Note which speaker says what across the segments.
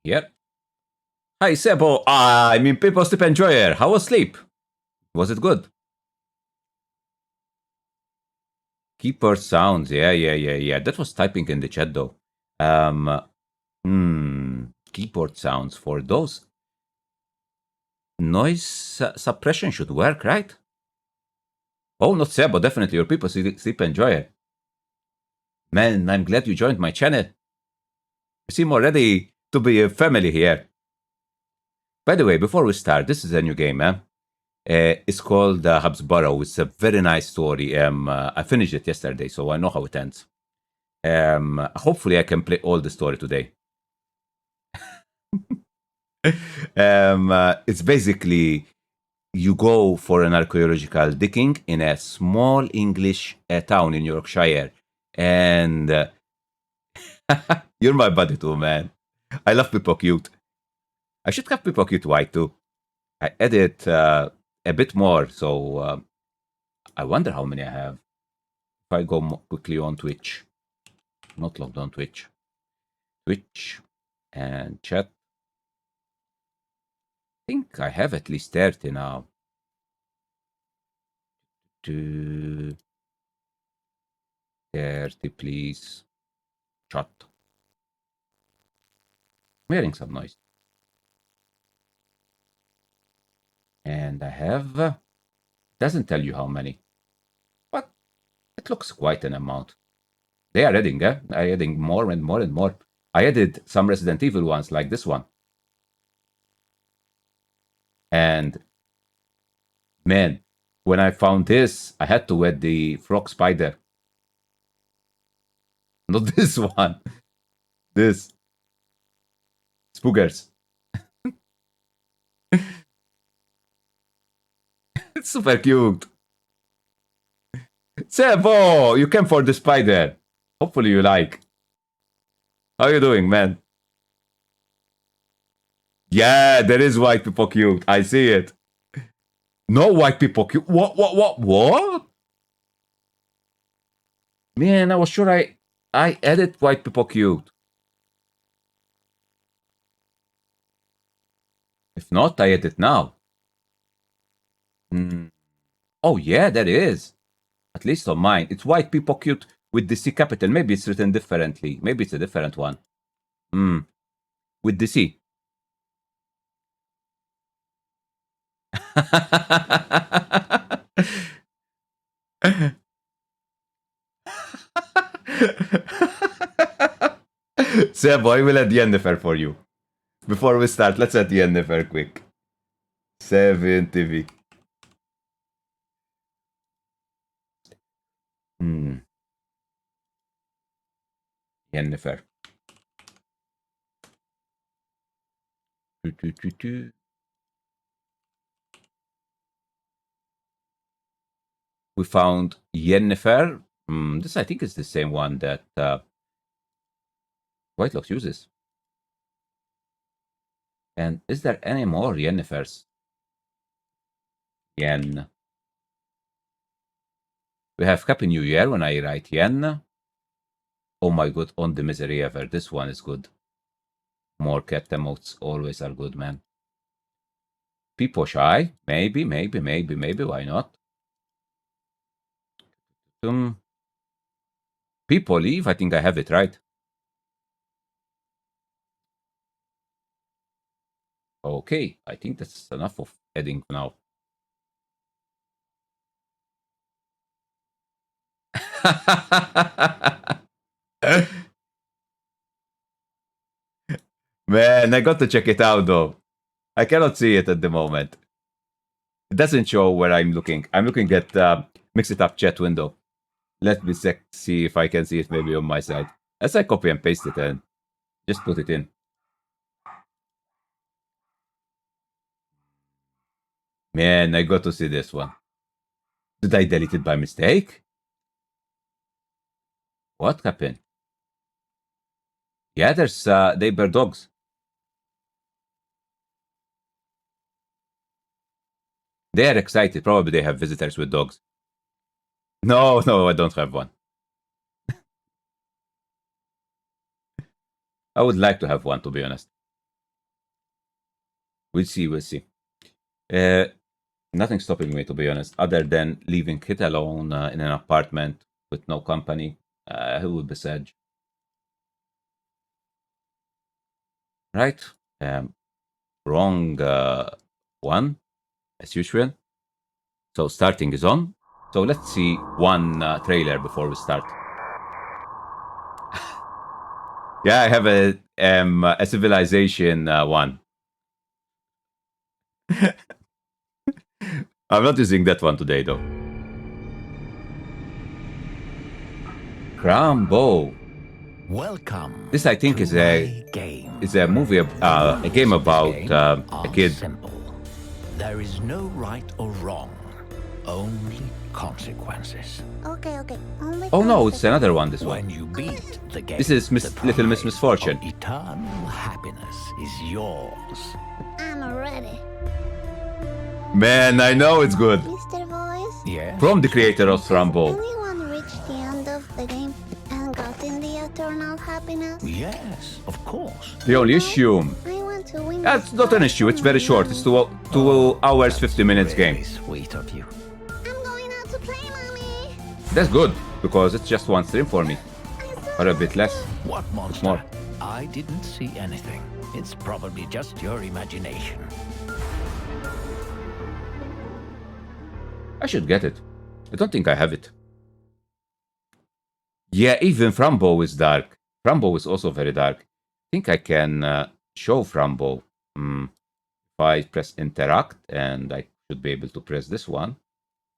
Speaker 1: Here. Hi, Sebo. I mean, People Sleep Enjoyer. How was sleep? Was it good? Keyboard sounds. Yeah. That was typing in the chat, though. Keyboard sounds for those. Noise suppression should work, right? Oh, not Sebo. Definitely your People Sleep Enjoyer. Man, I'm glad you joined my channel. You seem already to be a family here. By the way, before we start, this is a new game, man. It's called Habsborough. It's a very nice story. I finished it yesterday, so I know how it ends. Hopefully, I can play all the story today. It's basically you go for an archaeological digging in a small English town in Yorkshire, and you're my buddy too, man. I love People Cute. I should have People Cute White too. I edit a bit more, so I wonder how many I have. If I go quickly on Twitch, not logged on Twitch, and chat. I think I have at least 30 now. 30, please. Chat. I'm hearing some noise. And I have, doesn't tell you how many, but it looks quite an amount. They are adding, I adding more and more and more. I added some Resident Evil ones like this one. And man, when I found this, I had to add the frog spider. Not this one. This. Spookers. It's super cute. Sebo, you came for the spider. Hopefully you like. How you doing, man? Yeah, there is white people cute. I see it. No white people cute. What? Man, I was sure I added white people cute. If not, I edit now. Oh yeah, there is. At least on mine. It's white people cute with the C capital. Maybe it's written differently. Maybe it's a different one. With the C. Sebo, I will add Yennefer for you. Before we start, let's add Yennefer quick. 70. Yennefer. We found Yennefer. This, I think, is the same one that Whitelocks uses. And is there any more Yennefers? Yen. We have Happy New Year when I write Yen. Oh my god, on the misery ever. This one is good. More cat emotes always are good, man. People shy? Maybe. Why not? People leave? I think I have it right. Okay, I think that's enough of adding now. Man, I got to check it out though. I cannot see it at the moment. It doesn't show where I'm looking. I'm looking at Mix It Up chat window. Let me see if I can see it maybe on my side. As I copy and paste it and just put it in. Man, I got to see this one. Did I delete it by mistake? What happened? Yeah, there's neighbor dogs. They are excited. Probably they have visitors with dogs. No, I don't have one. I would like to have one, to be honest. We'll see. Nothing stopping me, to be honest, other than leaving Kit alone in an apartment with no company. Who would be sad? Right? Wrong one, as usual. So starting is on. So let's see one trailer before we start. Yeah, I have a Civilization 1. I'm not using that one today, though. Crambo.
Speaker 2: Welcome.
Speaker 1: This, I think, is a movie, a game about a kid.
Speaker 2: Simple. There is no right or wrong, only consequences.
Speaker 3: Okay. Only
Speaker 1: Oh no, it's another one. This one.
Speaker 2: When you beat the game,
Speaker 1: This is
Speaker 2: the
Speaker 1: Little Miss
Speaker 2: prize
Speaker 1: Misfortune.
Speaker 2: of eternal happiness is yours.
Speaker 3: I'm ready.
Speaker 1: Man, I know it's good.
Speaker 3: Mr. Voice,
Speaker 2: Yes.
Speaker 1: From the creator of Crambo.
Speaker 3: anyone reached the end of the game and gotten the eternal happiness?
Speaker 2: Yes, of course.
Speaker 1: The only issue.
Speaker 3: I want to win.
Speaker 1: That's not an issue. It's very short. It's 2 hours, 50 minutes
Speaker 2: Really
Speaker 1: game.
Speaker 2: sweet of you.
Speaker 3: I'm going out to play, mommy.
Speaker 1: That's good, because it's just one stream for me. Or a bit less.
Speaker 2: What monster?
Speaker 1: more.
Speaker 2: I didn't see anything. It's probably just your imagination.
Speaker 1: I should get it. I don't think I have it. Yeah, even Frambo is dark. Frambo is also very dark. I think I can show Frambo. If I press interact, and I should be able to press this one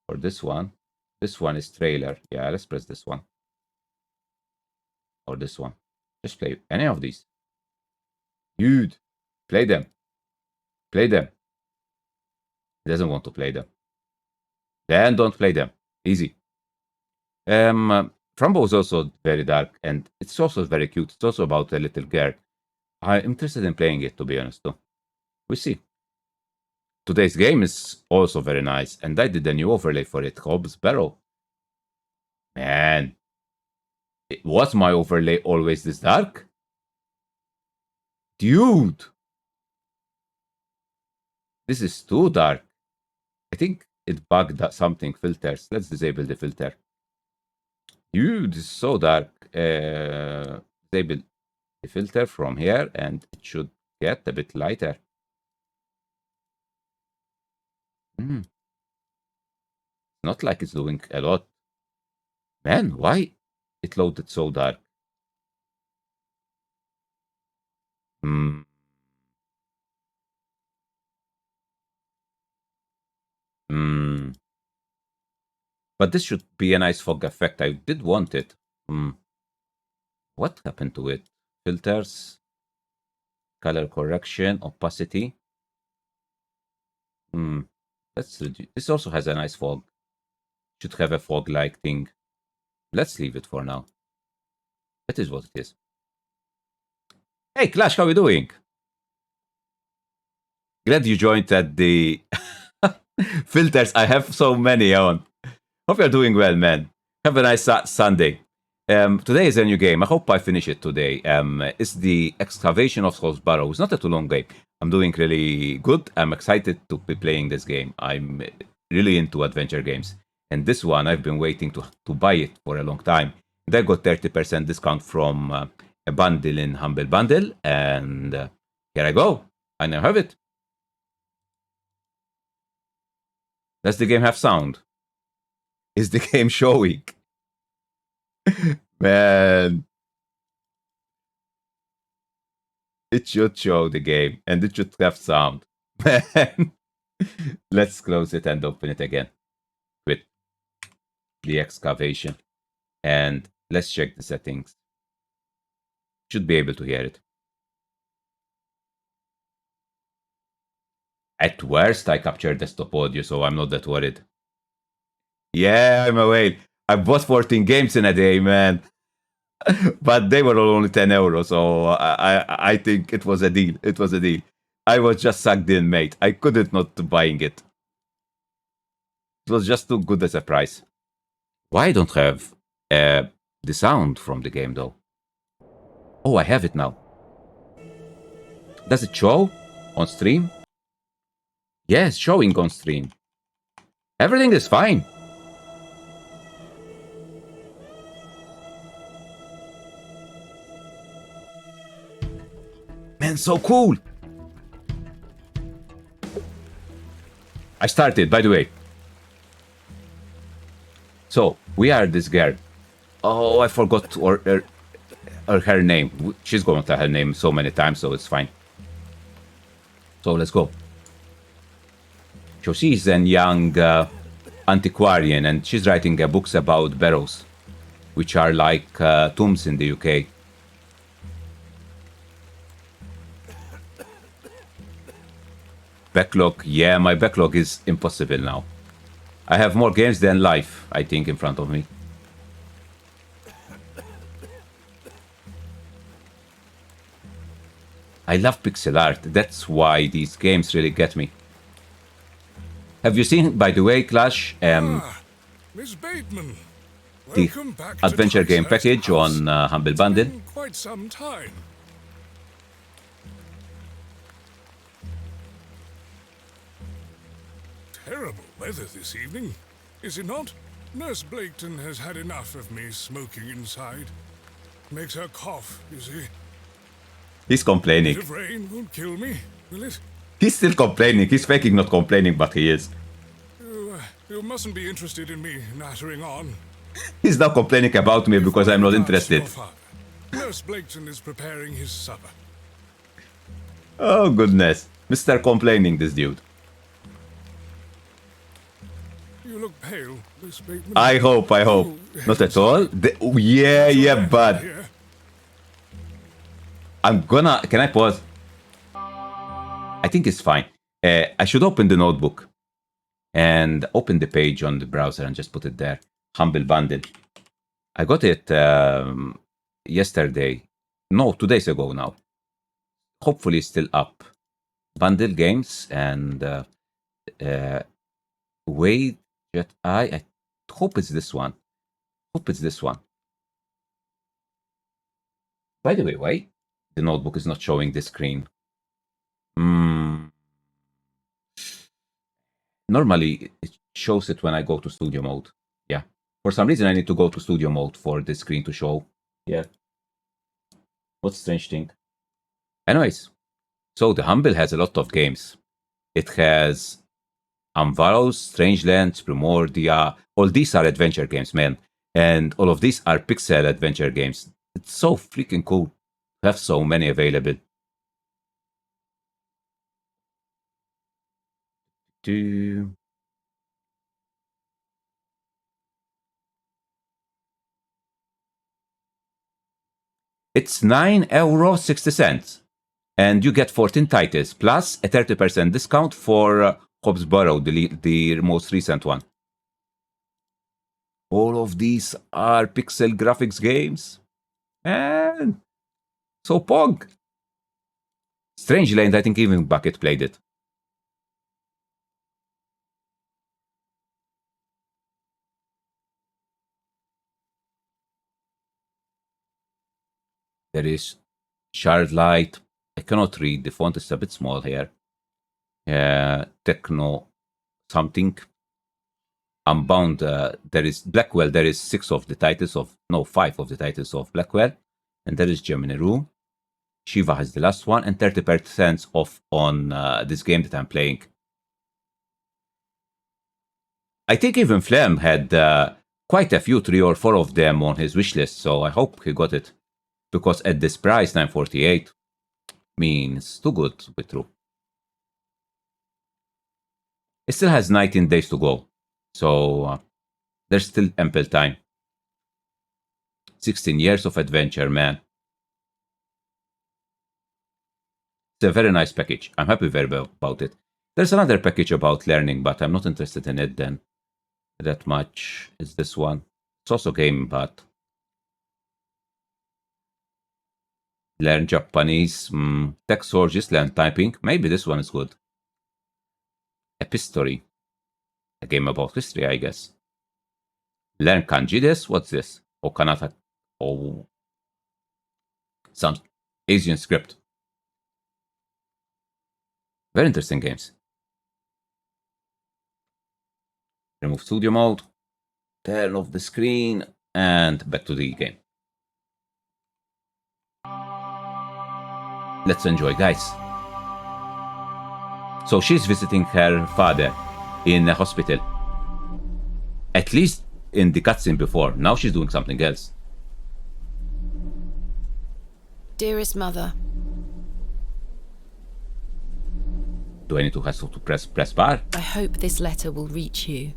Speaker 1: or this one. This one is trailer. Yeah, let's press this one. Or this one. Just play any of these. Dude, play them. Play them. He doesn't want to play them. Then don't play them. Easy. Frambo is also very dark, and it's also very cute. It's also about a little girl. I'm interested in playing it, to be honest, though. We'll see. Today's game is also very nice, and I did a new overlay for it, Hobbs Barrow. Man, was my overlay always this dark? Dude! This is too dark. I think it bugged something, filters. Let's disable the filter. Dude, this is so dark. Disable the filter from here, and it should get a bit lighter. Not like it's doing a lot. Man, why it loaded so dark? But this should be a nice fog effect. I did want it. What happened to it? Filters, color correction, opacity. Let's reduce. This also has a nice fog. Should have a fog-like thing. Let's leave it for now. That is what it is. Hey, Clash, how are you doing? Glad you joined at the filters. I have so many on. Hope you're doing well, man. Have a nice Sunday. Today is a new game. I hope I finish it today. It's the Excavation of Hobbs Barrow. It's not a too long game. I'm doing really good. I'm excited to be playing this game. I'm really into adventure games. And this one, I've been waiting to buy it for a long time. And I got 30% discount from a bundle in Humble Bundle. And here I go. I now have it. Does the game have sound? Is the game showing? Man. It should show the game, and it should have sound. Man. Let's close it and open it again with the excavation. And let's check the settings. Should be able to hear it. At worst, I captured desktop audio, so I'm not that worried. Yeah, I'm aware. I bought 14 games in a day, man. But they were all only 10 euros, so I think it was a deal. It was a deal. I was just sucked in, mate. I couldn't not buying it. It was just too good as a price. Why I don't have the sound from the game, though? Oh, I have it now. Does it show on stream? Yes, showing on stream. Everything is fine. Man, so cool. I started, by the way. So, we are this girl. Oh, I forgot her name. She's going to tell her name so many times, so it's fine. So, let's go. So, she's a young antiquarian, and she's writing books about barrows, which are like tombs in the UK. Backlog, yeah, my backlog is impossible now. I have more games than life, I think, in front of me. I love pixel art. That's why these games really get me. Have you seen, by the way, Clash,
Speaker 4: Miss Bateman,
Speaker 1: the
Speaker 4: welcome back to
Speaker 1: adventure game
Speaker 4: Ticehurst
Speaker 1: package
Speaker 4: House.
Speaker 1: on Humble Bundle?
Speaker 4: Been quite some time. Terrible weather this evening, is it not? Nurse Blaketon has had enough of me smoking inside. Makes her cough, you see.
Speaker 1: He's complaining.
Speaker 4: Bit of rain won't kill me, will it?
Speaker 1: He's still complaining. He's faking not complaining, but he is.
Speaker 4: You mustn't be interested in me nattering on.
Speaker 1: He's now complaining about me because I'm not
Speaker 4: Ask
Speaker 1: interested.
Speaker 4: your father. Nurse Blaketon is preparing his supper.
Speaker 1: Oh, goodness. Mr. Complaining, this dude.
Speaker 4: You look pale, Miss Bateman.
Speaker 1: I hope.
Speaker 4: Oh,
Speaker 1: Not at all. Yeah, but
Speaker 4: Here.
Speaker 1: I'm gonna... Can I pause? I think it's fine. I should open the notebook and open the page on the browser and just put it there. Humble Bundle. I got it yesterday. No, 2 days ago now. Hopefully it's still up. Bundle games and wait, I hope it's this one. By the way, wait. The notebook is not showing the screen. Normally, it shows it when I go to studio mode. Yeah. For some reason, I need to go to studio mode for the screen to show. Yeah. What strange thing. Anyways, so the Humble has a lot of games. It has Amvaros, Strangelands, Primordia. All these are adventure games, man. And all of these are pixel adventure games. It's so freaking cool to have so many available. It's €9.60. And you get 14 titles, plus a 30% discount for Hobbsborough, the most recent one. All of these are pixel graphics games. And so Pog. Strangeland, I think even Bucket played it. There is Shardlight. I cannot read. The font is a bit small here. Techno something. Unbound. There is Blackwell. There is 5 of the titles of Blackwell. And there is Gemini Rue. Shiva has the last one. And 30% off on this game that I'm playing. I think even Flem had quite a few, 3 or 4 of them on his wish list. So I hope he got it. Because at this price, $9.48 means too good to be true. It still has 19 days to go. So there's still ample time. 16 years of adventure, man. It's a very nice package. I'm happy very well about it. There's another package about learning, but I'm not interested in it then that much. Is this one. It's also game, but learn Japanese. Tech sources, learn typing. Maybe this one is good. Epistory. A game about history, I guess. Learn kanji this? What's this? Okanata. Oh. Some Asian script. Very interesting games. Remove studio mode. Turn off the screen and back to the game. Let's enjoy, guys. So she's visiting her father in a hospital. At least in the cutscene before. Now she's doing something else.
Speaker 5: Dearest mother,
Speaker 1: Do I need to hassle to press bar?
Speaker 5: I hope this letter will reach you.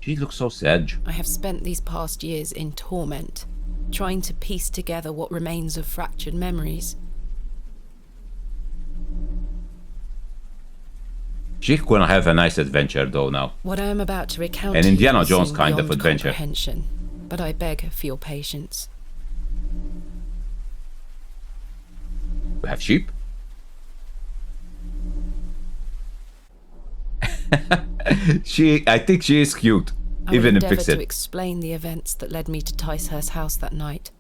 Speaker 1: She looks so sad.
Speaker 5: I have spent these past years in torment, trying to piece together what remains of fractured memories.
Speaker 1: She's gonna have a nice adventure though now.
Speaker 5: What I am about to recount
Speaker 1: An
Speaker 5: to you
Speaker 1: Indiana
Speaker 5: will
Speaker 1: Jones
Speaker 5: seem
Speaker 1: kind of
Speaker 5: beyond
Speaker 1: adventure.
Speaker 5: comprehension, but I beg for your patience.
Speaker 1: We have sheep. I think she is cute,
Speaker 5: I will
Speaker 1: even in
Speaker 5: endeavour to
Speaker 1: Pixel.
Speaker 5: explain the events that led me to Ticehurst House that night.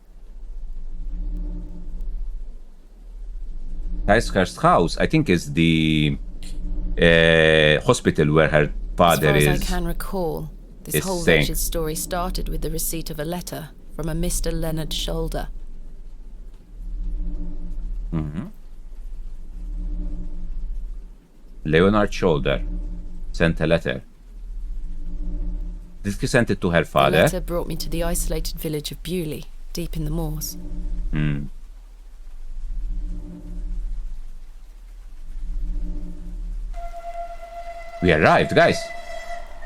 Speaker 1: Ticehurst House, I think, is the hospital where her
Speaker 5: As
Speaker 1: father
Speaker 5: far as I
Speaker 1: is.
Speaker 5: can recall, this
Speaker 1: is
Speaker 5: whole
Speaker 1: saying-
Speaker 5: wretched story started with the receipt of a letter from a Mr. Leonard Shoulder.
Speaker 1: Leonard Shoulder sent a letter. Did he send it to her
Speaker 5: The
Speaker 1: father?
Speaker 5: letter brought me to the isolated village of Bewley, deep in the moors.
Speaker 1: We arrived, guys.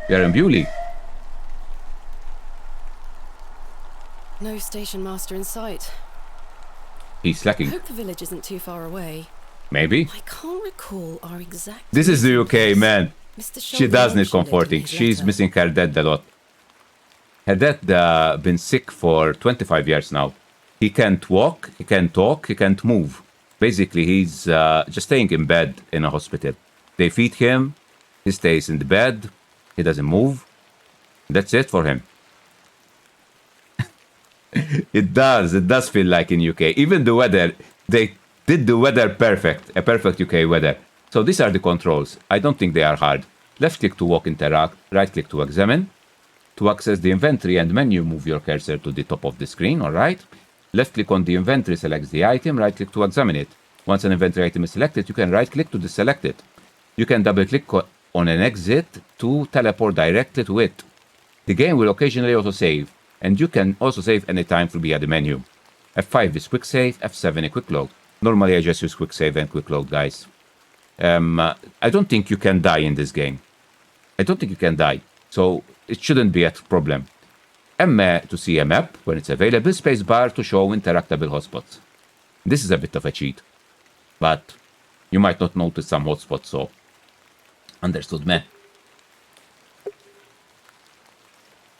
Speaker 1: We are in Bewley.
Speaker 5: No station master in sight.
Speaker 1: He's
Speaker 5: I
Speaker 1: slacking.
Speaker 5: hope the village isn't too far away.
Speaker 1: Maybe.
Speaker 5: I can't recall our exact...
Speaker 1: This is the
Speaker 5: meeting
Speaker 1: UK,
Speaker 5: place.
Speaker 1: man.
Speaker 5: Mr.
Speaker 1: She
Speaker 5: Shoulder
Speaker 1: does need
Speaker 5: mentioned it in
Speaker 1: comforting.
Speaker 5: his
Speaker 1: She's
Speaker 5: letter.
Speaker 1: missing her dad a lot. Her dad been sick for 25 years now. He can't walk, he can't talk, he can't move. Basically, he's just staying in bed in a hospital. They feed him, he stays in the bed, he doesn't move. That's it for him. It does feel like in UK. Even the weather, they did the weather perfect, a perfect UK weather. So these are the controls. I don't think they are hard. Left click to walk, interact, right click to examine. To access the inventory and menu, move your cursor to the top of the screen, alright? Left click on the inventory selects the item, right click to examine it. Once an inventory item is selected, you can right click to deselect it. You can double click on an exit to teleport directly to it. The game will occasionally autosave, and you can also save anytime through via the menu. F5 is quick save, F7 is quick load. Normally I just use quick save and quick load, guys. I don't think you can die in this game. I don't think you can die, so it shouldn't be a problem. M to see a map when it's available, spacebar to show interactable hotspots. This is a bit of a cheat, but you might not notice some hotspots, so understood, man.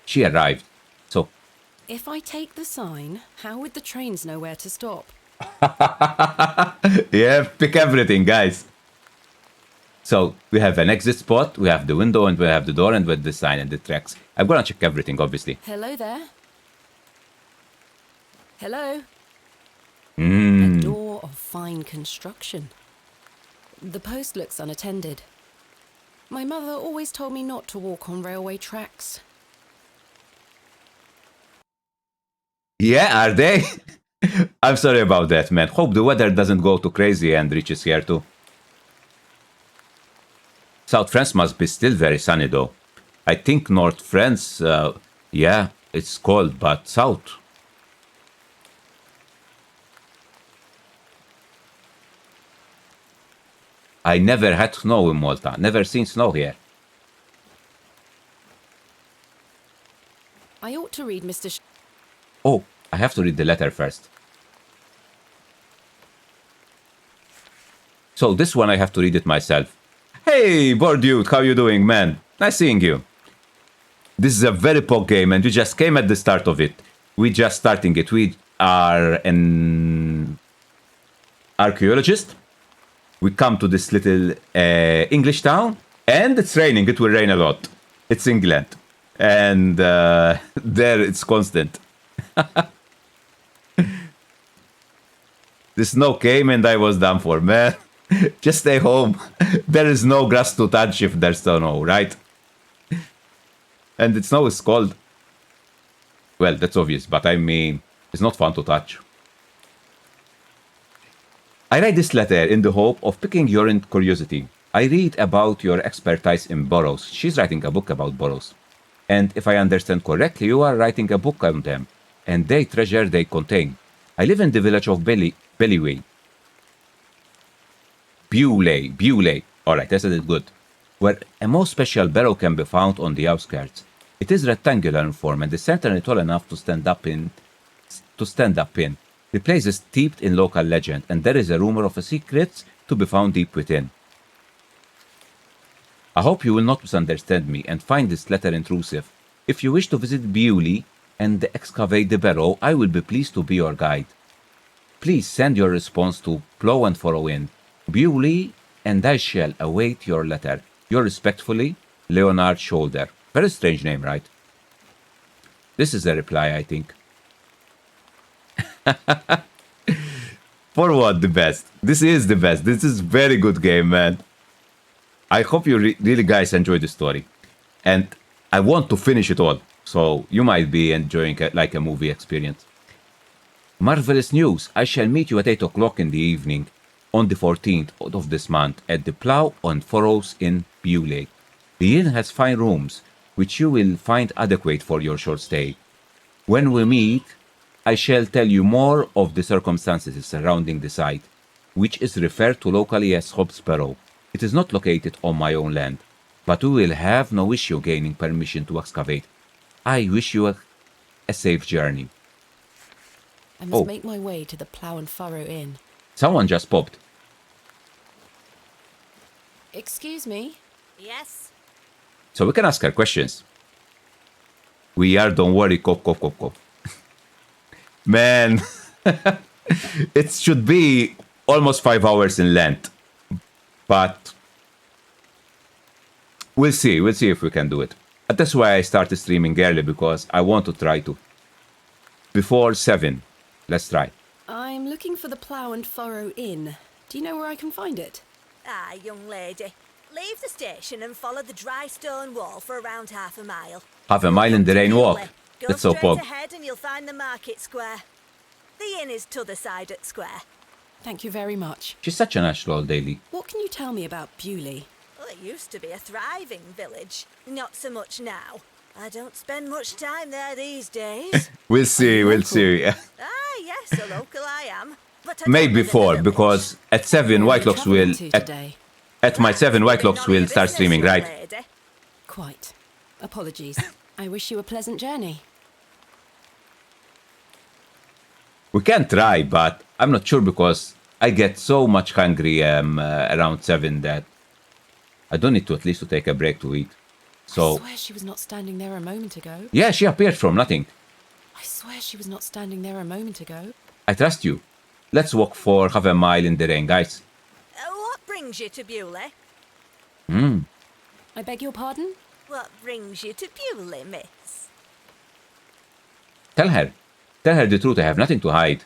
Speaker 1: She arrived, so
Speaker 5: If I take the sign, how would the trains know where to stop?
Speaker 1: yeah, pick everything, guys. So we have an exit spot, we have the window, and we have the door, and with the sign and the tracks. I'm gonna check everything, obviously.
Speaker 5: Hello there. Hello.
Speaker 1: Hmm.
Speaker 5: A door of fine construction. The post looks unattended. My mother always told me not to walk on railway tracks.
Speaker 1: Yeah, are they? I'm sorry about that, man. Hope the weather doesn't go too crazy and reaches here too. South France must be still very sunny though. I think North France, yeah, it's cold, but south. I never had snow in Malta. Never seen snow here.
Speaker 5: I ought to read Mr.
Speaker 1: Oh, I have to read the letter first. So this one I have to read it myself. Hey, bored dude, how you doing, man? Nice seeing you. This is a very pog game and we just came at the start of it. We just starting it. We are an archaeologist. We come to this little English town and it's raining. It will rain a lot. It's England. And there it's constant. The snow came and I was done for, man. Just stay home. There is no grass to touch if there's snow, right? And the snow is cold. Well, that's obvious, but I mean, it's not fun to touch. I write this letter in the hope of piquing your curiosity. I read about your expertise in burrows. She's writing a book about burrows. And if I understand correctly, you are writing a book on them. And they treasure they contain. I live in the village of Bellyway. Bewley. Alright, I said it good. Where a most special burrow can be found on the outskirts. It is rectangular in form and is certainly tall enough to stand up in. The place is steeped in local legend, and there is a rumor of a secret to be found deep within. I hope you will not misunderstand me and find this letter intrusive. If you wish to visit Bewley and excavate the burrow, I will be pleased to be your guide. Please send your response to Plow and Furrow in Bewley, and I shall await your letter. Yours respectfully, Leonard Shoulder. Very strange name, right? This is a reply, I think. Forward the best. This is the best. This is very good game, man. I hope you really guys enjoy the story. And I want to finish it all. So you might be enjoying it like a movie experience. Marvelous news. I shall meet you at 8 o'clock in the evening on the 14th of this month at the Plow and Furrows in Bewley. The inn has fine rooms, which you will find adequate for your short stay. When we meet, I shall tell you more of the circumstances surrounding the site, which is referred to locally as Hobbs Burrow. It is not located on my own land, but we will have no issue gaining permission to excavate. I wish you a safe journey.
Speaker 5: I must make my way to the Plow and Furrow Inn.
Speaker 1: Someone just popped.
Speaker 5: Excuse me?
Speaker 3: Yes.
Speaker 1: So we can ask her questions. We are, don't worry, cop. Man, it should be almost 5 hours in length. But we'll see if we can do it. And that's why I started streaming early, because I want to try to. Before 7. Let's try.
Speaker 5: I'm looking for the Plow and Furrow Inn. Do you know where I can find it?
Speaker 6: Ah, young lady. Leave the station and follow the dry stone wall for around half a mile.
Speaker 1: Half a mile in the rain walk.
Speaker 6: Go
Speaker 1: That's so
Speaker 6: straight
Speaker 1: pog.
Speaker 6: ahead and you'll find the market square. The inn is t'other side at square.
Speaker 5: Thank you very much.
Speaker 1: She's such a natural daily.
Speaker 5: What can you tell me about Bewley?
Speaker 6: Well, it used to be a thriving village. Not so much now. I don't spend much time there these days.
Speaker 1: We'll see.
Speaker 6: Ah, yes, a local I am. But I don't
Speaker 1: Maybe
Speaker 6: live in the
Speaker 1: 4,
Speaker 6: village.
Speaker 1: because at 7 Whitelocks
Speaker 5: Travelling
Speaker 1: will
Speaker 5: to
Speaker 1: at,
Speaker 5: today.
Speaker 1: at my 7
Speaker 6: None
Speaker 1: Whitelocks
Speaker 6: of
Speaker 1: will
Speaker 6: your
Speaker 1: start
Speaker 6: business,
Speaker 1: streaming,
Speaker 6: young
Speaker 1: right?
Speaker 6: lady.
Speaker 5: Quite. Apologies. I wish you a pleasant journey.
Speaker 1: We can try, but I'm not sure, because I get so much hungry around 7 that I don't need to at least to take a break to eat.
Speaker 5: I
Speaker 1: So
Speaker 5: swear she was not standing there a moment ago.
Speaker 1: yeah, she appeared from nothing.
Speaker 5: I swear she was not standing there a moment ago.
Speaker 1: I trust you. Let's walk for half a mile in the rain, guys.
Speaker 6: What brings you to Bewley?
Speaker 5: I beg your pardon?
Speaker 6: What brings you to Bewley, miss?
Speaker 1: Tell her the truth. I have nothing to hide.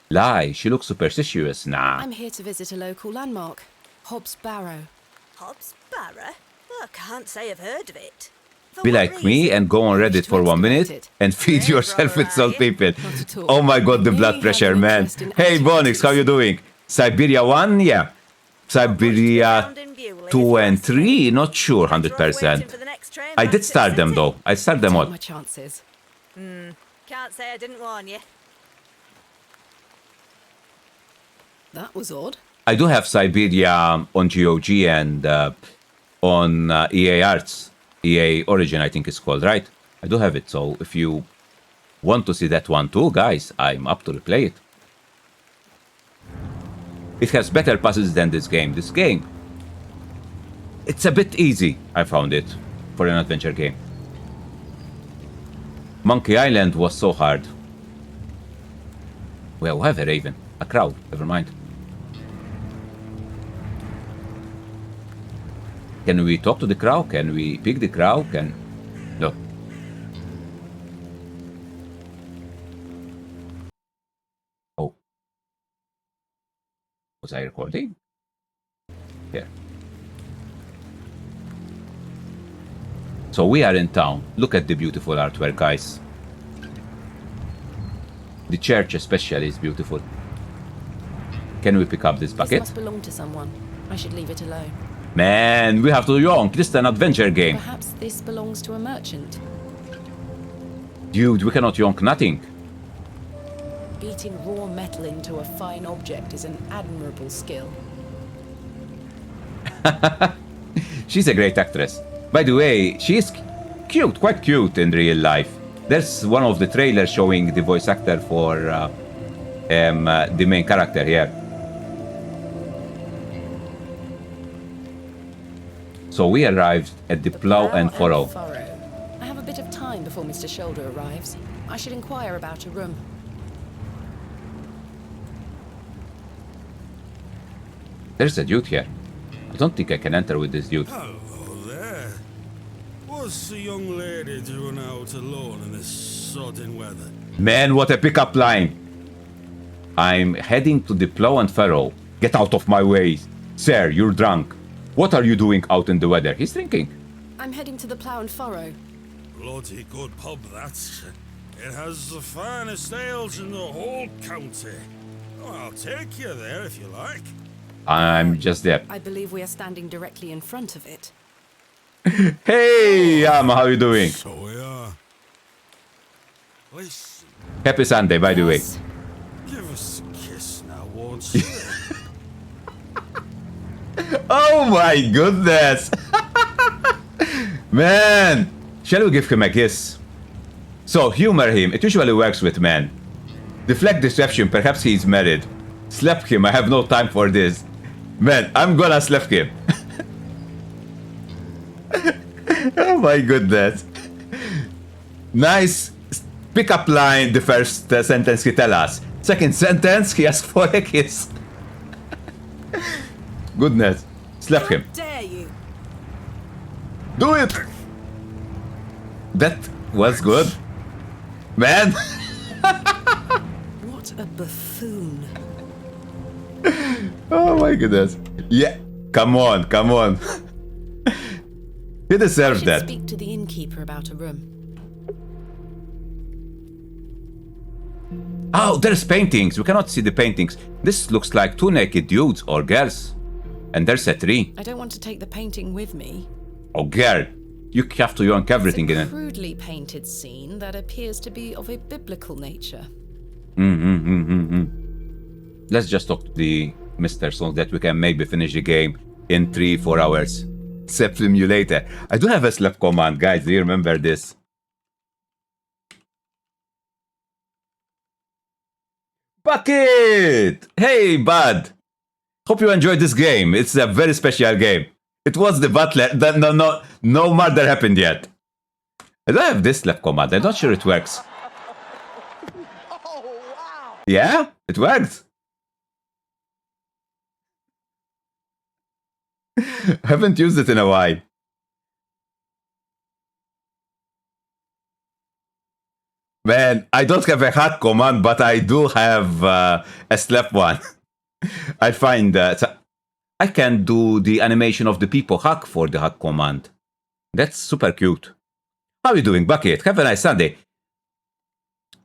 Speaker 1: Lie. She looks superstitious. Nah.
Speaker 5: I'm here to visit a local landmark, Hobbs Barrow.
Speaker 6: Hobbs Barrow? Well, I can't say I've heard of it. For
Speaker 1: Be
Speaker 6: what
Speaker 1: like me
Speaker 6: reason?
Speaker 1: and go on Reddit for 1 minute
Speaker 5: Excavated.
Speaker 1: and feed
Speaker 6: Yeah,
Speaker 1: yourself with
Speaker 6: brother,
Speaker 1: salt
Speaker 6: are you?
Speaker 1: people.
Speaker 5: Not at all.
Speaker 1: Oh my god, the
Speaker 5: I
Speaker 1: blood
Speaker 5: merely
Speaker 1: pressure,
Speaker 5: have an
Speaker 1: man.
Speaker 5: interest in
Speaker 1: Hey,
Speaker 5: antiquities.
Speaker 1: Bonix, how you doing? Siberia 1? Yeah. Siberia
Speaker 6: found in Bewley,
Speaker 1: 2
Speaker 6: if
Speaker 1: and
Speaker 6: you ask me.
Speaker 1: 3? Not sure,
Speaker 6: Better off waiting
Speaker 1: 100%.
Speaker 6: for the next train
Speaker 1: I
Speaker 6: back
Speaker 1: did
Speaker 6: to
Speaker 1: start
Speaker 6: the
Speaker 1: them
Speaker 6: city.
Speaker 1: though. I started them
Speaker 5: Take
Speaker 1: all.
Speaker 5: my chances.
Speaker 6: Can't say I didn't warn you.
Speaker 5: That was odd.
Speaker 1: I do have Siberia on GOG and on EA Arts. EA Origin, I think it's called, right? I do have it, so if you want to see that one too, guys, I'm up to replay it. It has better puzzles than this game. This game, it's a bit easy, I found it, for an adventure game. Monkey Island was so hard. Well, we have a raven. A crow, never mind. Can we talk to the crow? Can we pick the crow? No. Oh. Was I recording? Yeah. So we are in town. Look at the beautiful artwork, guys. The church especially is beautiful. Can we pick up this
Speaker 5: This
Speaker 1: bucket?
Speaker 5: must belong to someone. I should leave it alone.
Speaker 1: Man, we have to yonk. This is an adventure game.
Speaker 5: Perhaps this belongs to a merchant.
Speaker 1: Dude, we cannot yonk nothing.
Speaker 5: Beating raw metal into a fine object is an admirable skill.
Speaker 1: She's a great actress. By the way, she's cute, quite cute in real life. There's one of the trailers showing the voice actor for the main character here. So we arrived at the Plough and Furrow.
Speaker 5: I have a bit of time before Mr. Shoulder arrives. I should inquire about a room.
Speaker 1: There's a dude here. I don't think I can enter with this dude.
Speaker 7: Hello there. What's the young lady doing out alone in this sodden weather?
Speaker 1: Man, what a pickup line. I'm heading to the Plough and Furrow. Get out of my way. Sir, you're drunk. What are you doing out in the weather? He's drinking.
Speaker 5: I'm heading to the Plough and Furrow.
Speaker 7: Bloody good pub, that. It has the finest ales in the whole county. Oh, I'll take you there if you like.
Speaker 1: I'm just there.
Speaker 5: I believe we are standing directly in front of it.
Speaker 1: Hey, Yama, how you doing?
Speaker 7: So we are. Listen,
Speaker 1: Happy Sunday, by the way.
Speaker 5: Yes.
Speaker 7: give us a kiss now, won't you?
Speaker 1: Oh my goodness! Man! Shall we give him a kiss? So, humor him. It usually works with men. Deflect deception. Perhaps he's married. Slap him. I have no time for this. Man, I'm gonna slap him. Oh my goodness. Nice pickup line, the first sentence he tell us. Second sentence, he asked for a kiss. Goodness. Slap him.
Speaker 6: How dare you?
Speaker 1: Do it! That was good. Man!
Speaker 5: What a buffoon.
Speaker 1: Oh my goodness. Yeah. Come on, come on. He
Speaker 5: I
Speaker 1: deserves
Speaker 5: should
Speaker 1: that.
Speaker 5: speak to the innkeeper about a room.
Speaker 1: Oh, there's paintings. We cannot see the paintings. This looks like two naked dudes or girls. And there's a tree.
Speaker 5: I don't want to take the painting with me.
Speaker 1: Oh, girl. You have to yonk everything in
Speaker 5: It's
Speaker 1: it.
Speaker 5: a crudely painted scene that appears to be of a biblical nature.
Speaker 1: Let's just talk to the mister so that we can maybe finish the game in 3-4 hours. Slap simulator. I do have a slap command, guys. Do you remember this? Bucket! Hey, bud. Hope you enjoyed this game. It's a very special game. It was the butler. No murder happened yet. I don't have this slap command. I'm not sure it works. Yeah, it works. Haven't used it in a while. Man, I don't have a hack command, but I do have a slap one. I find that I can do the animation of the people hack for the hack command. That's super cute. How are you doing, Bucket? Have a nice Sunday.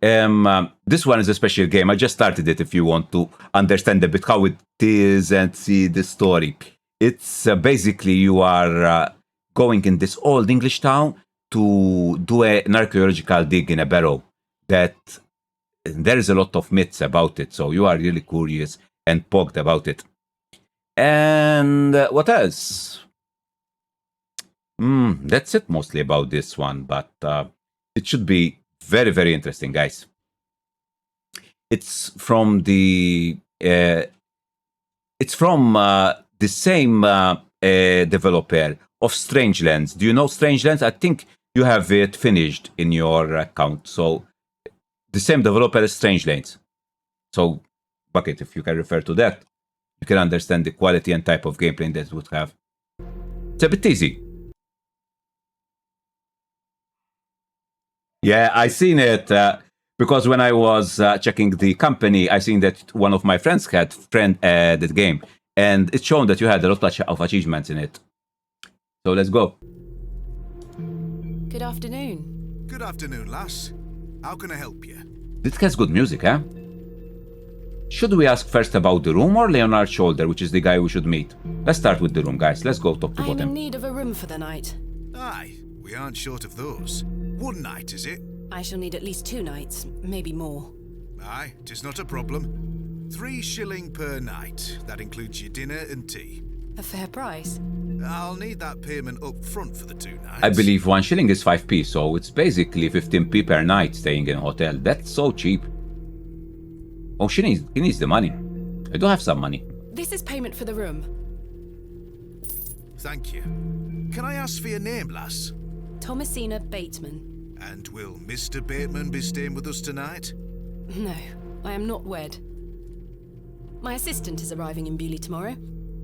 Speaker 1: This one is a special game. I just started it if you want to understand a bit how it is and see the story. It's basically you are going in this old English town to do an archaeological dig in a barrow. That there is a lot of myths about it, so you are really curious and poked about it. And what else? That's it mostly about this one, but it should be very, very interesting, guys. It's from the same developer of Strangelands. Do you know Strangelands? I think you have it finished in your account. So the same developer as Strangelands. So, Bucket, if you can refer to that, you can understand the quality and type of gameplay that it would have. It's a bit easy. Yeah, I seen it. Because when I was checking the company, I seen that one of my friends had friend the game, and it's shown that you had a lot of achievements in it. So let's go.
Speaker 5: Good afternoon.
Speaker 8: Good afternoon, lass. How can I help you?
Speaker 1: This has good music, huh? Should we ask first about the room or Leonard's shoulder, which is the guy we should meet? Let's start with the room, guys. Let's go talk to
Speaker 5: I'm in
Speaker 1: him.
Speaker 5: need of a room for the night.
Speaker 8: Aye, we aren't short of those. One night, is it?
Speaker 5: I shall need at least 2 nights, maybe more.
Speaker 8: Aye, 'tis not a problem. 3 shilling per night. That includes your dinner and tea.
Speaker 5: A fair price.
Speaker 8: I'll need that payment up front for the 2 nights.
Speaker 1: I believe 1 shilling is 5p, so it's basically 15p per night staying in a hotel. That's so cheap. Oh, he needs the money. I do have some money.
Speaker 5: This is payment for the room.
Speaker 8: Thank you. Can I ask for your name, lass?
Speaker 5: Thomasina Bateman.
Speaker 8: And will Mr. Bateman be staying with us tonight?
Speaker 5: No, I am not wed. My assistant is arriving in Beaulieu tomorrow.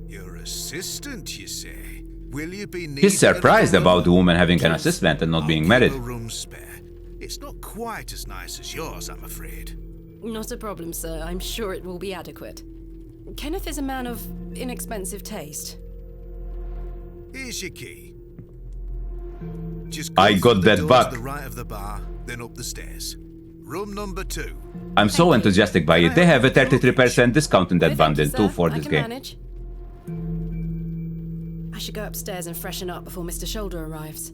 Speaker 8: Your assistant, you say? Will you be needing
Speaker 1: He's surprised
Speaker 8: another
Speaker 1: about the woman having an assistant and not
Speaker 8: I'll
Speaker 1: being
Speaker 8: keep
Speaker 1: married.
Speaker 8: a room spare. It's not quite as nice as yours, I'm afraid.
Speaker 5: Not a problem, sir. I'm sure it will be adequate. Kenneth is a man of inexpensive taste.
Speaker 8: Here's your key. Just
Speaker 1: I
Speaker 8: go
Speaker 1: got
Speaker 8: through the
Speaker 1: that
Speaker 8: doors
Speaker 1: back.
Speaker 8: to the right of the bar, then up the stairs. Room number 2.
Speaker 1: I'm so enthusiastic by it. They have a 33% discount in that
Speaker 5: No, thank
Speaker 1: bundle
Speaker 5: you,
Speaker 1: too
Speaker 5: sir.
Speaker 1: for
Speaker 5: I
Speaker 1: this
Speaker 5: can
Speaker 1: game.
Speaker 5: manage. I should go upstairs and freshen up before Mr. Shoulder arrives.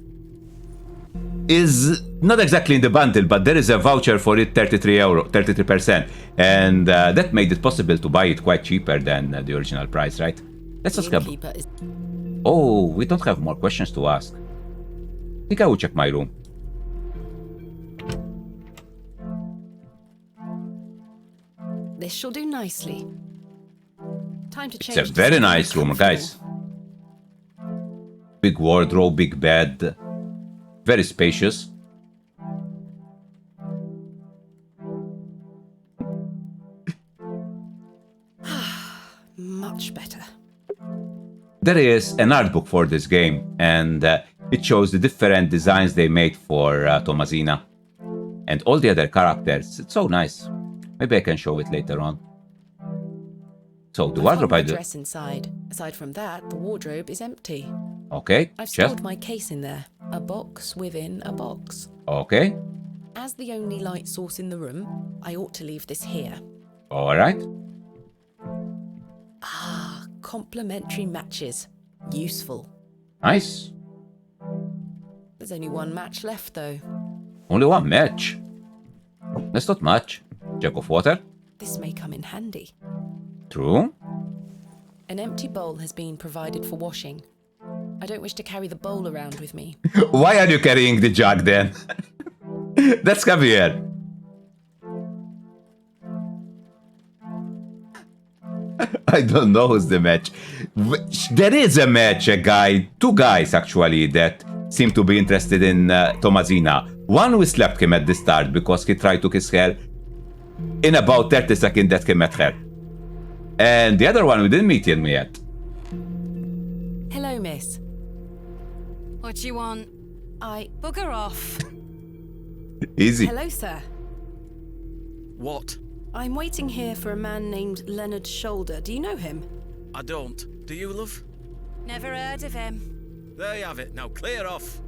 Speaker 1: Is not exactly in the bundle, but there is a voucher for it, 33%, and that made it possible to buy it quite cheaper than the original price, right? Let's
Speaker 5: The
Speaker 1: ask him.
Speaker 5: innkeeper is...
Speaker 1: Oh, we don't have more questions to ask. I think I will check my room.
Speaker 5: This shall do nicely. Time to change.
Speaker 1: It's a
Speaker 5: to
Speaker 1: very
Speaker 5: something
Speaker 1: nice room,
Speaker 5: comfortable.
Speaker 1: guys. Big wardrobe, big bed, very spacious.
Speaker 5: Much better.
Speaker 1: There is an art book for this game, and it shows the different designs they made for Thomasina and all the other characters. It's so nice. Maybe I can show it later on. So the
Speaker 5: I
Speaker 1: wardrobe,
Speaker 5: found
Speaker 1: I
Speaker 5: my
Speaker 1: do.
Speaker 5: dress inside. Aside from that, the wardrobe is empty.
Speaker 1: Okay,
Speaker 5: I've
Speaker 1: chest.
Speaker 5: stored my case in there. A box within a box.
Speaker 1: Okay,
Speaker 5: As the only light source in the room, I ought to leave this here.
Speaker 1: all right.
Speaker 5: Ah, complementary matches. Useful.
Speaker 1: Nice.
Speaker 5: There's only 1 match left, though.
Speaker 1: Only 1 match. That's not much. Jug of water.
Speaker 5: This may come in handy.
Speaker 1: True.
Speaker 5: An empty bowl has been provided for washing. I don't wish to carry the bowl around with me.
Speaker 1: Why are you carrying the jug then? That's heavier. I don't know who's the match. There is a match, a 2 guys actually, that seem to be interested in Thomasina. One we slapped him at the start because he tried to kiss her. In about 30 seconds that he met her. And the other one we didn't meet him yet.
Speaker 5: Hello, miss.
Speaker 9: What do you want? Bugger off.
Speaker 1: Easy.
Speaker 5: Hello, sir.
Speaker 10: What?
Speaker 5: I'm waiting here for a man named Leonard Shoulder. Do you know him?
Speaker 10: I don't. Do you, love?
Speaker 9: Never heard of him.
Speaker 10: There you have it. Now clear off.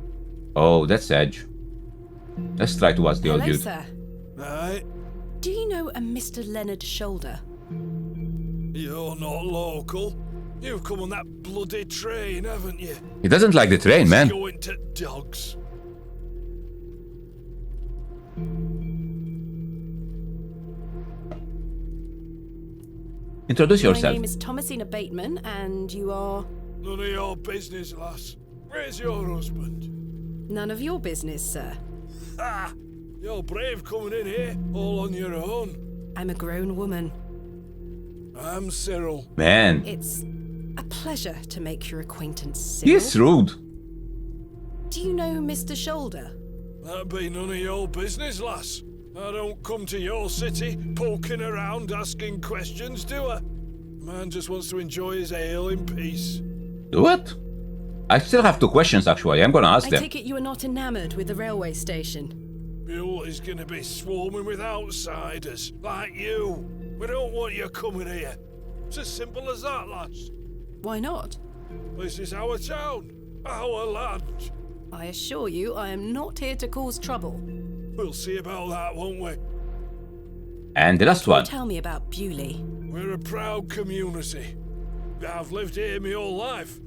Speaker 1: Oh, that's Edge. Let's try to ask the old
Speaker 5: Hello,
Speaker 1: dude.
Speaker 5: sir.
Speaker 4: Right,
Speaker 5: Do you know a Mr. Leonard Shoulder?
Speaker 4: you're not local. You've come on that bloody train, haven't you?
Speaker 1: He doesn't like the train, man.
Speaker 4: Going to dogs.
Speaker 1: Introduce
Speaker 5: My
Speaker 1: yourself.
Speaker 5: name is Thomasina Bateman, and you are...
Speaker 4: None of your business, lass. Where's your husband?
Speaker 5: None of your business, sir.
Speaker 4: Ah! You're brave coming in here, all on your own.
Speaker 5: I'm a grown woman.
Speaker 4: I'm Cyril.
Speaker 1: Man,
Speaker 5: It's a pleasure to make your acquaintance, Cyril.
Speaker 1: he's rude.
Speaker 5: Do you know Mr. Shoulder?
Speaker 4: That'd be none of your business, lass. I don't come to your city poking around asking questions, do I? Man just wants to enjoy his ale in peace.
Speaker 1: Do it? I still have 2 questions actually. I'm gonna ask
Speaker 5: I
Speaker 1: them.
Speaker 5: take it you are not enamored with the railway station.
Speaker 4: Bewley's gonna be swarming with outsiders, like you. We don't want you coming here. It's as simple as that, lass.
Speaker 5: Why not?
Speaker 4: This is our town, our land.
Speaker 5: I assure you, I am not here to cause trouble.
Speaker 4: We'll see about that, won't we?
Speaker 1: And the last one.
Speaker 5: Tell me about Bewley.
Speaker 4: We're a proud community. I've lived here my whole life.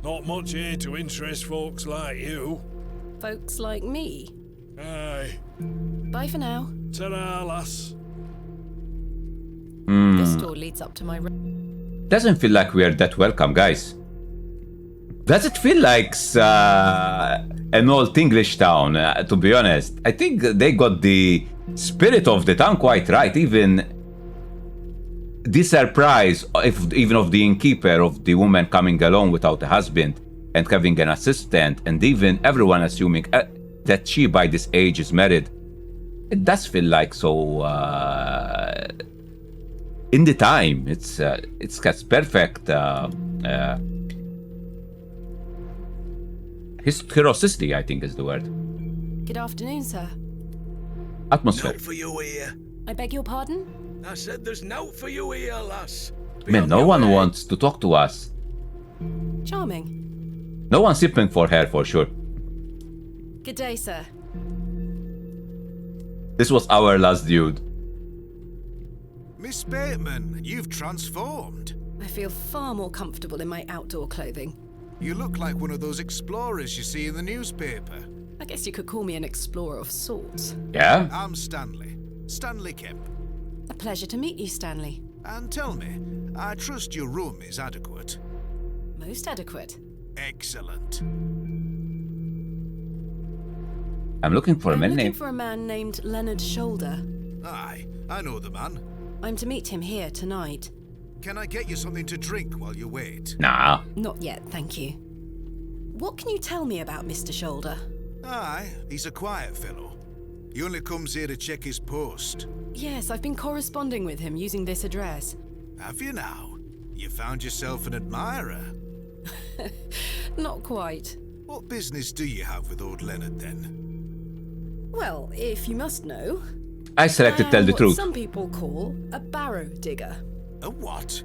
Speaker 4: Not much here to interest folks like you.
Speaker 5: Folks like me.
Speaker 4: Aye.
Speaker 5: Bye for now.
Speaker 4: Ta-ra, lass.
Speaker 5: This door leads up to my room.
Speaker 1: Doesn't feel like we're that welcome, guys. Does it feel like an old English town, to be honest? I think they got the spirit of the town quite right. Even the surprise, even of the innkeeper, of the woman coming alone without a husband and having an assistant, and even everyone assuming that she by this age is married. It does feel like so in the time. It's got perfect historicity, I think is the word.
Speaker 5: Good afternoon, sir.
Speaker 1: Atmosphere.
Speaker 10: Not for you here.
Speaker 5: I beg your pardon?
Speaker 10: I said there's no for you here, lass.
Speaker 1: Man, no one wants to talk to us.
Speaker 5: Charming.
Speaker 1: No one's sipping for her, for sure.
Speaker 5: Good day, sir.
Speaker 1: This was our last dude.
Speaker 8: Miss Bateman, you've transformed.
Speaker 5: I feel far more comfortable in my outdoor clothing.
Speaker 8: You look like one of those explorers you see in the newspaper.
Speaker 5: I guess you could call me an explorer of sorts.
Speaker 1: Yeah?
Speaker 8: I'm Stanley. Stanley Kemp.
Speaker 5: A pleasure to meet you, Stanley.
Speaker 8: And tell me, I trust your room is adequate.
Speaker 5: Most adequate.
Speaker 8: Excellent.
Speaker 1: I'm looking for a man
Speaker 5: looking
Speaker 1: named...
Speaker 5: for a man named Leonard Shoulder.
Speaker 8: Aye, I know the man.
Speaker 5: I'm to meet him here tonight.
Speaker 8: Can I get you something to drink while you wait?
Speaker 1: Nah.
Speaker 5: Not yet, thank you. What can you tell me about Mr. Shoulder?
Speaker 8: Aye, he's a quiet fellow. He only comes here to check his post.
Speaker 5: Yes, I've been corresponding with him using this address.
Speaker 8: Have you now? You found yourself an admirer.
Speaker 5: Not quite.
Speaker 8: What business do you have with old Leonard then?
Speaker 5: Well, if you must know,
Speaker 1: I selected tell the
Speaker 5: what
Speaker 1: truth.
Speaker 5: some people call a barrow digger.
Speaker 8: A what?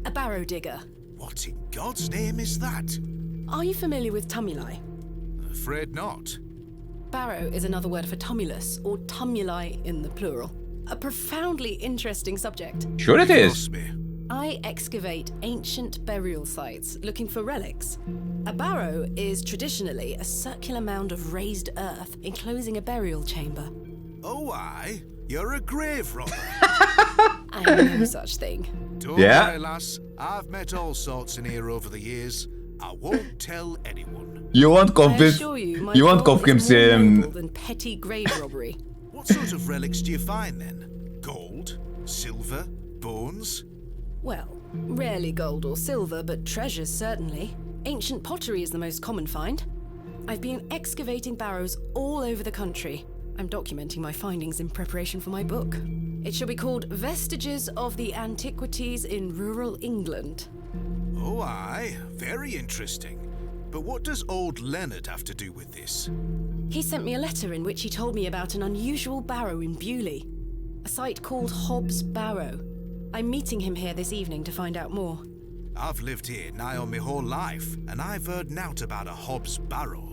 Speaker 5: A barrow digger.
Speaker 8: What in God's name is that?
Speaker 5: Are you familiar with tumuli?
Speaker 8: Afraid not.
Speaker 5: Barrow is another word for tumulus, or tumuli in the plural. A profoundly interesting subject.
Speaker 1: Sure it
Speaker 8: You
Speaker 1: is.
Speaker 8: lost me.
Speaker 5: I excavate ancient burial sites looking for relics. A barrow is traditionally a circular mound of raised earth enclosing a burial chamber.
Speaker 8: Oh, aye. You're a grave robber.
Speaker 5: I am no such thing.
Speaker 8: Don't
Speaker 1: Yeah.
Speaker 8: worry, lass. I've met all sorts in here over the years. I won't tell anyone.
Speaker 1: You won't
Speaker 5: I
Speaker 1: convince...
Speaker 5: assure you, my
Speaker 1: You won't
Speaker 5: goal is
Speaker 1: convince
Speaker 5: more
Speaker 1: him...
Speaker 5: noble than petty grave robbery.
Speaker 8: What sort of relics do you find then? Gold? Silver? Bones?
Speaker 5: Well, rarely gold or silver, but treasures certainly. Ancient pottery is the most common find. I've been excavating barrows all over the country. I'm documenting my findings in preparation for my book. It shall be called Vestiges of the Antiquities in Rural England.
Speaker 8: Oh, aye. Very interesting. But what does old Leonard have to do with this?
Speaker 5: He sent me a letter in which he told me about an unusual barrow in Bewley, a site called Hobbs Barrow. I'm meeting him here this evening to find out more.
Speaker 8: I've lived here nigh on my whole life, and I've heard nought about a Hobbs Barrow.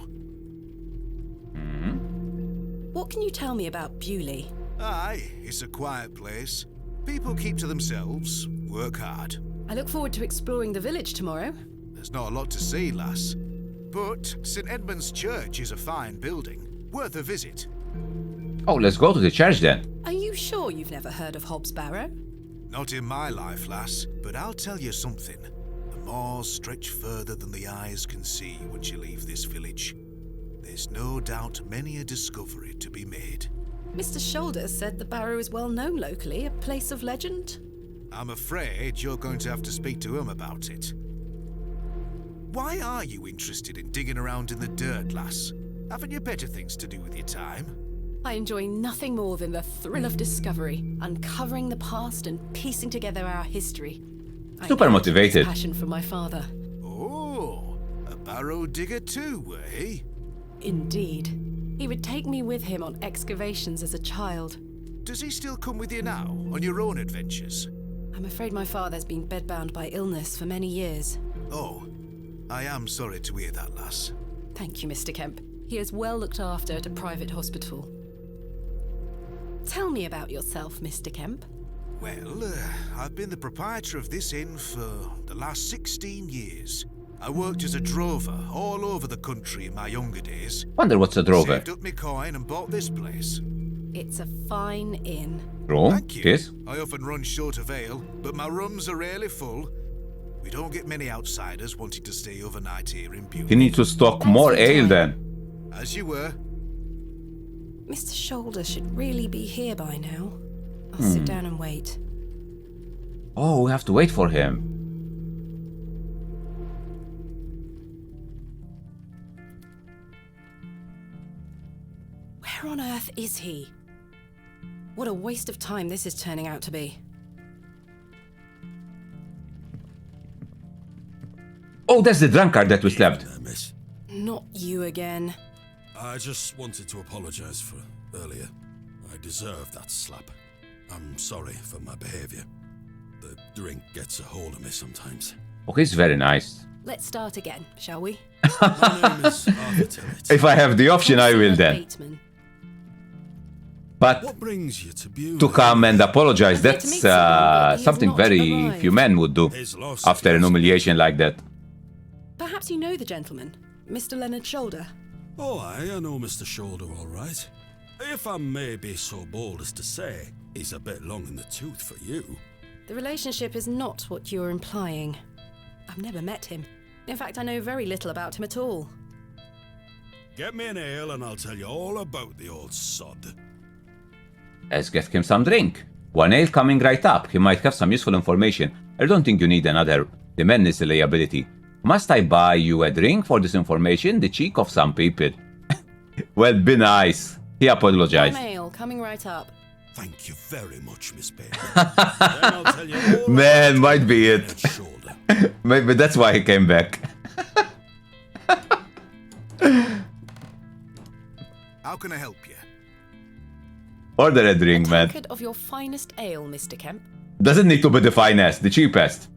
Speaker 5: What can you tell me about Bewley?
Speaker 8: Aye, it's a quiet place. People keep to themselves, work hard.
Speaker 5: I look forward to exploring the village tomorrow.
Speaker 8: There's not a lot to see, lass. But St. Edmund's Church is a fine building, worth a visit.
Speaker 1: Oh, let's go to the church then.
Speaker 5: Are you sure you've never heard of Hobbs Barrow?
Speaker 8: Not in my life, lass, but I'll tell you something. The moors stretch further than the eyes can see once you leave this village. There's no doubt many a discovery to be made.
Speaker 5: Mr. Shoulder said the barrow is well known locally, a place of legend.
Speaker 8: I'm afraid you're going to have to speak to him about it. Why are you interested in digging around in the dirt, lass? Haven't you better things to do with your time?
Speaker 5: I enjoy nothing more than the thrill of discovery, uncovering the past and piecing together our history. I
Speaker 1: Super
Speaker 5: inherited
Speaker 1: motivated.
Speaker 5: this passion from my father.
Speaker 8: Oh, a barrow digger too, eh?
Speaker 5: Indeed. He would take me with him on excavations as a child.
Speaker 8: Does he still come with you now, on your own adventures?
Speaker 5: I'm afraid my father's been bedbound by illness for many years.
Speaker 8: Oh, I am sorry to hear that, lass.
Speaker 5: Thank you, Mr. Kemp. He is well looked after at a private hospital. Tell me about yourself, Mr. Kemp.
Speaker 8: Well, I've been the proprietor of this inn for the last 16 years. I worked as a drover all over the country in my younger days.
Speaker 1: Wonder what's a drover.
Speaker 8: Saved up my coin and bought this place.
Speaker 5: It's a fine inn.
Speaker 1: True,
Speaker 8: Thank you.
Speaker 1: it is.
Speaker 8: I often run short of ale, but my rooms are rarely full. We don't get many outsiders wanting to stay overnight here in Beauty.
Speaker 1: You need to stock
Speaker 5: That's
Speaker 1: more
Speaker 5: good
Speaker 1: ale
Speaker 5: time.
Speaker 1: then.
Speaker 8: As you were.
Speaker 5: Mr. Shoulder should really be here by now. I'll sit down and wait.
Speaker 1: Oh, we have to wait for him.
Speaker 5: Where on earth is he? What a waste of time this is turning out to be.
Speaker 1: Oh, that's the drunkard that we slapped.
Speaker 7: Miss.
Speaker 5: Not you again.
Speaker 7: I just wanted to apologize for earlier. I deserved that slap. I'm sorry for my behavior. The drink gets a hold of me sometimes.
Speaker 1: Oh, he's very nice.
Speaker 5: Let's start again, shall we?
Speaker 7: My name is Arthur Tillett.
Speaker 1: If I have the option, I will then.
Speaker 5: Bateman.
Speaker 1: But
Speaker 7: What brings you to Beauty?
Speaker 1: to come and apologize,
Speaker 5: I'm here to
Speaker 1: that's
Speaker 5: meet someone, but he has
Speaker 1: something
Speaker 5: not
Speaker 1: very
Speaker 5: arrived.
Speaker 1: few men would do
Speaker 7: His loss
Speaker 1: after an
Speaker 7: is-
Speaker 1: humiliation like that.
Speaker 5: Perhaps you know the gentleman, Mr. Leonard Shoulder.
Speaker 7: Oh, I know Mr. Shoulder all right. If I may be so bold as to say, he's a bit long in the tooth for you.
Speaker 5: The relationship is not what you're implying. I've never met him. In fact, I know very little about him at all.
Speaker 7: Get me an ale and I'll tell you all about the old sod.
Speaker 1: Let's get him some drink. One ale coming right up. He might have some useful information. I don't think you need another. The man is a liability. Must I buy you a drink for this information? The cheek of some people. Well, be nice. He apologized.
Speaker 5: Mail coming right up.
Speaker 7: Thank you very much, Miss Bateman. Then I'll tell you all
Speaker 1: Man,
Speaker 7: about
Speaker 1: might be
Speaker 7: Leonard
Speaker 1: it.
Speaker 7: Shoulder.
Speaker 1: Maybe that's why he came back.
Speaker 8: How can I help you?
Speaker 1: Order a drink, man.
Speaker 5: Tankard of your finest ale, Mr. Kemp.
Speaker 1: Doesn't need to be the finest, the cheapest.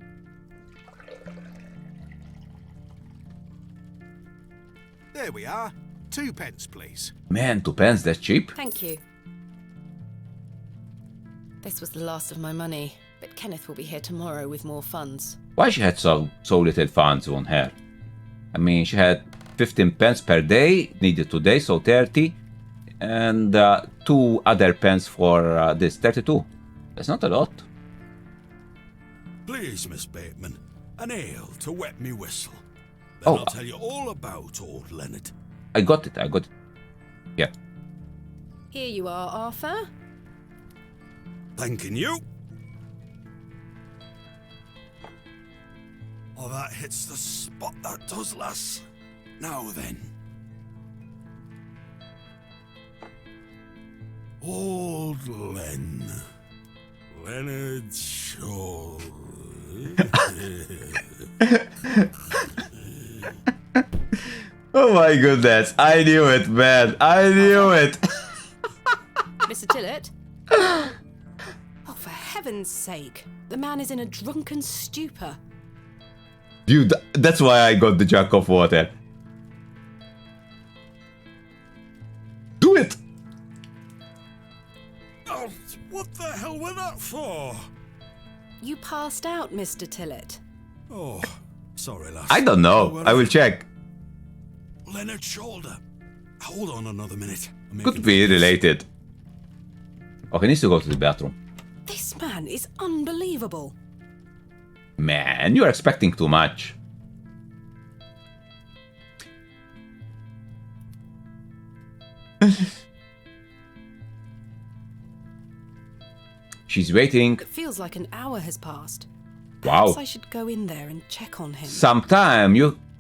Speaker 8: There we are. 2 pence, please.
Speaker 1: Man, 2 pence, that's cheap.
Speaker 5: Thank you. This was the last of my money, but Kenneth will be here tomorrow with more funds.
Speaker 1: Why she had so little funds on her? I mean, she had 15 pence per day, needed today, so 30. And 2 other pence for this, 32. That's not a lot.
Speaker 7: Please, Miss Bateman, an ale to wet me whistle. Then
Speaker 1: Oh.
Speaker 7: I'll tell you all about old Leonard.
Speaker 1: I got it. Yeah.
Speaker 5: Here you are, Arthur.
Speaker 7: Thanking you. Oh, that hits the spot, that does, lass. Now then. Old Len. Leonard Shoulder.
Speaker 1: Oh my goodness. I knew it, man. I knew it.
Speaker 5: Mr. Tillett? Oh, for heaven's sake. The man is in a drunken stupor.
Speaker 1: Dude, that's why I got the jug of water. Do it.
Speaker 7: Oh, what the hell were that for?
Speaker 5: You passed out, Mr. Tillett.
Speaker 7: Oh, sorry, lass.
Speaker 1: I don't know. I will check.
Speaker 7: Leonard Shoulder. Hold on another minute. I'm
Speaker 1: Could
Speaker 7: making
Speaker 1: be
Speaker 7: this.
Speaker 1: related. Okay, needs to go to the bathroom.
Speaker 5: This man is unbelievable.
Speaker 1: Man, you're expecting too much. She's waiting.
Speaker 5: It feels like an hour has passed.
Speaker 1: Wow.
Speaker 5: Perhaps I should go in there and check on him.
Speaker 1: Sometime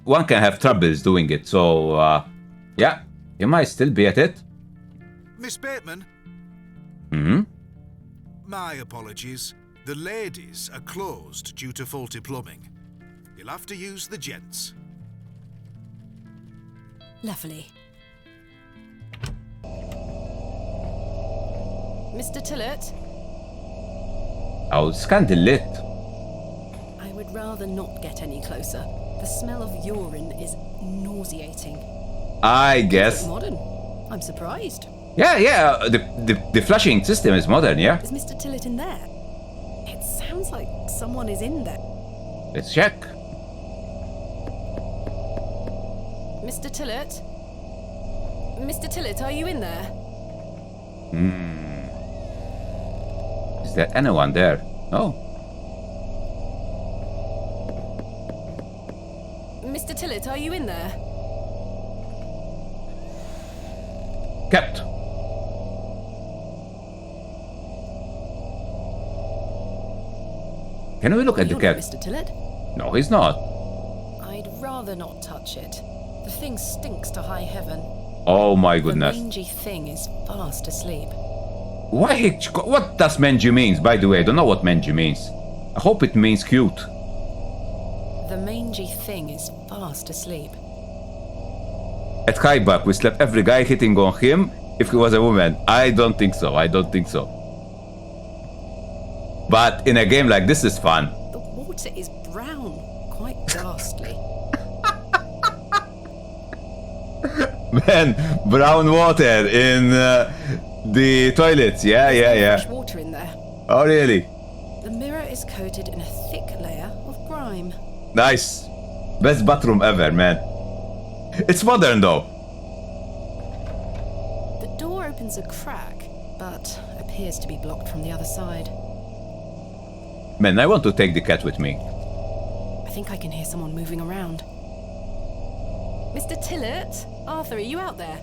Speaker 1: one can have troubles doing it, so yeah, you might still be at it.
Speaker 8: Miss Bateman,
Speaker 1: Hmm.
Speaker 8: my apologies. The ladies are closed due to faulty plumbing. You'll have to use the gents.
Speaker 5: Lovely. Mr. Tillett?
Speaker 1: Oh, scandalous.
Speaker 5: I would rather not get any closer. The smell of urine is nauseating.
Speaker 1: I guess.
Speaker 5: Modern. I'm surprised.
Speaker 1: Yeah. The flushing system is modern, yeah?
Speaker 5: Is Mr. Tillett in there? It sounds like someone is in there.
Speaker 1: Let's check.
Speaker 5: Mr. Tillett? Mr. Tillett, are you in there?
Speaker 1: Is there anyone there? No.
Speaker 5: Mr. Tillett, are you in there?
Speaker 1: Kept. Can we look at the
Speaker 5: You're
Speaker 1: cat?
Speaker 5: not Mr. Tillett?
Speaker 1: No, he's not.
Speaker 5: I'd rather not touch it. The thing stinks to high heaven.
Speaker 1: Oh my
Speaker 5: The
Speaker 1: goodness.
Speaker 5: mangy thing is fast asleep.
Speaker 1: Why? What does mangy means? By the way, I don't know what mangy means. I hope it means cute.
Speaker 5: The mangy thing is fast asleep.
Speaker 1: At Kaibak, we slept every guy hitting on him if he was a woman. I don't think so. But in a game like this is fun.
Speaker 5: The water is brown, quite ghastly.
Speaker 1: Man, brown water in the toilets. Yeah.
Speaker 5: Fresh water in there.
Speaker 1: Oh, really?
Speaker 5: The mirror is coated in a thick layer of grime.
Speaker 1: Nice. Best bathroom ever, man. It's modern, though.
Speaker 5: The door opens a crack, but appears to be blocked from the other side.
Speaker 1: Man, I want to take the cat with me.
Speaker 5: I think I can hear someone moving around. Mr. Tillett? Arthur, are you out there?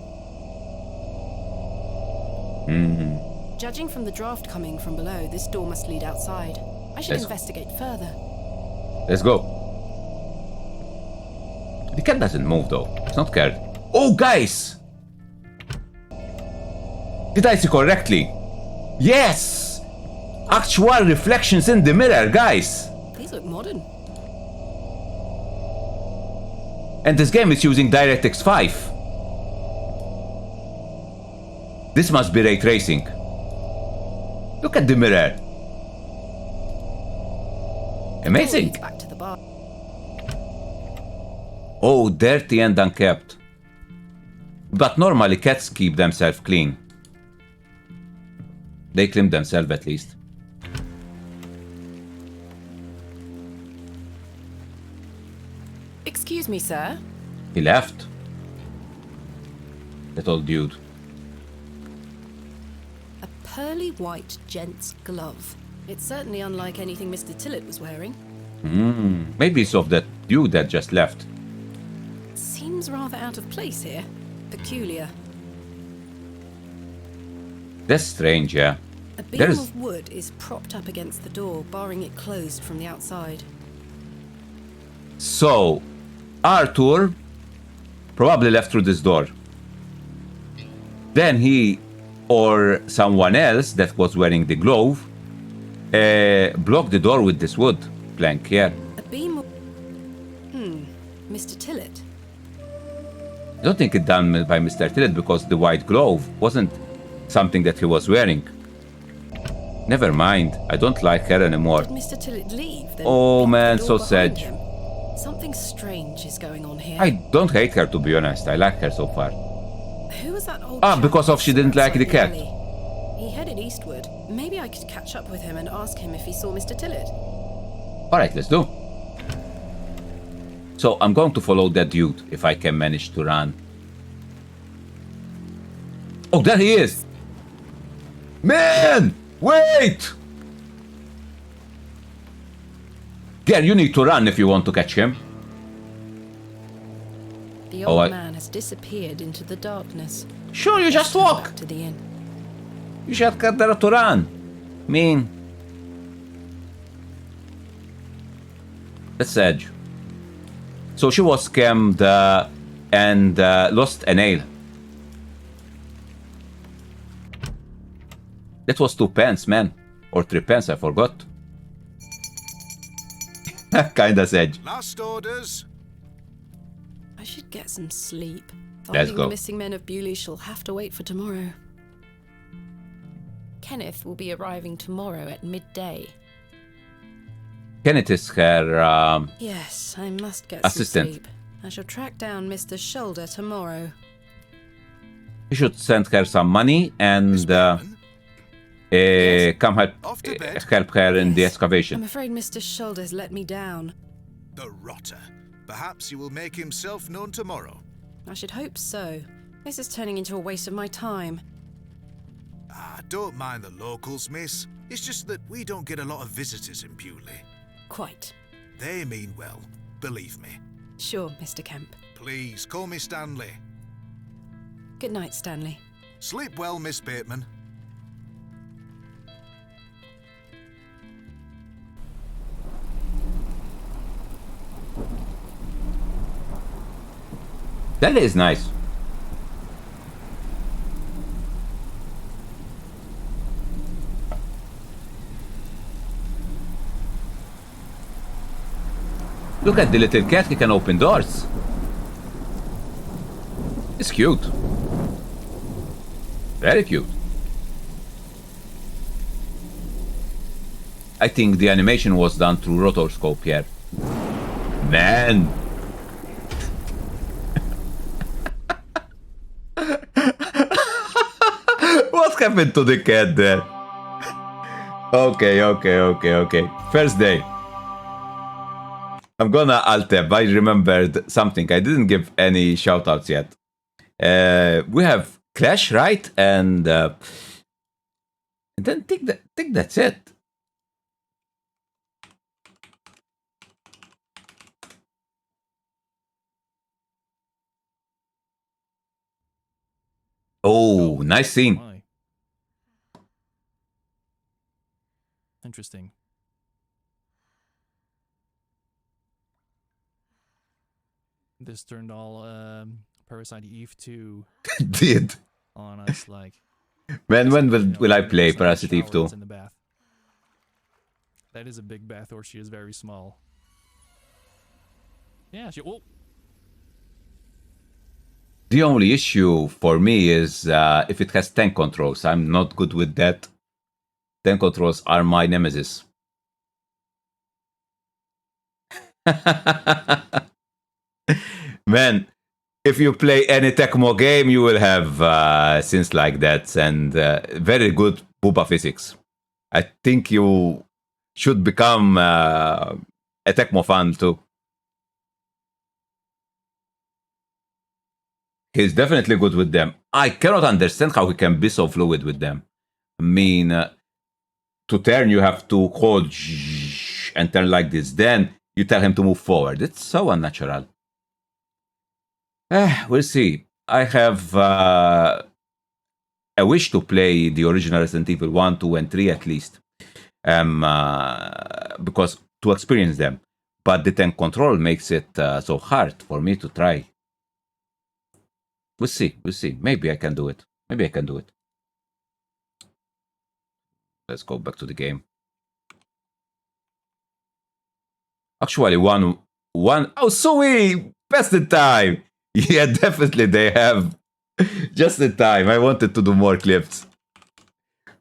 Speaker 5: Judging from the draft coming from below, this door must lead outside. I should investigate further.
Speaker 1: Let's go. The cat doesn't move, though. It's not scared. Oh, guys! Did I see correctly? Yes! Actual reflections in the mirror, guys!
Speaker 5: These look modern.
Speaker 1: And this game is using DirectX 5. This must be ray tracing. Look at the mirror. Amazing.
Speaker 5: Back to the bar.
Speaker 1: Oh, dirty and unkept. But normally cats keep themselves clean. They clean themselves at least.
Speaker 5: Excuse me, sir.
Speaker 1: He left. That old dude.
Speaker 5: A pearly white gent's glove. It's certainly unlike anything Mr. Tillett was wearing.
Speaker 1: Maybe it's of that dude that just left.
Speaker 5: Seems rather out of place here. Peculiar.
Speaker 1: That's strange, yeah.
Speaker 5: A beam of wood is propped up against the door, barring it closed from the outside.
Speaker 1: So, Arthur probably left through this door. Then he or someone else that was wearing the glove blocked the door with this wood plank here.
Speaker 5: A beam of... Mr. Tillett.
Speaker 1: I don't think it done by Mr. Tillett because the white glove wasn't something that he was wearing. Never mind, I don't like her anymore.
Speaker 5: Did Mr. Tillett leave? Then
Speaker 1: Oh man,
Speaker 5: the
Speaker 1: so
Speaker 5: door
Speaker 1: sad.
Speaker 5: behind him? Something strange is going on here.
Speaker 1: I don't hate her, to be honest. I like her so far.
Speaker 5: Who was that old
Speaker 1: Ah,
Speaker 5: chap
Speaker 1: because of she didn't like the
Speaker 5: outside
Speaker 1: cat.
Speaker 5: alley? He headed eastward. Maybe I could catch up with him and ask him if he saw Mr. Tillett.
Speaker 1: Alright, let's do. So I'm going to follow that dude if I can manage to run. Oh, there he is! Man! Wait! Gare, you need to run if you want to catch him.
Speaker 5: The
Speaker 1: Oh,
Speaker 5: old man has disappeared into the darkness.
Speaker 1: Sure, you just
Speaker 5: Back
Speaker 1: walk.
Speaker 5: to the inn.
Speaker 1: You just got there to run. Mean. Let's edge. So she was scammed and lost a nail. That was 2 pence, man. Or 3 pence, I forgot. Kinda sedge.
Speaker 8: Last orders.
Speaker 5: I should get some sleep.
Speaker 1: Let's
Speaker 5: Finding
Speaker 1: go.
Speaker 5: the missing men of Bewley shall have to wait for tomorrow. Kenneth will be arriving tomorrow at midday.
Speaker 1: Kenneth is her
Speaker 5: Yes, I must get
Speaker 1: assistant.
Speaker 5: some sleep. I shall track down Mr. Shoulder tomorrow.
Speaker 1: You should send her some money and come help her in the
Speaker 5: Yes.
Speaker 1: excavation.
Speaker 5: I'm afraid Mr. Shoulder's let me down.
Speaker 8: The rotter. Perhaps he will make himself known tomorrow.
Speaker 5: I should hope so. This is turning into a waste of my time.
Speaker 8: Ah, don't mind the locals, miss. It's just that we don't get a lot of visitors in Pewley.
Speaker 5: Quite.
Speaker 8: They mean well, believe me.
Speaker 5: Sure, Mr. Kemp.
Speaker 8: Please, call me Stanley.
Speaker 5: Good night, Stanley.
Speaker 8: Sleep well, Miss Bateman.
Speaker 1: That is nice. Look at the little cat, he can open doors. It's cute. Very cute. I think the animation was done through rotoscope here. Man. What happened to the cat there? Okay. First day. I'm gonna alt-tab. I remembered something. I didn't give any shoutouts yet. We have Clash, right? And then think that's it. Oh, nice scene.
Speaker 11: My. Interesting. This turned all Parasite Eve 2
Speaker 1: Did.
Speaker 11: on us, like.
Speaker 1: Man, when will I play Parasite Eve 2?
Speaker 11: In the bath. That is a big bath, or she is very small. Yeah, she. Oh.
Speaker 1: The only issue for me is if it has tank controls. I'm not good with that. Tank controls are my nemesis. Man, if you play any Tecmo game, you will have scenes like that and very good booba physics. I think you should become a Tecmo fan too. He's definitely good with them. I cannot understand how he can be so fluid with them. I mean, to turn, you have to hold and turn like this. Then you tell him to move forward. It's so unnatural. We'll see. I have a wish to play the original Resident Evil 1, 2, and 3 at least. Because to experience them. But the tank control makes it so hard for me to try. We'll see. Maybe I can do it. Let's go back to the game. Actually, one. Oh, Sui! Best in time! Yeah, definitely they have. Just in time. I wanted to do more clips.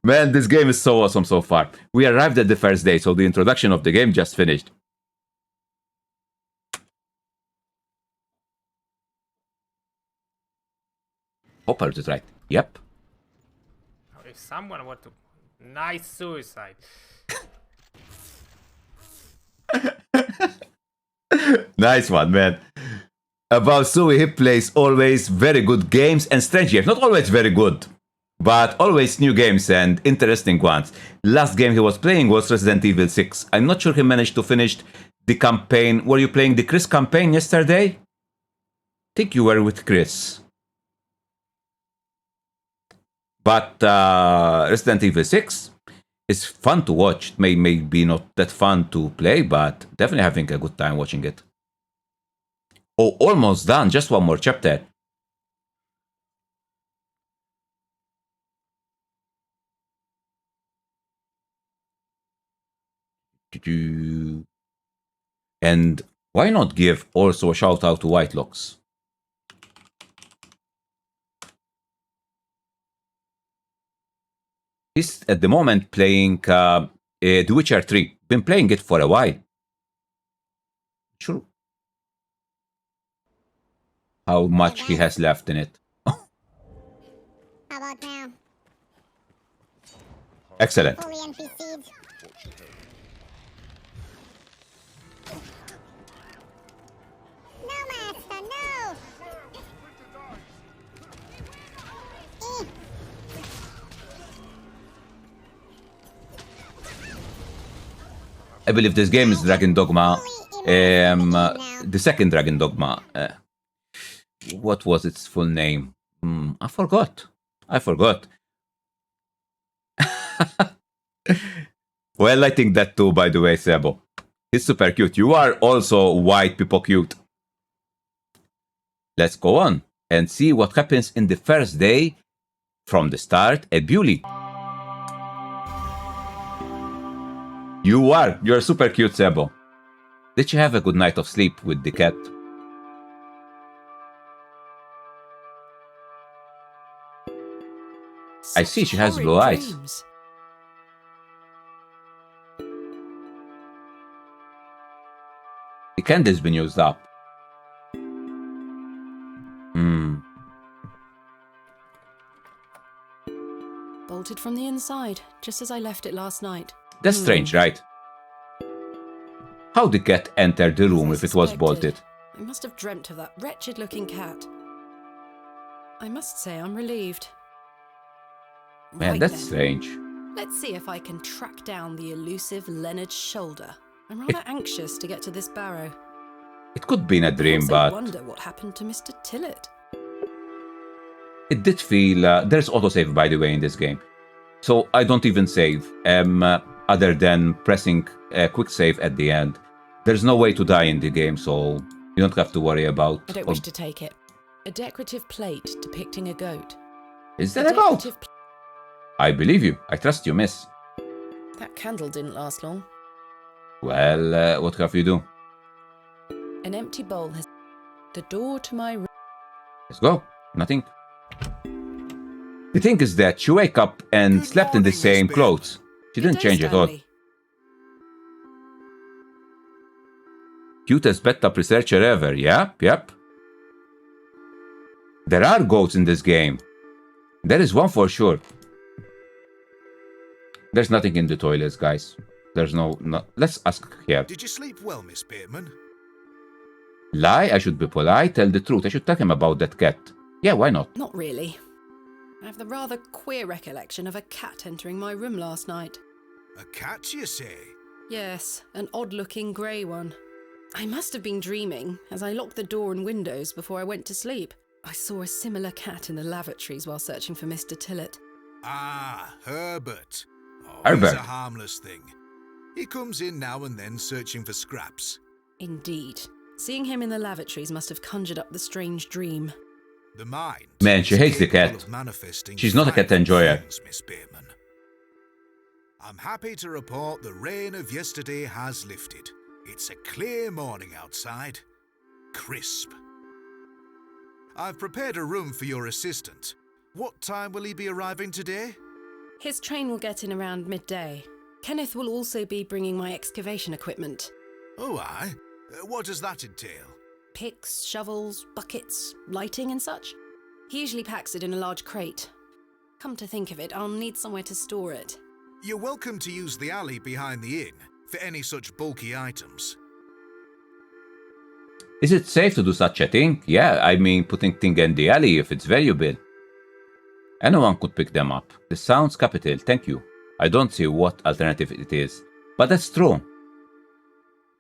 Speaker 1: Man, this game is so awesome so far. We arrived at the first day, so the introduction of the game just finished. Hopper to right. Yep.
Speaker 12: If someone were to... Nice suicide.
Speaker 1: Nice one, man. About Sui, he plays always very good games and strange games. Not always very good, but always new games and interesting ones. Last game he was playing was Resident Evil 6. I'm not sure he managed to finish the campaign. Were you playing the Chris campaign yesterday? I think you were with Chris. But Resident Evil 6 is fun to watch. Maybe not that fun to play, but definitely having a good time watching it. Oh, almost done. Just one more chapter. And why not give also a shout out to Whitelocks? He's at the moment playing The Witcher 3. Been playing it for a while. Sure. How much he has left in it.
Speaker 3: How about now?
Speaker 1: Excellent.
Speaker 3: Fully NPC'd. No, master, no!
Speaker 1: I believe this game is Dragon Dogma. The second Dragon Dogma. What was its full name? I forgot. Well, I think that too, by the way, Sebo. He's super cute. You are also white people cute. Let's go on and see what happens in the first day from the start at Bewley. You're super cute, Sebo. Did you have a good night of sleep with the cat? I see she has blue eyes.
Speaker 5: Dreams.
Speaker 1: The candle's been used up.
Speaker 5: Bolted from the inside, just as I left it last night.
Speaker 1: That's strange, right? How did the cat enter the room if it was
Speaker 5: Suspected.
Speaker 1: bolted?
Speaker 5: I must have dreamt of that wretched-looking cat. I must say I'm relieved.
Speaker 1: Man,
Speaker 5: Right
Speaker 1: that's
Speaker 5: then.
Speaker 1: strange.
Speaker 5: Let's see if I can track down the elusive Leonard Shoulder. I'm rather anxious to get to this barrow.
Speaker 1: It could be in a dream,
Speaker 5: I
Speaker 1: but
Speaker 5: wonder what happened to Mr. Tillett.
Speaker 1: it did feel... there's autosave, by the way, in this game. So I don't even save, other than pressing a quick save at the end. There's no way to die in the game, so you don't have to worry about...
Speaker 5: I don't wish to take it. A decorative plate depicting a goat.
Speaker 1: Is that a goat?
Speaker 5: decorative
Speaker 1: I believe you. I trust you, miss.
Speaker 5: That candle didn't last long.
Speaker 1: Well, what have you do?
Speaker 5: An empty bowl has... The door to my room...
Speaker 1: Let's go. Nothing. The thing is that she wake up and slept in the same clothes. She didn't change at all. Cutest bed-top researcher ever. Yep. There are goats in this game. There is one for sure. There's nothing in the toilets, guys. There's no... Let's ask here.
Speaker 8: Did you sleep well, Miss Bateman?
Speaker 1: Lie? I should be polite. Tell the truth. I should tell him about that cat. Yeah, why not?
Speaker 5: Not really. I have the rather queer recollection of a cat entering my room last night.
Speaker 8: A cat, you say?
Speaker 5: Yes, an odd-looking grey one. I must have been dreaming, as I locked the door and windows before I went to sleep. I saw a similar cat in the lavatories while searching for Mr. Tillett.
Speaker 8: Ah, Herbert. Oh,
Speaker 1: Herbert.
Speaker 8: He's a harmless thing. He comes in now and then searching for scraps.
Speaker 5: Indeed. Seeing him in the lavatories must have conjured up the strange dream.
Speaker 8: The mind.
Speaker 1: Man, she
Speaker 8: is
Speaker 1: hates the
Speaker 8: capable
Speaker 1: cat.
Speaker 8: of manifesting
Speaker 1: She's not a cat
Speaker 8: frightful
Speaker 1: enjoyer.
Speaker 8: things, Miss Bateman. I'm happy to report the rain of yesterday has lifted. It's a clear morning outside. Crisp. I've prepared a room for your assistant. What time will he be arriving today?
Speaker 5: His train will get in around midday. Kenneth will also be bringing my excavation equipment.
Speaker 8: Oh, aye. What does that entail?
Speaker 5: Picks, shovels, buckets, lighting and such. He usually packs it in a large crate. Come to think of it, I'll need somewhere to store it.
Speaker 8: You're welcome to use the alley behind the inn for any such bulky items.
Speaker 1: Is it safe to do such a thing? Yeah, I mean, putting things in the alley if it's valuable. Anyone could pick them up. This sounds capital, thank you. I don't see what alternative it is. But that's true.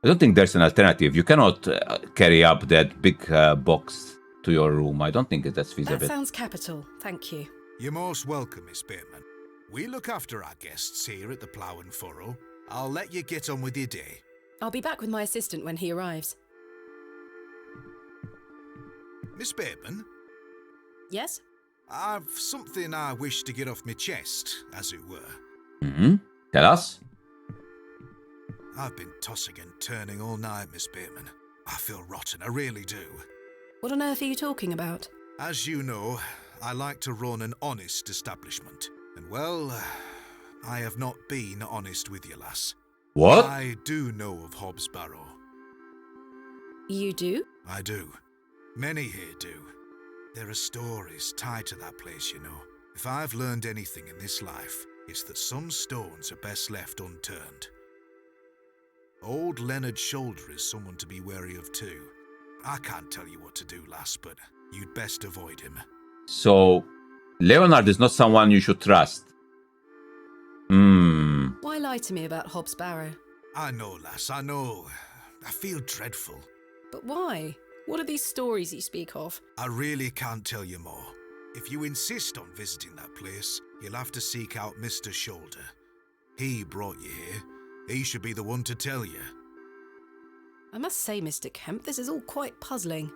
Speaker 1: I don't think there's an alternative. You cannot carry up that big box to your room. I don't think that's feasible.
Speaker 5: That sounds capital, thank you.
Speaker 8: You're most welcome, Miss Bateman. We look after our guests here at the Plough and Furrow. I'll let you get on with your day.
Speaker 5: I'll be back with my assistant when he arrives.
Speaker 8: Miss Bateman,
Speaker 5: Yes?
Speaker 8: I've something I wish to get off my chest, as it were.
Speaker 1: Tell us.
Speaker 8: I've been tossing and turning all night, Miss Bateman. I feel rotten, I really do.
Speaker 5: What on earth are you talking about?
Speaker 8: As you know, I like to run an honest establishment. And well, I have not been honest with you, lass.
Speaker 1: What?
Speaker 8: I do know of Hobbs Barrow.
Speaker 5: You do?
Speaker 8: I do. Many here do. There are stories tied to that place, you know. If I've learned anything in this life, it's that some stones are best left unturned. Old Leonard Shoulder is someone to be wary of too. I can't tell you what to do, lass, but you'd best avoid him.
Speaker 1: So, Leonard is not someone you should trust.
Speaker 5: Why lie to me about Hobbs Barrow?
Speaker 8: I know, lass, I know. I feel dreadful.
Speaker 5: But why? What are these stories you speak of?
Speaker 8: I really can't tell you more. If you insist on visiting that place, you'll have to seek out Mr. Shoulder. He brought you here. He should be the one to tell you.
Speaker 5: I must say, Mr. Kemp, this is all quite puzzling.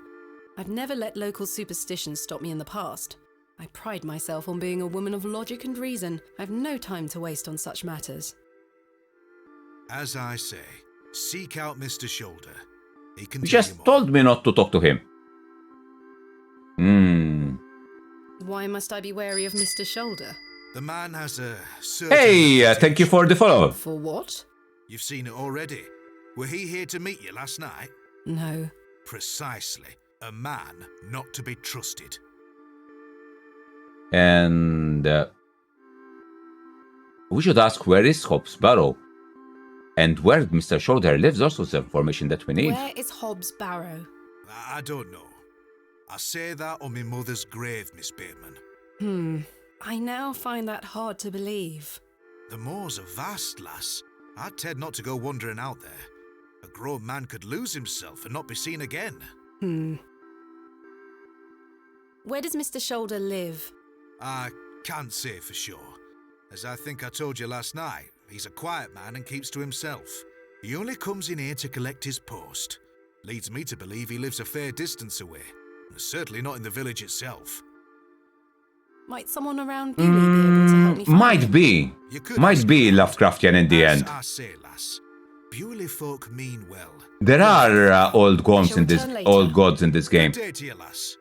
Speaker 5: I've never let local superstitions stop me in the past. I pride myself on being a woman of logic and reason. I've no time to waste on such matters.
Speaker 8: As I say, seek out Mr. Shoulder. He can
Speaker 1: You
Speaker 8: tell you
Speaker 1: just
Speaker 8: more.
Speaker 1: told me not to talk to him.
Speaker 5: Why must I be wary of Mr. Shoulder?
Speaker 8: The man has a certain...
Speaker 1: Hey, thank you for the follow.
Speaker 5: For what?
Speaker 8: You've seen it already. Were he here to meet you last night?
Speaker 5: No.
Speaker 8: Precisely. A man not to be trusted.
Speaker 1: And we should ask where is Hobbs Barrow? And where Mr. Shoulder lives also is the information that we need.
Speaker 5: Where is Hobbs Barrow?
Speaker 8: I don't know. I say that on my mother's grave, Miss Bateman.
Speaker 5: I now find that hard to believe.
Speaker 8: The moors are vast, lass. I'd tend not to go wandering out there. A grown man could lose himself and not be seen again.
Speaker 5: Where does Mr. Shoulder live?
Speaker 8: I can't say for sure. As I think I told you last night, he's a quiet man and keeps to himself. He only comes in here to collect his post. Leads me to believe he lives a fair distance away. Certainly not in the village itself.
Speaker 5: Might someone around Bewley be able to help me find
Speaker 1: Might
Speaker 5: him?
Speaker 1: be.
Speaker 8: You could
Speaker 1: Might
Speaker 8: ask
Speaker 1: be
Speaker 8: him.
Speaker 1: Lovecraftian in the
Speaker 8: As
Speaker 1: end.
Speaker 8: I say, lass, Bewley folk mean well.
Speaker 1: There are old gods
Speaker 5: Shall
Speaker 1: in
Speaker 5: we
Speaker 1: this
Speaker 5: turn later?
Speaker 1: old gods in this game.
Speaker 8: Good day to you, lass.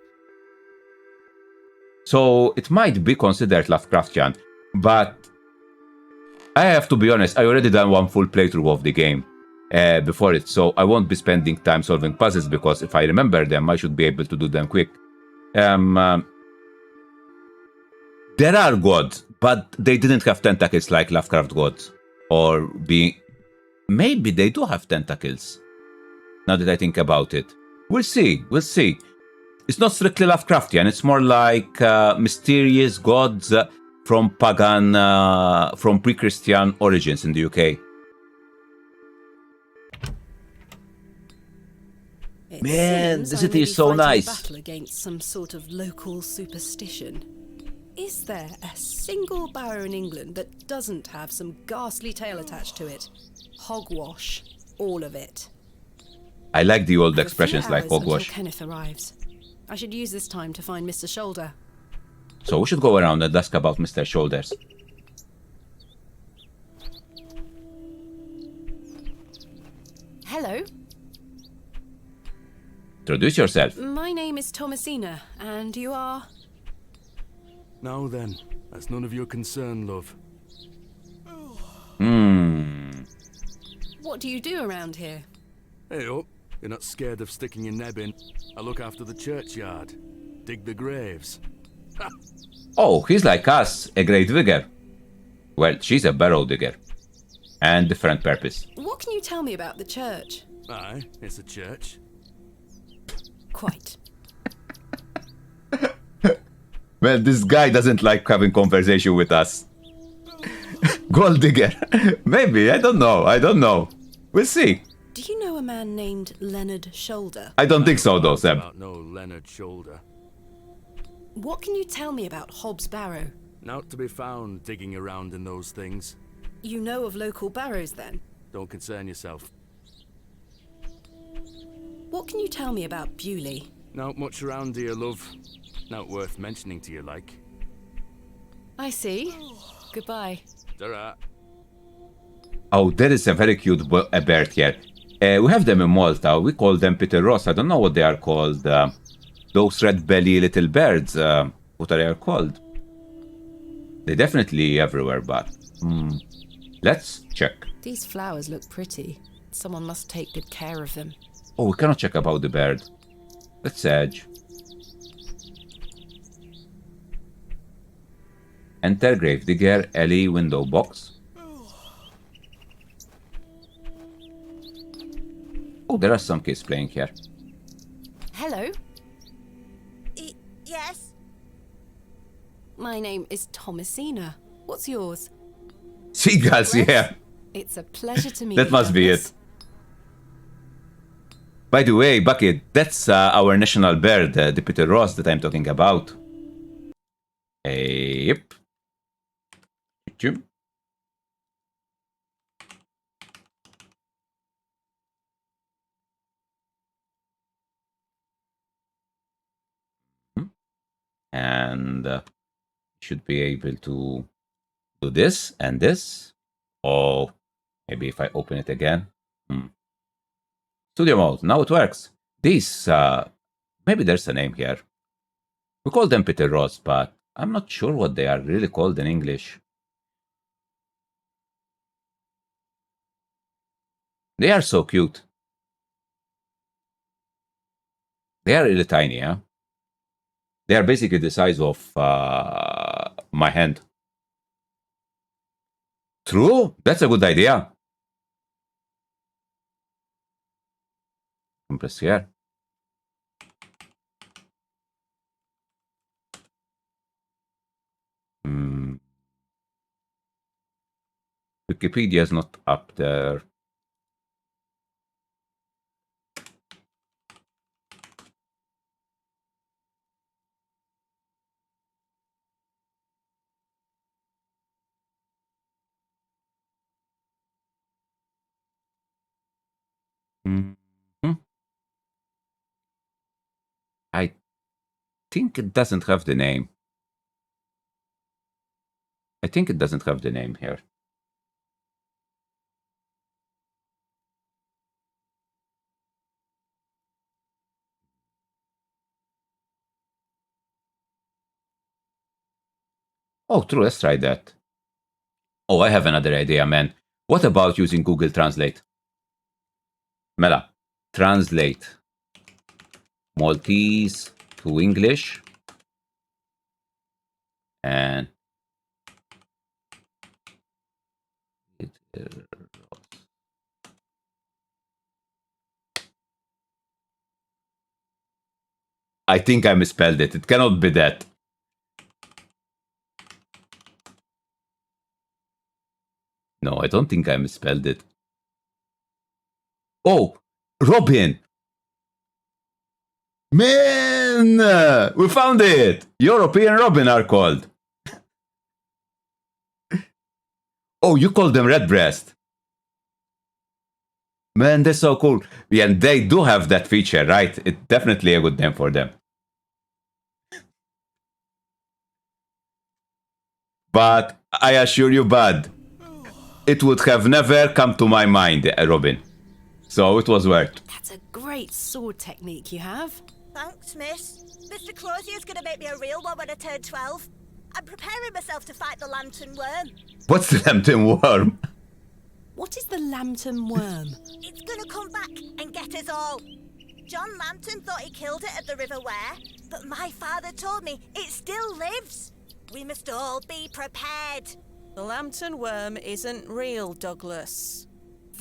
Speaker 1: So it might be considered Lovecraftian, but I have to be honest, I already done one full playthrough of the game before it, so I won't be spending time solving puzzles because if I remember them, I should be able to do them quick. There are gods, but they didn't have tentacles like Lovecraft gods. Or maybe they do have tentacles, now that I think about it. We'll see. It's not strictly Lovecraftian, it's more like mysterious gods from pagan, from pre-Christian origins in the UK.
Speaker 5: It
Speaker 1: Man,
Speaker 5: seems
Speaker 1: the
Speaker 5: I
Speaker 1: city
Speaker 5: may
Speaker 1: is
Speaker 5: be
Speaker 1: so
Speaker 5: fighting a
Speaker 1: nice.
Speaker 5: battle against some sort of local superstition. Is there a single barrow in England that doesn't have some ghastly tale attached to it? Hogwash, all of it.
Speaker 1: I like the old
Speaker 5: I have a few
Speaker 1: expressions like
Speaker 5: hours until
Speaker 1: hogwash.
Speaker 5: Kenneth arrives. I should use this time to find Mr. Shoulder.
Speaker 1: So we should go around and ask about Mr. Shoulders.
Speaker 5: Hello,
Speaker 1: Introduce yourself.
Speaker 5: my name is Thomasina, and you are...
Speaker 13: Now then, that's none of your concern, love.
Speaker 5: What do you do around here?
Speaker 13: Hey up, you're not scared of sticking your neb in. I look after the churchyard. Dig the graves.
Speaker 1: Oh, he's like us, a grave digger. Well, she's a barrow digger. And different purpose.
Speaker 5: What can you tell me about the church?
Speaker 13: Aye, it's a church.
Speaker 5: Quite.
Speaker 1: Well, this guy doesn't like having conversation with us. Gold digger. Maybe, I don't know. We'll see.
Speaker 5: Do you know a man named Leonard Shoulder?
Speaker 1: I don't think so though, Seb.
Speaker 13: About no Leonard Shoulder.
Speaker 5: What can you tell me about Hobbs Barrow?
Speaker 13: Not to be found digging around in those things.
Speaker 5: You know of local barrows then?
Speaker 13: Don't concern yourself.
Speaker 5: What can you tell me about Bewley?
Speaker 13: Not much around here, love. Not worth mentioning to you, like.
Speaker 5: I see. Goodbye.
Speaker 13: Ta-ra.
Speaker 1: Oh, there is a very cute bird here. We have them in Malta. We call them Peter Ross. I don't know what they are called. Those red belly little birds. What are they called? They're definitely everywhere, but Let's check.
Speaker 5: These flowers look pretty. Someone must take good care of them.
Speaker 1: Oh, we cannot check about the bird. Let's edge. Enter Gravedigger, Ellie, window box. Oh, there are some kids playing here.
Speaker 5: Hello.
Speaker 6: Yes?
Speaker 5: My name is Thomasina. What's yours?
Speaker 1: Seagulls, yeah.
Speaker 5: It's a pleasure to meet
Speaker 1: That
Speaker 5: you.
Speaker 1: must be
Speaker 5: Douglas.
Speaker 1: it. By the way, Bucket, that's our national bird, the Peter Ross that I'm talking about. Yep. Jim. And should be able to do this and this. Oh, maybe if I open it again. Studio mode, now it works. These, maybe there's a name here. We call them Peter Ross, but I'm not sure what they are really called in English. They are so cute. They are really tiny, huh? They are basically the size of my hand. True, that's a good idea. Press here. Wikipedia is not up there. I think it doesn't have the name. I think it doesn't have the name here. Oh, true, let's try that. Oh, I have another idea, man. What about using Google Translate? Mela, translate Maltese to English. And I think I misspelled it. It cannot be that. No, I don't think I misspelled it. Oh, Robin! Man! We found it! European Robin are called. Oh, you call them Redbreast. Man, that's so cool. Yeah, and they do have that feature, right? It's definitely a good name for them. But I assure you, bud, it would have never come to my mind, Robin. So it was worth.
Speaker 5: That's a great sword technique you have.
Speaker 6: Thanks, miss. Mr. Crozier's gonna make me a real one when I turn 12. I'm preparing myself to fight the Lantern Worm.
Speaker 1: What's the Lantern Worm?
Speaker 5: What is the Lantern Worm?
Speaker 6: It's gonna come back and get us all. John Lantern thought he killed it at the River Wear, but my father told me it still lives. We must all be prepared.
Speaker 14: The Lantern Worm isn't real, Douglas.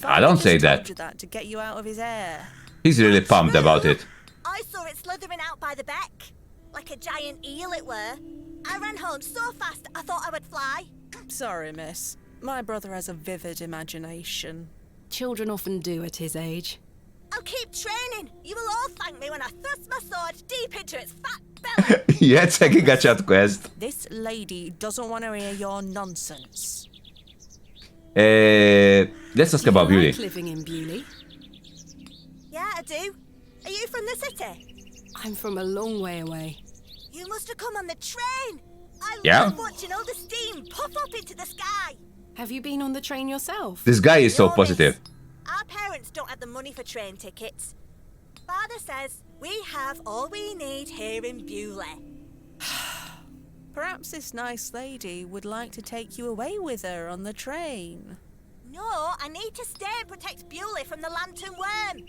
Speaker 1: I don't say that.
Speaker 14: Told you that to get you out of his hair.
Speaker 1: He's really pumped about it.
Speaker 6: I saw it slithering out by the beck. Like a giant eel it were. I ran home so fast I thought I would fly.
Speaker 14: Sorry, miss. My brother has a vivid imagination.
Speaker 5: Children often do at his age.
Speaker 6: I'll keep training. You will all thank me when I thrust my sword deep into its fat belly.
Speaker 1: Yeah, checking a chat quest.
Speaker 14: This lady doesn't want to hear your nonsense.
Speaker 1: Let's ask about Beauty.
Speaker 5: Like living in Beaulieu?
Speaker 6: Yeah, I do. Are you from the city?
Speaker 5: I'm from a long way away.
Speaker 6: You must have come on the train. I
Speaker 1: Yeah.
Speaker 6: love watching all the steam puff up into the sky.
Speaker 5: Have you been on the train yourself?
Speaker 1: This guy is so
Speaker 6: No, miss.
Speaker 1: positive.
Speaker 6: Our parents don't have the money for train tickets. Father says we have all we need here in Beaulieu.
Speaker 14: Perhaps this nice lady would like to take you away with her on the train.
Speaker 6: No, I need to stay and protect Bewley from the lantern worm.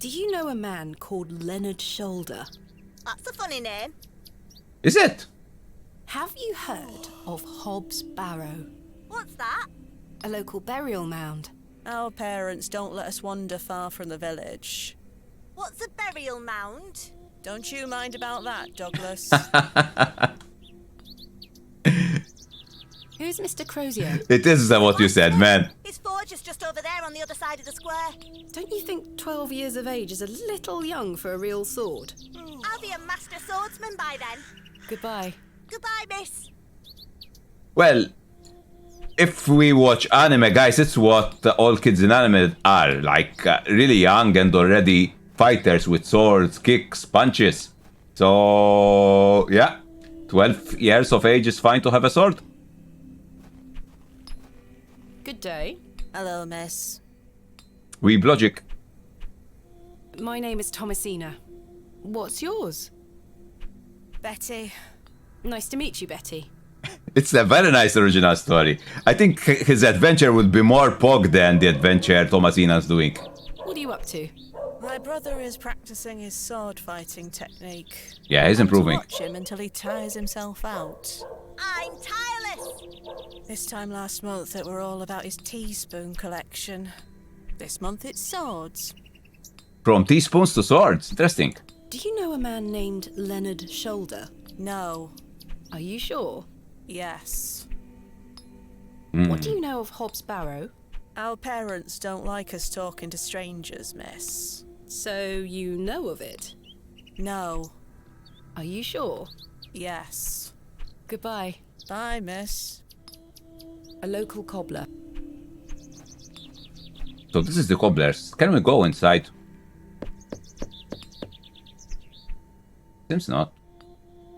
Speaker 5: Do you know a man called Leonard Shoulder?
Speaker 6: That's a funny name.
Speaker 1: Is it?
Speaker 5: Have you heard of Hobbs Barrow?
Speaker 6: What's that?
Speaker 5: A local burial mound.
Speaker 14: Our parents don't let us wander far from the village.
Speaker 6: What's a burial mound?
Speaker 14: Don't you mind about that, Douglas.
Speaker 5: Who's Mr. Crozier?
Speaker 1: It is what you said, man.
Speaker 6: His forge is just over there on the other side of the square.
Speaker 5: Don't you think 12 years of age is a little young for a real sword?
Speaker 6: I'll be a master swordsman by then.
Speaker 5: Goodbye.
Speaker 6: Goodbye, miss.
Speaker 1: Well, if we watch anime, guys, it's what all kids in anime are. Like, really young and already fighters with swords, kicks, punches. So, yeah. 12 years of age is fine to have a sword.
Speaker 5: Good day.
Speaker 14: Hello, miss.
Speaker 1: We logic.
Speaker 5: My name is Thomasina. What's yours?
Speaker 14: Betty.
Speaker 5: Nice to meet you, Betty.
Speaker 1: It's a very nice original story. I think his adventure would be more pog than the adventure Thomasina's doing.
Speaker 5: What are you up to?
Speaker 14: My brother is practicing his sword fighting technique.
Speaker 1: Yeah, he's improving.
Speaker 14: Watch him until he tires himself out.
Speaker 6: I'm tireless.
Speaker 14: This time last month it were all about his teaspoon collection. This month it's swords.
Speaker 1: From teaspoons to swords. Interesting.
Speaker 5: Do you know a man named Leonard Shoulder?
Speaker 14: No.
Speaker 5: Are you sure?
Speaker 14: Yes.
Speaker 5: What do you know of Hobbs Barrow?
Speaker 14: Our parents don't like us talking to strangers, miss.
Speaker 5: So you know of it?
Speaker 14: No.
Speaker 5: Are you sure?
Speaker 14: Yes.
Speaker 5: Goodbye.
Speaker 14: Bye, miss.
Speaker 5: A local cobbler.
Speaker 1: So this is the cobblers. Can we go inside? Seems not.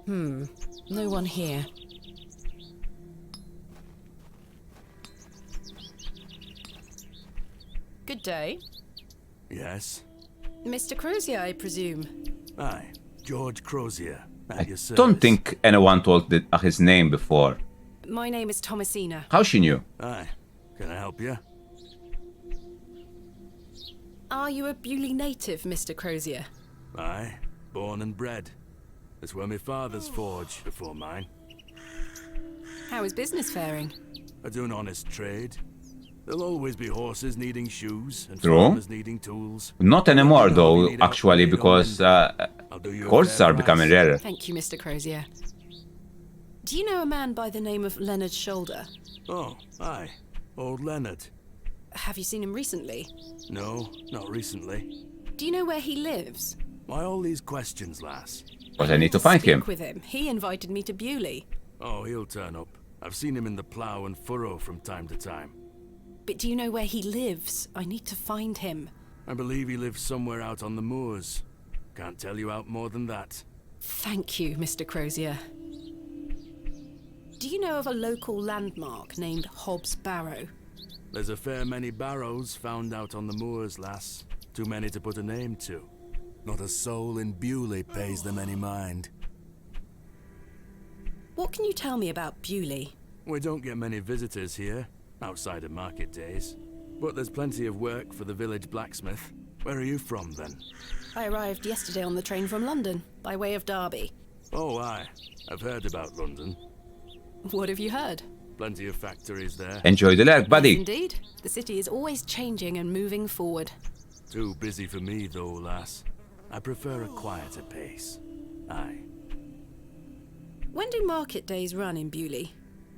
Speaker 5: No one here. Good day.
Speaker 13: Yes?
Speaker 5: Mr. Crozier, I presume.
Speaker 13: Aye, George Crozier.
Speaker 1: I don't think anyone told his name before.
Speaker 5: My name is Thomasina.
Speaker 1: How she knew?
Speaker 13: Aye. Can I help you?
Speaker 5: Are you a Bewley native, Mr. Crozier?
Speaker 13: Aye. Born and bred. It's where my father's forge before mine.
Speaker 5: How is business faring?
Speaker 13: I do an honest trade. There'll always be horses needing shoes and
Speaker 1: True.
Speaker 13: farmers needing tools.
Speaker 1: Not anymore, though, actually, because horses are becoming rarer.
Speaker 5: Thank you, Mr. Crozier. Do you know a man by the name of Leonard Shoulder?
Speaker 13: Oh, aye. Old Leonard.
Speaker 5: Have you seen him recently?
Speaker 13: No, not recently.
Speaker 5: Do you know where he lives?
Speaker 13: Why all these questions, lass?
Speaker 1: But I need to find him.
Speaker 5: Speak with him. He invited me to Bewley.
Speaker 13: Oh, he'll turn up. I've seen him in the plough and furrow from time to time.
Speaker 5: But do you know where he lives? I need to find him.
Speaker 13: I believe he lives somewhere out on the moors. Can't tell you out more than that.
Speaker 5: Thank you, Mr. Crozier. Do you know of a local landmark named Hobbs Barrow?
Speaker 13: There's a fair many barrows found out on the moors, lass. Too many to put a name to. Not a soul in Bewley pays them any mind.
Speaker 5: What can you tell me about Bewley?
Speaker 13: We don't get many visitors here, outside of market days. But there's plenty of work for the village blacksmith. Where are you from, then?
Speaker 5: I arrived yesterday on the train from London, by way of Derby.
Speaker 13: Oh, aye. I've heard about London.
Speaker 5: What have you heard?
Speaker 13: Plenty of factories there.
Speaker 1: Enjoy the lurk, buddy.
Speaker 5: Yes, indeed. The city is always changing and moving forward.
Speaker 13: Too busy for me, though, lass. I prefer a quieter pace. Aye.
Speaker 5: When do market days run in Bewley?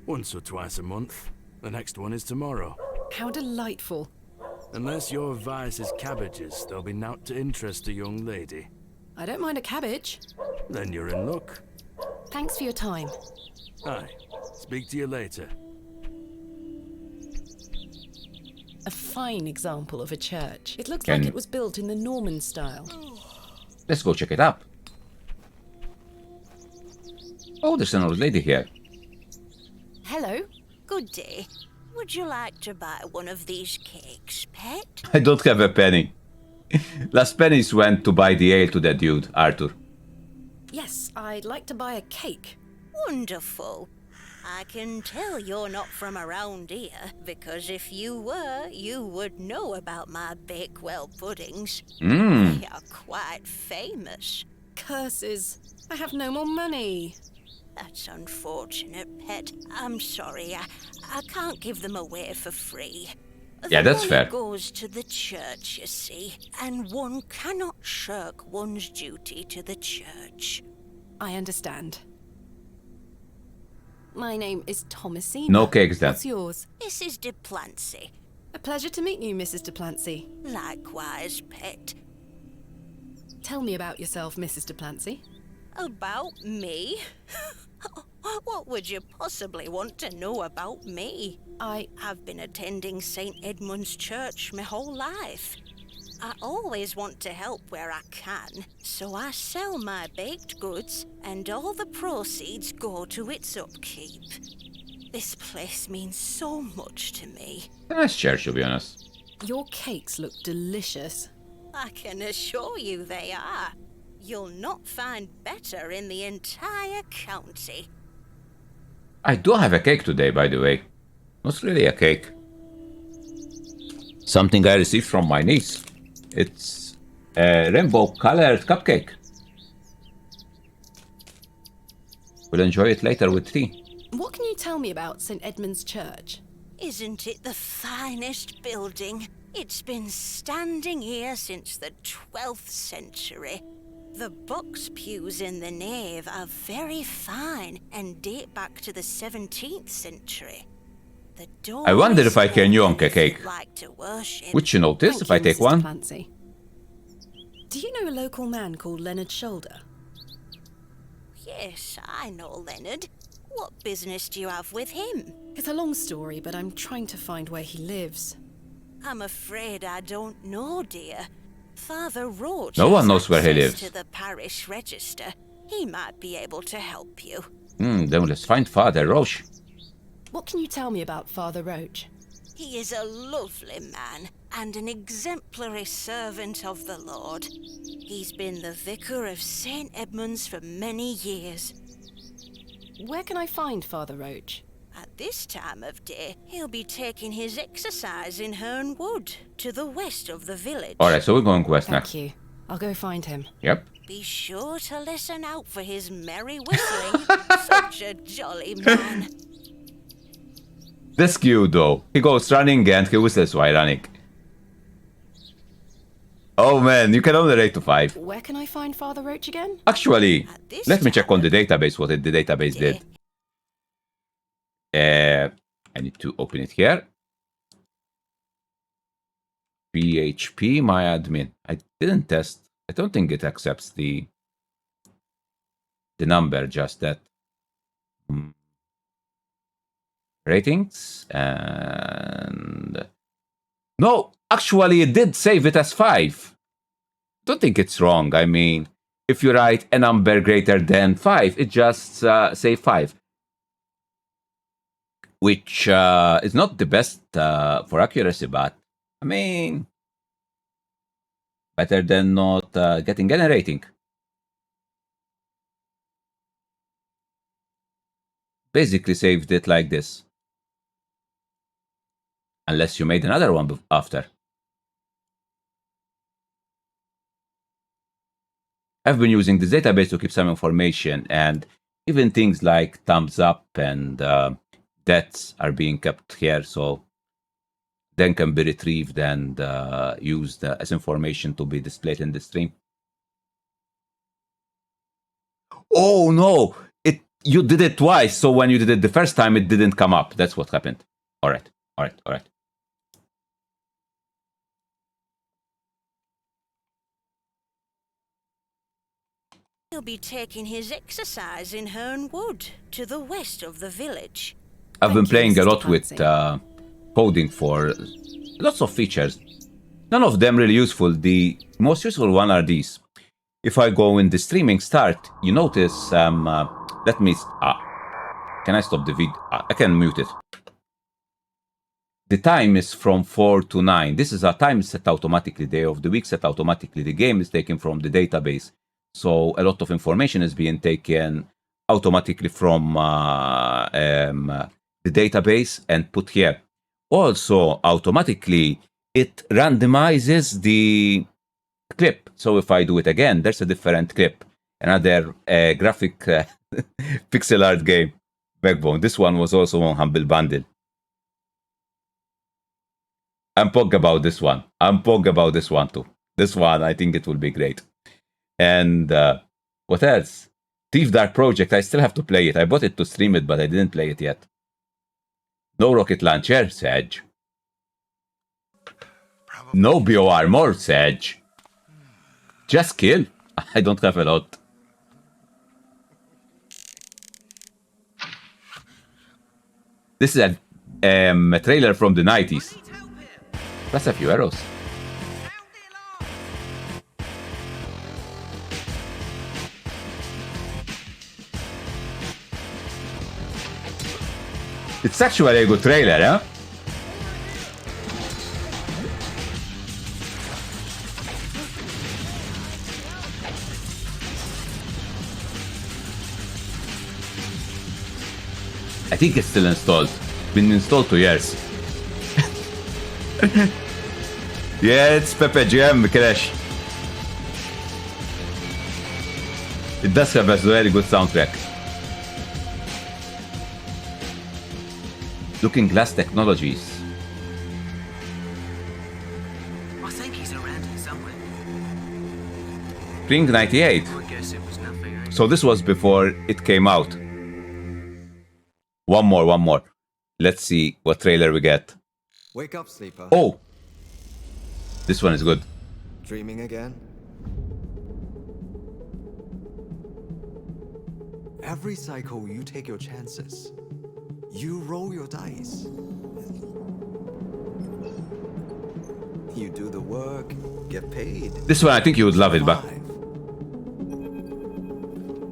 Speaker 13: Once or twice a month. The next one is tomorrow.
Speaker 5: How delightful.
Speaker 13: Unless your vice is cabbages, there'll be nought to interest a young lady.
Speaker 5: I don't mind a cabbage.
Speaker 13: Then you're in luck.
Speaker 5: Thanks for your time.
Speaker 13: Aye. Speak to you later.
Speaker 5: A fine example of a church. It looks like it was built in the Norman style.
Speaker 1: Let's go check it out. Oh, there's an old lady here.
Speaker 5: Hello.
Speaker 15: Good day. Would you like to buy one of these cakes, pet?
Speaker 1: I don't have a penny. Last pennies went to buy the ale to that dude, Arthur.
Speaker 5: Yes, I'd like to buy a cake.
Speaker 15: Wonderful. I can tell you're not from around here, because if you were, you would know about my Bakewell puddings. They are quite famous.
Speaker 5: Curses. I have no more money.
Speaker 15: That's unfortunate, pet. I'm sorry. I can't give them away for free.
Speaker 1: Yeah, that's
Speaker 15: The
Speaker 1: fair.
Speaker 15: money goes to the church, you see, and one cannot shirk one's duty to the church.
Speaker 5: I understand. My name is Thomasina.
Speaker 1: No cakes then.
Speaker 5: What's yours?
Speaker 15: Mrs. de Plancy.
Speaker 5: A pleasure to meet you, Mrs. de Plancy.
Speaker 15: Likewise, pet.
Speaker 5: Tell me about yourself, Mrs. de Plancy.
Speaker 15: About me? What would you possibly want to know about me? I've been attending St. Edmund's Church my whole life. I always want to help where I can, so I sell my baked goods, and all the proceeds go to its upkeep. This place means so much to me.
Speaker 1: A nice church, to be honest.
Speaker 5: Your cakes look delicious.
Speaker 15: I can assure you they are. You'll not find better in the entire county.
Speaker 1: I do have a cake today, by the way. Not really a cake. Something I received from my niece. It's a rainbow-colored cupcake. We'll enjoy it later with tea.
Speaker 5: What can you tell me about St. Edmund's Church?
Speaker 15: Isn't it the finest building? It's been standing here since the 12th century. The box pews in the nave are very fine and date back to the 17th century. The door
Speaker 1: I wonder if I can yonk a cake.
Speaker 15: like to worship.
Speaker 1: Would you notice if I take
Speaker 5: Mrs.
Speaker 1: one?
Speaker 5: Plancy. Do you know a local man called Leonard Shoulder?
Speaker 15: Yes, I know Leonard. What business do you have with him?
Speaker 5: It's a long story, but I'm trying to find where he lives.
Speaker 15: I'm afraid I don't know, dear. Father Roach
Speaker 1: No one
Speaker 15: has
Speaker 1: knows where he
Speaker 15: access
Speaker 1: lives.
Speaker 15: to the parish register. He might be able to help you.
Speaker 1: Then let's find Father Roche.
Speaker 5: What can you tell me about Father Roach?
Speaker 15: He is a lovely man and an exemplary servant of the Lord. He's been the vicar of St. Edmund's for many years.
Speaker 5: Where can I find Father Roach?
Speaker 15: At this time of day, he'll be taking his exercise in Herne Wood, to the west of the village.
Speaker 1: Alright, so we're going west next.
Speaker 5: Thank you. I'll go find him.
Speaker 1: Yep.
Speaker 15: Be sure to listen out for his merry whistling. Such a jolly man.
Speaker 1: That's cute though. He goes running and he whistles while running. Oh man, you can only rate to 5.
Speaker 5: Where can I find Father Roach again?
Speaker 1: Actually, let me check on the database what the database did. I need to open it here. PHP my admin. I didn't test. I don't think it accepts the number, just that. Ratings and no, actually it did save it as 5. Don't think it's wrong. I mean, if you write a number greater than 5, it just say 5. Which is not the best for accuracy, but I mean, better than not getting any rating. Basically saved it like this. Unless you made another one after. I've been using this database to keep some information, and even things like thumbs up and deaths are being kept here, so then can be retrieved and used as information to be displayed in the stream. Oh no! You did it twice, so when you did it the first time, it didn't come up. That's what happened. Alright.
Speaker 15: He'll be taking his exercise in Herne Wood, to the west of the village.
Speaker 1: I've been playing a lot with coding for lots of features. None of them really useful. The most useful one are these. If I go in the streaming start, you notice, let me, can I stop the video? I can mute it. The time is from 4 to 9. This is a time set automatically, day of the week set automatically. The game is taken from the database. So a lot of information is being taken automatically from the database and put here. Also, automatically, it randomizes the clip. So if I do it again, there's a different clip. Another graphic pixel art game, Backbone. This one was also on Humble Bundle. I'm pog about this one. I'm pog about this one too. This one, I think it will be great. And what else? Thief Dark Project, I still have to play it. I bought it to stream it, but I didn't play it yet. No rocket launcher, Sage. No bioarmor, Sage. Just kill. I don't have a lot. This is a trailer from the 90s. Plus a few arrows. It's actually a good trailer, huh? I think it's still installed. Been installed 2 years. Yeah, it's Pepe Jam Crash. It does have a very good soundtrack. Looking Glass Technologies.
Speaker 16: I think he's around here somewhere.
Speaker 1: Spring 98.
Speaker 16: I guess it was nothing.
Speaker 1: So this was before it came out. One more. Let's see what trailer we get.
Speaker 17: Wake up, sleeper.
Speaker 1: Oh! This one is good.
Speaker 17: Dreaming again? Every cycle you take your chances. You roll your dice. You do the work, get paid.
Speaker 1: This one, I think you would love it, but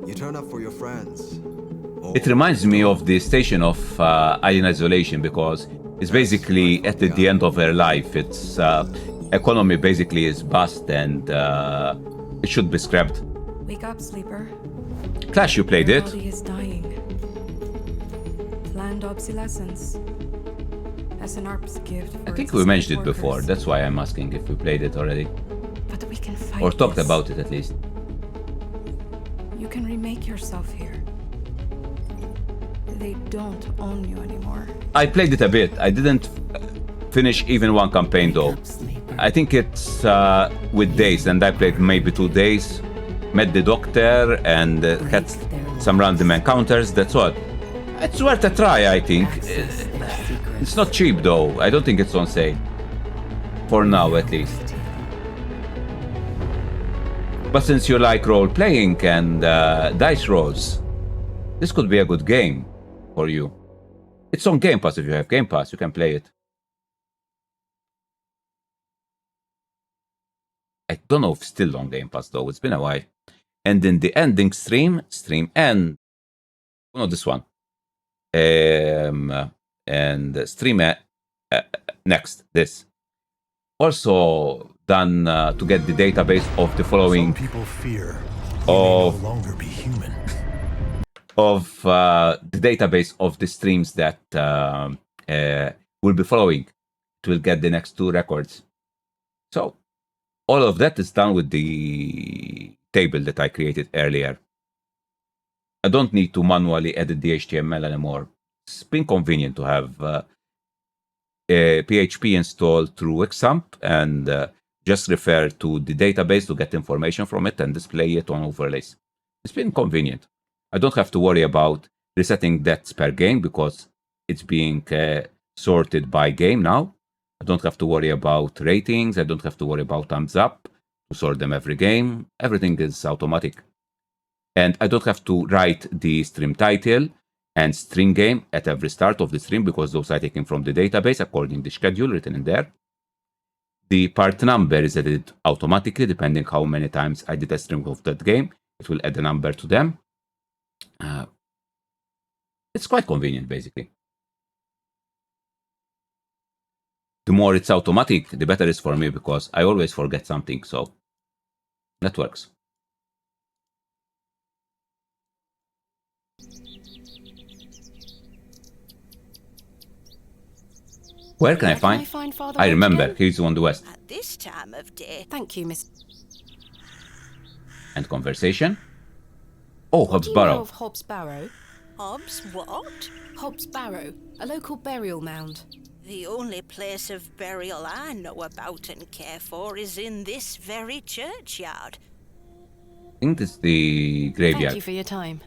Speaker 17: you turn up for your friends.
Speaker 1: it reminds me of the station of Alien Isolation because it's basically at the end of her life. Its economy basically is bust and it should be scrapped.
Speaker 18: Wake up, sleeper.
Speaker 1: Clash, you played
Speaker 18: Your
Speaker 1: it.
Speaker 18: body is dying. Planned obsolescence. As an ARP's gift.
Speaker 1: I think we mentioned it before. That's why I'm asking if we played it already.
Speaker 18: But we can fight
Speaker 1: Or talked
Speaker 18: this.
Speaker 1: about it at least.
Speaker 18: You can remake yourself here. They don't own you anymore.
Speaker 1: I played it a bit. I didn't finish even one campaign though. I think it's with days, and I played maybe 2 days. Met the doctor and had some random encounters. That's all. It's worth a try, I think. It's not cheap though. I don't think it's on sale. For now, at least. But since you like role-playing and dice rolls, this could be a good game for you. It's on Game Pass. If you have Game Pass, you can play it. I don't know if it's still on Game Pass though. It's been a while. And in the ending stream end. Oh, no, this one. And stream next. This. Also done to get the database of the following.
Speaker 19: Some people fear
Speaker 1: Of
Speaker 19: no longer be human.
Speaker 1: Of the database of the streams that will be following. It will get the next 2 records. So all of that is done with the table that I created earlier. I don't need to manually edit the HTML anymore. It's been convenient to have PHP installed through XAMPP and just refer to the database to get information from it and display it on overlays. It's been convenient. I don't have to worry about resetting deaths per game because it's being sorted by game now. I don't have to worry about ratings. I don't have to worry about thumbs up to sort them every game. Everything is automatic. And I don't have to write the stream title and string game at every start of the stream because those are taken from the database according to the schedule written in there. The part number is added automatically depending how many times I did a stream of that game. It will add a number to them. It's quite convenient basically. The more it's automatic, the better it's for me because I always forget something, so that works. Where can I
Speaker 5: Where can
Speaker 1: find?
Speaker 5: Father
Speaker 1: I
Speaker 5: Roach
Speaker 1: remember,
Speaker 5: again?
Speaker 1: he's on the west.
Speaker 15: At this time of day.
Speaker 5: Thank you, Miss.
Speaker 1: And conversation? Oh,
Speaker 5: What
Speaker 1: Hobbs
Speaker 5: do you know
Speaker 1: Barrow.
Speaker 5: of Hobbs Barrow?
Speaker 15: Hobbs what?
Speaker 5: Hobbs Barrow, a local burial mound.
Speaker 15: The only place of burial I know about and care for is in this very churchyard.
Speaker 1: I think it's the graveyard.
Speaker 5: Thank you for your time.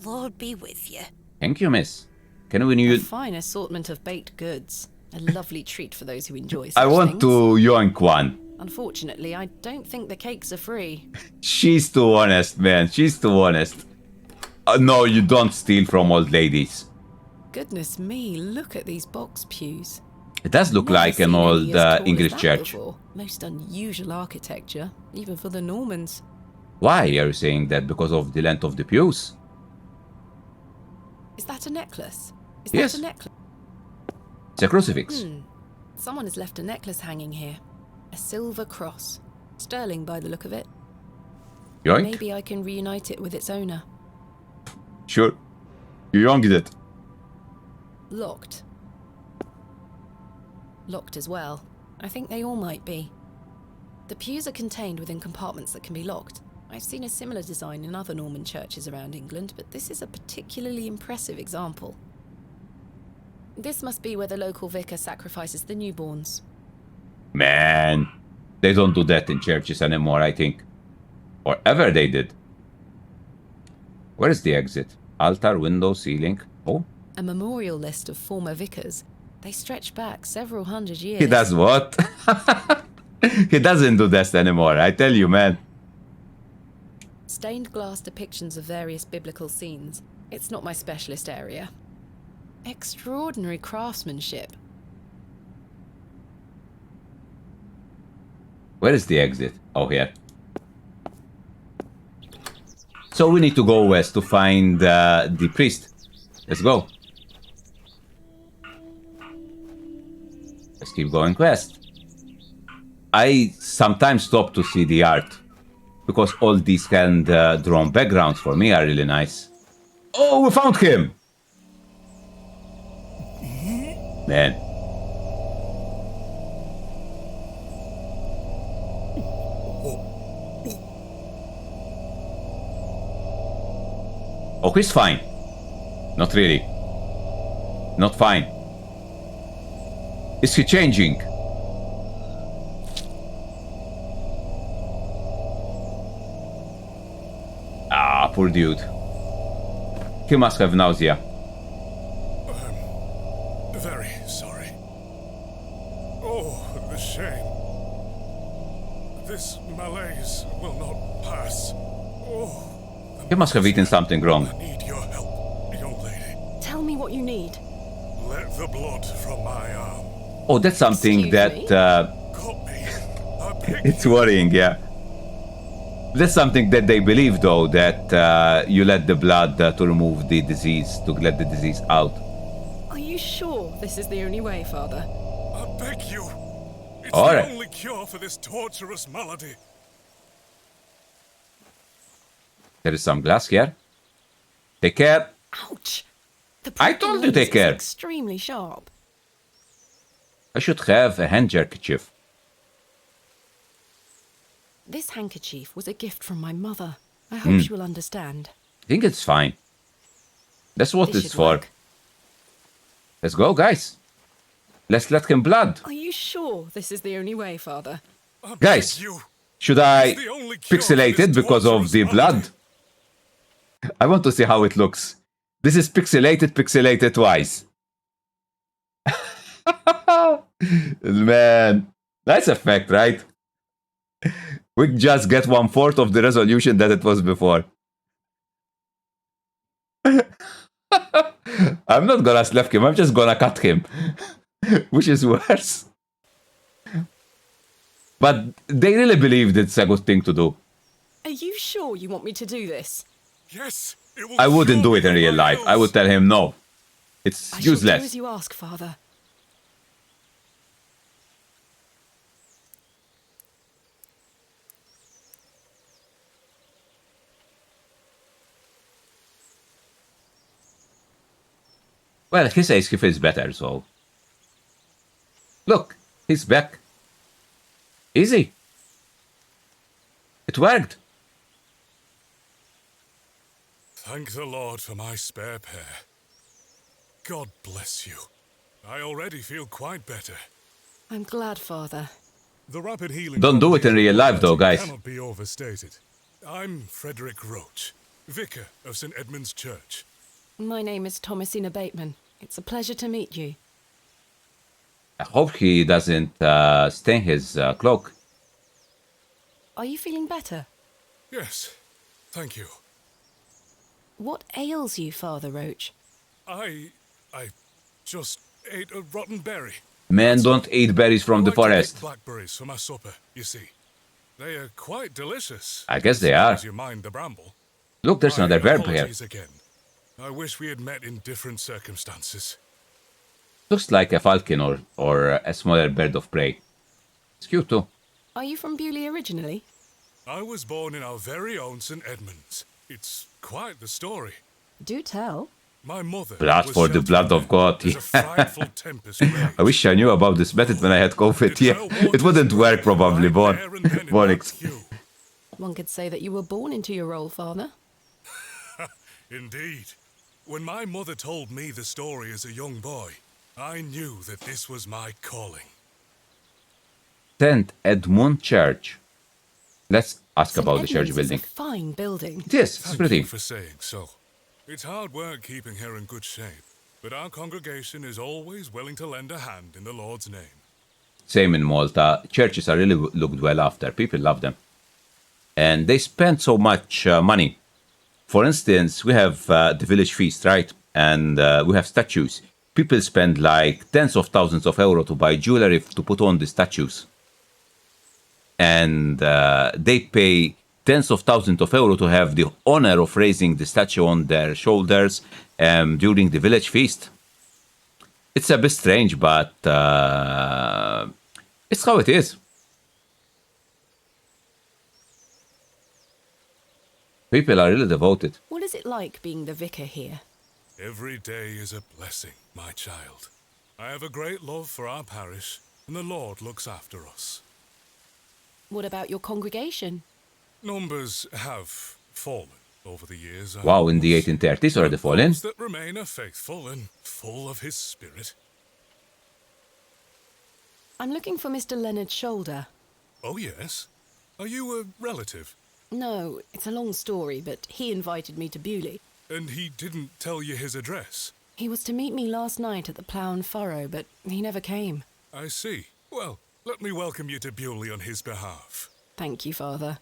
Speaker 15: Lord be with you.
Speaker 1: Thank you, miss. Can we
Speaker 5: A
Speaker 1: need...
Speaker 5: fine assortment of baked goods. A lovely treat for those who enjoy such
Speaker 1: I want
Speaker 5: things.
Speaker 1: to yoink one.
Speaker 5: Unfortunately, I don't think the cakes are free.
Speaker 1: She's too honest, man. She's too honest. No, you don't steal from old ladies.
Speaker 5: Goodness me, look at these box pews.
Speaker 1: It does look
Speaker 5: Never
Speaker 1: like an
Speaker 5: seen any
Speaker 1: old
Speaker 5: as tall as
Speaker 1: English
Speaker 5: that
Speaker 1: church.
Speaker 5: before. Most unusual architecture, even for the Normans.
Speaker 1: Why are you saying that? Because of the length of the pews?
Speaker 5: Is that a necklace? Is
Speaker 1: Yes.
Speaker 5: that a necklace?
Speaker 1: It's a crucifix.
Speaker 5: Someone has left a necklace hanging here. A silver cross. Sterling by the look of it.
Speaker 1: Yoink?
Speaker 5: Maybe I can reunite it with its owner.
Speaker 1: Sure. You yoinked it.
Speaker 5: Locked. Locked as well. I think they all might be. The pews are contained within compartments that can be locked. I've seen a similar design in other Norman churches around England, but this is a particularly impressive example. This must be where the local vicar sacrifices the newborns.
Speaker 1: Man, they don't do that in churches anymore, I think. Or ever they did. Where is the exit? Altar, window, ceiling. Oh,
Speaker 5: A memorial list of former vicars. They stretch back several hundred years.
Speaker 1: he does what? He doesn't do that anymore, I tell you, man.
Speaker 5: Stained glass depictions of various biblical scenes. It's not my specialist area. Extraordinary craftsmanship.
Speaker 1: Where is the exit? Oh, here. So we need to go west to find the priest. Let's go. Let's keep going west. I sometimes stop to see the art, because all these hand-drawn backgrounds for me are really nice. Oh, we found him! Man. Oh, he's fine. Not really. Not fine. Is he changing? Ah, poor dude. He must have nausea.
Speaker 4: Very sorry. Oh, the shame. This malaise will not pass. Oh,
Speaker 1: He must have eaten something wrong.
Speaker 4: I need your help, young lady.
Speaker 5: Tell me what you need.
Speaker 4: Let the blood from my arm.
Speaker 1: Oh, that's something
Speaker 5: Excuse
Speaker 1: that it's worrying, yeah. That's something that they believe, though, that you let the blood to remove the disease, to let the disease out.
Speaker 5: Are you sure this is the only way, Father?
Speaker 4: I beg you. It's
Speaker 1: All
Speaker 4: the
Speaker 1: right.
Speaker 4: only cure for this torturous malady.
Speaker 1: There is some glass here. Take care.
Speaker 5: Ouch! The
Speaker 1: I told you
Speaker 5: lens
Speaker 1: take
Speaker 5: is
Speaker 1: care.
Speaker 5: extremely sharp.
Speaker 1: I should have a handkerchief.
Speaker 5: This handkerchief was a gift from my mother. I hope she will understand.
Speaker 1: I think it's fine. That's what
Speaker 5: This
Speaker 1: it's
Speaker 5: should
Speaker 1: for.
Speaker 5: work.
Speaker 1: Let's go, guys. Let's let him blood.
Speaker 5: Are you sure this is the only way, Father?
Speaker 1: Guys, should I pixelate it because of the blood? I want to see how it looks. This is pixelated twice. Man, nice effect, right? We just get 1/4 of the resolution that it was before. I'm not gonna slap him, I'm just gonna cut him. Which is worse. But they really believed it's a good thing to do.
Speaker 5: Are you sure you want me to do this?
Speaker 4: Yes, it will
Speaker 1: I wouldn't do it in
Speaker 4: surely
Speaker 1: real
Speaker 4: help my
Speaker 1: life. I would tell him no. It's
Speaker 5: I shall do
Speaker 1: useless.
Speaker 5: as you ask, Father.
Speaker 1: Well, he says he feels better, so... Look, he's back. Easy. It worked.
Speaker 7: Thank the Lord for my spare pair. God bless you. I already feel quite better.
Speaker 5: I'm glad, Father.
Speaker 7: The rapid healing...
Speaker 1: Don't do it in real life, though, guys.
Speaker 7: Cannot be overstated. I'm Frederick Roach, vicar of St. Edmund's Church.
Speaker 5: My name is Thomasina Bateman. It's a pleasure to meet you.
Speaker 1: I hope he doesn't stain his cloak.
Speaker 5: Are you feeling better?
Speaker 7: Yes, thank you.
Speaker 5: What ails you, Father Roach?
Speaker 7: I just ate a rotten berry.
Speaker 1: Men don't eat berries from the
Speaker 7: I like to make
Speaker 1: forest.
Speaker 7: blackberries for my supper, you see. They are quite delicious.
Speaker 1: I guess they
Speaker 7: as long
Speaker 1: are.
Speaker 7: as you mind the bramble.
Speaker 1: Look, there's
Speaker 7: My
Speaker 1: another verb here.
Speaker 7: apologies again. I wish we had met in different circumstances.
Speaker 1: Looks like a falcon or a smaller bird of prey. It's cute too.
Speaker 5: Are you from Bewley originally?
Speaker 7: I was born in our very own St. Edmunds. It's quite the story.
Speaker 5: Do tell.
Speaker 7: My mother
Speaker 1: Blood
Speaker 7: was
Speaker 1: for the
Speaker 7: sheltered
Speaker 1: blood of God.
Speaker 7: as a frightful tempest raged.
Speaker 1: I wish I knew about this method when I had COVID. Yeah, it wouldn't work probably, Bonix.
Speaker 5: One could say that you were born into your role, Father.
Speaker 7: Indeed. When my mother told me the story as a young boy, I knew that this was my calling.
Speaker 1: St. Edmund Church. Let's ask
Speaker 5: St.
Speaker 1: about the church
Speaker 5: Edmunds is
Speaker 1: building.
Speaker 5: a fine building.
Speaker 1: It is, it's
Speaker 7: Thank
Speaker 1: pretty.
Speaker 7: you for saying so. It's hard work keeping her in good shape, but our congregation is always willing to lend a hand in the Lord's name.
Speaker 1: Same in Malta. Churches are really looked well after. People love them. And they spend so much money. For instance, we have the village feast, right? And we have statues. People spend like tens of thousands of euros to buy jewelry to put on the statues. And they pay tens of thousands of euros to have the honor of raising the statue on their shoulders during the village feast. It's a bit strange, but it's how it is. People are really devoted.
Speaker 5: What is it like being the vicar here?
Speaker 7: Every day is a blessing, my child. I have a great love for our parish, and the Lord looks after us.
Speaker 5: What about your congregation?
Speaker 7: Numbers have fallen over the years.
Speaker 1: Wow, in the 1830s already fallen.
Speaker 7: Those that remain are faithful and full of his spirit.
Speaker 5: I'm looking for Mr. Leonard Shoulder.
Speaker 7: Oh, yes? Are you a relative?
Speaker 5: No, it's a long story, but he invited me to Bewley.
Speaker 7: And he didn't tell you his address?
Speaker 5: He was to meet me last night at the Plough and Furrow, but he never came.
Speaker 7: I see. Well, let me welcome you to Bewley on his behalf.
Speaker 5: Thank you, Father.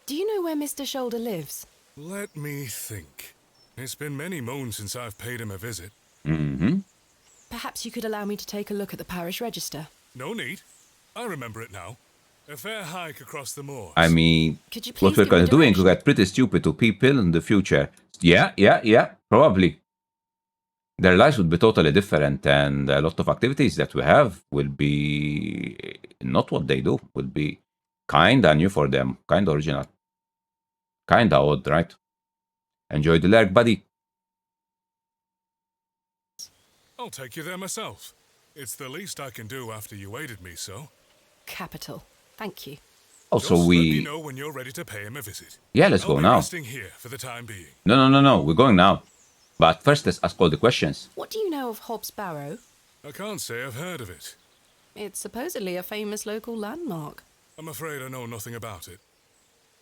Speaker 5: Do you know where Mr. Shoulder lives?
Speaker 7: Let me think. It's been many moons since I've paid him a visit.
Speaker 1: Mm-hmm.
Speaker 5: Perhaps you could allow me to take a look at the parish register.
Speaker 7: No need. I remember it now. A fair hike across the moors.
Speaker 1: I mean,
Speaker 5: Could you please
Speaker 1: what we're
Speaker 5: give me
Speaker 1: going to doing
Speaker 5: direction?
Speaker 1: to get pretty stupid to people in the future. Yeah, probably. Their lives would be totally different, and a lot of activities that we have will be not what they do, will be kinda new for them, kinda original. Kinda odd, right? Enjoy the lurk, buddy.
Speaker 7: I'll take you there myself. It's the least I can do after you aided me so.
Speaker 5: Capital. Thank you.
Speaker 1: Also,
Speaker 7: Just let me
Speaker 1: we...
Speaker 7: know when you're ready to pay him a visit.
Speaker 1: Yeah, let's
Speaker 7: I'll
Speaker 1: go
Speaker 7: be
Speaker 1: now.
Speaker 7: resting here for the time being.
Speaker 1: No, we're going now. But first, let's ask all the questions.
Speaker 5: What do you know of Hobbs Barrow?
Speaker 7: I can't say I've heard of it.
Speaker 5: It's supposedly a famous local landmark.
Speaker 7: I'm afraid I know nothing about it.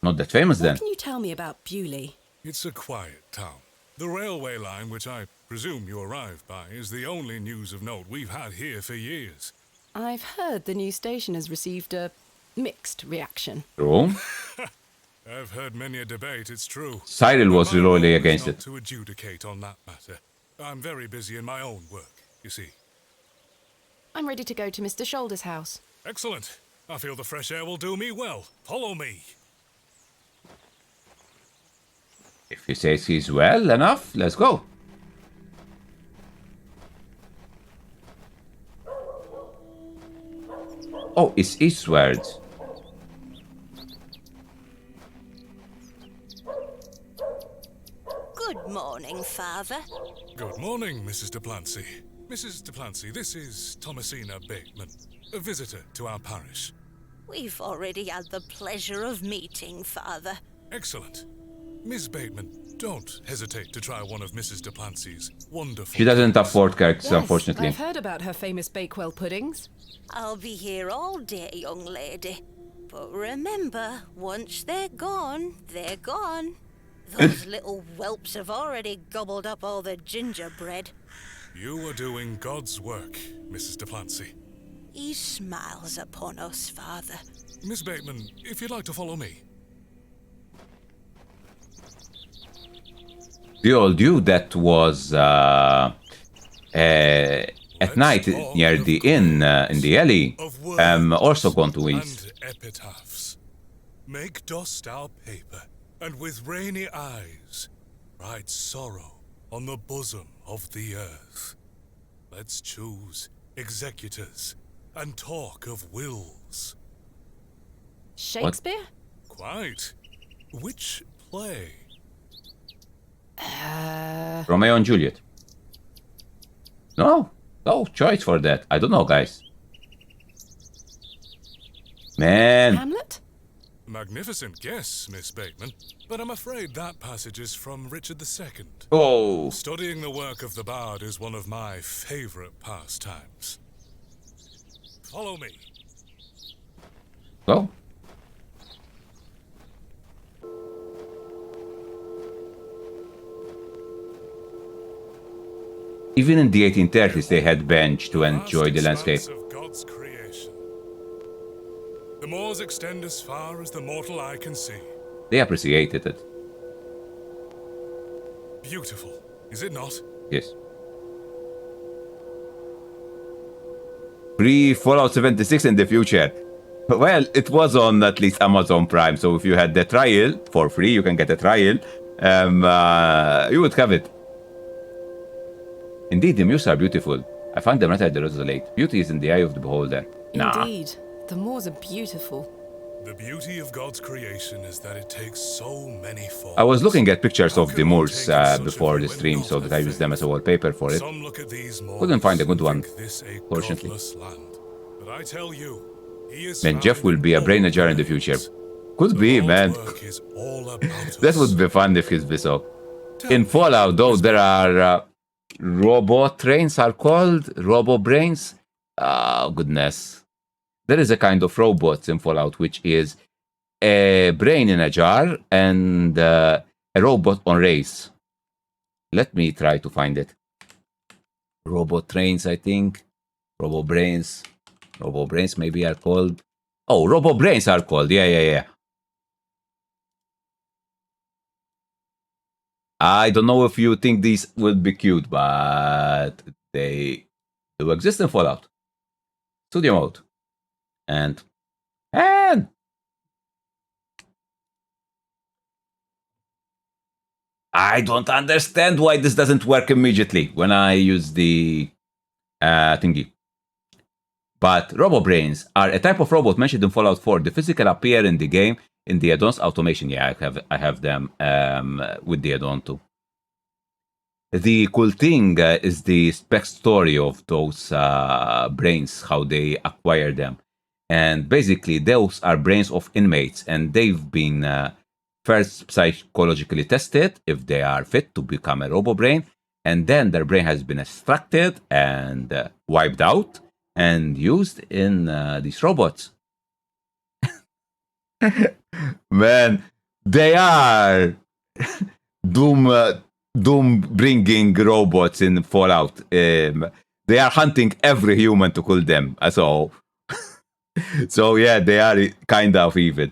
Speaker 1: Not that famous then.
Speaker 5: What can you tell me about Bewley?
Speaker 7: It's a quiet town. The railway line, which I presume you arrived by, is the only news of note we've had here for years.
Speaker 5: I've heard the new station has received a mixed reaction.
Speaker 1: True.
Speaker 7: I've heard many a debate, it's true.
Speaker 1: Cyril was
Speaker 7: But my
Speaker 1: really
Speaker 7: role is
Speaker 1: against
Speaker 7: not
Speaker 1: it.
Speaker 7: to adjudicate on that matter. I'm very busy in my own work, you see.
Speaker 5: I'm ready to go to Mr. Shoulder's house.
Speaker 7: Excellent. I feel the fresh air will do me well. Follow me.
Speaker 1: If he says he's well enough, let's go. Oh, it's eastwards.
Speaker 15: Good morning, Father.
Speaker 4: Good morning, Mrs. Duplancy. Mrs. Duplancy, this is Thomasina Bateman, a visitor to our parish.
Speaker 15: We've already had the pleasure of meeting, Father.
Speaker 4: Excellent. Miss Bateman, don't hesitate to try one of Mrs. Duplancy's wonderful...
Speaker 1: She doesn't afford characters,
Speaker 5: Yes,
Speaker 1: unfortunately.
Speaker 5: I've heard about her famous Bakewell puddings.
Speaker 15: I'll be here all day, young lady. But remember, once they're gone, they're gone. Those little whelps have already gobbled up all the gingerbread.
Speaker 4: You are doing God's work, Mrs. Duplancy.
Speaker 15: He smiles upon us, Father.
Speaker 4: Miss Bateman, if you'd like to follow me.
Speaker 1: The old you that was at night near the inn in the alley also gone to east.
Speaker 4: Epitaphs. Make dust our paper, and with rainy eyes write sorrow on the bosom of the earth. Let's choose executors and talk of wills.
Speaker 5: Shakespeare?
Speaker 4: Quite. Which play?
Speaker 1: Romeo and Juliet. No choice for that. I don't know, guys. Man.
Speaker 5: Hamlet?
Speaker 4: Magnificent guess, Miss Bateman, but I'm afraid that passage is from Richard II.
Speaker 1: Oh.
Speaker 4: Studying the work of the bard is one of my favorite pastimes. Follow me.
Speaker 1: Go. Even in the 1830s, they had bench to enjoy the landscape.
Speaker 4: Of God's creation. The moors extend as far as the mortal eye can see.
Speaker 1: They appreciated it.
Speaker 4: Beautiful, is it not?
Speaker 1: Yes. Free Fallout 76 in the future. Well, it was on at least Amazon Prime, so if you had the trial for free, you can get a trial. You would have it. Indeed, the moors are beautiful. I find them right at the Rosa Lake. Beauty is in the eye of the beholder.
Speaker 5: Indeed. The moors are beautiful.
Speaker 4: The beauty of God's creation is that it takes so many forms.
Speaker 1: I was looking at pictures of the moors before the stream, so that I used them as a wallpaper for it. Couldn't find a good one, fortunately.
Speaker 4: But I tell you,
Speaker 1: Man, Jeff will be a brain jar in the future. Could be, man. That would be fun if he's so. In Fallout, though, there are robot trains are called robo brains. Oh, goodness. There is a kind of robot in Fallout which is a brain in a jar and a robot on race. Let me try to find it. Robot trains, I think. Robo brains. Robo brains maybe are called. Oh, robo brains are called. Yeah. I don't know if you think these would be cute, but they do exist in Fallout. Studio mode. And I don't understand why this doesn't work immediately when I use the thingy. But RoboBrains are a type of robot mentioned in Fallout 4. The physical appear in the game in the add-ons automation. Yeah, I have them with the add-on too. The cool thing is the backstory of those brains, how they acquire them. And basically, those are brains of inmates, and they've been first psychologically tested if they are fit to become a robo-brain, and then their brain has been extracted and wiped out and used in these robots. Man, they are doom bringing robots in Fallout. They are hunting every human to kill them. So yeah, they are kind of evil.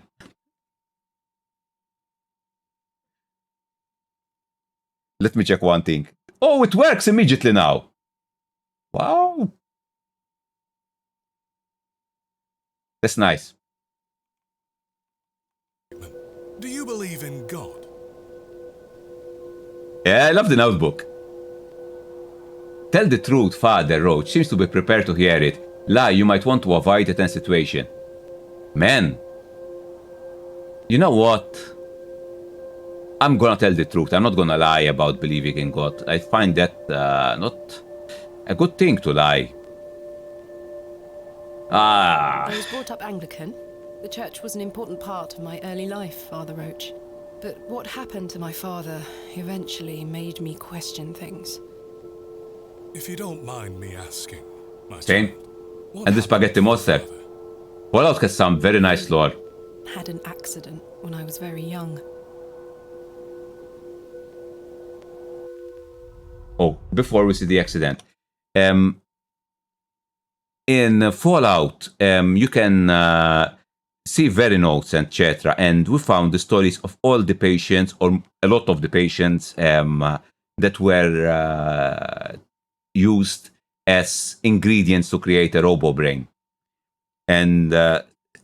Speaker 1: Let me check one thing. Oh, it works immediately now. Wow. That's nice.
Speaker 4: Do you believe in God?
Speaker 1: Yeah, I love the notebook. Tell the truth, Father Roach seems to be prepared to hear it. Lie, you might want to avoid a tense situation. Man. You know what? I'm gonna tell the truth. I'm not gonna lie about believing in God. I find that not a good thing to lie.
Speaker 5: I was brought up Anglican. The church was an important part of my early life, Father Roach. But what happened to my father eventually made me question things.
Speaker 4: If you don't mind me asking, my
Speaker 1: Same.
Speaker 4: child,
Speaker 1: And the spaghetti monster. Fallout has some very nice lore.
Speaker 5: Had an accident when I was very young.
Speaker 1: Oh, before we see the accident. In Fallout, you can see very notes, etc. And we found the stories of all the patients, or a lot of the patients, that were used as ingredients to create a robo brain. And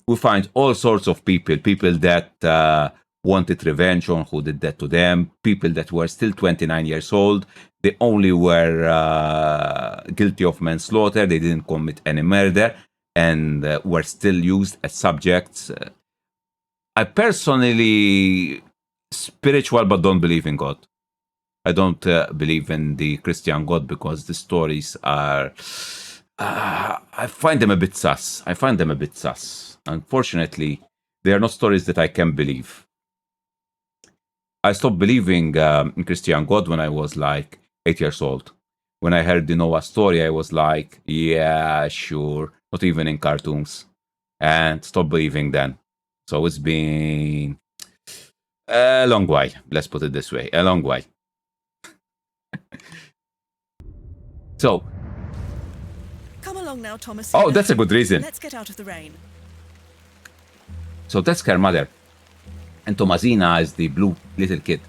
Speaker 1: we find all sorts of people that wanted revenge on who did that to them, people that were still 29 years old. They only were guilty of manslaughter. They didn't commit any murder, and were still used as subjects. I personally spiritual, but don't believe in God. I don't believe in the Christian God because the stories are. I find them a bit sus. Unfortunately, they are not stories that I can believe. I stopped believing in Christian God when I was like 8 years old. When I heard the Noah story, I was like, yeah, sure. Not even in cartoons. And stopped believing then. So it's been a long while. Let's put it this way. A long while. So.
Speaker 14: Come along now, Thomas.
Speaker 1: Oh, that's a good reason.
Speaker 14: Let's get out of the rain.
Speaker 1: So that's her mother. And Thomasina is the blue little kid.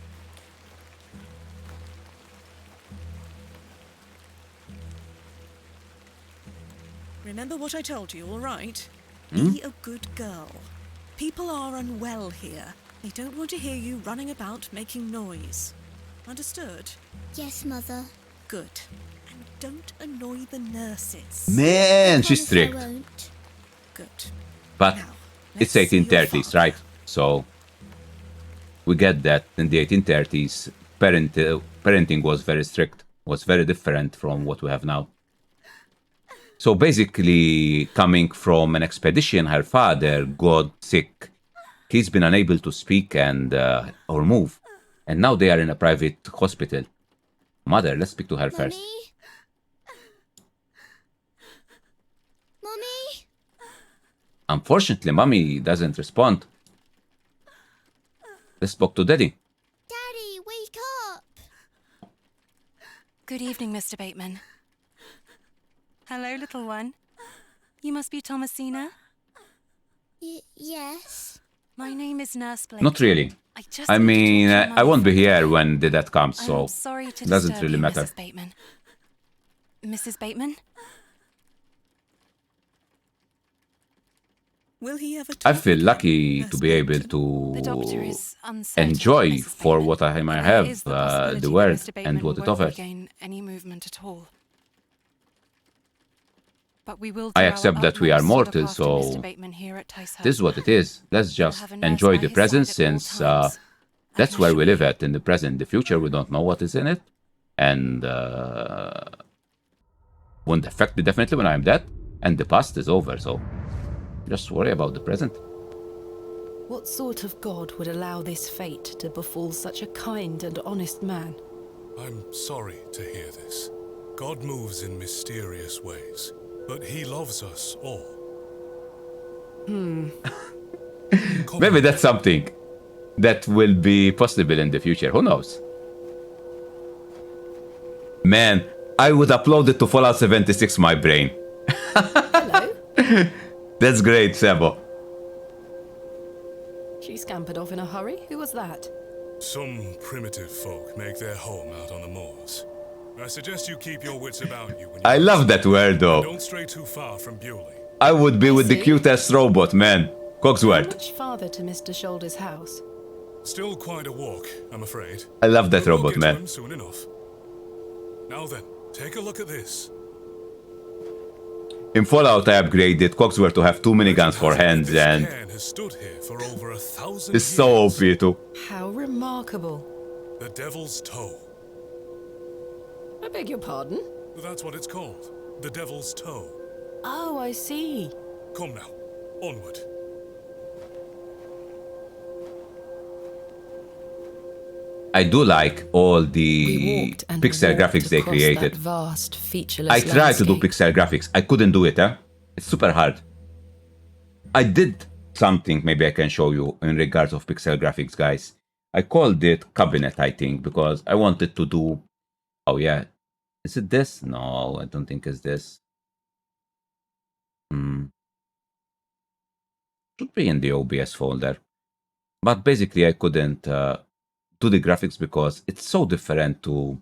Speaker 14: Remember what I told you, all right?
Speaker 1: Hmm?
Speaker 14: Be a good girl. People are unwell here. They don't want to hear you running about making noise. Understood?
Speaker 3: Yes, Mother.
Speaker 14: Good. And don't annoy the nurses.
Speaker 1: Man, she's strict.
Speaker 14: Good.
Speaker 1: But it's 1830s, right? So we get that in the 1830s, parenting was very strict, was very different from what we have now. So basically, coming from an expedition, her father got sick. He's been unable to speak and or move. And now they are in a private hospital. Mother, let's speak to her first.
Speaker 3: Mommy?
Speaker 1: Unfortunately, Mommy doesn't respond. Let's talk to Daddy.
Speaker 3: Daddy, wake up!
Speaker 9: Good evening, Mr. Bateman. Hello, little one. You must be Thomasina?
Speaker 3: Yes.
Speaker 9: My name is Nurse Blake.
Speaker 1: Not really. I mean, I won't be here when the dad comes, so it doesn't really matter.
Speaker 9: Mrs. Bateman. Mrs. Bateman?
Speaker 14: Will he ever
Speaker 1: I feel lucky to be able to enjoy for what I might have the world and what it offers.
Speaker 9: Any movement at all. But we will
Speaker 1: I accept that we are mortal, so this is what it is. Let's just enjoy the present, since that's where we live at in the present. The future, we don't know what is in it, and won't affect me definitely when I'm dead, and the past is over, so just worry about the present.
Speaker 5: What sort of God would allow this fate to befall such a kind and honest man?
Speaker 4: I'm sorry to hear this. God moves in mysterious ways. But he loves us all.
Speaker 1: Maybe that's something that will be possible in the future. Who knows? Man, I would upload it to Fallout 76, my brain.
Speaker 5: Hello?
Speaker 1: That's great, Sebo.
Speaker 5: She scampered off in a hurry. Who was that?
Speaker 4: Some primitive folk make their home out on the moors. I suggest you keep your wits about you when you
Speaker 1: I love that word, though.
Speaker 4: Don't stray too far from Bewley.
Speaker 1: I would be with the cutest robot, man. Cogsworth.
Speaker 5: Much farther to Mr. Shoulder's house.
Speaker 4: Still quite a walk, I'm afraid.
Speaker 1: I love that
Speaker 4: We'll
Speaker 1: robot,
Speaker 4: get to
Speaker 1: man.
Speaker 4: him soon enough. Now then, take a look at this.
Speaker 1: In Fallout, I upgraded Cogsworth to have 2 miniguns for hands, and
Speaker 4: Has stood here for over 1,000
Speaker 1: it's so OP too.
Speaker 5: How remarkable.
Speaker 4: The Devil's Toe.
Speaker 5: I beg your pardon?
Speaker 4: That's what it's called. The Devil's Toe.
Speaker 5: Oh, I see.
Speaker 4: Come now, onward.
Speaker 1: I do like all the pixel graphics they created.
Speaker 5: Vast, featureless
Speaker 1: I tried to do
Speaker 5: landscape.
Speaker 1: pixel graphics. I couldn't do it, huh? It's super hard. I did something maybe I can show you in regards of pixel graphics, guys. I called it Cabinet, I think, because I wanted to do... Oh, yeah. Is it this? No, I don't think it's this. Should be in the OBS folder. But basically, I couldn't do the graphics because it's so different to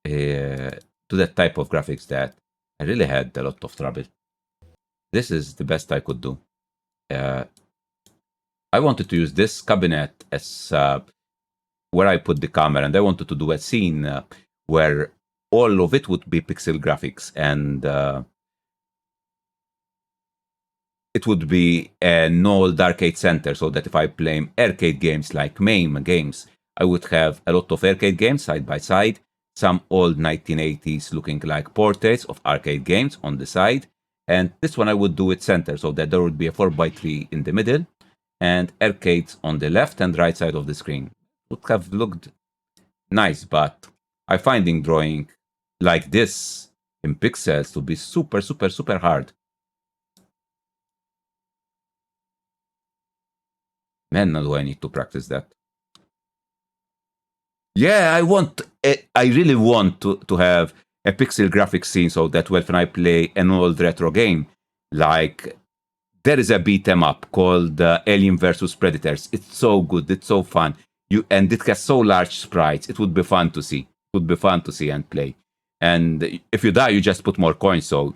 Speaker 1: that type of graphics that I really had a lot of trouble. This is the best I could do. I wanted to use this cabinet as where I put the camera, and I wanted to do a scene where all of it would be pixel graphics, and it would be an old arcade center, so that if I play arcade games like MAME games, I would have a lot of arcade games side by side, some old 1980s looking like portraits of arcade games on the side, and this one I would do it center, so that there would be a 4x3 in the middle, and arcades on the left and right side of the screen. Would have looked nice, but I finding drawing like this in pixels to be super, super, super hard. Man, now do I need to practice that. Yeah, I really want to have a pixel graphics scene so that when I play an old retro game, like there is a beat 'em up called Alien vs Predators. It's so good, it's so fun. And it has so large sprites. It would be fun to see. It would be fun to see and play. And if you die, you just put more coins, so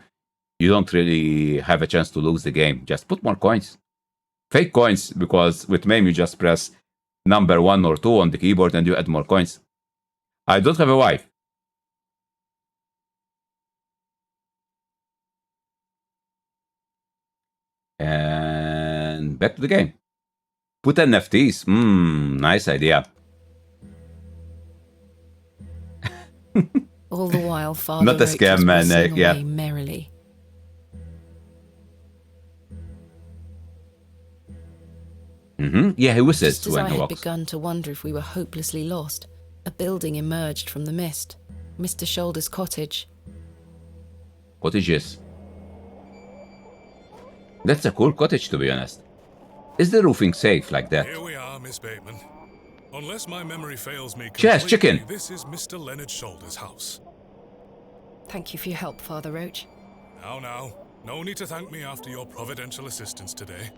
Speaker 1: you don't really have a chance to lose the game. Just put more coins. Fake coins, because with MAME you just press number 1 or 2 on the keyboard and you add more coins. I don't have a wife. And back to the game. Put NFTs. Nice idea.
Speaker 5: All the while, Father
Speaker 1: Not a
Speaker 5: Roach
Speaker 1: scam,
Speaker 5: was
Speaker 1: man.
Speaker 5: whistling
Speaker 1: Yeah.
Speaker 5: away merrily.
Speaker 1: Yeah, he whistles
Speaker 5: Just as
Speaker 1: when
Speaker 5: I
Speaker 1: he
Speaker 5: had
Speaker 1: walks.
Speaker 5: begun to wonder if we were hopelessly lost, a building emerged from the mist. Mr. Shoulder's cottage.
Speaker 1: Cottages. That's a cool cottage, to be honest. Is the roofing safe like that?
Speaker 4: Here we are, Miss Bateman. Unless my memory fails me
Speaker 1: Cheers,
Speaker 4: completely,
Speaker 1: chicken.
Speaker 4: this is Mr. Leonard Shoulder's house.
Speaker 5: Thank you for your help, Father Roach.
Speaker 4: Now, no need to thank me after your providential assistance today.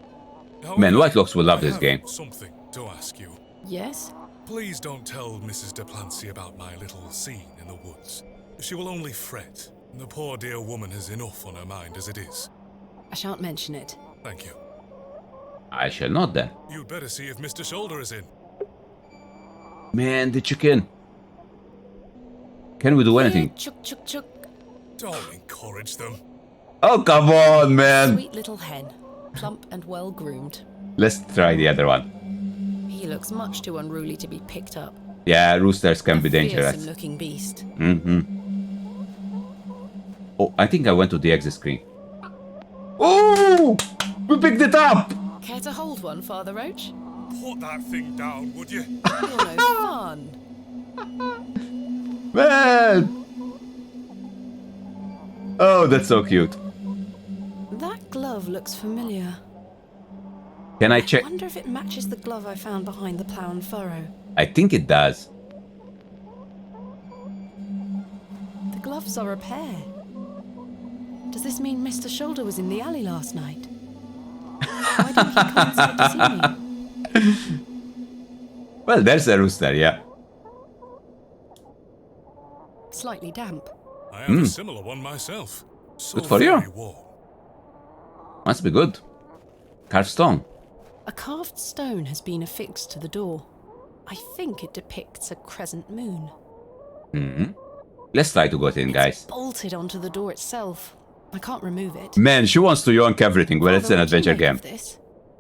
Speaker 1: Man, Whitelocks will love
Speaker 4: I
Speaker 1: this
Speaker 4: have
Speaker 1: game.
Speaker 4: something to ask you.
Speaker 5: Yes?
Speaker 4: Please don't tell Mrs. Duplancy about my little scene in the woods. She will only fret. The poor dear woman has enough on her mind as it is.
Speaker 5: I shan't mention it.
Speaker 4: Thank you.
Speaker 1: I shall not then.
Speaker 4: You'd better see if Mr. Shoulder is in.
Speaker 1: Man, the chicken. Can we do anything?
Speaker 5: Chuk, chuk, chuk.
Speaker 4: Don't encourage them.
Speaker 1: Oh, come on, man.
Speaker 5: Sweet little hen, plump and well groomed.
Speaker 1: Let's try the other one.
Speaker 5: He looks much too unruly to be picked up.
Speaker 1: Yeah, roosters can
Speaker 5: A
Speaker 1: be dangerous.
Speaker 5: fearsome-looking beast.
Speaker 1: Oh, I think I went to the exit screen. Oh! We picked it up!
Speaker 5: Care to hold one, Father Roach?
Speaker 4: Put that thing down, would you?
Speaker 5: You're no fun.
Speaker 1: Man! Oh, that's so cute.
Speaker 5: That glove looks familiar.
Speaker 1: Can I check?
Speaker 5: I wonder if it matches the glove I found behind the plough and furrow.
Speaker 1: I think it does.
Speaker 5: The gloves are a pair. Does this mean Mr. Shoulder was in the alley last night? Why didn't he come inside to see me?
Speaker 1: Well, there's a rooster, yeah.
Speaker 5: Slightly damp.
Speaker 4: I have a similar one myself. So
Speaker 1: Good for you.
Speaker 4: very warm.
Speaker 1: Must be good. Carved stone.
Speaker 5: A carved stone has been affixed to the door. I think it depicts a crescent moon.
Speaker 1: Let's try to go in, guys.
Speaker 5: Bolted onto the door itself. I can't remove it.
Speaker 1: Man, she wants to yonk everything. Well, it's an
Speaker 5: Father, what do you
Speaker 1: adventure
Speaker 5: make
Speaker 1: game.
Speaker 5: of this?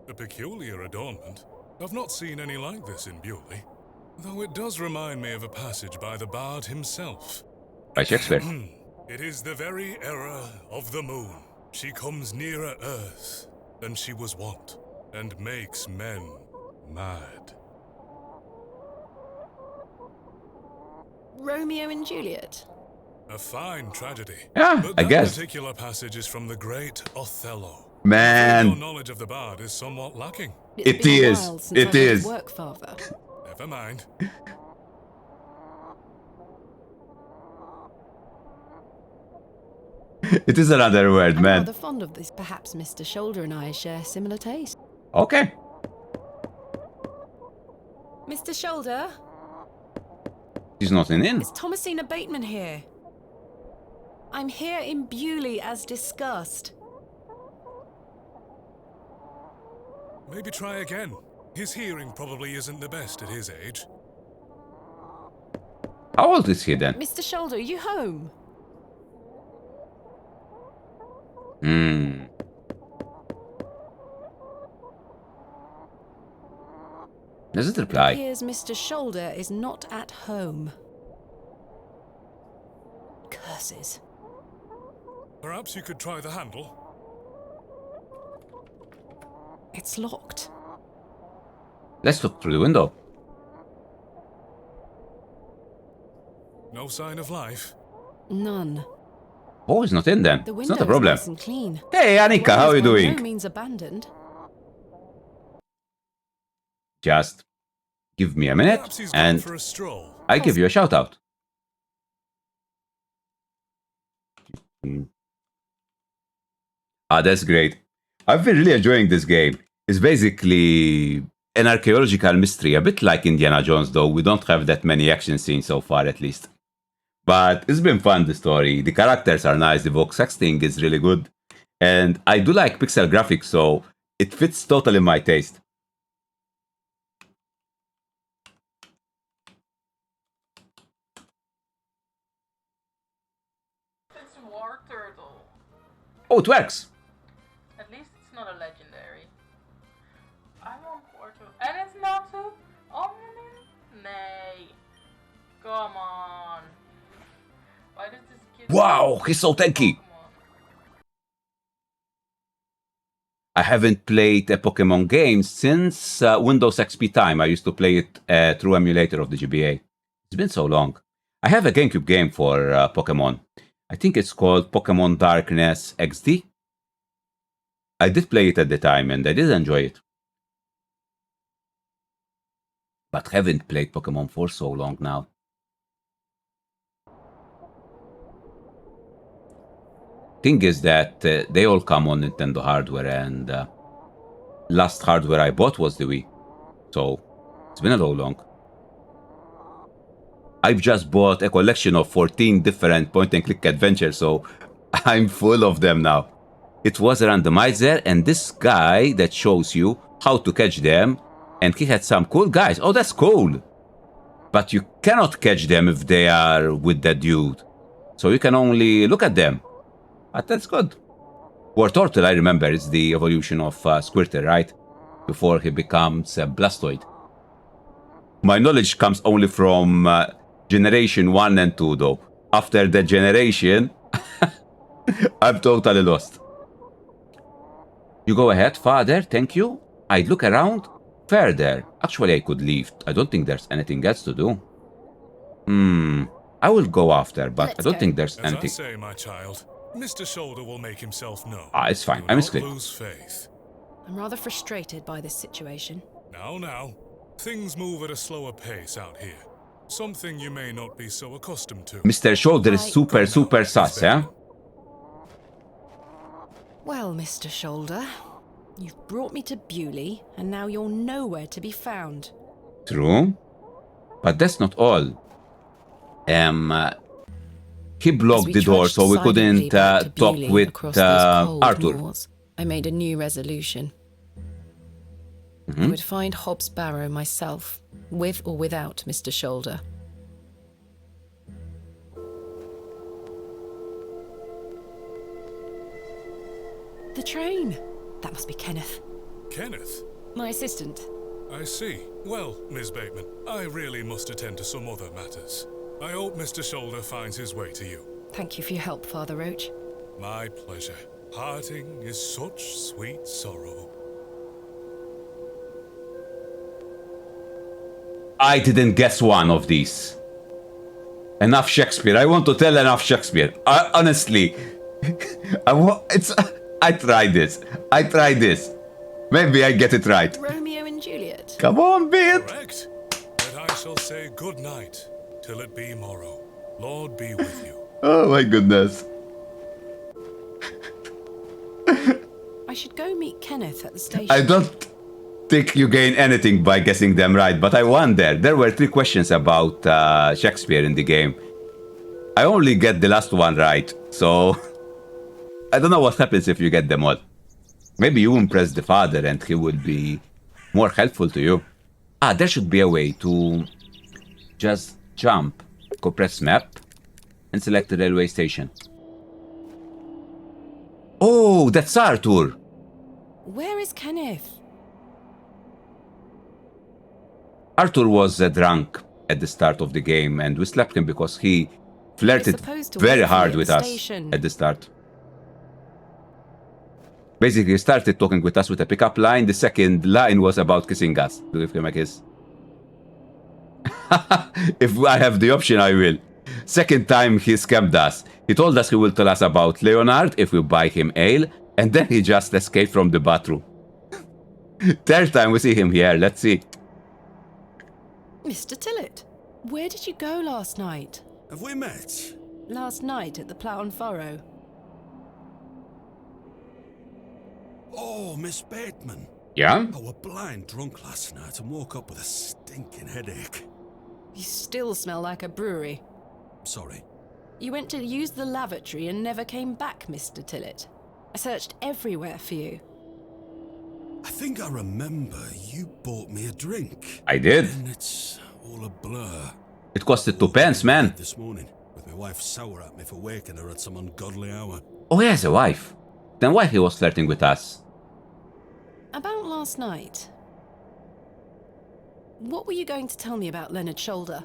Speaker 4: A peculiar adornment. I've not seen any like this in Bewley. Though it does remind me of a passage by the bard himself.
Speaker 1: By Shakespeare.
Speaker 4: It is the very era of the moon. She comes nearer earth than she was wont, and makes men mad.
Speaker 5: Romeo and Juliet?
Speaker 4: A fine tragedy.
Speaker 1: Yeah,
Speaker 4: but
Speaker 1: I
Speaker 4: that
Speaker 1: guess.
Speaker 4: particular passage is from the great Othello.
Speaker 1: Man.
Speaker 4: Your knowledge of the bard is somewhat lacking.
Speaker 1: It is. It is.
Speaker 5: Work, Father.
Speaker 4: Never mind.
Speaker 1: It is another word,
Speaker 5: I'm
Speaker 1: man.
Speaker 5: rather fond of this. Perhaps Mr. Shoulder and I share similar taste.
Speaker 1: Okay.
Speaker 5: Mr. Shoulder?
Speaker 1: She's not in.
Speaker 5: Is Thomasina Bateman here? I'm here in Bewley as discussed.
Speaker 4: Maybe try again. His hearing probably isn't the best at his age.
Speaker 1: How old is he then?
Speaker 5: Mr. Shoulder, are you home?
Speaker 1: Doesn't reply.
Speaker 5: It appears Mr. Shoulder is not at home. Curses.
Speaker 4: Perhaps you could try the handle.
Speaker 5: It's locked.
Speaker 1: Let's look through the window.
Speaker 4: No sign of life.
Speaker 5: None.
Speaker 1: Oh, he's not in then.
Speaker 5: The
Speaker 1: It's
Speaker 5: window
Speaker 1: not a problem.
Speaker 5: is nice and clean.
Speaker 1: Hey, Annika, how are you
Speaker 5: By
Speaker 1: doing?
Speaker 5: no means abandoned.
Speaker 1: Just give me a minute
Speaker 4: Perhaps he's gone
Speaker 1: and
Speaker 4: for a stroll.
Speaker 1: I give you a shout out. Ah, that's great. I've been really enjoying this game. It's basically an archaeological mystery, a bit like Indiana Jones, though we don't have that many action scenes so far, at least. But it's been fun, the story. The characters are nice, the voice acting is really good. And I do like pixel graphics, so it fits totally my taste.
Speaker 19: It's a war turtle.
Speaker 1: Oh, it works!
Speaker 19: At least it's not a legendary. I want war turtle. And it's not too omni? Nay. Come on. Why does this kid...
Speaker 1: Wow, he's so tanky! I haven't played a Pokemon game since Windows XP time. I used to play it through emulator of the GBA. It's been so long. I have a GameCube game for Pokemon. I think it's called Pokemon Darkness XD. I did play it at the time and I did enjoy it. But haven't played Pokemon for so long now. Thing is that they all come on Nintendo hardware, and last hardware I bought was the Wii. So it's been a little long. I've just bought a collection of 14 different point-and-click adventures, so I'm full of them now. It was a randomizer, and this guy that shows you how to catch them, and he had some cool guys. Oh, that's cool! But you cannot catch them if they are with that dude. So you can only look at them. But that's good. Wartortle, I remember, is the evolution of Squirtle, right? Before he becomes a Blastoise. My knowledge comes only from Generation 1 and 2, though. After that generation, I'm totally lost. You go ahead, Father, thank you. I'd look around. Further. Actually, I could leave. I don't think there's anything else to do. I will go after, but I don't think there's anything.
Speaker 4: As I say, my child, Mr. Shoulder will make himself known.
Speaker 1: Ah, it's fine.
Speaker 4: Do
Speaker 1: I'm
Speaker 4: not
Speaker 1: scared.
Speaker 4: lose faith.
Speaker 5: I'm rather frustrated by this situation.
Speaker 4: Now. Things move at a slower pace out here. Something you may not be so accustomed to.
Speaker 1: Mr. Shoulder is super sus, yeah?
Speaker 5: Well, Mr. Shoulder, you've brought me to Bewley, and now you're nowhere to be found.
Speaker 1: True. But that's not all. He blocked the door so we couldn't talk with Arthur.
Speaker 5: I made a new resolution. I would find Hobbs Barrow myself, with or without Mr. Shoulder. The train. That must be Kenneth.
Speaker 4: Kenneth?
Speaker 5: My assistant.
Speaker 4: I see. Well, Miss Bateman, I really must attend to some other matters. I hope Mr. Shoulder finds his way to you.
Speaker 5: Thank you for your help, Father Roach.
Speaker 4: My pleasure. Parting is such sweet sorrow.
Speaker 1: I didn't guess one of these. Enough Shakespeare. I want to tell enough Shakespeare. Honestly, I tried this. I tried this. Maybe I get it right.
Speaker 5: Romeo and Juliet.
Speaker 1: Come on, Beat.
Speaker 4: Correct. But I shall say good night till it be morrow. Lord be with you.
Speaker 1: Oh my goodness.
Speaker 5: I should go meet Kenneth at the station.
Speaker 1: I don't think you gain anything by guessing them right, but I wonder. There were 3 questions about Shakespeare in the game. I only get the last one right, so I don't know what happens if you get them all. Maybe you impress the father and he will be more helpful to you. Ah, there should be a way to just jump, go press map, and select the railway station. Oh, that's Arthur.
Speaker 5: Where is Kenneth?
Speaker 1: Arthur was drunk at the start of the game, and we slapped him because he flirted very hard with us at the start. Basically, he started talking with us with a pickup line. The second line was about kissing us. To give him a kiss. If I have the option, I will. Second time, he scammed us. He told us he will tell us about Leonard if we buy him ale, and then he just escaped from the bathroom. Third time we see him here. Let's see.
Speaker 5: Mr. Tillett, where did you go last night?
Speaker 7: Have we met?
Speaker 5: Last night at the Plough and Furrow.
Speaker 7: Oh, Miss Bateman.
Speaker 1: Yeah?
Speaker 7: I was blind drunk last night and woke up with a stinking headache.
Speaker 5: You still smell like a brewery.
Speaker 7: Sorry.
Speaker 5: You went to use the lavatory and never came back, Mr. Tillett. I searched everywhere for you.
Speaker 7: I think I remember you bought me a drink.
Speaker 1: I did.
Speaker 7: And it's all a blur.
Speaker 1: It costed 2 pence, man.
Speaker 7: This morning, with my wife sour at me for waking her at some ungodly hour.
Speaker 1: Oh, he has a wife. Then why he was flirting with us?
Speaker 5: About last night. What were you going to tell me about Leonard Shoulder?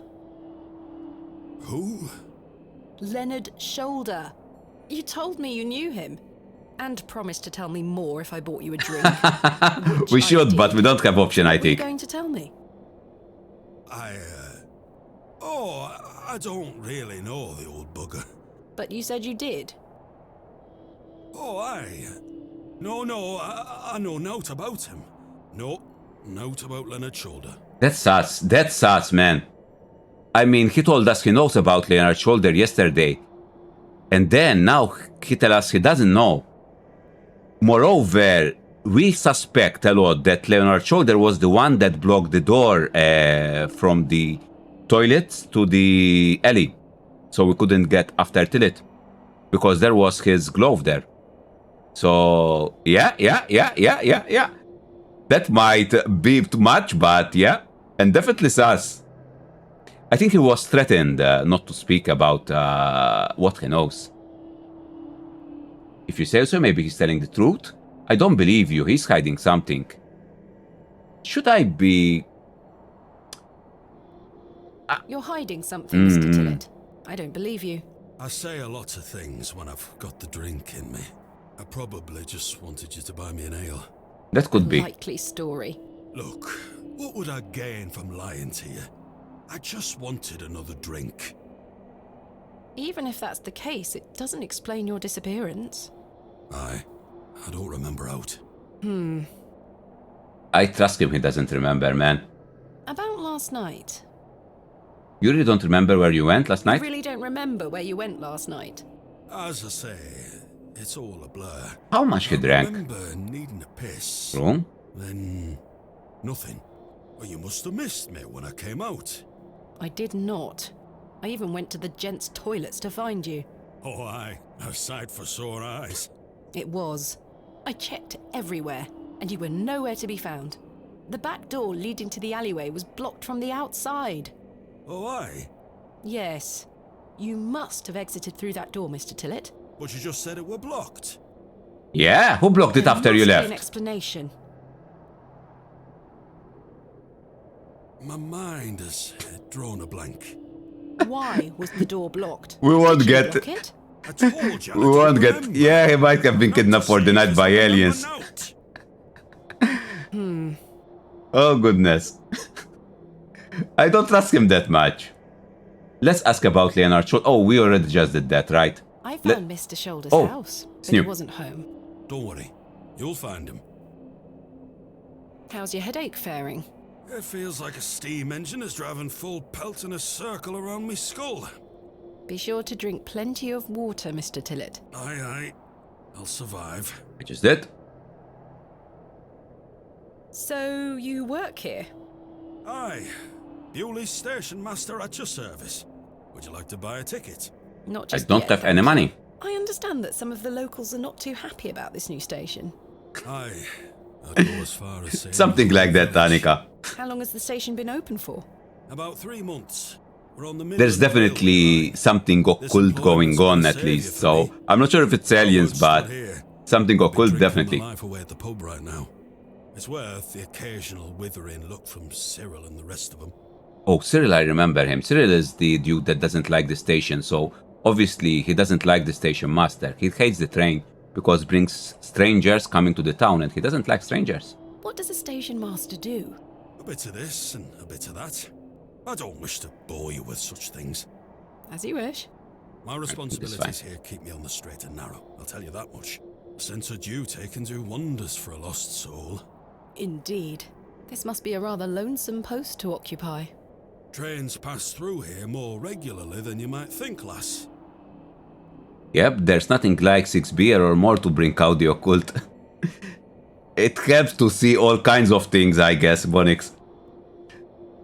Speaker 7: Who?
Speaker 5: Leonard Shoulder. You told me you knew him. And promised to tell me more if I bought you a drink.
Speaker 1: We should, but we don't have option, I think.
Speaker 5: What were you going to tell me?
Speaker 7: I don't really know the old bugger.
Speaker 5: But you said you did.
Speaker 7: Oh, aye. No, I know naught about him. No, naught about Leonard Shoulder.
Speaker 1: That's us, man. I mean, he told us he knows about Leonard Shoulder yesterday. And then, now, he tells us he doesn't know. Moreover, we suspect a lot that Leonard Shoulder was the one that blocked the door from the toilets to the alley. So we couldn't get after Tillett. Because there was his glove there. So, yeah. That might be too much, but yeah. And definitely sus. I think he was threatened not to speak about what he knows. If you say so, maybe he's telling the truth. I don't believe you. He's hiding something. Should I be...
Speaker 5: You're hiding something, Mr. Tillett. I don't believe you.
Speaker 7: I say a lot of things when I've got the drink in me. I probably just wanted you to buy me an ale.
Speaker 1: That could be.
Speaker 5: Likely story.
Speaker 7: Look, what would I gain from lying to you? I just wanted another drink.
Speaker 5: Even if that's the case, it doesn't explain your disappearance.
Speaker 7: I don't remember out.
Speaker 1: I trust him, he doesn't remember, man.
Speaker 5: About last night.
Speaker 1: You really don't remember where you went last night?
Speaker 5: You really don't remember where you went last night?
Speaker 7: As I say, it's all a blur.
Speaker 1: How much he drank?
Speaker 7: I remember needing a piss.
Speaker 1: Room?
Speaker 7: Then... nothing. Well, you must have missed me when I came out.
Speaker 5: I did not. I even went to the gents' toilets to find you.
Speaker 7: Oh, aye. A sight for sore eyes.
Speaker 5: It was. I checked everywhere, and you were nowhere to be found. The back door leading to the alleyway was blocked from the outside.
Speaker 7: Oh, aye?
Speaker 5: Yes. You must have exited through that door, Mr. Tillett.
Speaker 7: But you just said it were blocked.
Speaker 1: Yeah, who blocked it
Speaker 5: There
Speaker 1: after you
Speaker 5: must be an
Speaker 1: left?
Speaker 5: explanation.
Speaker 7: My mind has drawn a blank.
Speaker 5: Why was the door blocked?
Speaker 1: We won't
Speaker 5: Did you
Speaker 1: get.
Speaker 5: block it?
Speaker 7: I told you.
Speaker 1: We won't get. Yeah, he might have been kidnapped for the night by aliens. Oh goodness. I don't trust him that much. Let's ask about Leonard Schultz. Oh, we already just did that, right?
Speaker 5: I found Mr. Shoulder's
Speaker 1: Oh,
Speaker 5: house, but
Speaker 1: Snoop.
Speaker 5: he wasn't home.
Speaker 7: Don't worry. You'll find him.
Speaker 5: How's your headache faring?
Speaker 7: It feels like a steam engine is driving full pelt in a circle around me skull.
Speaker 5: Be sure to drink plenty of water, Mr. Tillett.
Speaker 7: Aye, aye. I'll survive.
Speaker 1: I just did.
Speaker 5: So, you work here?
Speaker 7: Aye. Bewley Station Master at your service. Would you like to buy a ticket?
Speaker 5: Not
Speaker 1: I
Speaker 5: just
Speaker 1: don't
Speaker 5: yet,
Speaker 1: have any
Speaker 5: thanks.
Speaker 1: money.
Speaker 5: I understand that some of the locals are not too happy about this new station.
Speaker 7: Aye. I'd go as far as saying
Speaker 1: Something like that, Annika.
Speaker 5: How long has the station been open for?
Speaker 7: about 3 months. We're on the middle
Speaker 1: There's
Speaker 7: of the
Speaker 1: definitely something occult going on at least, so I'm not sure if it's aliens, but something occult definitely.
Speaker 7: life away at the pub right now. It's worth the occasional withering look from Cyril and the rest of them.
Speaker 1: Oh, Cyril, I remember him. Cyril is the dude that doesn't like the station, so obviously he doesn't like the station master. He hates the train because it brings strangers coming to the town, and he doesn't like strangers.
Speaker 5: What does a station master do?
Speaker 7: A bit of this and a bit of that. I don't wish to bore you with such things.
Speaker 5: As you wish.
Speaker 7: My responsibilities here keep me on the straight and narrow, I'll tell you that much. A sense of duty can do wonders for a lost soul.
Speaker 5: Indeed. This must be a rather lonesome post to occupy.
Speaker 7: Trains pass through here more regularly than you might think, lass.
Speaker 1: Yep, there's nothing like 6 beer or more to bring out the occult. It helps to see all kinds of things, I guess, Bonix.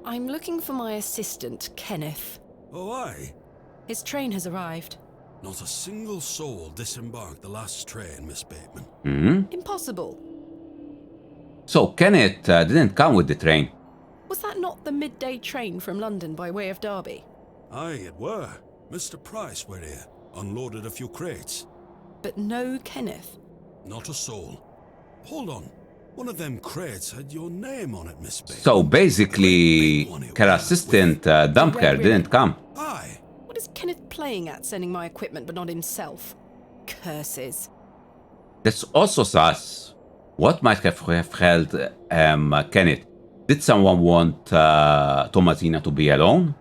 Speaker 5: I'm looking for my assistant, Kenneth.
Speaker 7: Oh, aye?
Speaker 5: His train has arrived.
Speaker 7: Not a single soul disembarked the last train, Miss Bateman.
Speaker 1: Hmm?
Speaker 5: Impossible.
Speaker 1: So Kenneth didn't come with the train.
Speaker 5: Was that not the midday train from London by way of Derby?
Speaker 7: Aye, it were. Mr. Price were here, unloaded a few crates.
Speaker 5: But no Kenneth.
Speaker 7: Not a soul. Hold on. One of them crates had your name on it, Miss Bateman.
Speaker 1: So basically, her assistant, Dumpker, didn't come.
Speaker 7: Aye.
Speaker 5: What is Kenneth playing at, sending my equipment but not himself? Curses.
Speaker 1: That's also sus. What might have held Kenneth? Did someone want Thomasina to be alone?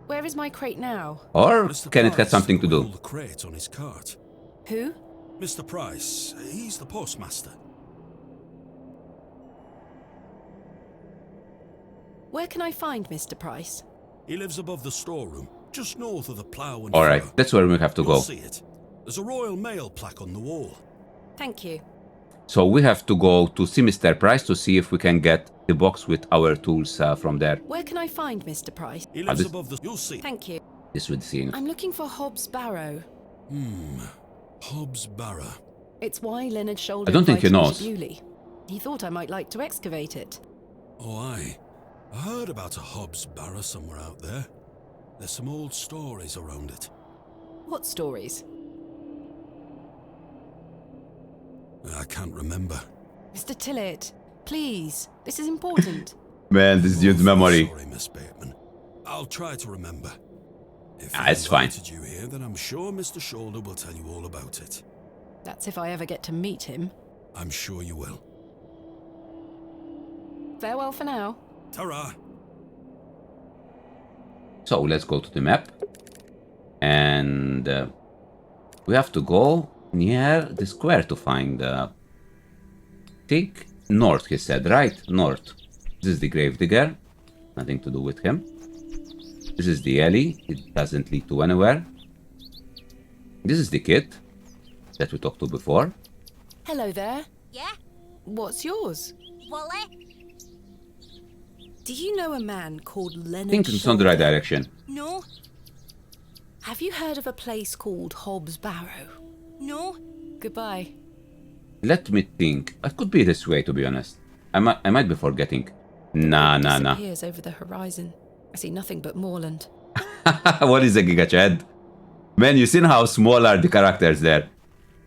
Speaker 5: Where is my crate now?
Speaker 1: Or
Speaker 7: Mr.
Speaker 1: Kenneth had
Speaker 7: Price
Speaker 1: something to
Speaker 7: put
Speaker 1: do?
Speaker 7: all the crates on his cart.
Speaker 5: Who?
Speaker 7: Mr. Price, he's the postmaster.
Speaker 5: Where can I find Mr. Price?
Speaker 7: He lives above the storeroom, just north of the plough and
Speaker 1: Alright,
Speaker 7: furrow.
Speaker 1: that's where we have to
Speaker 7: You'll
Speaker 1: go.
Speaker 7: see it. There's a Royal Mail plaque on the wall.
Speaker 5: Thank you.
Speaker 1: So we have to go to see Mr. Price to see if we can get the box with our tools from there.
Speaker 5: Where can I find Mr. Price?
Speaker 7: He lives
Speaker 1: this-
Speaker 7: above the... You'll see.
Speaker 5: Thank you.
Speaker 1: This would seem.
Speaker 5: I'm looking for Hobbs Barrow.
Speaker 7: Hobbs Barrow.
Speaker 5: It's why Leonard Shoulder
Speaker 1: I don't think he
Speaker 5: invited me
Speaker 1: knows.
Speaker 5: to Bewley. He thought I might like to excavate it.
Speaker 7: Oh, aye. I heard about a Hobbs Barrow somewhere out there. There's some old stories around it.
Speaker 5: What stories?
Speaker 7: I can't remember.
Speaker 5: Mr. Tillett, please. This is important.
Speaker 1: Man, this dude's memory.
Speaker 7: Sorry, Miss Bateman. I'll try to remember. If
Speaker 1: Ah,
Speaker 7: he
Speaker 1: it's fine.
Speaker 7: invited you here, then I'm sure Mr. Shoulder will tell you all about it.
Speaker 5: That's if I ever get to meet him.
Speaker 7: I'm sure you will.
Speaker 5: Farewell for now.
Speaker 7: Ta-ra!
Speaker 1: So let's go to the map. And we have to go near the square to find... think north, he said, right? North. This is the gravedigger. Nothing to do with him. This is the alley. It doesn't lead to anywhere. This is the kid that we talked to before.
Speaker 5: Hello there.
Speaker 6: Yeah?
Speaker 5: What's yours?
Speaker 6: Wally?
Speaker 5: Do you know a man called
Speaker 1: I
Speaker 5: Leonard
Speaker 1: think it's not the right
Speaker 5: Shoulder?
Speaker 1: direction.
Speaker 6: No.
Speaker 5: Have you heard of a place called Hobbs Barrow?
Speaker 6: No.
Speaker 5: Goodbye.
Speaker 1: Let me think. It could be this way, to be honest. I might be forgetting. Nah.
Speaker 5: Disappears over the horizon. I see nothing but moorland.
Speaker 1: What is a Giga Chad? Man, you seen how small are the characters there?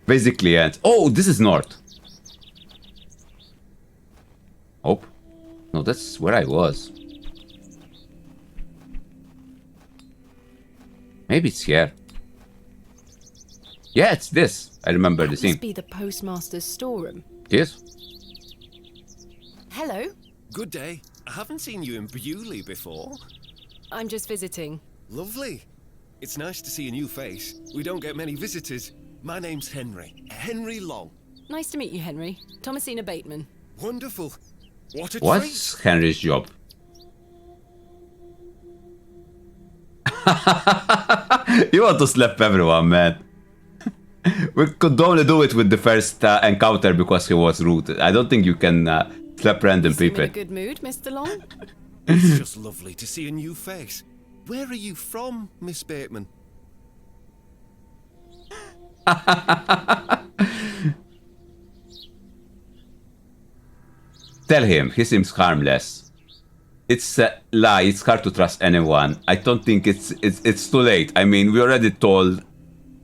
Speaker 1: Basically, and oh, this is north. Oh, no, that's where I was. Maybe it's here. Yeah, it's this. I remember the
Speaker 5: Must
Speaker 1: scene.
Speaker 5: be the postmaster's storeroom.
Speaker 1: Yes.
Speaker 5: Hello.
Speaker 20: Good day. I haven't seen you in Bewley before.
Speaker 5: I'm just visiting.
Speaker 20: Lovely. It's nice to see a new face. We don't get many visitors. My name's Henry. Henry Long.
Speaker 5: Nice to meet you, Henry. Thomasina Bateman.
Speaker 20: Wonderful. What a
Speaker 1: What's
Speaker 20: treat.
Speaker 1: Henry's job? You want to slap everyone, man. We could only do it with the first encounter because he was rude. I don't think you can slap random
Speaker 5: I'm
Speaker 1: people.
Speaker 5: in a good mood, Mr. Long.
Speaker 20: It's just lovely to see a new face. Where are you from, Miss Bateman?
Speaker 1: Tell him, he seems harmless. It's a lie, it's hard to trust anyone. I don't think it's too late. I mean, we already told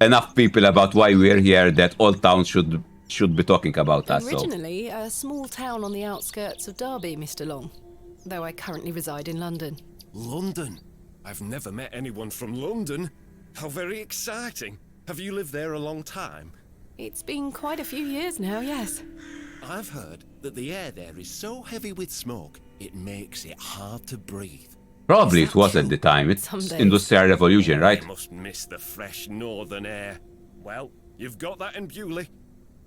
Speaker 1: enough people about why we're here that all towns should be talking about us. So.
Speaker 5: Originally a small town on the outskirts of Derby, Mr. Long, though I currently reside in London.
Speaker 20: London? I've never met anyone from London. How very exciting. Have you lived there a long time?
Speaker 5: It's been quite a few years now, yes.
Speaker 20: I've heard that the air there is so heavy with smoke, it makes it hard to breathe.
Speaker 1: Probably it was at the time. It's
Speaker 5: Someday.
Speaker 1: Industrial Revolution, right?
Speaker 20: I must miss the fresh northern air. Well, you've got that in Bewley.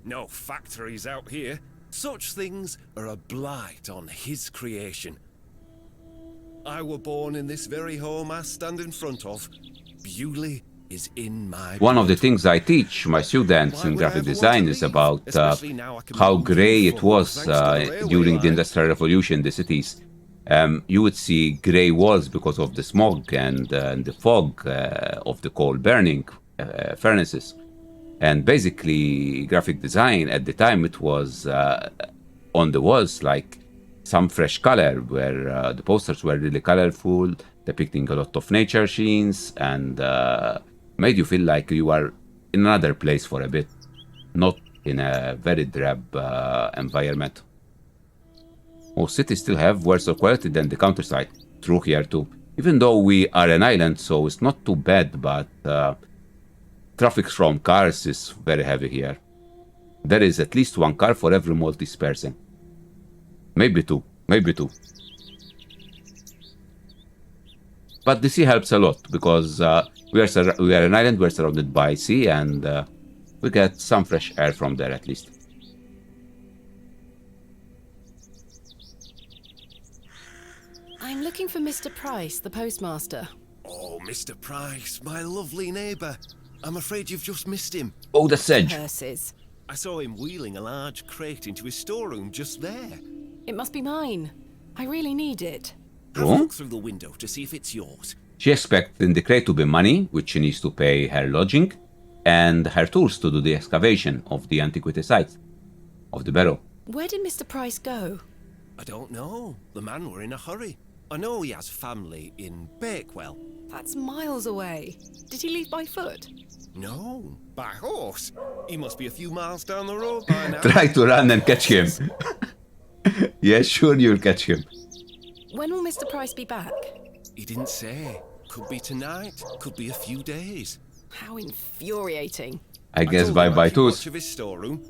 Speaker 20: No factories out here. Such things are a blight on his creation. I were born in this very home I stand in front of. Bewley is in my
Speaker 1: One of the
Speaker 20: blood.
Speaker 1: things I teach my students in graphic design is about how grey it was during the Industrial Revolution in the cities. You would see grey walls because of the smog and the fog of the coal burning furnaces. And basically, graphic design at the time, it was on the walls like some fresh color, where the posters were really colorful, depicting a lot of nature scenes, and made you feel like you are in another place for a bit, not in a very drab environment. Most cities still have worse quality than the countryside. True here too. Even though we are an island, so it's not too bad, but traffic from cars is very heavy here. There is at least one car for every Maltese person. Maybe two. Maybe two. But the sea helps a lot, because we are an island, we're surrounded by sea, and we get some fresh air from there at least.
Speaker 5: I'm looking for Mr. Price, the postmaster.
Speaker 20: Oh, Mr. Price, my lovely neighbour. I'm afraid you've just missed him.
Speaker 1: Oh, the sedge.
Speaker 5: Purses.
Speaker 20: I saw him wheeling a large crate into his storeroom just there.
Speaker 5: It must be mine. I really need it.
Speaker 20: Have a look through the window to see if it's yours.
Speaker 1: She expects in the crate to be money, which she needs to pay her lodging, and her tools to do the excavation of the antiquity site of the barrow.
Speaker 5: Where did Mr. Price go?
Speaker 20: I don't know. The man were in a hurry. I know he has family in Bakewell.
Speaker 5: That's miles away. Did he leave by foot?
Speaker 20: No, by horse. He must be a few miles down the road by now.
Speaker 1: Try to run and catch him. Yeah, sure you'll catch him.
Speaker 5: When will Mr. Price be back?
Speaker 20: He didn't say. Could be tonight, could be a few days.
Speaker 5: How infuriating.
Speaker 1: I guess
Speaker 20: told him
Speaker 1: bye-bye
Speaker 20: I'd keep
Speaker 1: tools.
Speaker 20: watch of his storeroom,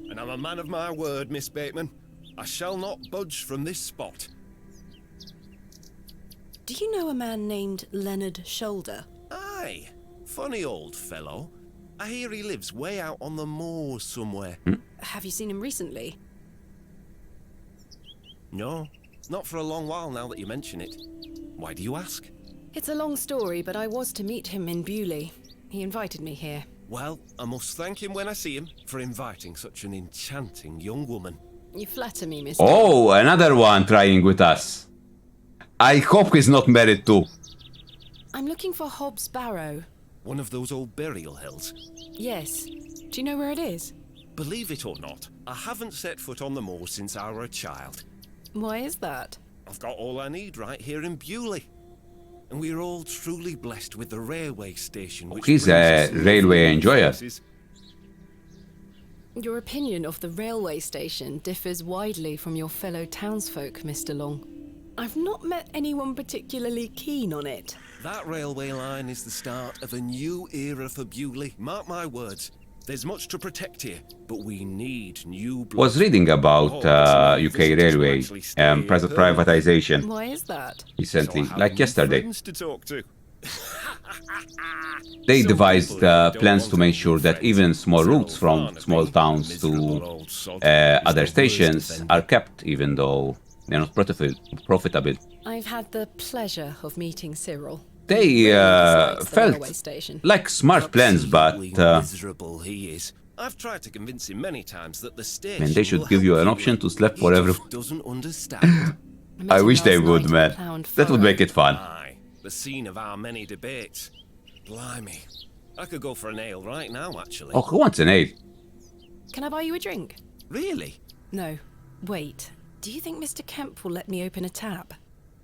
Speaker 20: and I'm a man of my word, Miss Bateman. I shall not budge from this spot.
Speaker 5: Do you know a man named Leonard Shoulder?
Speaker 20: Aye, funny old fellow. I hear he lives way out on the moors somewhere.
Speaker 5: Have you seen him recently?
Speaker 20: No, not for a long while now that you mention it. Why do you ask?
Speaker 5: It's a long story, but I was to meet him in Bewley. He invited me here.
Speaker 20: Well, I must thank him when I see him for inviting such an enchanting young woman.
Speaker 5: You flatter me, Mr.
Speaker 1: Oh, another one trying with us. I hope he's not married too.
Speaker 5: I'm looking for Hobbs Barrow.
Speaker 20: One of those old burial hills.
Speaker 5: Yes. Do you know where it is?
Speaker 20: Believe it or not, I haven't set foot on the moor since I were a child.
Speaker 5: Why is that?
Speaker 20: I've got all I need right here in Bewley. And we're all truly blessed with the railway station. Which
Speaker 1: He's
Speaker 20: brings
Speaker 1: a
Speaker 20: us
Speaker 1: railway enjoyer.
Speaker 20: places.
Speaker 5: Your opinion of the railway station differs widely from your fellow townsfolk, Mr. Long. I've not met anyone particularly keen on it.
Speaker 20: That railway line is the start of a new era for Bewley. Mark my words. There's much to protect here, but we need new blood.
Speaker 1: Was reading about UK railway privatization.
Speaker 5: Why is that?
Speaker 1: Recently, like yesterday.
Speaker 20: To talk to.
Speaker 1: They devised plans to make sure that even small routes from small towns to other stations are kept, even though they're not profitable.
Speaker 5: I've had the pleasure of meeting Cyril.
Speaker 1: They felt like smart plans, but
Speaker 20: miserable he is. I've tried to convince him many times that the station.
Speaker 1: Man, they should give you an option to sleep for everyone.
Speaker 20: Doesn't understand.
Speaker 1: I wish they would, man. That would make it fun.
Speaker 20: Aye, the scene of our many debates. Blimey, I could go for an ale right now, actually.
Speaker 1: Oh, who wants an ale?
Speaker 5: Can I buy you a drink?
Speaker 20: Really?
Speaker 5: No. Wait. Do you think Mr. Kemp will let me open a tap?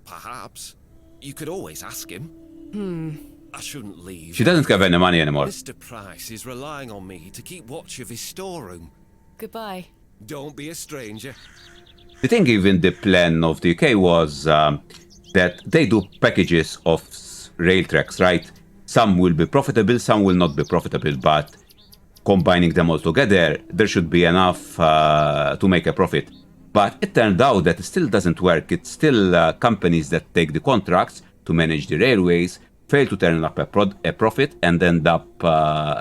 Speaker 20: Perhaps. You could always ask him. I shouldn't leave.
Speaker 1: She doesn't have any money anymore.
Speaker 20: Mr. Price is relying on me to keep watch of his storeroom.
Speaker 5: Goodbye.
Speaker 20: Don't be a stranger.
Speaker 1: The thing, even the plan of the UK was that they do packages of rail tracks, right? Some will be profitable, some will not be profitable, but combining them all together, there should be enough to make a profit. But it turned out that it still doesn't work. It's still companies that take the contracts to manage the railways, fail to turn up a profit, and end up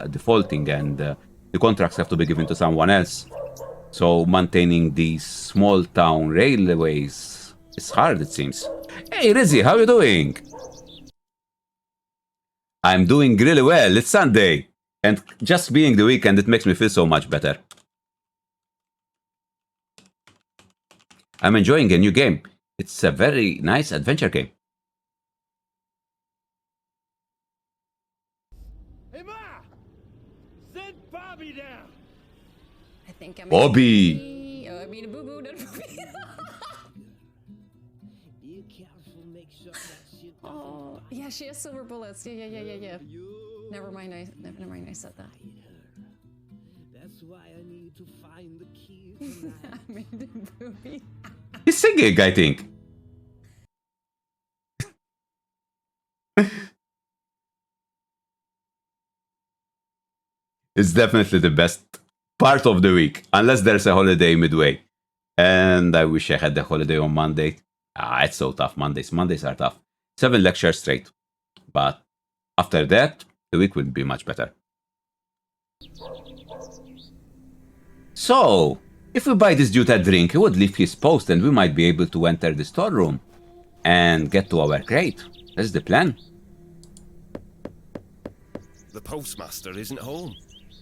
Speaker 1: defaulting, and the contracts have to be given to someone else. So maintaining these small town railways is hard, it seems. Hey Rizzy, how you doing? I'm doing really well. It's Sunday, and just being the weekend, it makes me feel so much better. I'm enjoying a new game. It's a very nice adventure game.
Speaker 10: Hey, Ma! Send Bobby down!
Speaker 18: I think I'm
Speaker 1: Bobby!
Speaker 18: Oh, I mean a boo-boo, not a booby.
Speaker 10: Be careful, make sure that shit
Speaker 18: Oh, yeah, she has silver bullets. Yeah. Never mind, I said that.
Speaker 10: That's why I need to find the key.
Speaker 18: I made a booby.
Speaker 1: He's singing, I think. It's definitely the best part of the week, unless there's a holiday midway. And I wish I had the holiday on Monday. It's so tough. Mondays are tough. 7 lectures straight. But after that, the week will be much better. So, if we buy this dude a drink, he would leave his post and we might be able to enter the storeroom and get to our crate. That's the plan.
Speaker 20: The postmaster isn't home.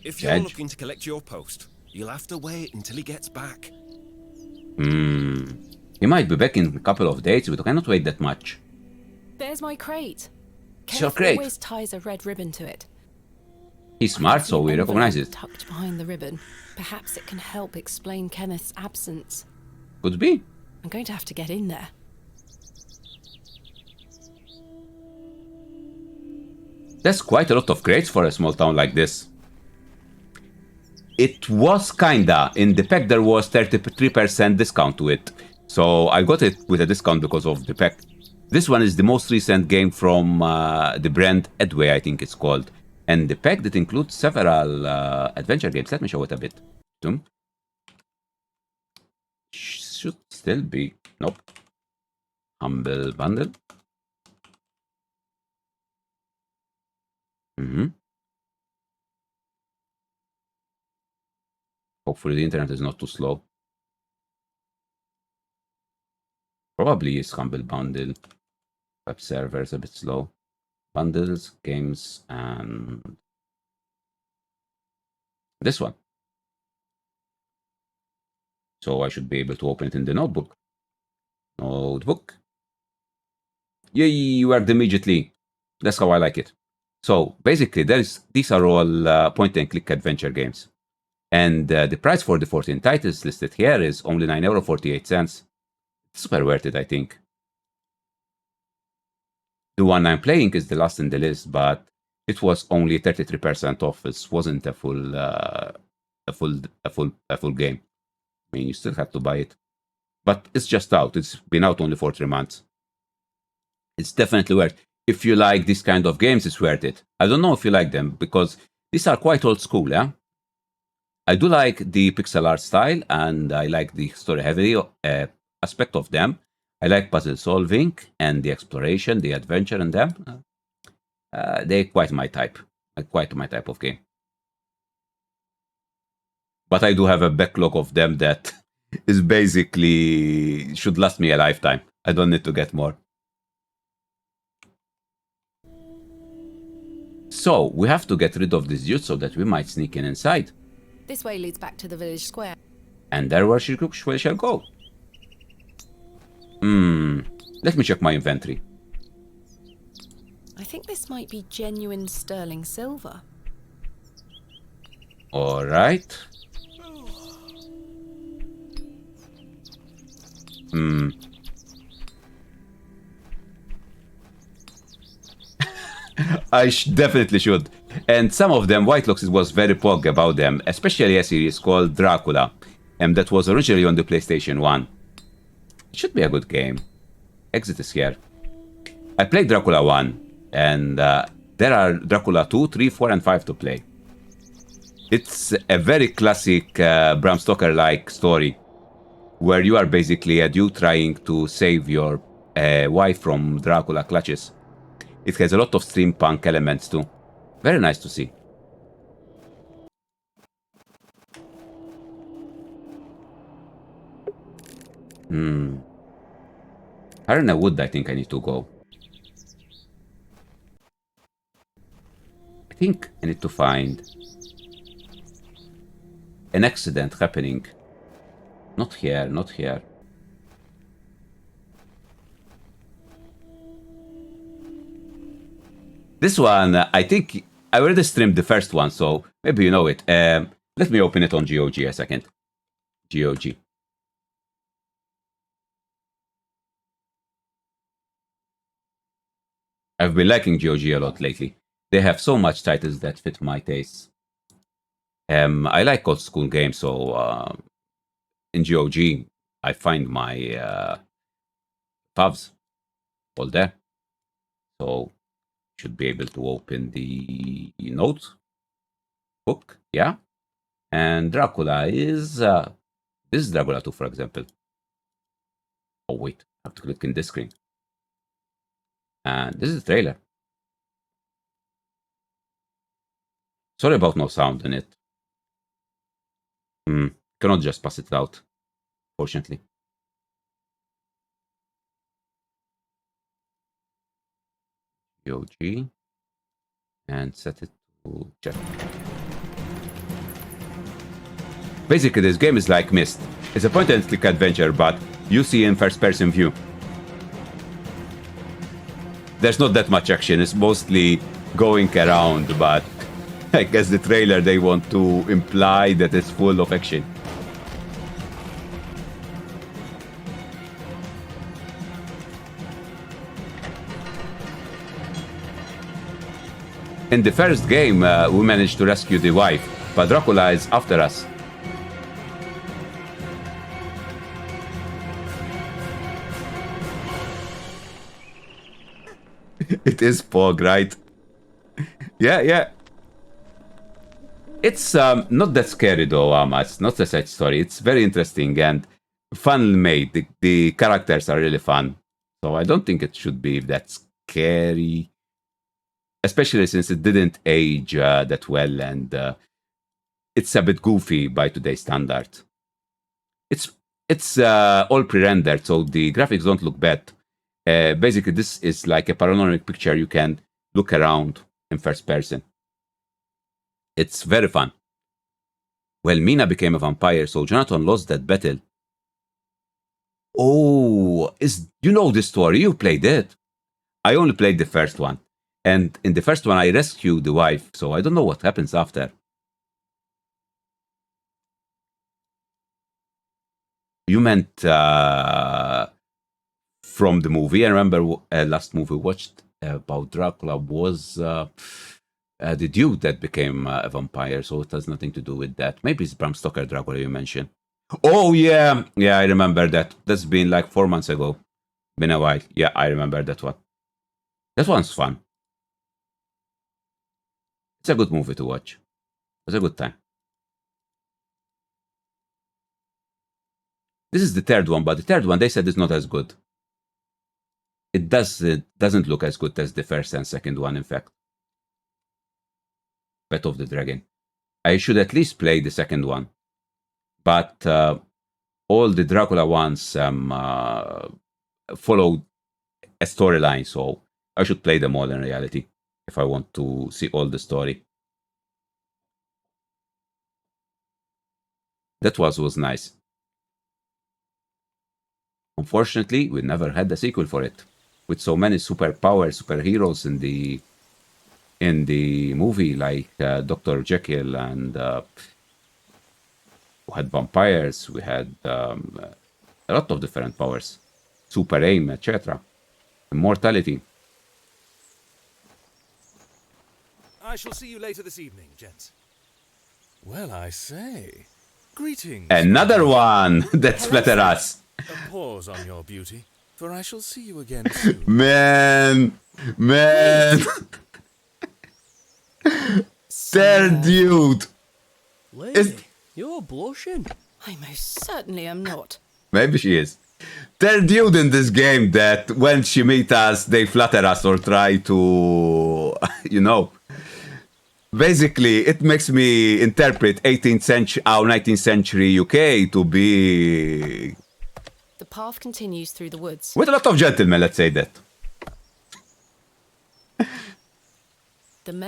Speaker 20: If you're looking to collect your post, you'll have to wait until he gets back.
Speaker 1: He might be back in a couple of days, but I cannot wait that much.
Speaker 5: There's my crate.
Speaker 1: It's your
Speaker 5: Kenneth
Speaker 1: crate.
Speaker 5: always ties a red ribbon to it.
Speaker 1: He's smart, so we recognize it.
Speaker 5: Tucked behind the ribbon. Perhaps it can help explain Kenneth's absence.
Speaker 1: Could be.
Speaker 5: I'm going to have to get in there.
Speaker 1: That's quite a lot of crates for a small town like this. It was kinda. In the pack there was 33% discount to it. So I got it with a discount because of the pack. This one is the most recent game from the brand Edway, I think it's called. And the pack that includes several adventure games. Let me show it a bit. Should still be. Nope. Humble Bundle. Hopefully the internet is not too slow. Probably is Humble Bundle. Web server is a bit slow. Bundles, games, and this one. So I should be able to open it in the notebook. Notebook. Yay, worked immediately. That's how I like it. So basically, these are all point-and-click adventure games. And the price for the 14 titles listed here is only €9.48. Super worth it, I think. The one I'm playing is the last in the list, but it was only 33% off. It wasn't a full a full game. I mean, you still have to buy it, but it's just out. It's been out only for 3 months. It's definitely worth. If you like this kind of games, it's worth it. I don't know if you like them because these are quite old school. Yeah, I do like the pixel art style, and I like the story heavy aspect of them. I like puzzle solving and the exploration, the adventure in them. They're quite my type. Quite my type of game. But I do have a backlog of them that is basically should last me a lifetime. I don't need to get more. So we have to get rid of this dude so that we might sneak in inside.
Speaker 5: This way leads back to the village square.
Speaker 1: And there where she shall go. Let me check my inventory.
Speaker 5: I think this might be genuine sterling silver.
Speaker 1: All right. I definitely should. And some of them, White Locks was very pog about them, especially a series called Dracula, and that was originally on the PlayStation 1. It should be a good game. Exit is here. I played Dracula 1, and there are Dracula 2, 3, 4, and 5 to play. It's a very classic Bram Stoker-like story, where you are basically a dude trying to save your wife from Dracula clutches. It has a lot of steampunk elements too. Very nice to see. Arena Wood, I think I need to go. I think I need to find an accident happening. Not here, not here. This one, I think I already streamed the first one, so maybe you know it. Let me open it on GOG a second. GOG. I've been liking GOG a lot lately. They have so much titles that fit my tastes. I like old school games, so in GOG I find my favs all there. So should be able to open the note book, yeah. And Dracula is this is Dracula 2, for example. Oh wait, I have to click in this screen. And this is the trailer. Sorry about no sound in it. Cannot just pass it out, fortunately. GOG and set it to check. Basically, this game is like Myst. It's a point-and-click adventure, but you see in first-person view. There's not that much action. It's mostly going around, but I guess the trailer, they want to imply that it's full of action. In the first game, we managed to rescue the wife, but Dracula is after us. It is Pog, right? Yeah. It's not that scary though, it's not a sad story. It's very interesting and fun made. The characters are really fun. So I don't think it should be that scary. Especially since it didn't age that well, and it's a bit goofy by today's standard. It's all pre-rendered, so the graphics don't look bad. Basically, this is like a panoramic picture you can look around in first person. It's very fun. Well, Mina became a vampire, so Jonathan lost that battle. Oh, you know this story? You played it. I only played the first one. And in the first one, I rescued the wife, so I don't know what happens after. You meant from the movie. I remember last movie we watched about Dracula was the dude that became a vampire, so it has nothing to do with that. Maybe it's Bram Stoker Dracula you mentioned. Oh, yeah. Yeah, I remember that. That's been like 4 months ago. Been a while. Yeah, I remember that one. That one's fun. It's a good movie to watch. It's a good time. This is the third one, but the third one they said is not as good. It doesn't look as good as the first and second one, in fact. Path of the Dragon. I should at least play the second one. But all the Dracula ones follow a storyline, so I should play them all in reality if I want to see all the story. That was nice. Unfortunately, we never had a sequel for it. With so many superheroes in the movie, like Dr. Jekyll, and we had vampires, we had a lot of different powers, super aim, etc. Immortality.
Speaker 8: I shall see you later this evening, gents. Well, I say. Greetings.
Speaker 1: Another one that flatter us.
Speaker 8: A pause on your beauty, for I shall see you again soon.
Speaker 1: Man. There, dude.
Speaker 10: Lady, you're blushing.
Speaker 5: I most certainly am not.
Speaker 1: Maybe she is. There, dude in this game that when she meet us, they flatter us or try to, you know. Basically, it makes me interpret 18th century or 19th century UK to be...
Speaker 5: The path continues through the woods.
Speaker 1: With a lot of gentlemen, let's say that.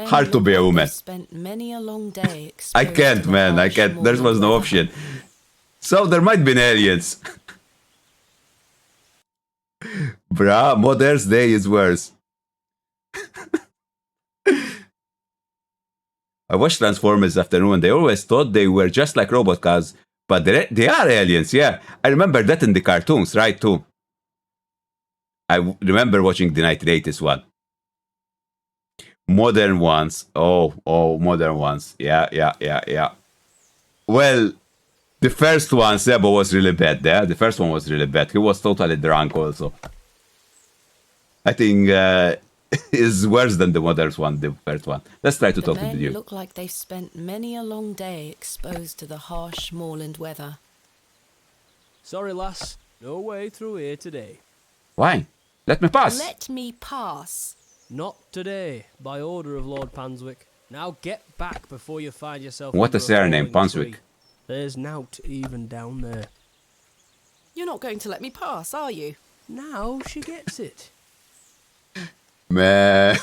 Speaker 1: Hard to be a woman.
Speaker 5: Spent many a long day
Speaker 1: I can't, man. I can't. There was no option. So there might be aliens. Bruh, Mother's Day is worse. I watched Transformers this afternoon and they always thought they were just like robot cars, but they are aliens, yeah. I remember that in the cartoons, right, too. I remember watching the 1980s one. Modern ones. Oh, modern ones. Yeah. Well, the first one, Sebo, was really bad there. The first one was really bad. He was totally drunk also. I think is worse than the modern one, the first one. Let's try to talk to
Speaker 5: men
Speaker 1: you.
Speaker 5: Look like they've spent many a long day exposed to the harsh moorland weather.
Speaker 10: Sorry, lass. No way through here today.
Speaker 1: Why? Let me pass.
Speaker 5: Let me pass.
Speaker 10: Not today, by order of Lord Panswick. Now get back before you find yourself.
Speaker 1: What a surname,
Speaker 10: falling
Speaker 1: Panswick.
Speaker 10: tree. There's nought even down there.
Speaker 5: You're not going to let me pass, are you?
Speaker 10: Now she gets it.
Speaker 1: Man.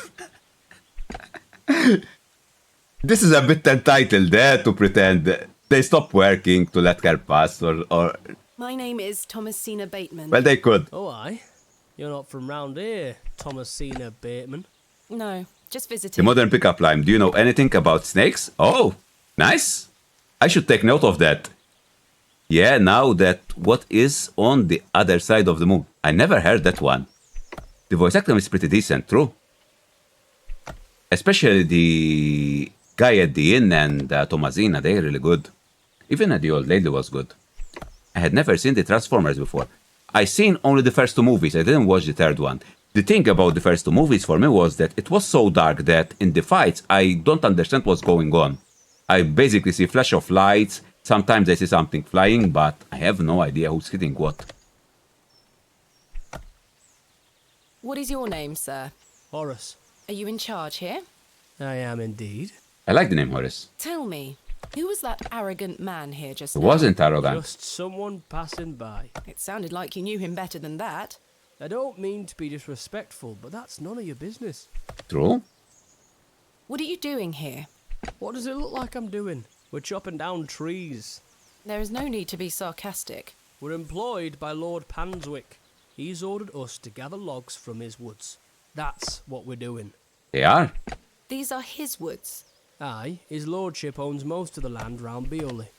Speaker 1: This is a bit entitled there to pretend they stop working to let her pass or...
Speaker 5: My name is Thomasina Bateman.
Speaker 1: Well, they could.
Speaker 10: Oh, aye. You're not from round here, Thomasina Bateman.
Speaker 5: No, just
Speaker 1: The
Speaker 5: visiting.
Speaker 1: modern pickup line. Do you know anything about snakes? Oh, nice. I should take note of that. Yeah, now that what is on the other side of the moon. I never heard that one. The voice acting is pretty decent, true. Especially the guy at the inn and Thomasina, they're really good. Even the old lady was good. I had never seen the Transformers before. I seen only the first two movies, I didn't watch the third one. The thing about the first two movies for me was that it was so dark that in the fights I don't understand what's going on. I basically see flash of lights, sometimes I see something flying, but I have no idea who's hitting what.
Speaker 5: What is your name, sir?
Speaker 10: Horace.
Speaker 5: Are you in charge here?
Speaker 10: I am indeed.
Speaker 1: I like the name Horace.
Speaker 5: Tell me, who was that arrogant man here just
Speaker 1: He
Speaker 5: now?
Speaker 1: wasn't arrogant.
Speaker 10: Just someone passing by.
Speaker 5: It sounded like you knew him better than that.
Speaker 10: I don't mean to be disrespectful, but that's none of your business.
Speaker 1: True?
Speaker 5: What are you doing here?
Speaker 10: What does it look like I'm doing? We're chopping down trees.
Speaker 5: There is no need to be sarcastic.
Speaker 10: We're employed by Lord Panswick. He's ordered us to gather logs from his woods. That's what we're doing.
Speaker 1: They are.
Speaker 5: These are his woods.
Speaker 10: Aye, his lordship owns most of the land round Beorley.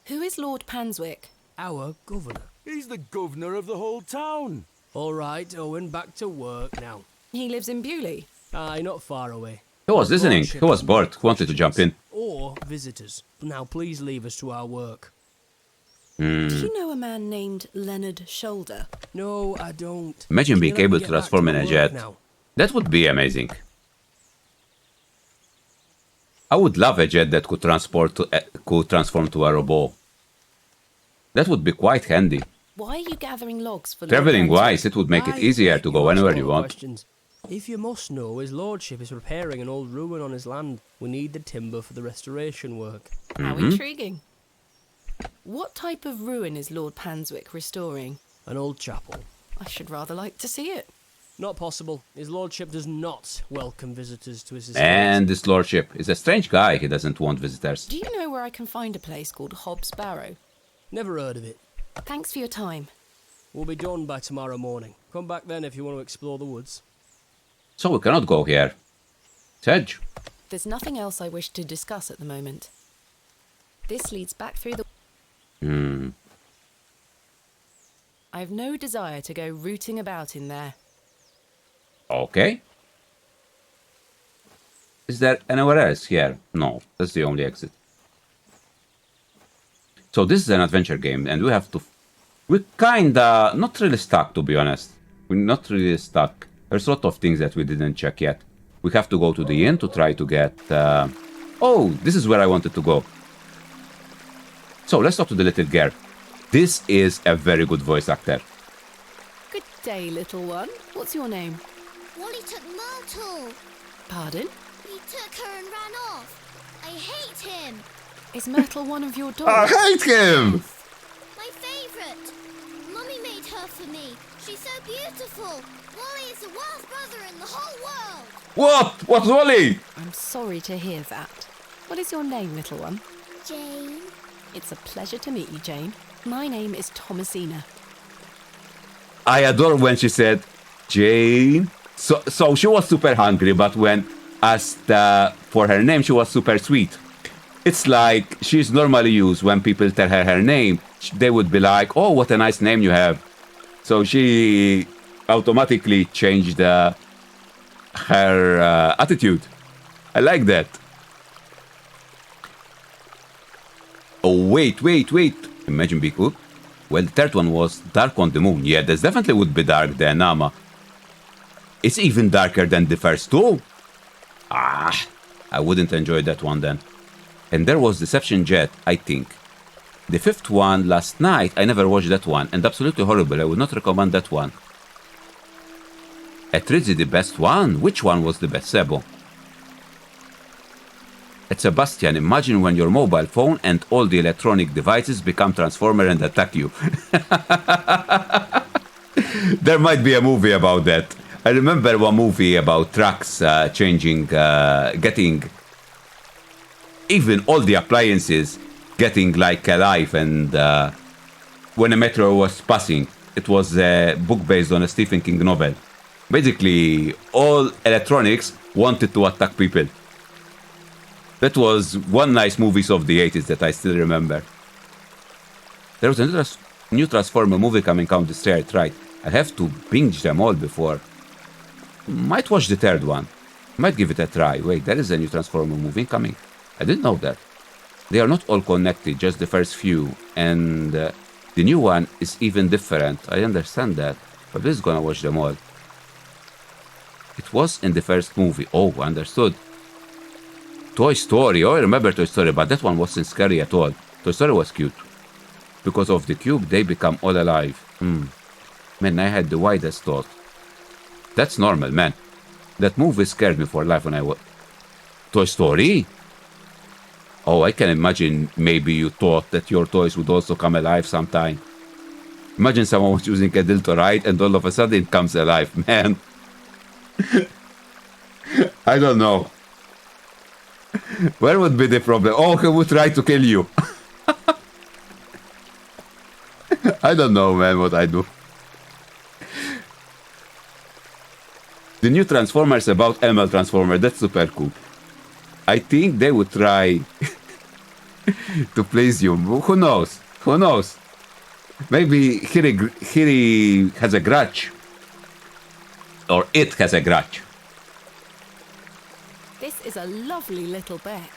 Speaker 5: Who is Lord Panswick?
Speaker 10: Our governor.
Speaker 8: He's the governor of the whole town.
Speaker 10: All right, Owen, back to work now.
Speaker 5: He lives in Bewley.
Speaker 10: Aye, not far away.
Speaker 1: He was listening. He was bored. He wanted to jump in.
Speaker 10: Or visitors. Now please leave us to our work.
Speaker 5: Do you know a man named Leonard Shoulder?
Speaker 10: No, I don't.
Speaker 1: Imagine being
Speaker 10: Can I
Speaker 1: able to
Speaker 10: get back
Speaker 1: transform in
Speaker 10: my
Speaker 1: a
Speaker 10: work
Speaker 1: jet.
Speaker 10: now?
Speaker 1: That would be amazing. I would love a jet that could transform to a robot. That would be quite handy.
Speaker 5: Why are you gathering logs for
Speaker 1: Traveling
Speaker 5: Lord
Speaker 1: wise, it would make it easier to go
Speaker 10: You ask
Speaker 1: anywhere
Speaker 10: all
Speaker 1: you
Speaker 10: the
Speaker 1: want.
Speaker 10: questions. If you must know, his lordship is repairing an old ruin on his land. We need the timber for the restoration work.
Speaker 5: How intriguing. What type of ruin is Lord Panswick restoring?
Speaker 10: An old chapel.
Speaker 5: I should rather like to see it.
Speaker 10: Not possible. His lordship does not welcome visitors to his estate.
Speaker 1: And this lordship is a strange guy. He doesn't want visitors.
Speaker 5: Do you know where I can find a place called Hobbs Barrow?
Speaker 10: Never heard of it.
Speaker 5: Thanks for your time.
Speaker 10: We'll be done by tomorrow morning. Come back then if you want to explore the woods.
Speaker 1: So we cannot go here. Sedge.
Speaker 5: There's nothing else I wish to discuss at the moment. This leads back through the... I have no desire to go rooting about in there.
Speaker 1: Okay. Is there anywhere else here? No, that's the only exit. So this is an adventure game, and we have to... We're kinda not really stuck, to be honest. We're not really stuck. There's a lot of things that we didn't check yet. We have to go to the inn to try to get... Oh, this is where I wanted to go. So let's talk to the little girl. This is a very good voice actor.
Speaker 5: Good day, little one. What's your name?
Speaker 3: Wally took Myrtle.
Speaker 5: Pardon?
Speaker 3: He took her and ran off. I hate him.
Speaker 5: Is Myrtle one of your dogs?
Speaker 1: I hate him!
Speaker 3: My favourite. Mummy made her for me. She's so beautiful. Wally is the worst brother in the whole world.
Speaker 1: What? What's Wally?
Speaker 5: I'm sorry to hear that. What is your name, little one?
Speaker 3: Jane.
Speaker 5: It's a pleasure to meet you, Jane. My name is Thomasina.
Speaker 1: I adore when she said, Jane. So she was super hungry, but when asked for her name, she was super sweet. It's like she's normally used when people tell her her name. They would be like, oh, what a nice name you have. So she automatically changed her attitude. I like that. Oh, wait. Imagine being cool. Well, the third one was Dark on the Moon. Yeah, this definitely would be dark then, Ama. It's even darker than the first two. I wouldn't enjoy that one then. And there was Deception Jet, I think. The fifth one last night, I never watched that one, and absolutely horrible. I would not recommend that one. Etrizzi, the best one? Which one was the best, Sebo? It's Sebastian, imagine when your mobile phone and all the electronic devices become Transformer and attack you. There might be a movie about that. I remember one movie about trucks changing, getting even all the appliances getting like alive, and when a metro was passing, it was a book based on a Stephen King novel. Basically, all electronics wanted to attack people. That was one nice movie of the 80s that I still remember. There was a new Transformer movie coming out this year, right? I have to binge them all before. Might watch the third one. Might give it a try. Wait, there is a new Transformer movie coming. I didn't know that. They are not all connected, just the first few. And the new one is even different. I understand that. But this is gonna watch them all. It was in the first movie. Oh, understood. Toy Story. Oh, I remember Toy Story, but that one wasn't scary at all. Toy Story was cute. Because of the cube, they become all alive. Man, I had the widest thought. That's normal, man. That movie scared me for life when I was... Toy Story? Oh, I can imagine maybe you thought that your toys would also come alive sometime. Imagine someone was using a dildo ride and all of a sudden it comes alive, man. I don't know. Where would be the problem? Oh, he would try to kill you. I don't know, man, what I do. The new Transformers about ML Transformer, that's super cool. I think they would try to please you. Who knows? Who knows? Maybe Hiri has a grudge. Or it has a grudge.
Speaker 5: This is a lovely little beck.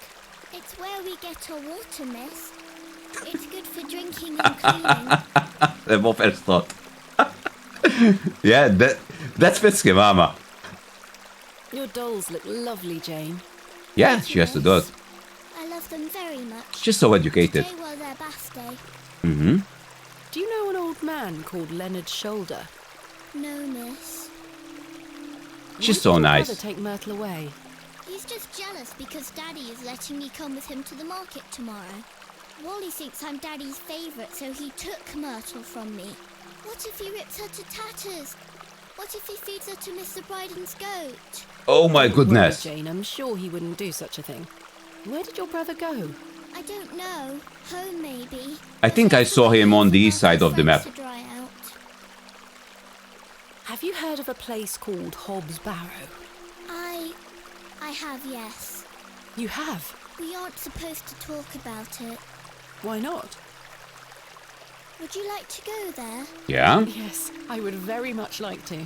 Speaker 3: It's where we get our water, miss. It's good for drinking and cleaning.
Speaker 1: Det var förstått. Yeah, that fits him, Mama.
Speaker 5: Your dolls look lovely, Jane.
Speaker 1: Yeah, she has to do it.
Speaker 3: I love them very much.
Speaker 1: She's so educated.
Speaker 3: Today was their birthday.
Speaker 1: Mm-hmm.
Speaker 5: Do you know an old man called Leonard Shoulder?
Speaker 3: No, miss.
Speaker 1: She's so
Speaker 5: Why did your
Speaker 1: nice.
Speaker 5: brother take Myrtle away?
Speaker 3: He's just jealous because Daddy is letting me come with him to the market tomorrow. Wally thinks I'm Daddy's favourite, so he took Myrtle from me. What if he rips her to tatters? What if he feeds her to Mr. Bryden's goat?
Speaker 1: Oh my goodness.
Speaker 5: Well, Jane, I'm sure he wouldn't do such a thing. Where did your brother go?
Speaker 3: I don't know. Home, maybe.
Speaker 1: I think I saw him on the east side of the map.
Speaker 3: To dry out.
Speaker 5: Have you heard of a place called Hobbs Barrow?
Speaker 3: I have, yes.
Speaker 5: You have?
Speaker 3: We aren't supposed to talk about it.
Speaker 5: Why not?
Speaker 3: Would you like to go there?
Speaker 1: Yeah?
Speaker 5: Yes, I would very much like to.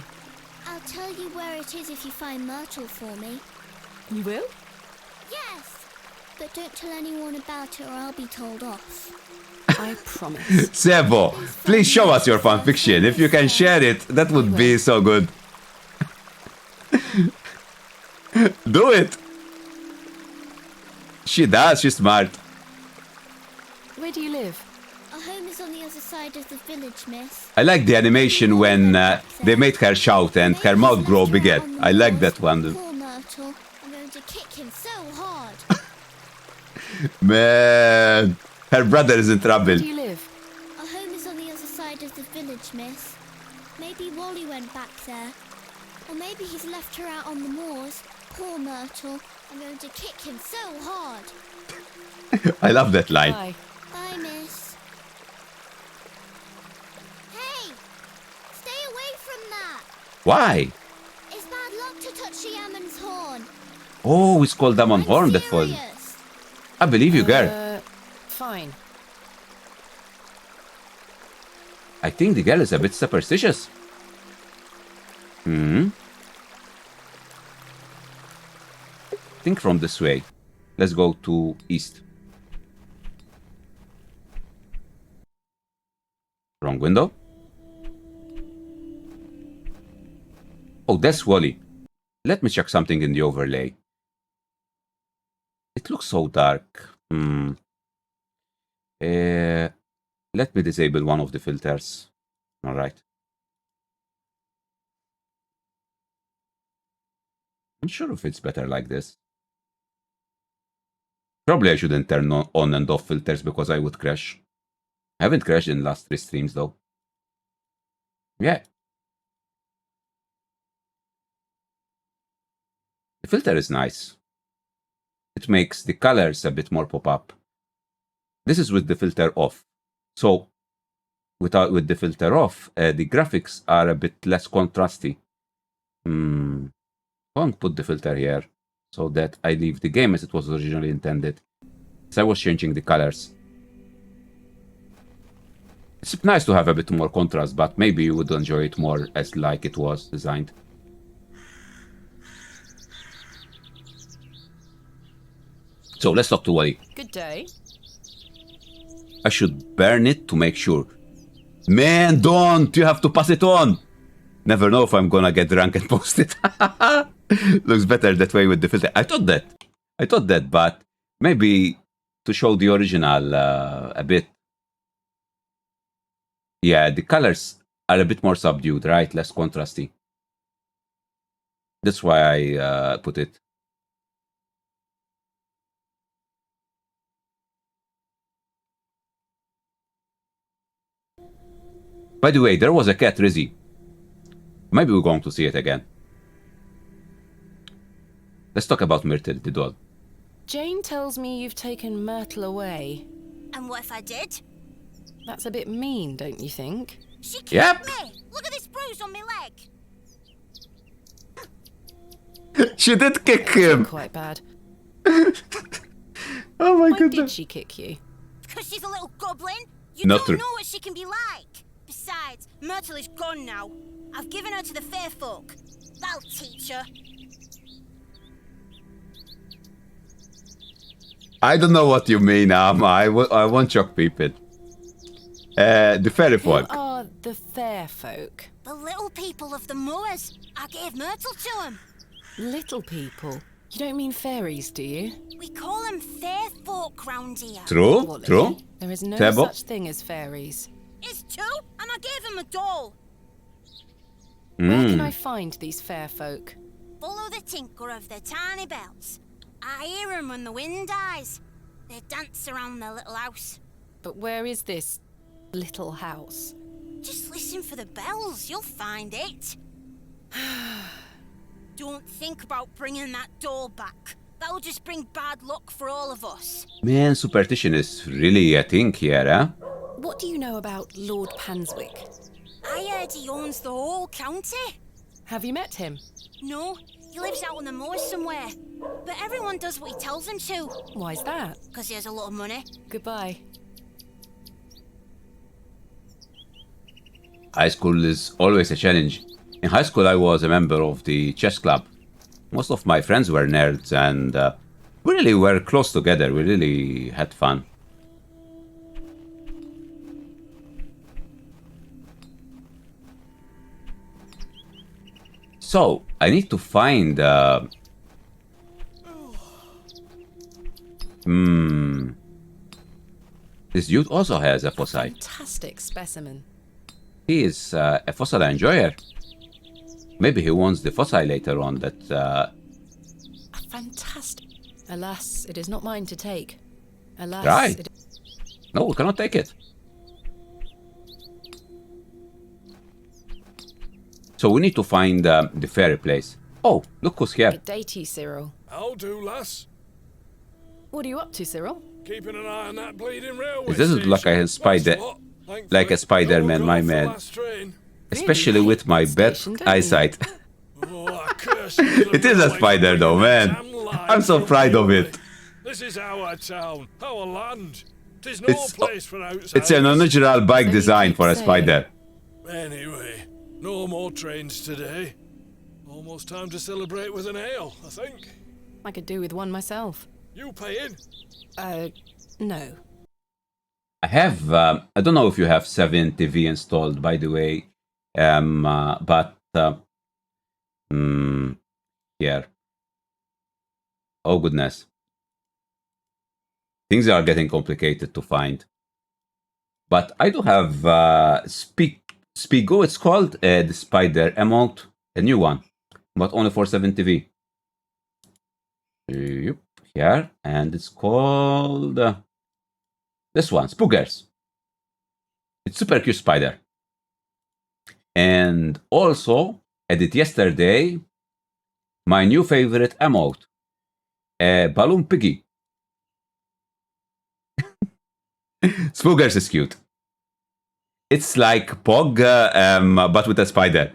Speaker 3: I'll tell you where it is if you find Myrtle for me.
Speaker 5: You will?
Speaker 3: Yes! But don't tell anyone about it or I'll be told off.
Speaker 5: I promise.
Speaker 1: Sebo, please show us your fanfiction. If you can share it, that would be so good. Do it! She does, she's smart.
Speaker 5: Where do you live?
Speaker 3: Our home is on the other side of the village, miss.
Speaker 1: I like the animation when they made her shout and her mouth grow bigger. I like that one.
Speaker 3: Poor Myrtle. I'm going to kick him so hard.
Speaker 1: Man, her brother is in trouble.
Speaker 5: Where do you live?
Speaker 3: Our home is on the other side of the village, miss. Maybe Wally went back there. Or maybe he's left her out on the moors. Poor Myrtle. I'm going to kick him so hard.
Speaker 1: I love that line.
Speaker 5: Bye.
Speaker 3: Bye, miss. Hey! Stay away from that!
Speaker 1: Why?
Speaker 3: It's bad luck to touch Shaman's horn.
Speaker 1: Oh, it's called Damon Horn that fall. I believe you, girl.
Speaker 5: Fine.
Speaker 1: I think the girl is a bit superstitious. Think from this way. Let's go to east. Wrong window. Oh, that's Wally. Let me check something in the overlay. It looks so dark. Let me disable one of the filters. All right. I'm sure if it's better like this. Probably I shouldn't turn on and off filters because I would crash. I haven't crashed in the last 3 streams though. Yeah. The filter is nice. It makes the colors a bit more pop up. This is with the filter off. So with the filter off, the graphics are a bit less contrasty. I'm going to put the filter here so that I leave the game as it was originally intended. So I was changing the colors. It's nice to have a bit more contrast, but maybe you would enjoy it more as like it was designed. So let's talk to Wally.
Speaker 5: Good day.
Speaker 1: I should burn it to make sure. Man, don't! You have to pass it on! Never know if I'm gonna get drunk and post it. Looks better that way with the filter. I thought that, but maybe to show the original a bit. Yeah, the colors are a bit more subdued, right? Less contrasty. That's why I put it. By the way, there was a cat, Rizzy. Maybe we're going to see it again. Let's talk about Myrtle, the doll.
Speaker 5: Jane tells me you've taken Myrtle away.
Speaker 6: And what if I did?
Speaker 5: That's a bit mean, don't you think?
Speaker 6: She kicked
Speaker 1: Yep.
Speaker 6: me! Look at this bruise on my leg!
Speaker 1: She did kick him!
Speaker 5: Quite bad.
Speaker 1: Oh my
Speaker 5: Why
Speaker 1: goodness.
Speaker 5: did she kick you?
Speaker 6: Because she's a little goblin. You
Speaker 1: Not
Speaker 6: don't
Speaker 1: true.
Speaker 6: know what she can be like. Besides, Myrtle is gone now. I've given her to the fair folk. That'll teach her.
Speaker 1: I don't know what you mean, I won't shock people. The fairy folk.
Speaker 5: Who are the fair folk?
Speaker 6: The little people of the moors. I gave Myrtle to them.
Speaker 5: Little people? You don't mean fairies, do you?
Speaker 6: We call them fair folk round here.
Speaker 1: True,
Speaker 5: Wally,
Speaker 1: true.
Speaker 5: There is no
Speaker 1: Tebo.
Speaker 5: such thing as fairies.
Speaker 6: It's two, and I gave him a doll.
Speaker 5: Where can I find these fair folk?
Speaker 6: Follow the tinkle of their tiny bells. I hear them when the wind dies. They dance around their little house.
Speaker 5: But where is this little house?
Speaker 6: Just listen for the bells, you'll find it. Don't think about bringing that doll back. That'll just bring bad luck for all of us.
Speaker 1: Man, superstition is really a thing here, huh?
Speaker 5: What do you know about Lord Panswick?
Speaker 6: I heard he owns the whole county.
Speaker 5: Have you met him?
Speaker 6: No, he lives out on the moors somewhere. But everyone does what he tells them to.
Speaker 5: Why's that?
Speaker 6: Because he has a lot of money.
Speaker 5: Goodbye.
Speaker 1: High school is always a challenge. In high school, I was a member of the chess club. Most of my friends were nerds, and we really were close together. We really had fun. So, I need to find... This dude also has a fossil.
Speaker 5: Fantastic specimen.
Speaker 1: He is a fossil enjoyer. Maybe he wants the fossil later on that...
Speaker 5: Fantastic. Alas, it is not mine to take. Alas,
Speaker 1: Right. No, we cannot take it. So we need to find the fairy place. Oh, look who's here.
Speaker 5: Good day to you, Cyril.
Speaker 7: How do, lass?
Speaker 5: What are you up to, Cyril?
Speaker 7: Keeping an eye on that bleeding railway
Speaker 1: This is like a spider, like a Spider-Man, my man. Especially with my bad eyesight. It is a spider, though, man. I'm so proud of it.
Speaker 7: This is our town, our land. Tis no
Speaker 1: It's
Speaker 7: place for outsiders.
Speaker 1: it's an unnatural bike design for a spider.
Speaker 7: Anyway, no more trains today. Almost time to celebrate with an ale, I think.
Speaker 5: I could do with one myself.
Speaker 7: You paying?
Speaker 5: No.
Speaker 1: I have, I don't know if you have 7TV installed, by the way, here. Oh, goodness. Things are getting complicated to find. But I do have Spigo, it's called, the Spider Emote, a new one, but only for 7TV. Yep, here, and it's called this one, Spookers. It's super cute spider. And also, added yesterday, my new favorite emote, Balloon Piggy. Spookers is cute. It's like Pog, but with a spider.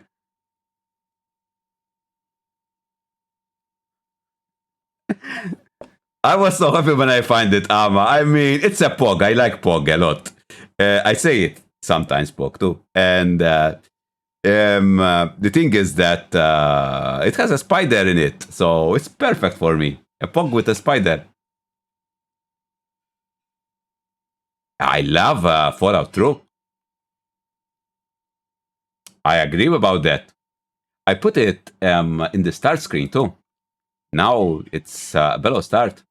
Speaker 1: I was so happy when I find it, Ama. I mean, it's a Pog. I like Pog a lot. I say it sometimes, Pog too. And the thing is that it has a spider in it, so it's perfect for me. A Pog with a spider. I love Fallout True. I agree about that. I put it in the start screen too. Now it's below start.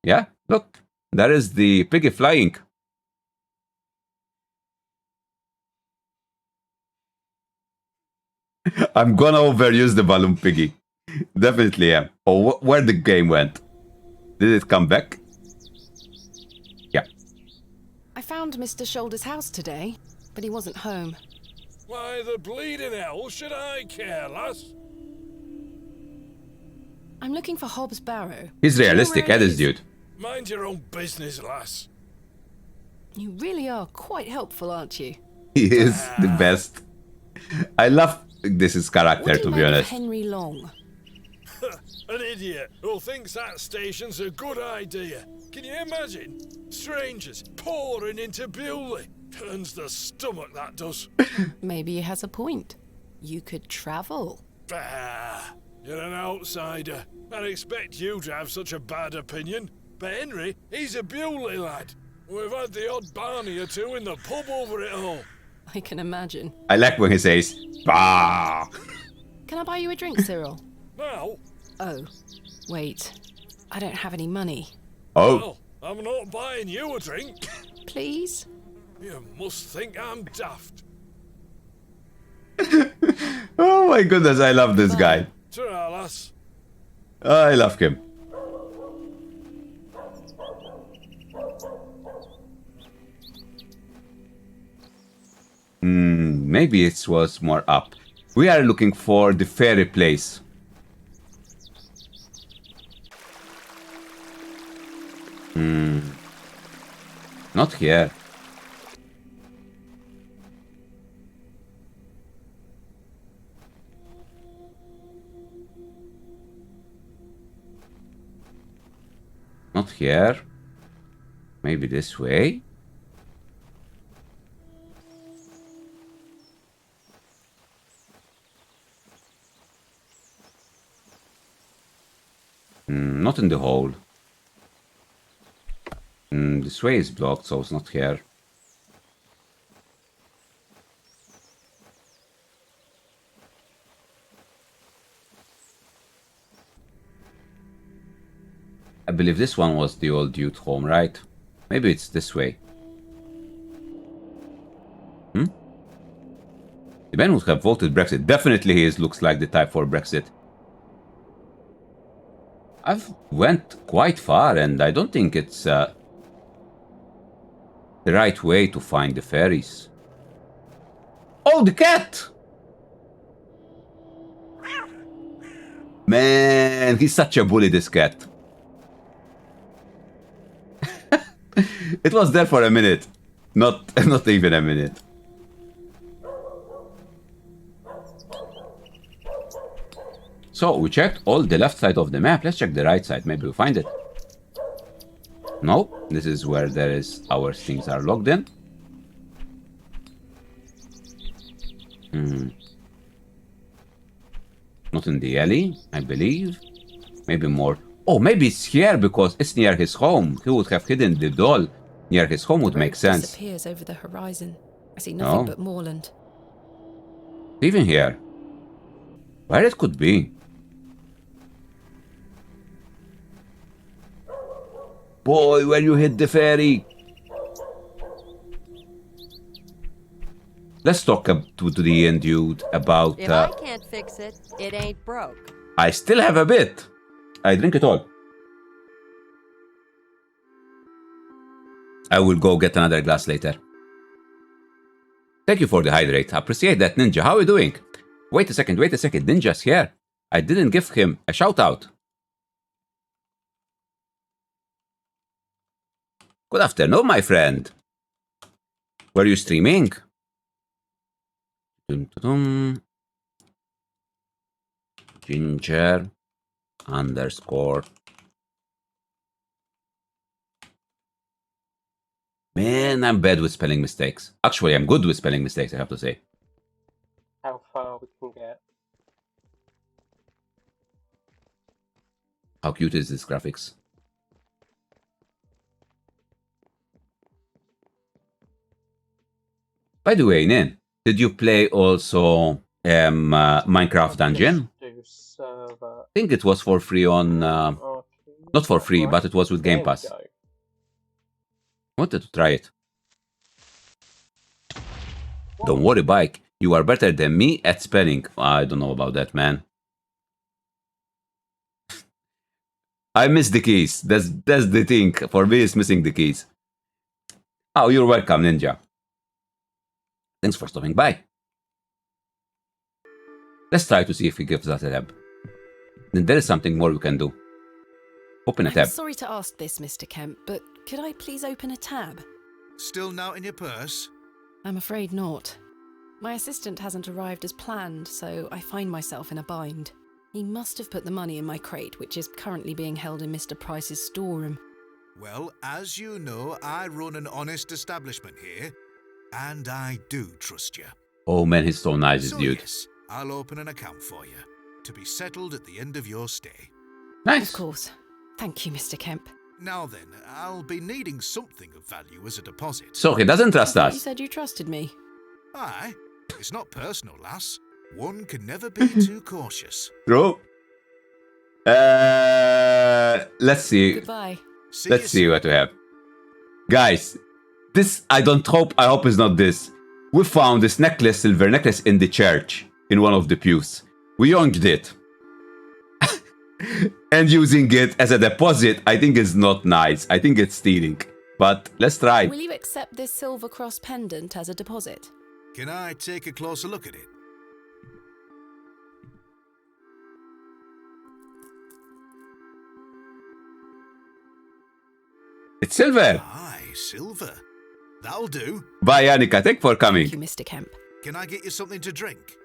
Speaker 1: Yeah, look, there is the piggy flying. I'm gonna overuse the balloon piggy. Definitely am. Oh, where the game went? Did it come back? Yeah.
Speaker 5: I found Mr. Shoulder's house today, but he wasn't home.
Speaker 7: Why the bleeding hell should I care, lass?
Speaker 5: I'm looking for Hobbs Barrow.
Speaker 1: He's realistic, that is, dude.
Speaker 7: Mind your own business, lass.
Speaker 5: You really are quite helpful, aren't you?
Speaker 1: He is the best. I love this character,
Speaker 5: What do
Speaker 1: to
Speaker 5: you
Speaker 1: be
Speaker 5: make of
Speaker 1: honest.
Speaker 5: Henry Long?
Speaker 7: An idiot who thinks that station's a good idea. Can you imagine? Strangers pouring into Bewley. Turns the stomach, that does.
Speaker 5: Maybe he has a point. You could travel.
Speaker 7: Bah, you're an outsider. I'd expect you to have such a bad opinion. But Henry, he's a Bewley lad. We've had the odd Barney or two in the pub over it all.
Speaker 5: I can imagine.
Speaker 1: I like when he says, bah!
Speaker 5: Can I buy you a drink, Cyril?
Speaker 7: Now?
Speaker 5: Oh, wait. I don't have any money.
Speaker 1: Oh.
Speaker 7: Well, I'm not buying you a drink.
Speaker 5: Please?
Speaker 7: You must think I'm daft.
Speaker 1: Oh my goodness, I love this guy.
Speaker 7: Ta-ra, lass.
Speaker 1: I love him. Maybe it was more up. We are looking for the fairy place. Not here. Not here. Maybe this way. Not in the hole. This way is blocked, so it's not here. I believe this one was the old youth home, right? Maybe it's this way. The man would have voted Brexit. Definitely he looks like the type for Brexit. I've went quite far and I don't think it's the right way to find the fairies. Oh, the cat! Man, he's such a bully, this cat. It was there for a minute. Not even a minute. So, we checked all the left side of the map. Let's check the right side. Maybe we'll find it. No, this is where there is our things are logged in. Not in the alley, I believe. Maybe more. Oh, maybe it's here because it's near his home. He would have hidden the doll near his home. Would make sense.
Speaker 5: Disappears over the horizon. I see nothing but moorland.
Speaker 1: Even here. Where it could be? Boy, where you hit the fairy. Let's talk to the end dude about...
Speaker 21: If I can't fix it, it ain't broke.
Speaker 1: I still have a bit. I drink it all. I will go get another glass later. Thank you for the hydrate. I appreciate that, Ninja. How are you doing? Wait a second. Ninja's here. I didn't give him a shout out. Good afternoon, my friend. Were you streaming? Ginger _ Man, I'm bad with spelling mistakes. Actually, I'm good with spelling mistakes, I have to say.
Speaker 12: How far we can get.
Speaker 1: How cute is this graphics? By the way, Nin, did you play also Minecraft Dungeon? I think it was for free on... not for free, but it was with Game Pass. I wanted to try it. Don't worry, Bike. You are better than me at spelling. I don't know about that, man. I miss the keys. That's the thing. For me, it's missing the keys. Oh, you're welcome, Ninja. Thanks for stopping by. Let's try to see if he gives us a tab. Then there is something more we can do. Open a tab.
Speaker 5: I'm sorry to ask this, Mr. Kemp, but could I please open a tab?
Speaker 8: Still not in your purse?
Speaker 5: I'm afraid not. My assistant hasn't arrived as planned, so I find myself in a bind. He must have put the money in my crate, which is currently being held in Mr. Price's storeroom.
Speaker 8: Well, as you know, I run an honest establishment here, and I do trust you.
Speaker 1: Oh man, he's so nice,
Speaker 8: So
Speaker 1: dude.
Speaker 8: yes, I'll open an account for you, to be settled at the end of your stay.
Speaker 1: Nice.
Speaker 5: Of course. Thank you, Mr. Kemp.
Speaker 8: Now then, I'll be needing something of value as a deposit.
Speaker 1: So he doesn't trust
Speaker 5: You
Speaker 1: us.
Speaker 5: said you trusted me.
Speaker 8: Aye, it's not personal, lass. One can never be too cautious.
Speaker 1: True. Let's see.
Speaker 5: Goodbye.
Speaker 1: Let's see what we have. Guys, this, I hope it's not this. We found this necklace, silver necklace, in the church, in one of the pews. We yoinked it. And using it as a deposit, I think is not nice. I think it's stealing. But let's try.
Speaker 5: Will you accept this silver cross pendant as a deposit?
Speaker 8: Can I take a closer look at it?
Speaker 1: It's silver.
Speaker 8: Aye, silver. That'll do.
Speaker 1: Bye, Annika. Thanks for coming.
Speaker 5: Thank you, Mr. Kemp.
Speaker 8: Can I get you something to drink?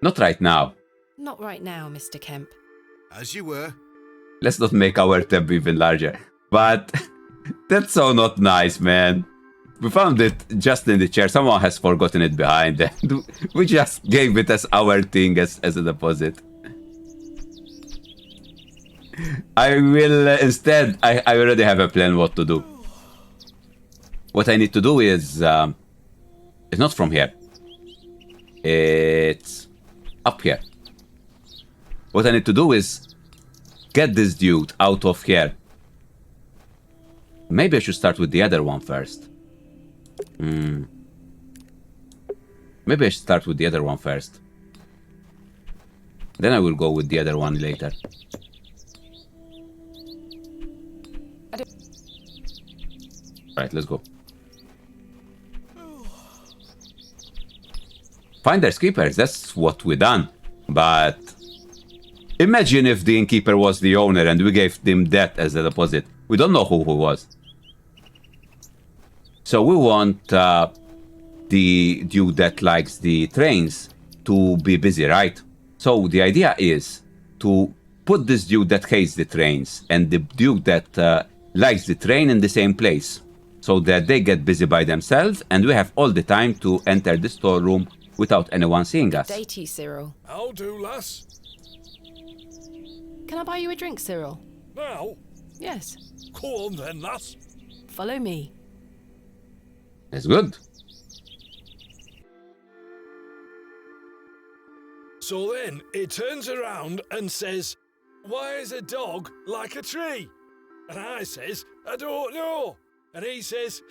Speaker 1: Not right now.
Speaker 5: Not right now, Mr. Kemp.
Speaker 8: As you were.
Speaker 1: Let's not make our tab even larger. But that's so not nice, man. We found it just in the chair. Someone has forgotten it behind. And we just gave it as our thing, as a deposit. I will instead, I already have a plan what to do. What I need to do is, it's not from here. It's up here. What I need to do is get this dude out of here. Maybe I should start with the other one first. Maybe I should start with the other one first. Then I will go with the other one later. Right, let's go. Finders keepers, that's what we done. But imagine if the innkeeper was the owner and we gave him that as a deposit. We don't know who was. So we want the dude that likes the trains to be busy, right? So the idea is to put this dude that hates the trains and the dude that likes the train in the same place, so that they get busy by themselves and we have all the time to enter the storeroom without anyone seeing us.
Speaker 5: Day tea, Cyril.
Speaker 4: I'll do, lass.
Speaker 5: Can I buy you a drink, Cyril?
Speaker 4: Now?
Speaker 5: Yes.
Speaker 4: Go on then, lass.
Speaker 5: Follow me.
Speaker 1: That's good.
Speaker 4: So then he turns around and says, "Why is a dog like a tree?" And I says, "I don't know." And he says,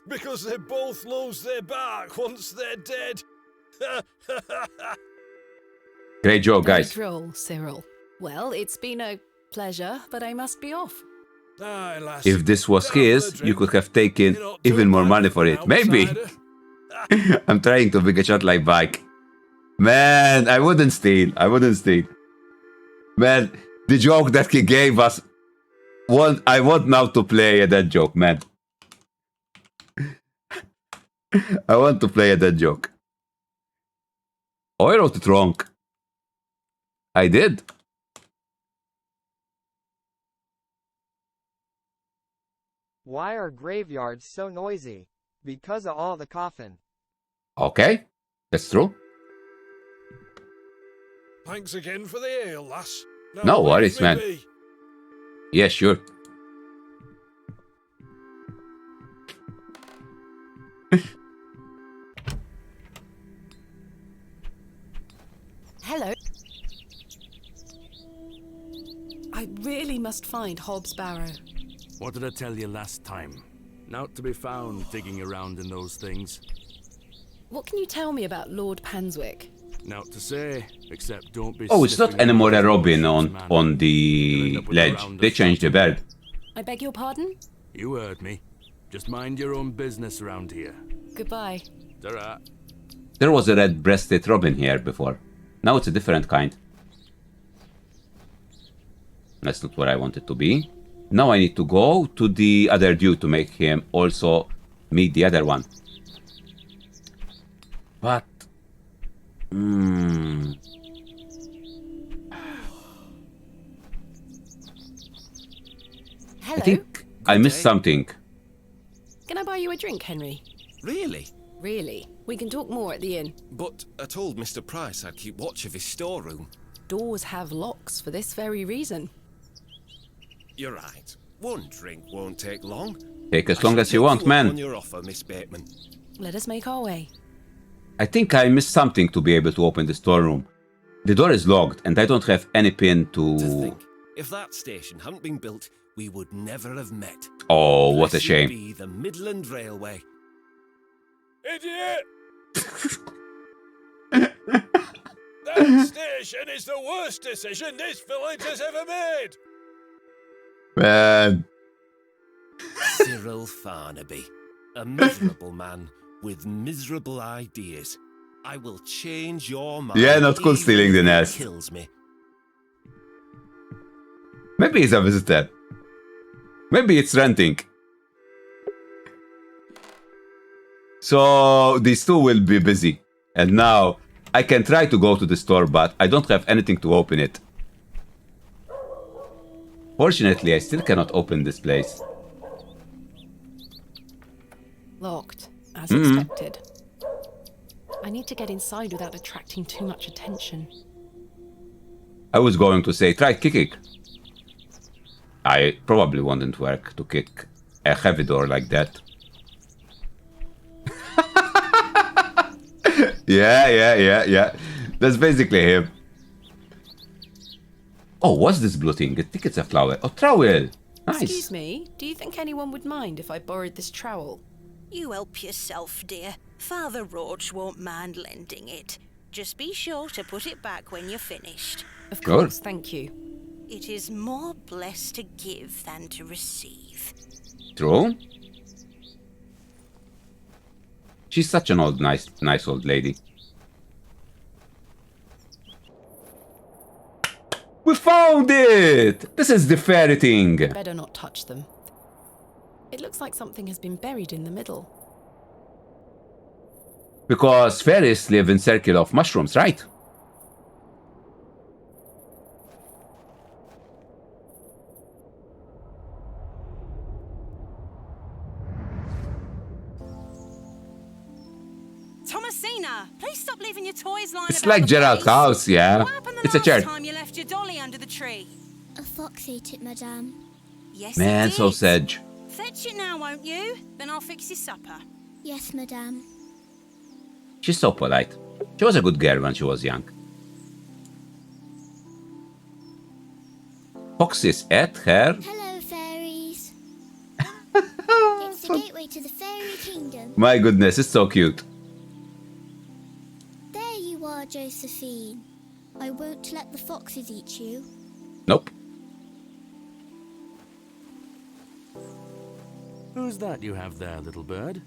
Speaker 4: "Because they both lose their bark once they're dead."
Speaker 1: Great joke, guys.
Speaker 5: Very droll, Cyril. Well, it's been a pleasure, but I must be off.
Speaker 4: Aye, lass.
Speaker 1: If this was his, you could have taken even more money for it. Maybe. I'm trying to make a shot like bike. Man, I wouldn't steal. I wouldn't steal. Man, the joke that he gave us. I want now to play that joke, man. I want to play that joke. Oh, I wrote it wrong. I did.
Speaker 21: Why are graveyards so noisy? Because of all the coffin.
Speaker 1: Okay, that's true.
Speaker 4: Thanks again for the ale, lass. Now
Speaker 1: No
Speaker 4: leave
Speaker 1: worries,
Speaker 4: me
Speaker 1: man.
Speaker 4: be.
Speaker 1: Yeah, sure.
Speaker 5: Hello. I really must find Hobbs Barrow.
Speaker 13: What did I tell you last time? Not to be found digging around in those things.
Speaker 5: What can you tell me about Lord Panswick?
Speaker 13: Not to say, except don't be.
Speaker 1: Oh, it's not
Speaker 13: sniffing
Speaker 1: anymore a
Speaker 13: around
Speaker 1: Robin
Speaker 13: those
Speaker 1: on
Speaker 13: man.
Speaker 1: the ledge. They changed the bird.
Speaker 5: I beg your pardon?
Speaker 13: You heard me. Just mind your own business around here.
Speaker 5: Goodbye.
Speaker 13: Ta-ra.
Speaker 1: There was a red-breasted robin here before. Now it's a different kind. That's not where I want it to be. Now I need to go to the other dude to make him also meet the other one. But...
Speaker 5: Hello.
Speaker 1: I think I missed something.
Speaker 5: Can I buy you a drink, Henry?
Speaker 20: Really?
Speaker 5: Really? We can talk more at the inn.
Speaker 20: But I told Mr. Price I'd keep watch of his storeroom.
Speaker 5: Doors have locks for this very reason.
Speaker 20: You're right. One drink won't take long.
Speaker 1: Take as long as you want,
Speaker 20: On
Speaker 1: man.
Speaker 20: your offer, Miss Bateman.
Speaker 5: Let us make our way.
Speaker 1: I think I missed something to be able to open the storeroom. The door is locked, and I don't have any pin to...
Speaker 20: If that station hadn't been built, we would never have met.
Speaker 1: Oh, what a
Speaker 20: Blessed
Speaker 1: shame.
Speaker 20: be the Midland Railway.
Speaker 4: Idiot! That station is the worst decision this village has ever made!
Speaker 1: Man.
Speaker 20: Cyril Farnaby, a miserable man with miserable ideas. I will change your mind.
Speaker 1: Yeah, not cool
Speaker 20: even
Speaker 1: stealing the
Speaker 20: if it
Speaker 1: nest.
Speaker 20: Kills me.
Speaker 1: Maybe he's a visitor. Maybe it's renting. So these two will be busy. And now I can try to go to the store, but I don't have anything to open it. Fortunately, I still cannot open this place.
Speaker 5: Locked, as
Speaker 1: Mm-hmm.
Speaker 5: expected. I need to get inside without attracting too much attention.
Speaker 1: I was going to say, try kicking. I probably wouldn't work to kick a heavy door like that. Yeah. That's basically him. Oh, what's this blue thing? I think it's a flower. Oh, trowel. Nice.
Speaker 5: Excuse me, do you think anyone would mind if I borrowed this trowel?
Speaker 15: You help yourself, dear. Father Roach won't mind lending it. Just be sure to put it back when you're finished.
Speaker 5: Of
Speaker 1: Sure.
Speaker 5: course, thank you.
Speaker 15: It is more blessed to give than to receive.
Speaker 1: True. She's such an old, nice old lady. We found it! This is the fairy thing.
Speaker 5: Better not touch them. It looks like something has been buried in the middle.
Speaker 1: Because fairies live in circle of mushrooms, right?
Speaker 9: Thomasina, please stop leaving your toys lying
Speaker 1: It's
Speaker 9: about
Speaker 1: like
Speaker 9: the
Speaker 1: Gerald's
Speaker 9: place.
Speaker 1: house, yeah.
Speaker 9: What happened the
Speaker 1: It's a
Speaker 9: last
Speaker 1: chair.
Speaker 9: time you left your dolly under the tree?
Speaker 3: A fox ate it, madame.
Speaker 9: Yes,
Speaker 1: Man,
Speaker 9: it
Speaker 1: so
Speaker 9: did.
Speaker 1: sedge.
Speaker 9: Fetch it now, won't you? Then I'll fix your supper.
Speaker 3: Yes, madame.
Speaker 1: She's so polite. She was a good girl when she was young. Foxes ate her.
Speaker 3: Hello, fairies. It's the gateway to the fairy kingdom.
Speaker 1: My goodness, it's so cute.
Speaker 3: There you are, Josephine. I won't let the foxes eat you.
Speaker 1: Nope.
Speaker 13: Who's that you have there, little bird?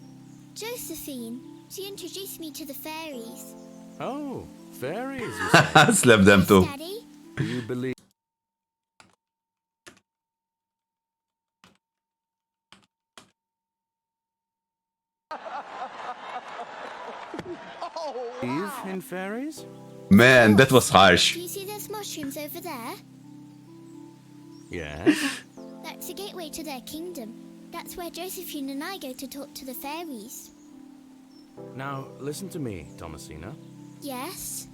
Speaker 3: Josephine, she introduced me to the fairies.
Speaker 13: Oh, fairies, you say?
Speaker 1: Slap them too.
Speaker 3: Daddy?
Speaker 13: Do you believe... Believe in fairies?
Speaker 1: Man, that was harsh.
Speaker 3: Do you see those mushrooms over there?
Speaker 13: Yes.
Speaker 3: That's the gateway to their kingdom. That's where Josephine and I go to talk to the fairies.
Speaker 13: Now, listen to me, Thomasina.
Speaker 3: Yes?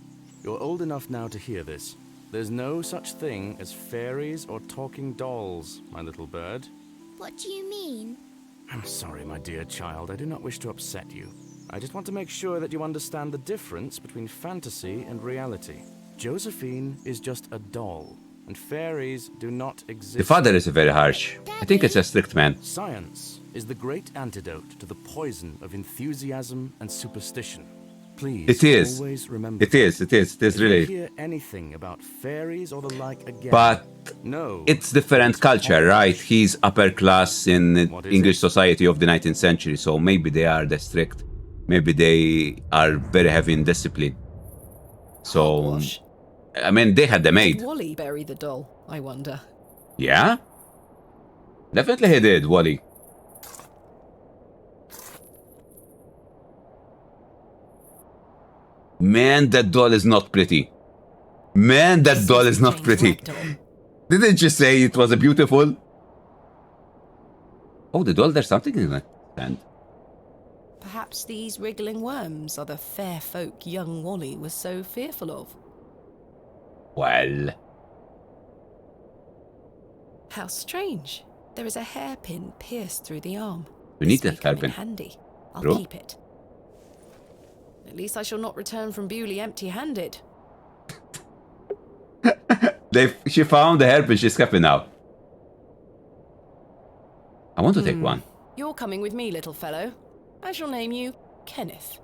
Speaker 13: You're old enough now to hear this. There's no such thing as fairies or talking dolls, my little bird.
Speaker 3: What do you mean?
Speaker 13: I'm sorry, my dear child. I do not wish to upset you. I just want to make sure that you understand the difference between fantasy and reality. Josephine is just a doll, and fairies do not exist.
Speaker 1: The father is very harsh. I think it's a strict man.
Speaker 13: Science is the great antidote to the poison of enthusiasm and superstition. Please,
Speaker 1: It is.
Speaker 13: always remember.
Speaker 1: It is
Speaker 13: If you
Speaker 1: really.
Speaker 13: hear anything about fairies or the like again,
Speaker 1: But
Speaker 13: no,
Speaker 1: it's different culture, right? He's upper class in the English society of the 19th century, so maybe they are the strict. Maybe they are very heavy in discipline. So, I mean, they had the maid.
Speaker 5: Did Wally bury the doll, I wonder?
Speaker 1: Yeah? Definitely he did, Wally. Man, that doll is not pretty. Man, that doll is not pretty. Didn't you say it was a beautiful? Oh, the doll, there's something in it. And
Speaker 5: Perhaps these wriggling worms are the fair folk young Wally was so fearful of.
Speaker 1: well,
Speaker 5: How strange. There is a hairpin pierced through the arm.
Speaker 1: We need
Speaker 5: This
Speaker 1: that
Speaker 5: may come in
Speaker 1: hairpin.
Speaker 5: handy. I'll
Speaker 1: True.
Speaker 5: keep it. At least I shall not return from Bewley empty-handed.
Speaker 1: She found the hairpin. She's happy now. I want to take one.
Speaker 5: You're coming with me, little fellow. I shall name you Kenneth.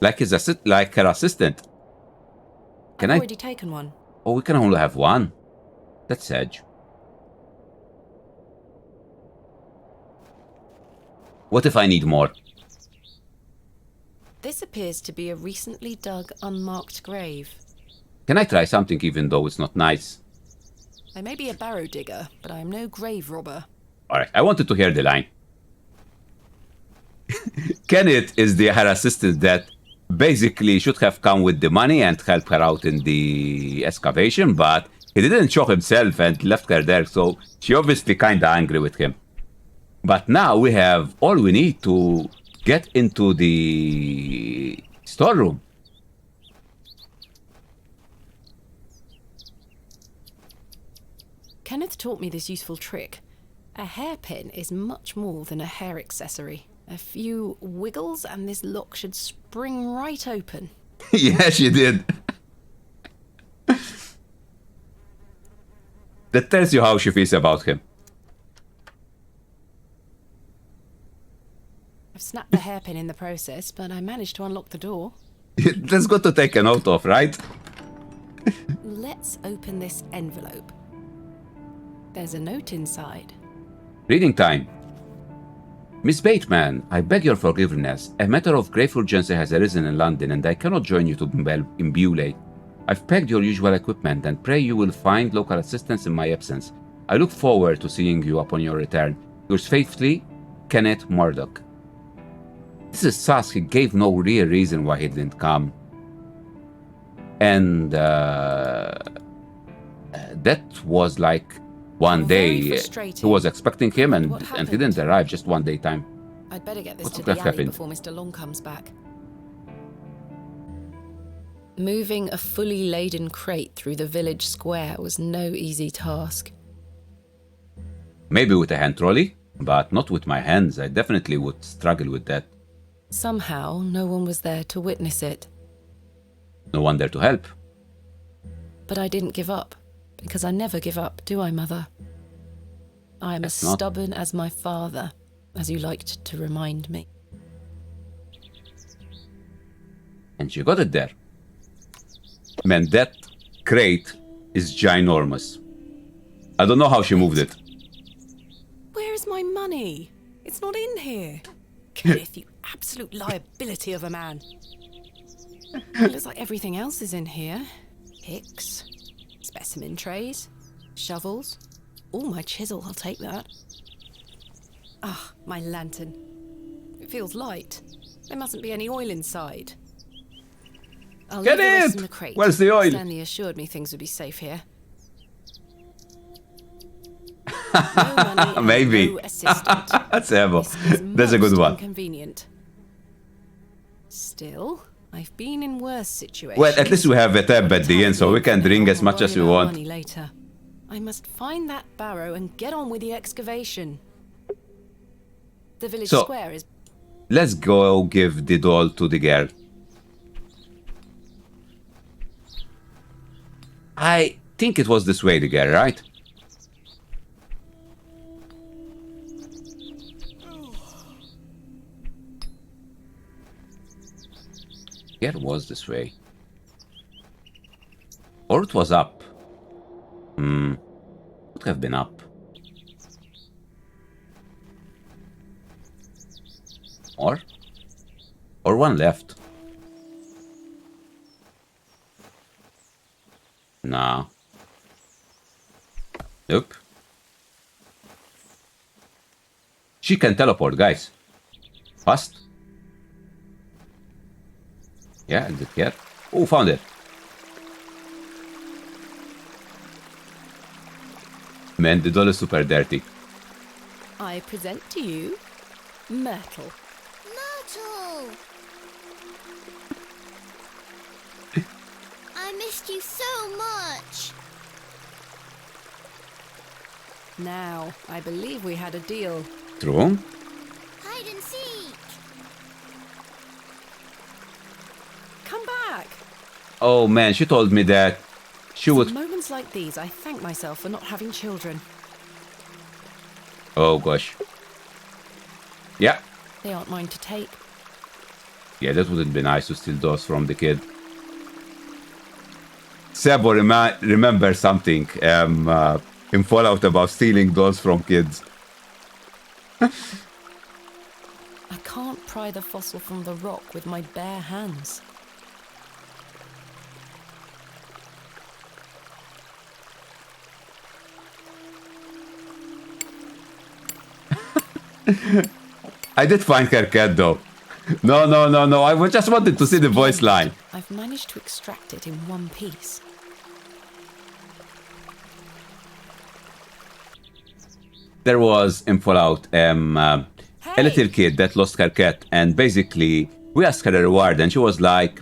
Speaker 1: Like her assistant. Can
Speaker 5: I've
Speaker 1: I?
Speaker 5: already taken one.
Speaker 1: Oh, we can only have one. That's edge. What if I need more?
Speaker 5: This appears to be a recently dug, unmarked grave.
Speaker 1: Can I try something even though it's not nice?
Speaker 5: I may be a barrow digger, but I am no grave robber.
Speaker 1: Alright, I wanted to hear the line. Kenneth is her assistant that basically should have come with the money and help her out in the excavation, but he didn't show himself and left her there, so she obviously kinda angry with him. But now we have all we need to get into the storeroom.
Speaker 5: Kenneth taught me this useful trick. A hairpin is much more than a hair accessory. A few wiggles and this lock should spring right open.
Speaker 1: Yeah, she did. That tells you how she feels about him.
Speaker 5: I've snapped the hairpin in the process, but I managed to unlock the door.
Speaker 1: That's got to take a note of, right?
Speaker 5: Let's open this envelope. There's a note inside.
Speaker 1: Reading time. Miss Bateman, I beg your forgiveness. A matter of grave urgency has arisen in London and I cannot join you to in Bewley. I've packed your usual equipment and pray you will find local assistance in my absence. I look forward to seeing you upon your return. Yours faithfully, Kenneth Murdoch. This is sus. He gave no real reason why he didn't come. And that was like one day. He was expecting him and he didn't arrive, just one day time.
Speaker 5: I'd better get this
Speaker 1: What
Speaker 5: to
Speaker 1: could
Speaker 5: the
Speaker 1: have
Speaker 5: alley
Speaker 1: happened?
Speaker 5: before Mr. Long comes back. Moving a fully laden crate through the village square was no easy task.
Speaker 1: Maybe with a hand trolley, but not with my hands. I definitely would struggle with that.
Speaker 5: Somehow, no one was there to witness it.
Speaker 1: No one there to help.
Speaker 5: But I didn't give up, because I never give up, do I, Mother? I am as
Speaker 1: not.
Speaker 5: stubborn as my father, as you liked to remind me.
Speaker 1: And she got it there. Man, that crate is ginormous. I don't know how she moved it.
Speaker 5: Where is my money? It's not in here. Kenneth, you absolute liability of a man. It looks like everything else is in here. Picks, specimen trays, shovels. Oh, my chisel, I'll take that. Ah, my lantern. It feels light. There mustn't be any oil inside. I'll
Speaker 1: Get
Speaker 5: leave the rest
Speaker 1: it!
Speaker 5: in the crate.
Speaker 1: Where's the oil?
Speaker 5: Stanley assured me things would be safe here. No money and
Speaker 1: Maybe.
Speaker 5: no assistant.
Speaker 1: That's Evo.
Speaker 5: This is
Speaker 1: That's a good
Speaker 5: most
Speaker 1: one.
Speaker 5: Inconvenient. Still, I've been in worse situations.
Speaker 1: Well, at least we have a tab at the end, so we can drink as much as we
Speaker 5: Worry about
Speaker 1: want.
Speaker 5: money later. I must find that barrow and get on with the excavation. The village
Speaker 1: So-
Speaker 5: square is.
Speaker 1: Let's go give the doll to the girl. I think it was this way, the girl, right? Yeah, it was this way. Or it was up. Could have been up. Or one left. Nah. Nope. She can teleport, guys. Fast. Yeah, and it here. Oh, found it. Man, the doll is super dirty.
Speaker 5: I present to you Myrtle.
Speaker 3: Myrtle! I missed you so much.
Speaker 5: Now, I believe we had a deal.
Speaker 1: True.
Speaker 3: Hide and seek.
Speaker 5: Come back!
Speaker 1: Oh man, she told me that she
Speaker 5: It's
Speaker 1: would.
Speaker 5: in moments like these, I thank myself for not having children.
Speaker 1: Oh gosh. Yeah.
Speaker 5: They aren't mine to take.
Speaker 1: Yeah, that wouldn't be nice to steal those from the kid. Sebo remember something in Fallout about stealing those from kids.
Speaker 5: I can't pry the fossil from the rock with my bare hands.
Speaker 1: I did find her cat though. No. I just wanted to see the voice line.
Speaker 5: I've managed to extract it in one piece.
Speaker 1: There was in Fallout a little kid that lost her cat, and basically we asked her a reward, and she was like,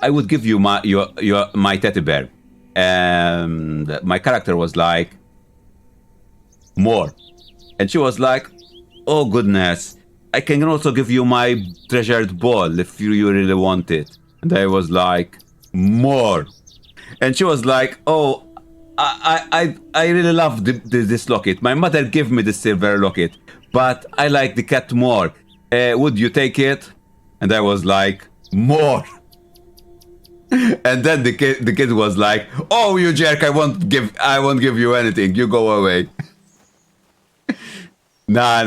Speaker 1: "I would give you my teddy bear," and my character was like, "More," and she was like, "Oh goodness, I can also give you my treasured ball if you really want it," and I was like, "More," and she was like, "Oh, I really love this locket. My mother gave me the silver locket, but I like the cat more. Would you take it?" And I was like, "More." And then the kid was like, "Oh, you jerk! I won't give you anything. You go away." Nah.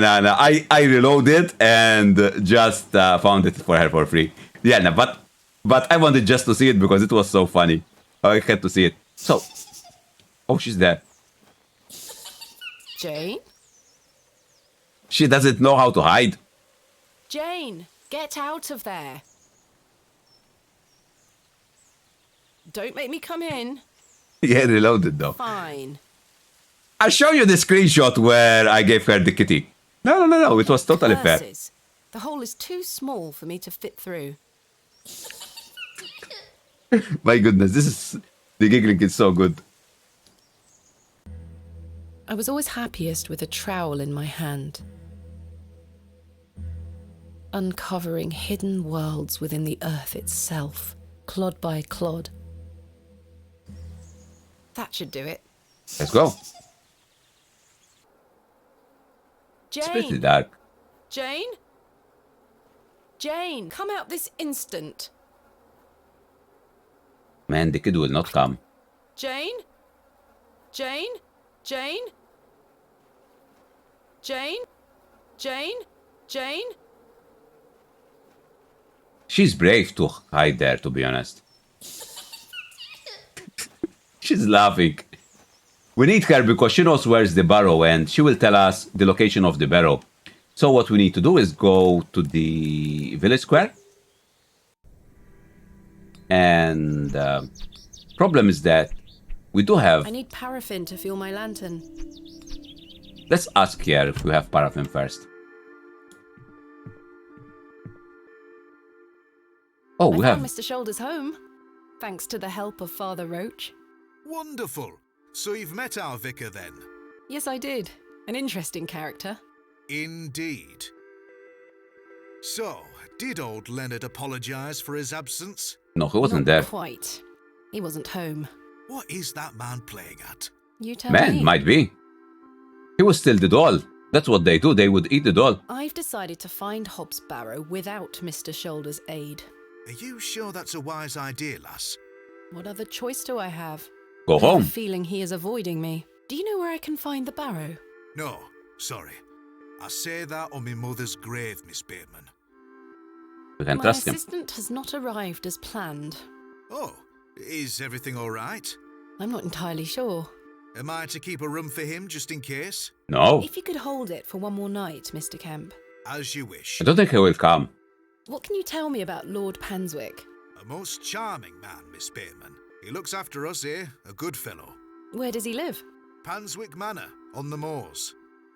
Speaker 1: I reloaded and just found it for her for free. Yeah, no, but I wanted just to see it because it was so funny. I had to see it. So. Oh, she's there.
Speaker 5: Jane?
Speaker 1: She doesn't know how to hide.
Speaker 5: Jane, get out of there. Don't make me come in.
Speaker 1: Yeah, reloaded though.
Speaker 5: Fine.
Speaker 1: I'll show you the screenshot where I gave her the kitty. No. It was totally fair.
Speaker 5: Curses. The hole is too small for me to fit through.
Speaker 1: My goodness, the giggling is so good.
Speaker 5: I was always happiest with a trowel in my hand, uncovering hidden worlds within the earth itself, clod by clod. That should do it.
Speaker 1: Let's go.
Speaker 5: Jane!
Speaker 1: It's pretty dark.
Speaker 5: Jane? Jane, come out this instant.
Speaker 1: Man, the kid will not come.
Speaker 5: Jane? Jane? Jane? Jane? Jane? Jane?
Speaker 1: She's brave to hide there, to be honest. She's laughing. We need her because she knows where's the barrow and she will tell us the location of the barrow. So what we need to do is go to the village square. And problem is that we do have...
Speaker 5: I need paraffin to fuel my lantern.
Speaker 1: Let's ask here if we have paraffin first. Oh, we have...
Speaker 5: found Mr. Shoulders home, thanks to the help of Father Roach.
Speaker 8: Wonderful. So you've met our vicar then?
Speaker 5: Yes, I did. An interesting character.
Speaker 8: Indeed. So, did old Leonard apologise for his absence?
Speaker 1: No, he wasn't
Speaker 5: Not
Speaker 1: there.
Speaker 5: quite. He wasn't home.
Speaker 8: What is that man playing at?
Speaker 5: You tell me.
Speaker 1: Man, might be. He was still the doll. That's what they do. They would eat the doll.
Speaker 5: I've decided to find Hobbs Barrow without Mr. Shoulders' aid.
Speaker 8: Are you sure that's a wise idea, lass?
Speaker 5: What other choice do I have?
Speaker 1: Go
Speaker 5: I have
Speaker 1: home.
Speaker 5: a feeling he is avoiding me. Do you know where I can find the barrow?
Speaker 8: No, sorry. I say that on my mother's grave, Miss Bateman.
Speaker 1: We can
Speaker 5: My
Speaker 1: trust him.
Speaker 5: assistant has not arrived as planned.
Speaker 8: Oh, is everything all right?
Speaker 5: I'm not entirely sure.
Speaker 8: Am I to keep a room for him just in case?
Speaker 1: No.
Speaker 5: If you could hold it for one more night, Mr. Kemp.
Speaker 8: As you wish.
Speaker 1: I don't think he will come.
Speaker 5: What can you tell me about Lord Panswick?
Speaker 8: A most charming man, Miss Bateman. He looks after us here, a good fellow.
Speaker 5: Where does he live?
Speaker 8: Panswick Manor, on the moors.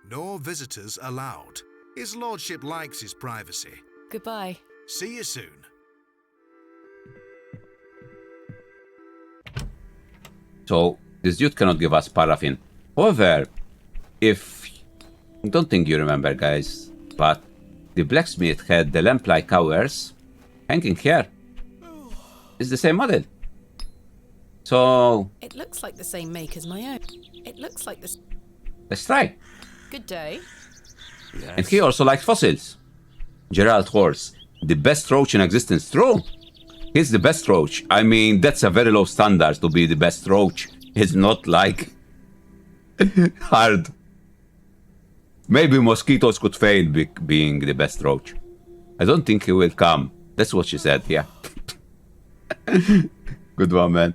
Speaker 8: No visitors allowed. His lordship likes his privacy.
Speaker 5: Goodbye.
Speaker 8: See you soon.
Speaker 1: So, this dude cannot give us paraffin. However, if... I don't think you remember, guys, but the blacksmith had the lamp-like hours hanging here. It's the same model. So...
Speaker 5: It looks like the same make as my own. It looks like this.
Speaker 1: let's try.
Speaker 5: Good day.
Speaker 13: Yes.
Speaker 1: And he also likes fossils. Gerald Horse, the best roach in existence. True. He's the best roach. I mean, that's a very low standard to be the best roach. It's not like hard. Maybe mosquitoes could fail being the best roach. I don't think he will come. That's what she said, yeah. Good one, man.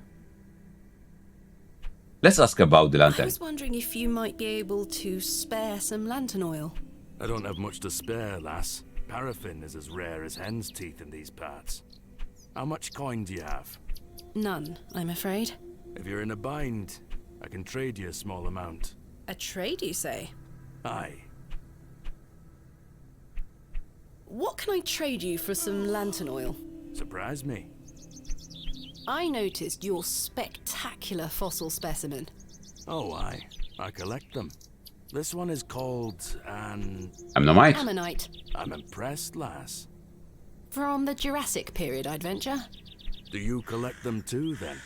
Speaker 1: Let's ask about the
Speaker 5: I
Speaker 1: lantern.
Speaker 5: was wondering if you might be able to spare some lantern oil.
Speaker 13: I don't have much to spare, lass. Paraffin is as rare as hen's teeth in these parts. How much coin do you have?
Speaker 5: None, I'm afraid.
Speaker 13: If you're in a bind, I can trade you a small amount.
Speaker 5: A trade, you say?
Speaker 13: Aye.
Speaker 5: What can I trade you for some lantern oil?
Speaker 13: Surprise me.
Speaker 5: I noticed your spectacular fossil specimen.
Speaker 13: Oh, aye. I collect them. This one is called an...
Speaker 1: Ammonite.
Speaker 5: Ammonite.
Speaker 13: I'm impressed, lass.
Speaker 5: From the Jurassic period, I'd venture.
Speaker 13: Do you collect them too, then?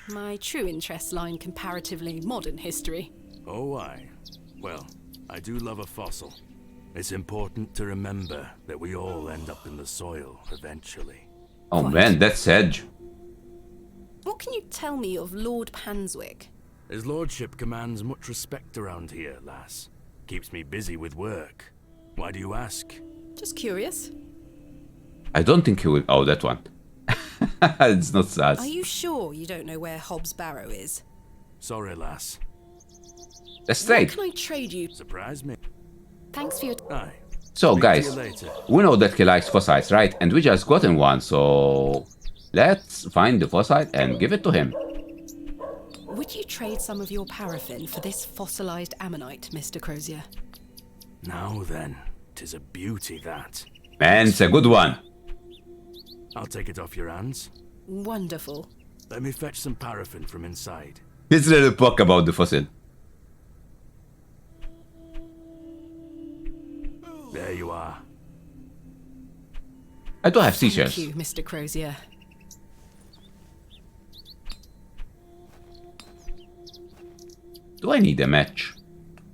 Speaker 5: My true interests lie in comparatively modern history.
Speaker 13: Oh, aye. Well, I do love a fossil. It's important to remember that we all end up in the soil eventually.
Speaker 1: Oh man, that's Edge.
Speaker 5: What can you tell me of Lord Panswick?
Speaker 13: His lordship commands much respect around here, lass. Keeps me busy with work. Why do you ask?
Speaker 5: Just curious.
Speaker 1: I don't think he will... Oh, that one. It's not sad.
Speaker 5: Are you sure you don't know where Hobbs Barrow is?
Speaker 13: Sorry, lass.
Speaker 1: Let's
Speaker 5: What
Speaker 1: trade.
Speaker 5: can I trade you?
Speaker 13: Surprise me.
Speaker 5: Thanks for your...
Speaker 13: Aye.
Speaker 1: So,
Speaker 13: Speak to
Speaker 1: guys,
Speaker 13: you later.
Speaker 1: we know that he likes fossils, right? And we just gotten one, so... let's find the fossil and give it to him.
Speaker 5: Would you trade some of your paraffin for this fossilized ammonite, Mr. Crozier?
Speaker 13: Now then, 'tis a beauty, that.
Speaker 1: Man, it's a good one.
Speaker 13: I'll take it off your hands.
Speaker 5: Wonderful.
Speaker 13: Let me fetch some paraffin from inside.
Speaker 1: Let's really talk about the fossil.
Speaker 13: There you are.
Speaker 1: I do have seashells.
Speaker 5: Thank you, Mr. Crozier.
Speaker 1: Do I need a match?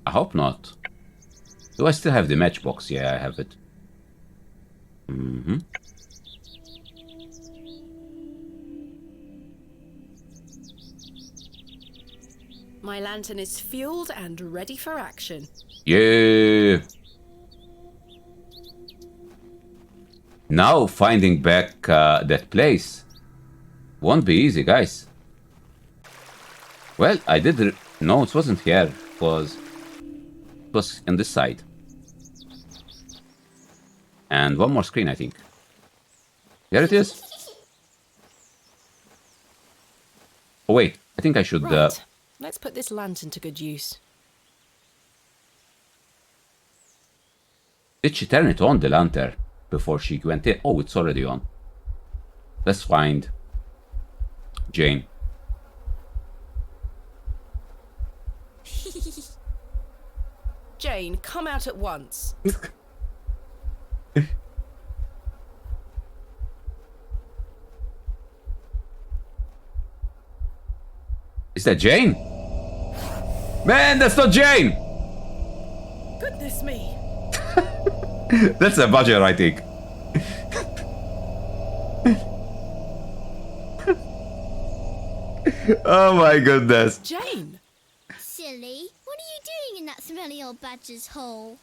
Speaker 1: I hope not. Do I still have the matchbox? Yeah, I have it. Mm-hmm.
Speaker 5: My lantern is fueled and ready for action.
Speaker 1: Yeah. Now finding back that place won't be easy, guys. Well, I did... No, it wasn't here. It was on this side. And one more screen, I think. Here it is. Oh, wait. I think I should...
Speaker 5: Right. Let's put this lantern to good use.
Speaker 1: Did she turn it on, the lantern, before she went in? Oh, it's already on. Let's find Jane.
Speaker 5: Jane, come out at once.
Speaker 1: Is that Jane? Man, that's not Jane!
Speaker 5: Goodness me.
Speaker 1: That's a badger, I think. Oh my goodness.
Speaker 5: Jane!
Speaker 3: Silly, what are you doing in that smelly old badger's hole?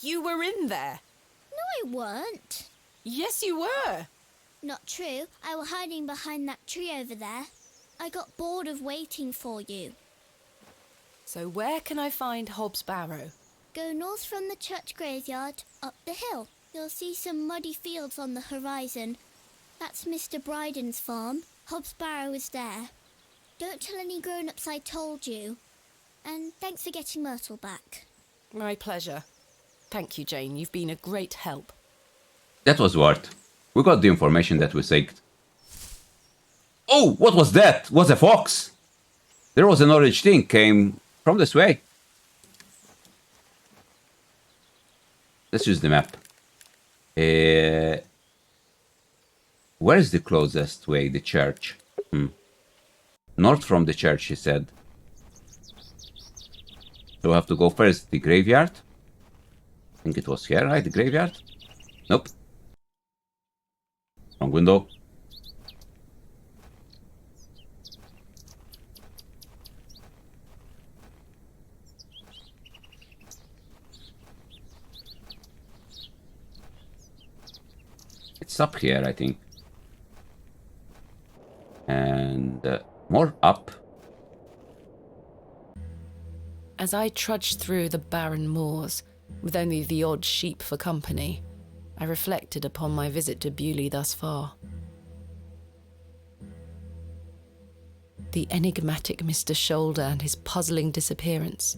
Speaker 5: You were in there.
Speaker 3: No, I weren't.
Speaker 5: Yes, you were.
Speaker 3: Not true. I was hiding behind that tree over there. I got bored of waiting for you.
Speaker 5: So where can I find Hobbs Barrow?
Speaker 3: Go north from the church graveyard, up the hill. You'll see some muddy fields on the horizon. That's Mr. Bryden's farm. Hobbs Barrow is there. Don't tell any grown-ups I told you. And thanks for getting Myrtle back.
Speaker 5: My pleasure. Thank you, Jane. You've been a great help.
Speaker 1: That was worth. We got the information that we seeked. Oh, what was that? Was a fox? There was an orange thing came from this way. Let's use the map. Where is the closest way? The church. North from the church, he said. So we have to go first the graveyard. I think it was here, right? The graveyard? Nope. Wrong window. It's up here, I think. And more up.
Speaker 5: As I trudged through the barren moors, with only the odd sheep for company, I reflected upon my visit to Bewley thus far. The enigmatic Mr. Shoulder and his puzzling disappearance.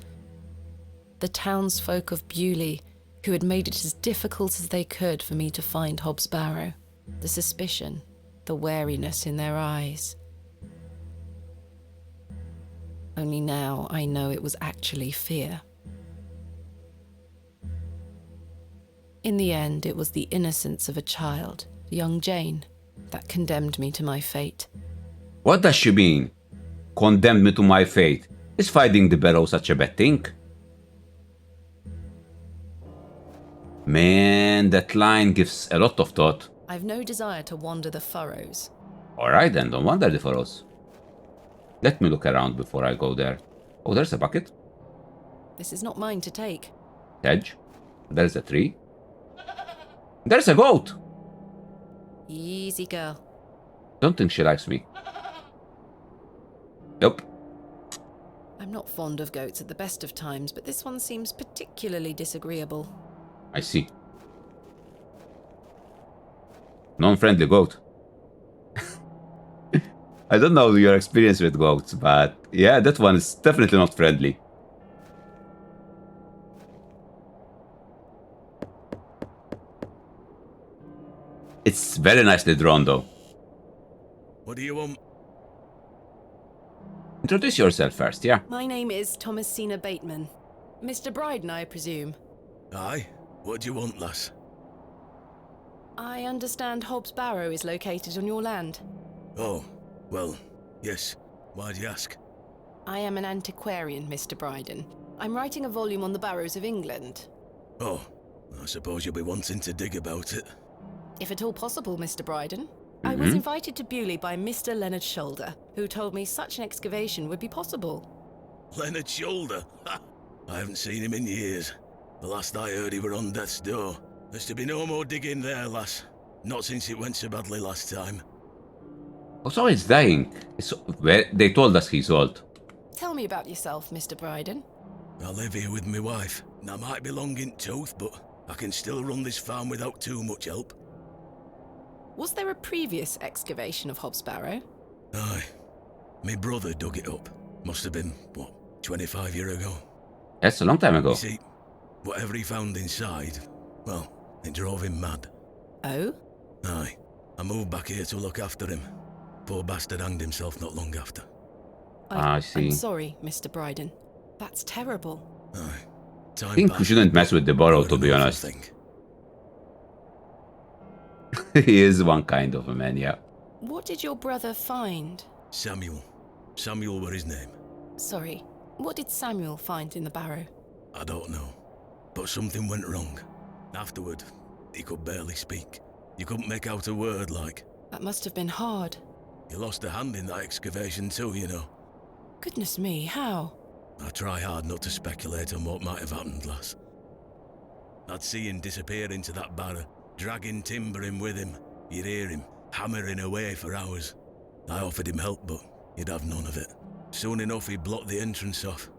Speaker 5: The townsfolk of Bewley who had made it as difficult as they could for me to find Hobbs Barrow. The suspicion, the wariness in their eyes. Only now I know it was actually fear. In the end, it was the innocence of a child, young Jane, that condemned me to my fate.
Speaker 1: What does she mean? Condemned me to my fate? Is finding the barrow such a bad thing? Man, that line gives a lot of thought.
Speaker 5: I've no desire to wander the furrows.
Speaker 1: Alright then, don't wander the furrows. Let me look around before I go there. Oh, there's a bucket.
Speaker 5: This is not mine to take.
Speaker 1: Hedge. There's a tree. There's a goat!
Speaker 5: Easy, girl.
Speaker 1: Don't think she likes me. Nope.
Speaker 5: I'm not fond of goats at the best of times, but this one seems particularly disagreeable.
Speaker 1: I see. Non-friendly goat. I don't know your experience with goats, but yeah, that one is definitely not friendly. It's very nicely drawn though.
Speaker 7: What do you want?
Speaker 1: Introduce yourself first, yeah?
Speaker 5: My name is Thomasina Bateman. Mr. Bryden, I presume.
Speaker 7: Aye. What do you want, lass?
Speaker 5: I understand Hobbs Barrow is located on your land.
Speaker 7: Oh, well, yes. Why'd you ask?
Speaker 5: I am an antiquarian, Mr. Bryden. I'm writing a volume on the barrows of England.
Speaker 7: Oh, I suppose you'll be wanting to dig about it.
Speaker 5: If at all possible, Mr. Bryden. I was invited to Bewley by Mr. Leonard Shoulder, who told me such an excavation would be possible.
Speaker 7: Leonard Shoulder? Ha! I haven't seen him in years. The last I heard he were on death's door. There's to be no more digging there, lass. Not since it went so badly last time.
Speaker 1: Oh, so it's dying. They told us he's old.
Speaker 5: Tell me about yourself, Mr. Bryden.
Speaker 7: I live here with my wife, and I might be long in tooth, but I can still run this farm without too much help.
Speaker 5: Was there a previous excavation of Hobbs Barrow?
Speaker 7: Aye. My brother dug it up. Must have been, 25 years ago?
Speaker 1: That's a long time ago.
Speaker 7: You see, whatever he found inside, well, it drove him mad.
Speaker 5: Oh?
Speaker 7: Aye. I moved back here to look after him. Poor bastard hanged himself not long after.
Speaker 1: I see.
Speaker 5: I'm sorry, Mr. Bryden. That's terrible.
Speaker 7: Aye.
Speaker 1: I think we shouldn't mess with the Barrow, to be honest. He is one kind of a man, yeah.
Speaker 5: What did your brother find?
Speaker 7: Samuel. Samuel were his name.
Speaker 5: Sorry, what did Samuel find in the barrow?
Speaker 7: I don't know. But something went wrong. Afterward, he could barely speak. You couldn't make out a word, like.
Speaker 5: That must have been hard.
Speaker 7: He lost a hand in that excavation too, you know.
Speaker 5: Goodness me, how?
Speaker 7: I try hard not to speculate on what might have happened, lass. I'd see him disappear into that barrow, dragging timber in with him. You'd hear him hammering away for hours. I offered him help, but he'd have none of it. Soon enough, he blocked the entrance off.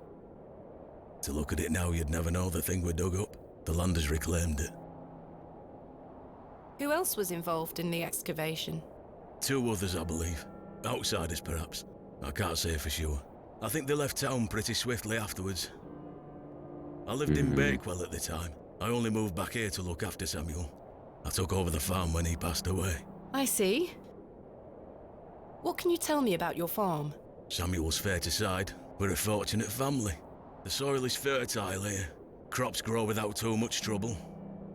Speaker 7: To look at it now, you'd never know the thing we dug up. The land has reclaimed it.
Speaker 5: Who else was involved in the excavation?
Speaker 7: 2 others, I believe. Outsiders, perhaps. I can't say for sure. I think they left town pretty swiftly afterwards. I lived in Bakewell at the time. I only moved back here to look after Samuel. I took over the farm when he passed away.
Speaker 5: I see. What can you tell me about your farm?
Speaker 7: Samuel's fair to side. We're a fortunate family. The soil is fertile here. Crops grow without too much trouble.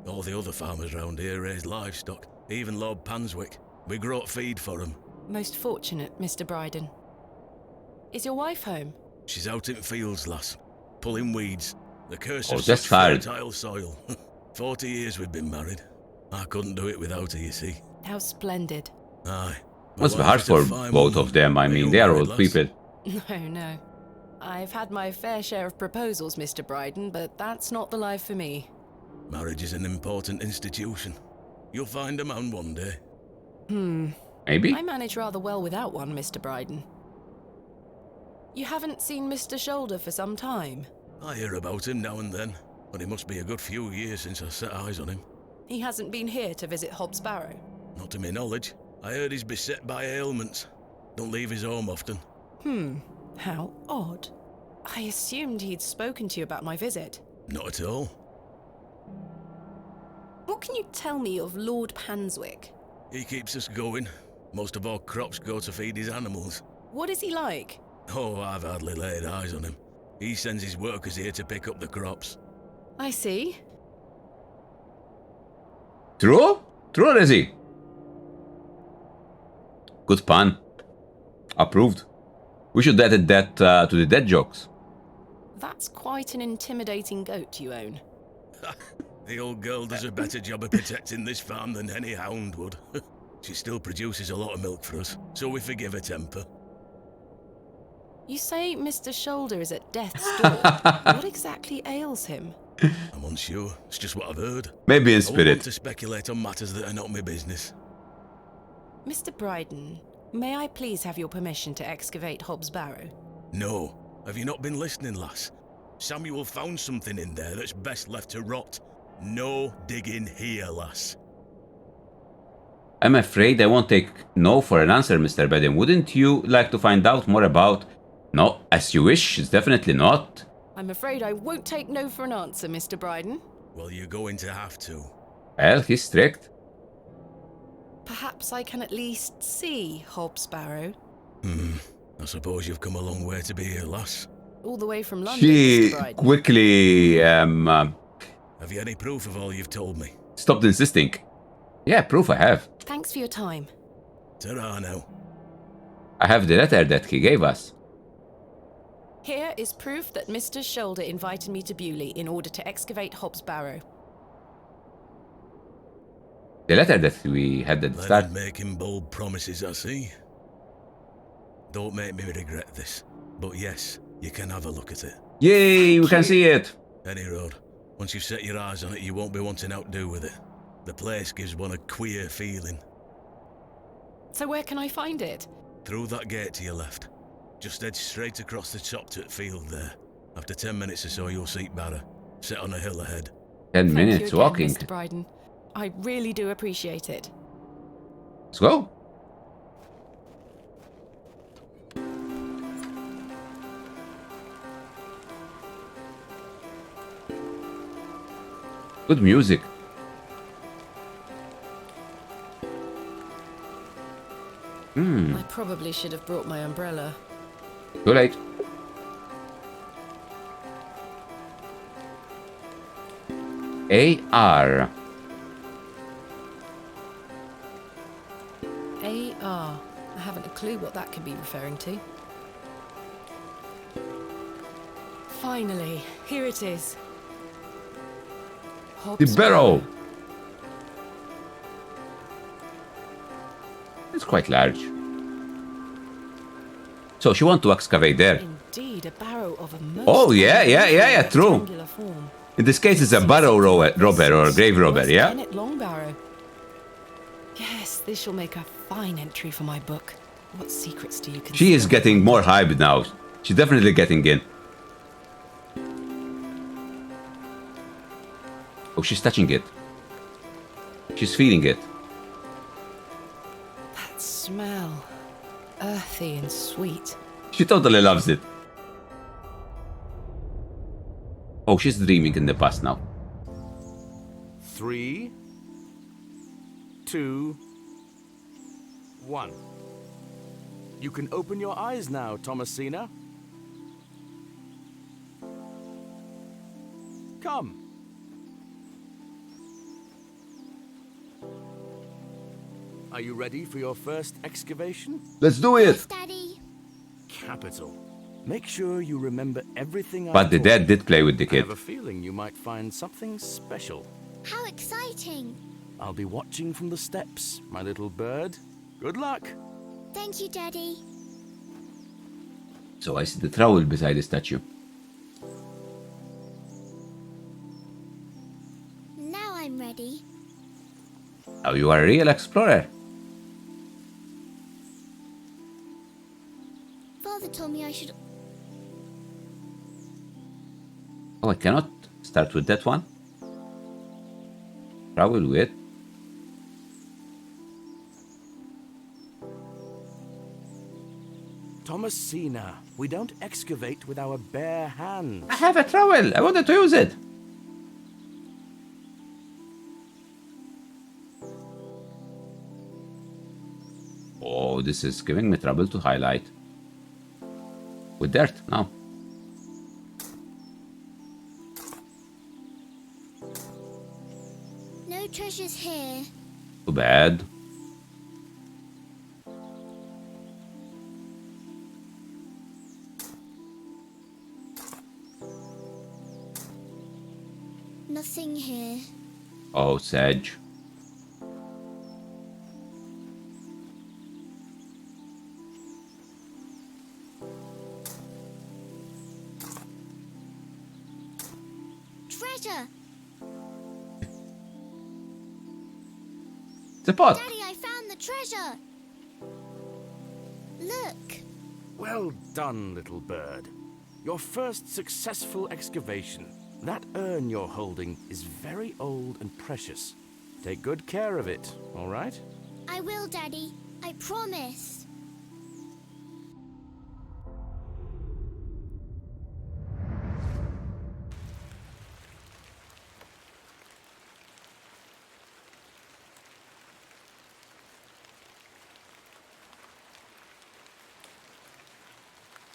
Speaker 7: All the other farmers round here raise livestock, even Lord Panswick. We grow feed for him.
Speaker 5: Most fortunate, Mr. Bryden. Is your wife home?
Speaker 7: She's out in fields, lass, pulling weeds. The curse
Speaker 1: Oh,
Speaker 7: of
Speaker 1: that's
Speaker 7: such
Speaker 1: hard.
Speaker 7: fertile soil. 40 years we've been married. I couldn't do it without her, you see.
Speaker 5: How splendid.
Speaker 7: Aye. My
Speaker 1: Must be
Speaker 7: wife
Speaker 1: hard
Speaker 7: is a
Speaker 1: for
Speaker 7: fine
Speaker 1: both
Speaker 7: woman.
Speaker 1: of them. I mean, they are old people.
Speaker 5: No. I've had my fair share of proposals, Mr. Bryden, but that's not the life for me.
Speaker 7: Marriage is an important institution. You'll find a man one day.
Speaker 1: Maybe?
Speaker 5: I manage rather well without one, Mr. Bryden. You haven't seen Mr. Shoulder for some time.
Speaker 7: I hear about him now and then, but it must be a good few years since I set eyes on him.
Speaker 5: He hasn't been here to visit Hobbs Barrow.
Speaker 7: Not to my knowledge. I heard he's beset by ailments. Don't leave his home often.
Speaker 5: How odd. I assumed he'd spoken to you about my visit.
Speaker 7: Not at all.
Speaker 5: What can you tell me of Lord Panswick?
Speaker 7: He keeps us going. Most of our crops go to feed his animals.
Speaker 5: What is he like?
Speaker 7: Oh, I've hardly laid eyes on him. He sends his workers here to pick up the crops.
Speaker 5: I see.
Speaker 1: True? True, Lizzie. Good pun. Approved. We should edit that to the dead jokes.
Speaker 5: That's quite an intimidating goat you own.
Speaker 7: The old girl does a better job of protecting this farm than any hound would. She still produces a lot of milk for us, so we forgive her temper.
Speaker 5: You say Mr. Shoulder is at death's door. What exactly ails him?
Speaker 7: I'm unsure. It's just what I've heard.
Speaker 1: Maybe in
Speaker 7: I wouldn't want
Speaker 1: spirit.
Speaker 7: to speculate on matters that are not my business.
Speaker 5: Mr. Bryden, may I please have your permission to excavate Hobbs Barrow?
Speaker 7: No. Have you not been listening, lass? Samuel found something in there that's best left to rot. No digging here, lass.
Speaker 1: I'm afraid I won't take no for an answer, Mr. Beden. Wouldn't you like to find out more about... No, as you wish, it's definitely not.
Speaker 5: I'm afraid I won't take no for an answer, Mr. Bryden.
Speaker 7: Well, you're going to have to.
Speaker 1: Well, he's strict.
Speaker 5: Perhaps I can at least see Hobbs Barrow.
Speaker 7: I suppose you've come a long way to be here, lass.
Speaker 5: All the way from London,
Speaker 1: She
Speaker 5: Mr. Bryden.
Speaker 1: quickly
Speaker 7: Have you any proof of all you've told me?
Speaker 1: stopped insisting. Yeah, proof I have.
Speaker 5: Thanks for your time.
Speaker 7: Ta-ra now.
Speaker 1: I have the letter that he gave us.
Speaker 5: Here is proof that Mr. Shoulder invited me to Bewley in order to excavate Hobbs Barrow.
Speaker 1: The letter that we had at the start.
Speaker 7: Leonard making bold promises, I see. Don't make me regret this. But yes, you can have a look at it.
Speaker 1: Yay, we can see it.
Speaker 7: Any road. Once you've set your eyes on it, you won't be wanting out to do with it. The place gives one a queer feeling.
Speaker 5: So where can I find it?
Speaker 7: Through that gate to your left. Just head straight across the top to the field there. After 10 minutes or so, you'll see Barra. Sit on a hill ahead.
Speaker 1: 10
Speaker 5: Thank
Speaker 1: minutes
Speaker 5: you again,
Speaker 1: walking.
Speaker 5: Mr. Bryden. I really do appreciate it.
Speaker 1: Let's go. Good music.
Speaker 5: I probably should have brought my umbrella.
Speaker 1: Too late. AR.
Speaker 5: AR. I haven't a clue what that could be referring to. Finally, here it is.
Speaker 1: The
Speaker 5: Hobbs
Speaker 1: barrow. It's quite large. So she wants to excavate there.
Speaker 5: Indeed, a barrow of a most
Speaker 1: Oh, yeah, true.
Speaker 5: rectangular form.
Speaker 1: In this case, it's a barrow robber or a grave robber, yeah?
Speaker 5: Kennett Longbarrow. Yes, this shall make a fine entry for my book. What secrets do you conceal?
Speaker 1: She is getting more hype now. She's definitely getting in. Oh, she's touching it. She's feeling it.
Speaker 5: That smell. Earthy and sweet.
Speaker 1: She totally loves it. Oh, she's dreaming in the past now.
Speaker 13: 3, 2, 1. You can open your eyes now, Thomasina. Come. Are you ready for your first excavation?
Speaker 1: Let's do it!
Speaker 3: Daddy.
Speaker 13: Capital. Make sure you remember everything I
Speaker 1: But the
Speaker 13: taught
Speaker 1: dad
Speaker 13: you.
Speaker 1: did play with the
Speaker 13: I
Speaker 1: kid.
Speaker 13: have a feeling you might find something special.
Speaker 3: How exciting.
Speaker 13: I'll be watching from the steps, my little bird. Good luck.
Speaker 3: Thank you, Daddy.
Speaker 1: So I see the trowel beside the statue.
Speaker 3: Now I'm ready.
Speaker 1: Now you are a real explorer.
Speaker 3: Father told me I should...
Speaker 1: Oh, I cannot start with that one. Trowel with.
Speaker 13: Thomasina, we don't excavate with our bare hands.
Speaker 1: I have a trowel. I wanted to use it. Oh, this is giving me trouble to highlight. With dirt now.
Speaker 3: No treasures here.
Speaker 1: Too bad.
Speaker 3: Nothing here.
Speaker 1: Oh, Sedge.
Speaker 3: Treasure!
Speaker 1: The pot.
Speaker 3: Daddy, I found the treasure! Look!
Speaker 13: Well done, little bird. Your first successful excavation. That urn you're holding is very old and precious. Take good care of it, all right?
Speaker 3: I will, Daddy. I promise.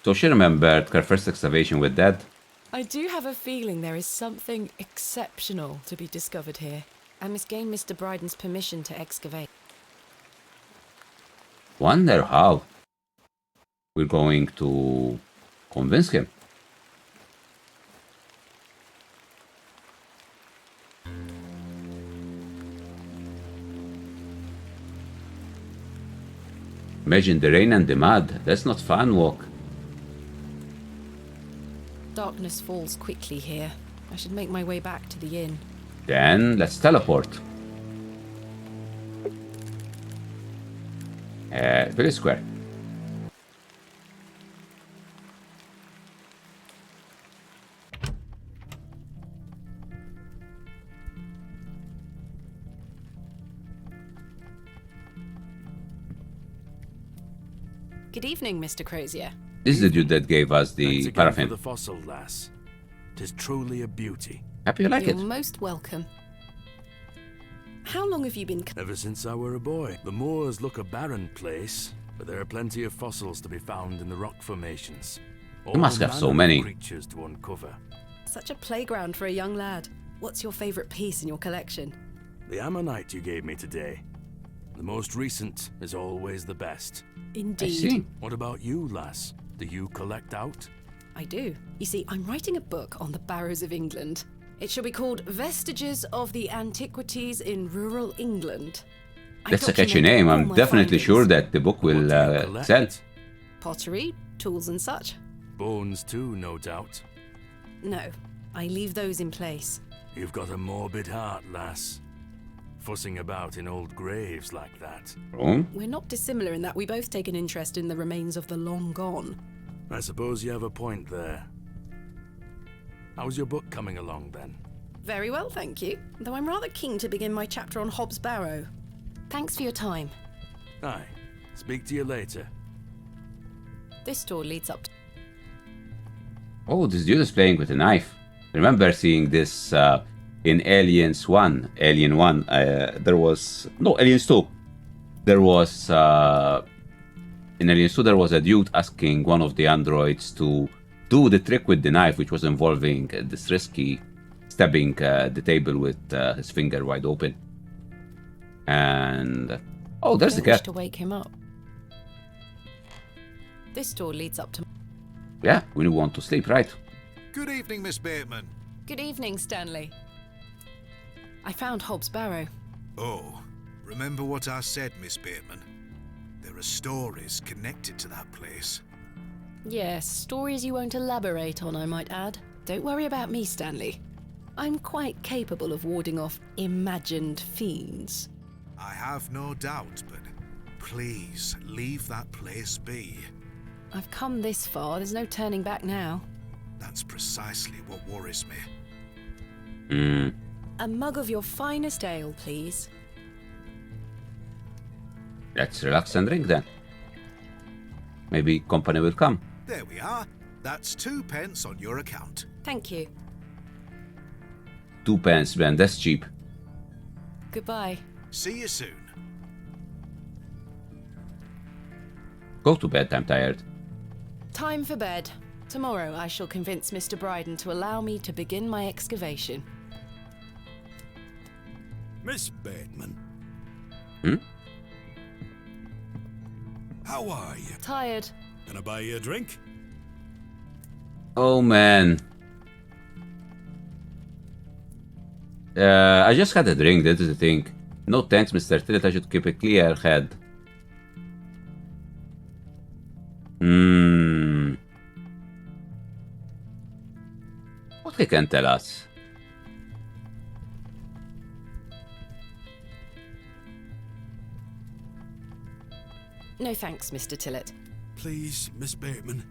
Speaker 1: So she remembered her first excavation with Dad.
Speaker 5: I do have a feeling there is something exceptional to be discovered here. I must gain Mr. Bryden's permission to excavate.
Speaker 1: Wonder how we're going to convince him. Imagine the rain and the mud. That's not fun walk.
Speaker 5: Darkness falls quickly here. I should make my way back to the inn.
Speaker 1: Then let's teleport. Very square.
Speaker 5: Good evening, Mr. Crozier.
Speaker 1: This is the dude that gave us the
Speaker 13: Thanks again
Speaker 1: paraffin.
Speaker 13: for the fossil, lass. 'Tis truly a beauty.
Speaker 1: Happy you like
Speaker 5: You're
Speaker 1: it.
Speaker 5: most welcome. How long have you been...
Speaker 13: Ever since I were a boy. The moors look a barren place, but there are plenty of fossils to be found in the rock formations.
Speaker 1: You must have so
Speaker 13: manner of
Speaker 1: many.
Speaker 13: creatures to uncover.
Speaker 5: Such a playground for a young lad. What's your favourite piece in your collection?
Speaker 13: The ammonite you gave me today. The most recent is always the best.
Speaker 5: Indeed.
Speaker 13: What about you, lass? Do you collect out?
Speaker 5: I do. You see, I'm writing a book on the Barrows of England. It shall be called Vestiges of the Antiquities in Rural England. I
Speaker 1: That's a catchy
Speaker 5: document
Speaker 1: name.
Speaker 5: all
Speaker 1: I'm
Speaker 5: my
Speaker 1: definitely
Speaker 5: findings.
Speaker 1: sure that the book will sell.
Speaker 5: Pottery, tools and such.
Speaker 13: Bones too, no doubt.
Speaker 5: No, I leave those in place.
Speaker 13: You've got a morbid heart, lass. Fussing about in old graves like that.
Speaker 5: We're not dissimilar in that we both take an interest in the remains of the long gone.
Speaker 13: I suppose you have a point there. How's your book coming along then?
Speaker 5: Very well, thank you. Though I'm rather keen to begin my chapter on Hobbs Barrow. Thanks for your time.
Speaker 13: Aye. Speak to you later.
Speaker 5: This door leads up to...
Speaker 1: Oh, this dude is playing with a knife. I remember seeing this in Aliens 1. Alien 1. There was... No, Aliens 2. There was... in Aliens 2, there was a dude asking one of the androids to do the trick with the knife, which was involving this risky stabbing the table with his finger wide open. And Oh, there's the
Speaker 5: Don't wish
Speaker 1: cat.
Speaker 5: to wake him up. This door leads up to...
Speaker 1: Yeah, we want to sleep, right?
Speaker 8: Good evening, Miss Bateman.
Speaker 5: Good evening, Stanley. I found Hobbs Barrow.
Speaker 8: Oh, remember what I said, Miss Bateman? There are stories connected to that place.
Speaker 5: Yes, stories you won't elaborate on, I might add. Don't worry about me, Stanley. I'm quite capable of warding off imagined fiends.
Speaker 8: I have no doubt, but please leave that place be.
Speaker 5: I've come this far, there's no turning back now.
Speaker 8: That's precisely what worries me.
Speaker 5: A mug of your finest ale, please.
Speaker 1: Let's relax and drink then. Maybe company will come.
Speaker 8: There we are. That's 2 pence on your account.
Speaker 5: Thank you.
Speaker 1: 2 pence, man, that's cheap.
Speaker 5: Goodbye.
Speaker 8: See you soon.
Speaker 1: Go to bed, I'm tired.
Speaker 5: Time for bed. Tomorrow I shall convince Mr. Bryden to allow me to begin my excavation.
Speaker 7: Miss Bateman.
Speaker 1: Hmm?
Speaker 7: How are you?
Speaker 5: Tired.
Speaker 7: Can I buy you a drink?
Speaker 1: Oh man. I just had a drink, that is the thing. No thanks, Mr. Tillett, I should keep a clear head. What he can tell us?
Speaker 5: No thanks, Mr. Tillett.
Speaker 7: Please, Miss Bateman.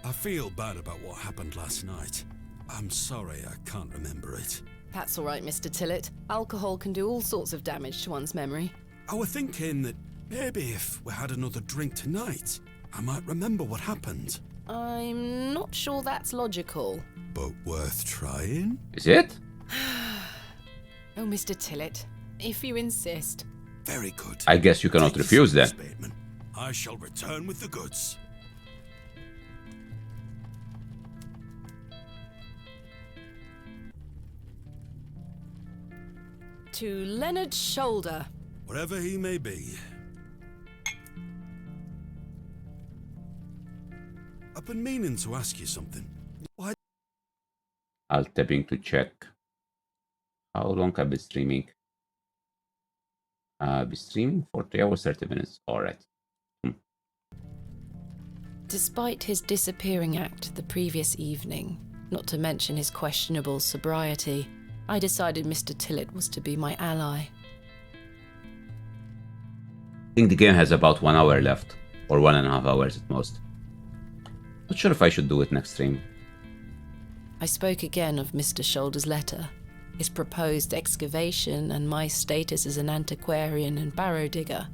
Speaker 7: I feel bad about what happened last night. I'm sorry I can't remember it.
Speaker 5: That's all right, Mr. Tillett. Alcohol can do all sorts of damage to one's memory.
Speaker 7: I was thinking that maybe if we had another drink tonight, I might remember what happened.
Speaker 5: I'm not sure that's logical.
Speaker 7: But worth trying?
Speaker 1: Is it?
Speaker 5: Oh, Mr. Tillett, if you insist.
Speaker 7: Very good.
Speaker 1: I guess you cannot refuse then.
Speaker 7: Miss Bateman. I shall return with the goods.
Speaker 5: To Leonard Shoulder.
Speaker 7: Wherever he may be. I've been meaning to ask you something. Why?
Speaker 1: I'll tapping to check. How long I've been streaming? I've been streaming for 3 hours 30 minutes. Alright.
Speaker 5: Despite his disappearing act the previous evening, not to mention his questionable sobriety, I decided Mr. Tillett was to be my ally.
Speaker 1: I think the game has about 1 hour left, or 1.5 hours at most. Not sure if I should do it next stream.
Speaker 5: I spoke again of Mr. Shoulder's letter, his proposed excavation, and my status as an antiquarian and barrow digger.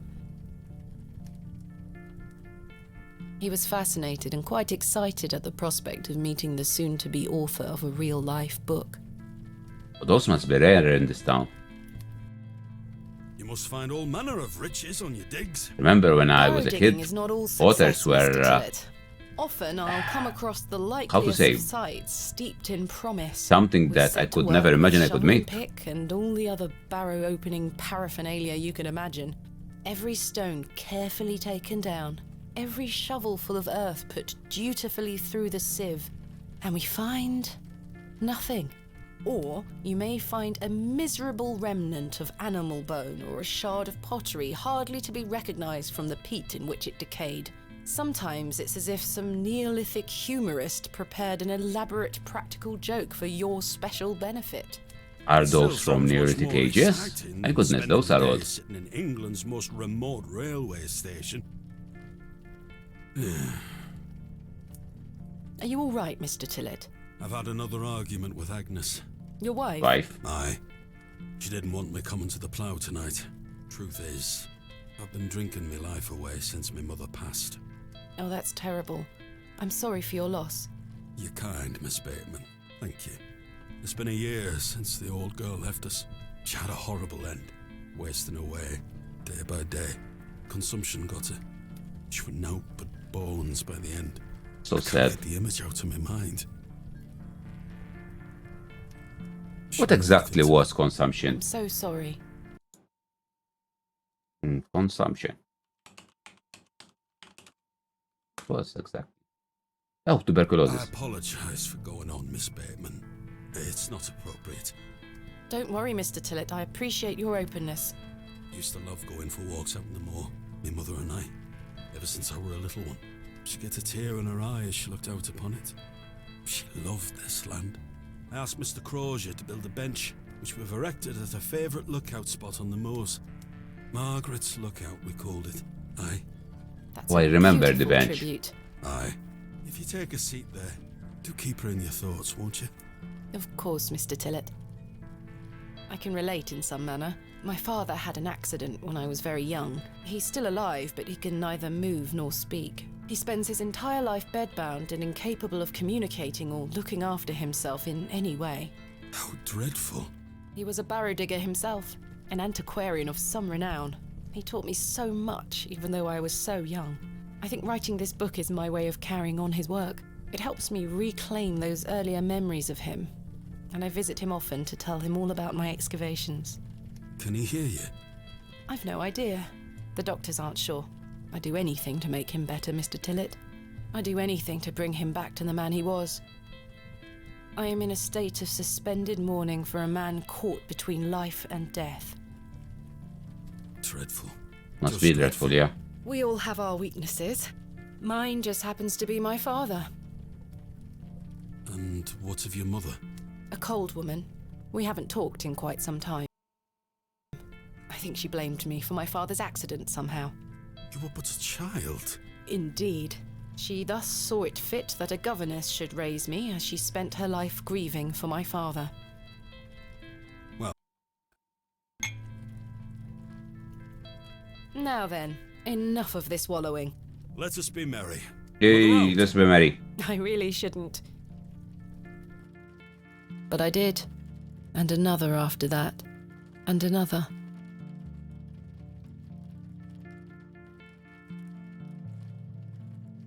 Speaker 5: He was fascinated and quite excited at the prospect of meeting the soon-to-be author of a real-life book.
Speaker 1: Those must be rare in this town.
Speaker 7: You must find all manner of riches on your digs.
Speaker 1: Remember when I
Speaker 5: Barrow
Speaker 1: was a
Speaker 5: digging
Speaker 1: kid,
Speaker 5: is not all
Speaker 1: authors
Speaker 5: success,
Speaker 1: were...
Speaker 5: Mr. Tillett. Often I'll come across the likeliest
Speaker 1: say?
Speaker 5: of sites steeped in promise.
Speaker 1: Something
Speaker 5: We
Speaker 1: that
Speaker 5: set
Speaker 1: I
Speaker 5: to
Speaker 1: could
Speaker 5: work
Speaker 1: never
Speaker 5: with
Speaker 1: imagine I could
Speaker 5: shovel and
Speaker 1: meet.
Speaker 5: pick and all the other barrow opening paraphernalia you can imagine. Every stone carefully taken down, every shovel full of earth put dutifully through the sieve, and we find nothing. Or you may find a miserable remnant of animal bone or a shard of pottery hardly to be recognized from the peat in which it decayed. Sometimes it's as if some Neolithic humorist prepared an elaborate practical joke for your special benefit.
Speaker 1: Are those from Neolithic ages? My goodness, those are old.
Speaker 7: Sitting in England's most remote railway station.
Speaker 5: Are you all right, Mr. Tillett?
Speaker 7: I've had another argument with Agnes.
Speaker 5: Your wife?
Speaker 7: Aye. She didn't want me coming to the plough tonight. Truth is, I've been drinking my life away since my mother passed.
Speaker 5: Oh, that's terrible. I'm sorry for your loss.
Speaker 7: You're kind, Miss Bateman. Thank you. It's been a year since the old girl left us. She had a horrible end, wasting away, day by day. Consumption got her. She would naught but bones by the end.
Speaker 1: So
Speaker 7: I can't
Speaker 1: sad.
Speaker 7: get the image out of my mind.
Speaker 1: What exactly was consumption?
Speaker 5: I'm so sorry.
Speaker 1: Consumption. What's exactly? Oh,
Speaker 2: I
Speaker 1: tuberculosis.
Speaker 2: apologize for going on, Miss Bateman. It's not appropriate.
Speaker 5: Don't worry, Mr. Tillett. I appreciate your openness.
Speaker 2: Used to love going for walks out in the moor, my mother and I, ever since I were a little one. She'd get a tear in her eye as she looked out upon it. She loved this land. I asked Mr. Crozier to build a bench, which we've erected at her favourite lookout spot on the moors. Margaret's Lookout, we called it. Aye.
Speaker 5: That's
Speaker 1: I
Speaker 5: a
Speaker 1: remember the
Speaker 5: beautiful
Speaker 1: bench.
Speaker 5: tribute.
Speaker 2: Aye. If you take a seat there, do keep her in your thoughts, won't you?
Speaker 5: Of course, Mr. Tillett. I can relate in some manner. My father had an accident when I was very young. He's still alive, but he can neither move nor speak. He spends his entire life bedbound and incapable of communicating or looking after himself in any way.
Speaker 2: How dreadful.
Speaker 5: He was a barrow digger himself, an antiquarian of some renown. He taught me so much, even though I was so young. I think writing this book is my way of carrying on his work. It helps me reclaim those earlier memories of him, and I visit him often to tell him all about my excavations.
Speaker 2: Can he hear you?
Speaker 5: I've no idea. The doctors aren't sure. I'd do anything to make him better, Mr. Tillett. I'd do anything to bring him back to the man he was. I am in a state of suspended mourning for a man caught between life and death.
Speaker 2: Dreadful.
Speaker 1: Must be dreadful, yeah.
Speaker 5: We all have our weaknesses. Mine just happens to be my father.
Speaker 2: And what of your mother?
Speaker 5: A cold woman. We haven't talked in quite some time. I think she blamed me for my father's accident somehow.
Speaker 2: You were but a child.
Speaker 5: Indeed. She thus saw it fit that a governess should raise me as she spent her life grieving for my father.
Speaker 2: Well.
Speaker 5: Now then, enough of this wallowing.
Speaker 2: Let us be merry.
Speaker 1: Yay, let's be merry.
Speaker 5: I really shouldn't. But I did. And another after that. And another.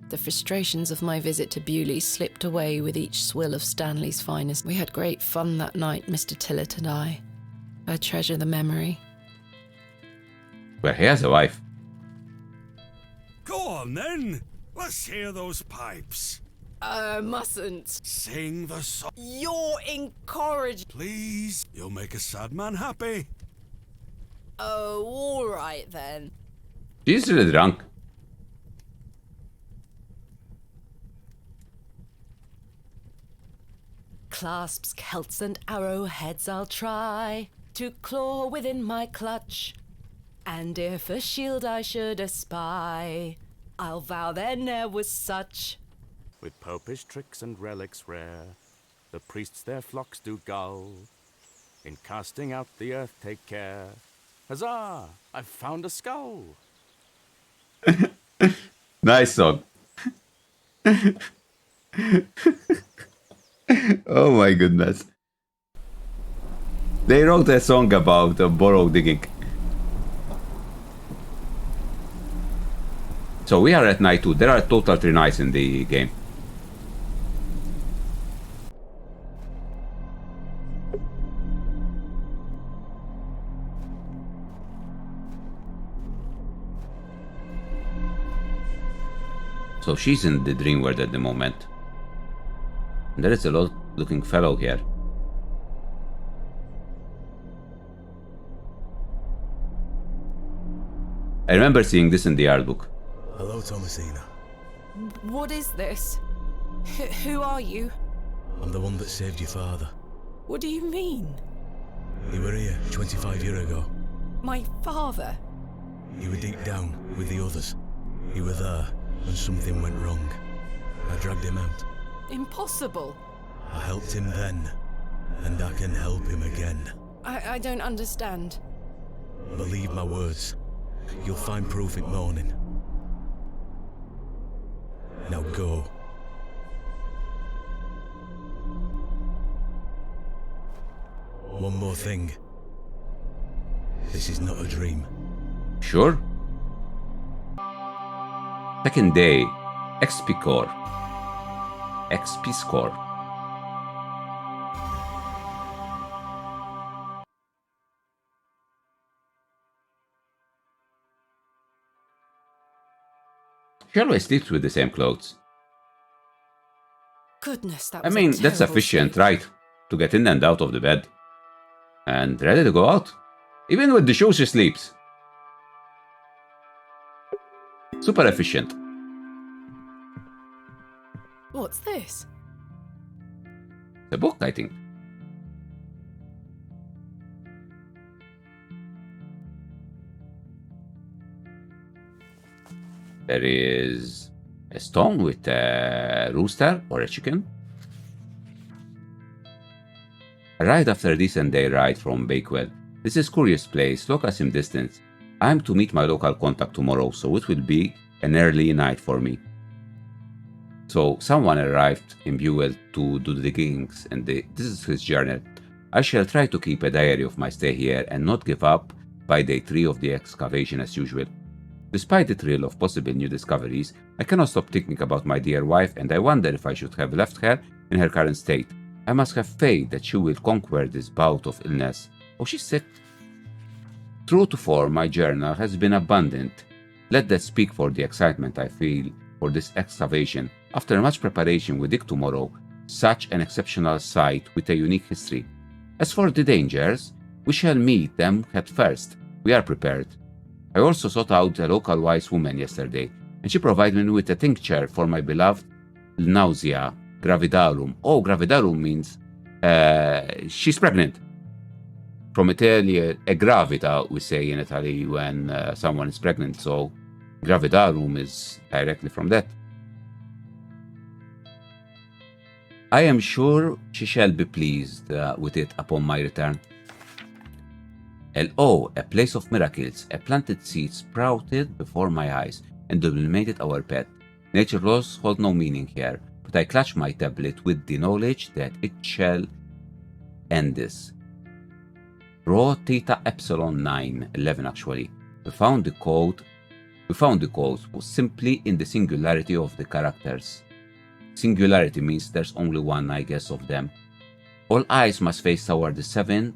Speaker 5: The frustrations of my visit to Bewley slipped away with each swill of Stanley's finest. We had great fun that night, Mr. Tillett and I. I treasure the memory.
Speaker 1: Well, he has a wife.
Speaker 2: Go on then. Let's hear those pipes.
Speaker 5: Mustn't.
Speaker 2: Sing the song.
Speaker 5: You're encouraged.
Speaker 2: Please. You'll make a sad man happy.
Speaker 5: Oh, all right then.
Speaker 1: She's really drunk.
Speaker 5: Clasps, celts, and arrowheads I'll try to claw within my clutch. And if a shield I should espy, I'll vow there ne'er was such.
Speaker 13: With popish tricks and relics rare, the priests their flocks do gull. In casting out the earth take care. Huzzah! I've found a skull!
Speaker 1: Nice song. Oh my goodness. They wrote a song about burrow digging. So we are at night 2. There are total 3 nights in the game. So she's in the dream world at the moment. There is a lot looking fellow here. I remember seeing this in the art book.
Speaker 7: Hello, Thomasina.
Speaker 5: What is this? Who are you?
Speaker 7: I'm the one that saved your father.
Speaker 5: What do you mean?
Speaker 7: You were here 25 years ago.
Speaker 5: My father?
Speaker 7: You were deep down with the others. You were there, and something went wrong. I dragged him out.
Speaker 5: Impossible.
Speaker 7: I helped him then, and I can help him again.
Speaker 5: I don't understand.
Speaker 7: Believe my words. You'll find proof in morning. Now go. One more thing. This is not a dream.
Speaker 1: Sure. Second day. XP core. XP score. She always sleeps with the same clothes.
Speaker 5: Goodness, that
Speaker 1: I
Speaker 5: was
Speaker 1: mean,
Speaker 5: a
Speaker 1: that's
Speaker 5: terrible
Speaker 1: sufficient,
Speaker 5: sleep.
Speaker 1: right? To get in and out of the bed. And ready to go out. Even with the shoes, she sleeps. Super efficient.
Speaker 5: What's this?
Speaker 1: The book, I think. There is a stone with a rooster or a chicken. Right after a decent day ride from Bakewell. This is curious place, look at some distance. I am to meet my local contact tomorrow, so it will be an early night for me. So someone arrived in Buell to do the diggings, and this is his journal. I shall try to keep a diary of my stay here and not give up by day 3 of the excavation as usual. Despite the thrill of possible new discoveries, I cannot stop thinking about my dear wife, and I wonder if I should have left her in her current state. I must have faith that she will conquer this bout of illness. Oh, she's sick. True to form, my journal has been abundant. Let that speak for the excitement I feel for this excavation. After much preparation, we dig tomorrow such an exceptional site with a unique history. As for the dangers, we shall meet them head first. We are prepared. I also sought out a local wise woman yesterday, and she provided me with a tincture for my beloved nausea gravidarum. Oh, gravidarum means she's pregnant. From Italy, a gravida, we say in Italy when someone is pregnant, so gravidarum is directly from that. I am sure she shall be pleased with it upon my return. L.O., a place of miracles, a planted seed sprouted before my eyes and dominated our pet. Nature laws hold no meaning here, but I clutch my tablet with the knowledge that it shall end this. Rho Theta Epsilon 911 actually. We found the code was simply in the singularity of the characters. Singularity means there's only one, I guess, of them. All eyes must face toward the 7th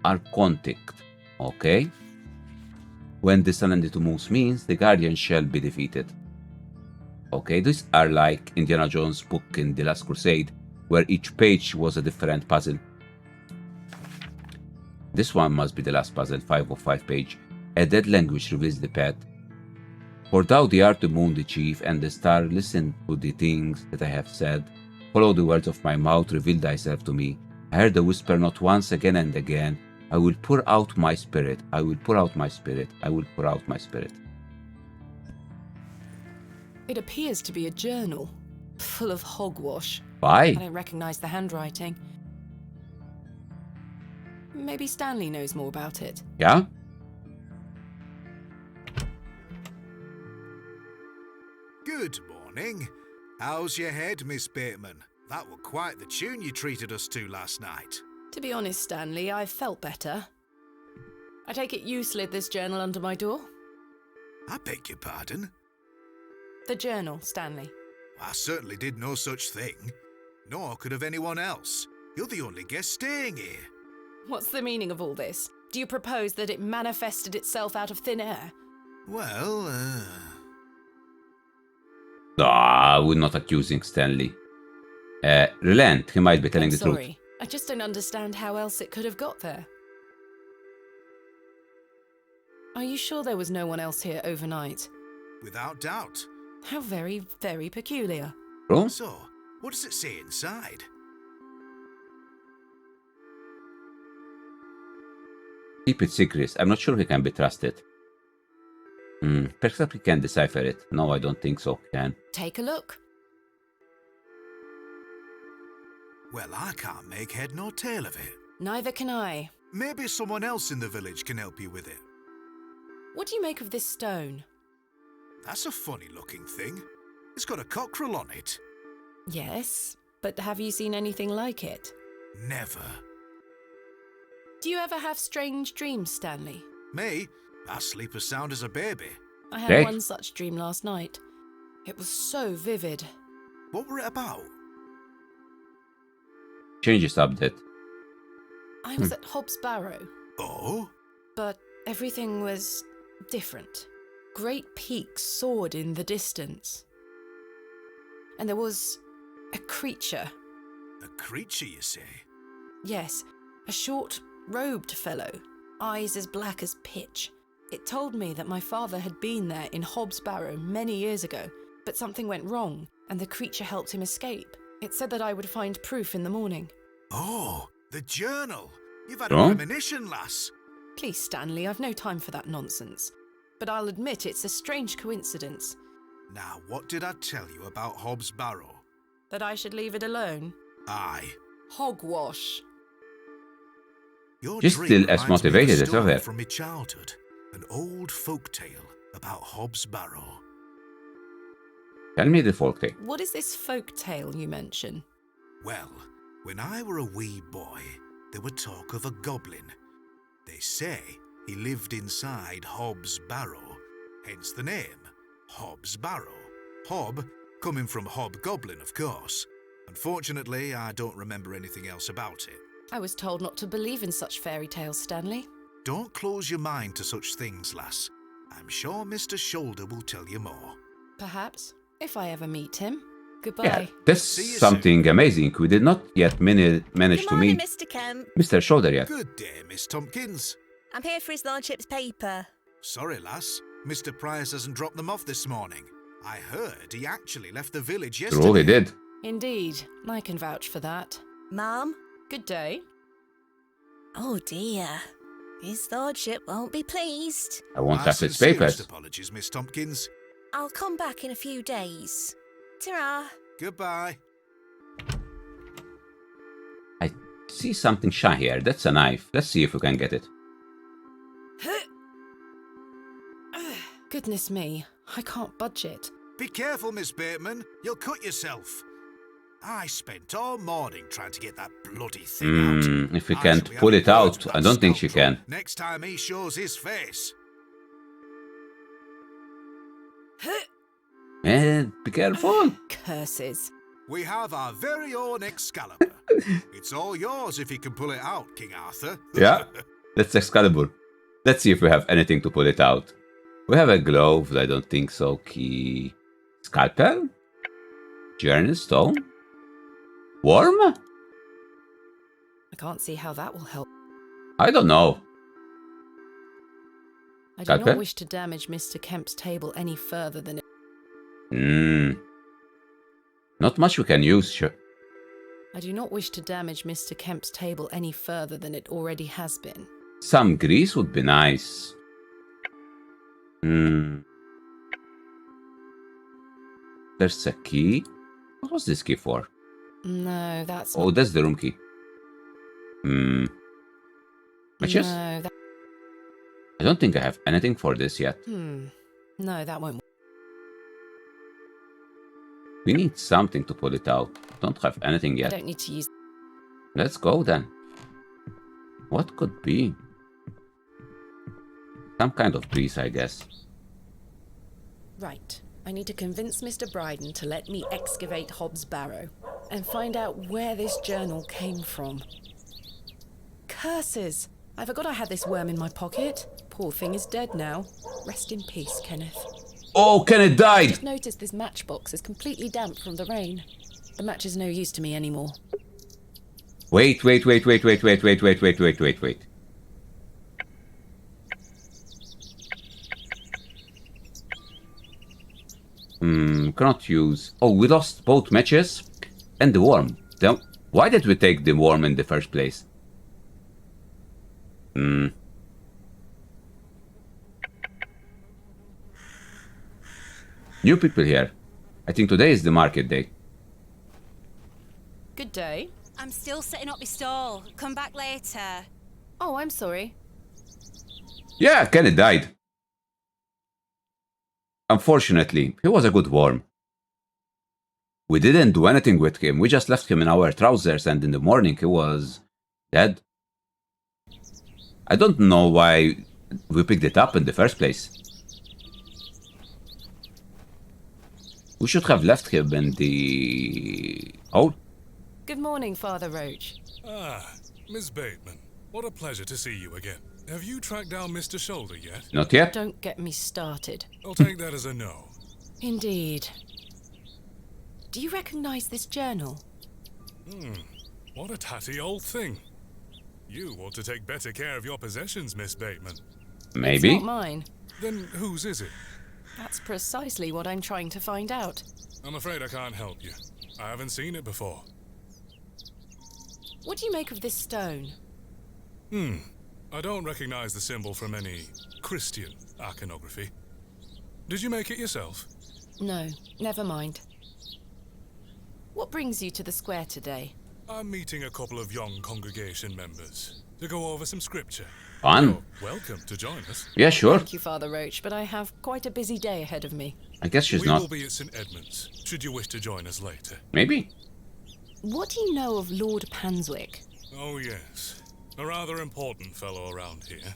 Speaker 1: Archontic. Okay? When the sun and the 2 moons means the guardian shall be defeated. Okay, these are like Indiana Jones' book in The Last Crusade, where each page was a different puzzle. This one must be the last puzzle, 5 of 5 page. A dead language reveals the path. For thou the art the moon, the chief, and the star, listen to the things that I have said. Follow the words of my mouth, reveal thyself to me. I heard the whisper not once, again and again. I will pour out my spirit, I will pour out my spirit, I will pour out my spirit.
Speaker 5: It appears to be a journal, full of hogwash.
Speaker 1: Why?
Speaker 5: I don't recognize the handwriting. Maybe Stanley knows more about it.
Speaker 1: Yeah?
Speaker 8: Good morning. How's your head, Miss Bateman? That were quite the tune you treated us to last night.
Speaker 5: To be honest, Stanley, I felt better. I take it you slid this journal under my door?
Speaker 8: I beg your pardon?
Speaker 5: The journal, Stanley.
Speaker 8: I certainly did no such thing. Nor could have anyone else. You're the only guest staying here.
Speaker 5: What's the meaning of all this? Do you propose that it manifested itself out of thin air?
Speaker 8: Well,
Speaker 1: We're not accusing Stanley. Relent, he might be telling the truth.
Speaker 5: Sorry, I just don't understand how else it could have got there. Are you sure there was no one else here overnight?
Speaker 8: without doubt.
Speaker 5: How very, very peculiar.
Speaker 1: Oh?
Speaker 8: So, what does it say inside?
Speaker 1: Keep it secret. I'm not sure he can be trusted. Perhaps we can decipher it. No, I don't think so. Can.
Speaker 5: Take a look.
Speaker 8: Well, I can't make head nor tail of it.
Speaker 5: Neither can I.
Speaker 8: Maybe someone else in the village can help you with it.
Speaker 5: What do you make of this stone?
Speaker 8: That's a funny-looking thing. It's got a cockerel on it.
Speaker 5: Yes, but have you seen anything like it?
Speaker 8: Never.
Speaker 5: Do you ever have strange dreams, Stanley?
Speaker 8: Me? I sleep as sound as a baby.
Speaker 5: I had one such dream last night. It was so vivid.
Speaker 8: What were it about?
Speaker 1: Change the subject.
Speaker 5: I was at Hobbs Barrow.
Speaker 8: Oh?
Speaker 5: But everything was different. Great peaks soared in the distance. And there was a creature.
Speaker 8: A creature, you say?
Speaker 5: Yes, a short, robed fellow, eyes as black as pitch. It told me that my father had been there in Hobbs Barrow many years ago, but something went wrong, and the creature helped him escape. It said that I would find proof in the morning.
Speaker 8: Oh, the journal. You've had
Speaker 1: Oh?
Speaker 8: a premonition, lass.
Speaker 5: Please, Stanley, I've no time for that nonsense. But I'll admit it's a strange coincidence.
Speaker 8: Now, what did I tell you about Hobbs Barrow?
Speaker 5: That I should leave it alone?
Speaker 8: Aye.
Speaker 5: Hogwash.
Speaker 8: Your
Speaker 1: She's
Speaker 8: dream
Speaker 1: still as
Speaker 8: reminds me of a
Speaker 1: motivated as
Speaker 8: story
Speaker 1: ever.
Speaker 8: from my childhood. An old folk tale about Hobbs Barrow.
Speaker 1: Tell me the folk tale.
Speaker 5: What is this folk tale you mention?
Speaker 8: Well, when I were a wee boy, there were talk of a goblin. They say he lived inside Hobbs Barrow, hence the name, Hobbs Barrow. Hob, coming from hobgoblin, of course. Unfortunately, I don't remember anything else about it.
Speaker 5: I was told not to believe in such fairy tales, Stanley.
Speaker 8: Don't close your mind to such things, lass. I'm sure Mr. Shoulder will tell you more.
Speaker 5: Perhaps, if I ever meet him. Goodbye.
Speaker 1: Yeah, that's something amazing. We did not yet manage to meet
Speaker 6: Mr. Kemp.
Speaker 1: Mr. Shoulder yet.
Speaker 8: Good day, Miss Tompkins.
Speaker 6: I'm here for his lordship's paper.
Speaker 8: Sorry, lass. Mr. Price hasn't dropped them off this morning. I heard he actually left the village yesterday.
Speaker 1: True, he did.
Speaker 5: Indeed, I can vouch for that.
Speaker 6: Ma'am?
Speaker 5: Good day.
Speaker 6: Oh dear. His lordship won't be pleased.
Speaker 1: I won't
Speaker 8: My
Speaker 1: have his
Speaker 8: sincerest
Speaker 1: papers.
Speaker 8: apologies, Miss Tompkins.
Speaker 6: I'll come back in a few days. Ta-ra.
Speaker 8: Goodbye.
Speaker 1: I see something shy here. That's a knife. Let's see if we can get it.
Speaker 5: Goodness me, I can't budge it.
Speaker 8: Be careful, Miss Bateman. You'll cut yourself. I spent all morning trying to get that bloody thing out.
Speaker 1: If we
Speaker 8: I
Speaker 1: can't
Speaker 8: shall be
Speaker 1: pull
Speaker 8: having
Speaker 1: it out,
Speaker 8: words with
Speaker 1: I
Speaker 8: that
Speaker 1: don't think she
Speaker 8: scoundrel
Speaker 1: can.
Speaker 8: Next time he shows his face.
Speaker 1: Be careful.
Speaker 5: Curses.
Speaker 8: We have our very own Excalibur. It's all yours if you can pull it out, King Arthur.
Speaker 1: Yeah, that's Excalibur. Let's see if we have anything to pull it out. We have a glove. I don't think so. Key. Scalpel? Journey stone? Worm?
Speaker 5: I can't see how that will help.
Speaker 1: I don't know.
Speaker 5: I do
Speaker 1: Scalpel?
Speaker 5: not wish to damage Mr. Kemp's table any further than it.
Speaker 1: Not much we can use, sure.
Speaker 5: I do not wish to damage Mr. Kemp's table any further than it already has been.
Speaker 1: Some grease would be nice. There's a key. What was this key for?
Speaker 5: No, that's
Speaker 1: Oh,
Speaker 5: not...
Speaker 1: that's the room key. Matches?
Speaker 5: No, that...
Speaker 1: I don't think I have anything for this yet.
Speaker 5: No, that won't...
Speaker 1: We need something to pull it out. Don't have anything
Speaker 5: I
Speaker 1: yet.
Speaker 5: don't need to use...
Speaker 1: Let's go then. What could be? Some kind of breeze, I guess.
Speaker 5: Right. I need to convince Mr. Bryden to let me excavate Hobbs Barrow and find out where this journal came from. Curses! I forgot I had this worm in my pocket. Poor thing is dead now. Rest in peace, Kenneth.
Speaker 1: Oh, Kenneth died!
Speaker 5: Just noticed this matchbox is completely damp from the rain. The match is no use to me anymore.
Speaker 1: Wait. Cannot use. Oh, we lost both matches and the worm. Then why did we take the worm in the first place? New people here. I think today is the market day.
Speaker 5: Good day.
Speaker 11: I'm still setting up my stall. Come back later.
Speaker 5: Oh, I'm sorry.
Speaker 1: Yeah, Kenneth died. Unfortunately, he was a good worm. We didn't do anything with him. We just left him in our trousers and in the morning he was dead. I don't know why we picked it up in the first place. We should have left him in the... Oh.
Speaker 5: Good morning, Father Roach.
Speaker 4: Ah, Miss Bateman. What a pleasure to see you again. Have you tracked down Mr. Shoulder yet?
Speaker 1: Not yet.
Speaker 5: Don't get me started.
Speaker 4: I'll take that as a no.
Speaker 5: Indeed. Do you recognize this journal?
Speaker 4: What a tatty old thing. You ought to take better care of your possessions, Miss Bateman.
Speaker 1: Maybe.
Speaker 5: It's not mine.
Speaker 4: Then whose is it?
Speaker 5: That's precisely what I'm trying to find out.
Speaker 4: I'm afraid I can't help you. I haven't seen it before.
Speaker 5: What do you make of this stone?
Speaker 4: I don't recognize the symbol from any Christian iconography. Did you make it yourself?
Speaker 5: No, never mind. What brings you to the square today?
Speaker 4: I'm meeting a couple of young congregation members to go over some scripture.
Speaker 1: Fun.
Speaker 4: You're welcome to join us.
Speaker 1: Yeah, sure.
Speaker 5: Thank you, Father Roach, but I have quite a busy day ahead of me.
Speaker 1: I guess she's
Speaker 4: we
Speaker 1: not.
Speaker 4: will be at St. Edmund's, should you wish to join us later.
Speaker 1: Maybe.
Speaker 5: What do you know of Lord Panswick?
Speaker 4: Oh, yes. A rather important fellow around here.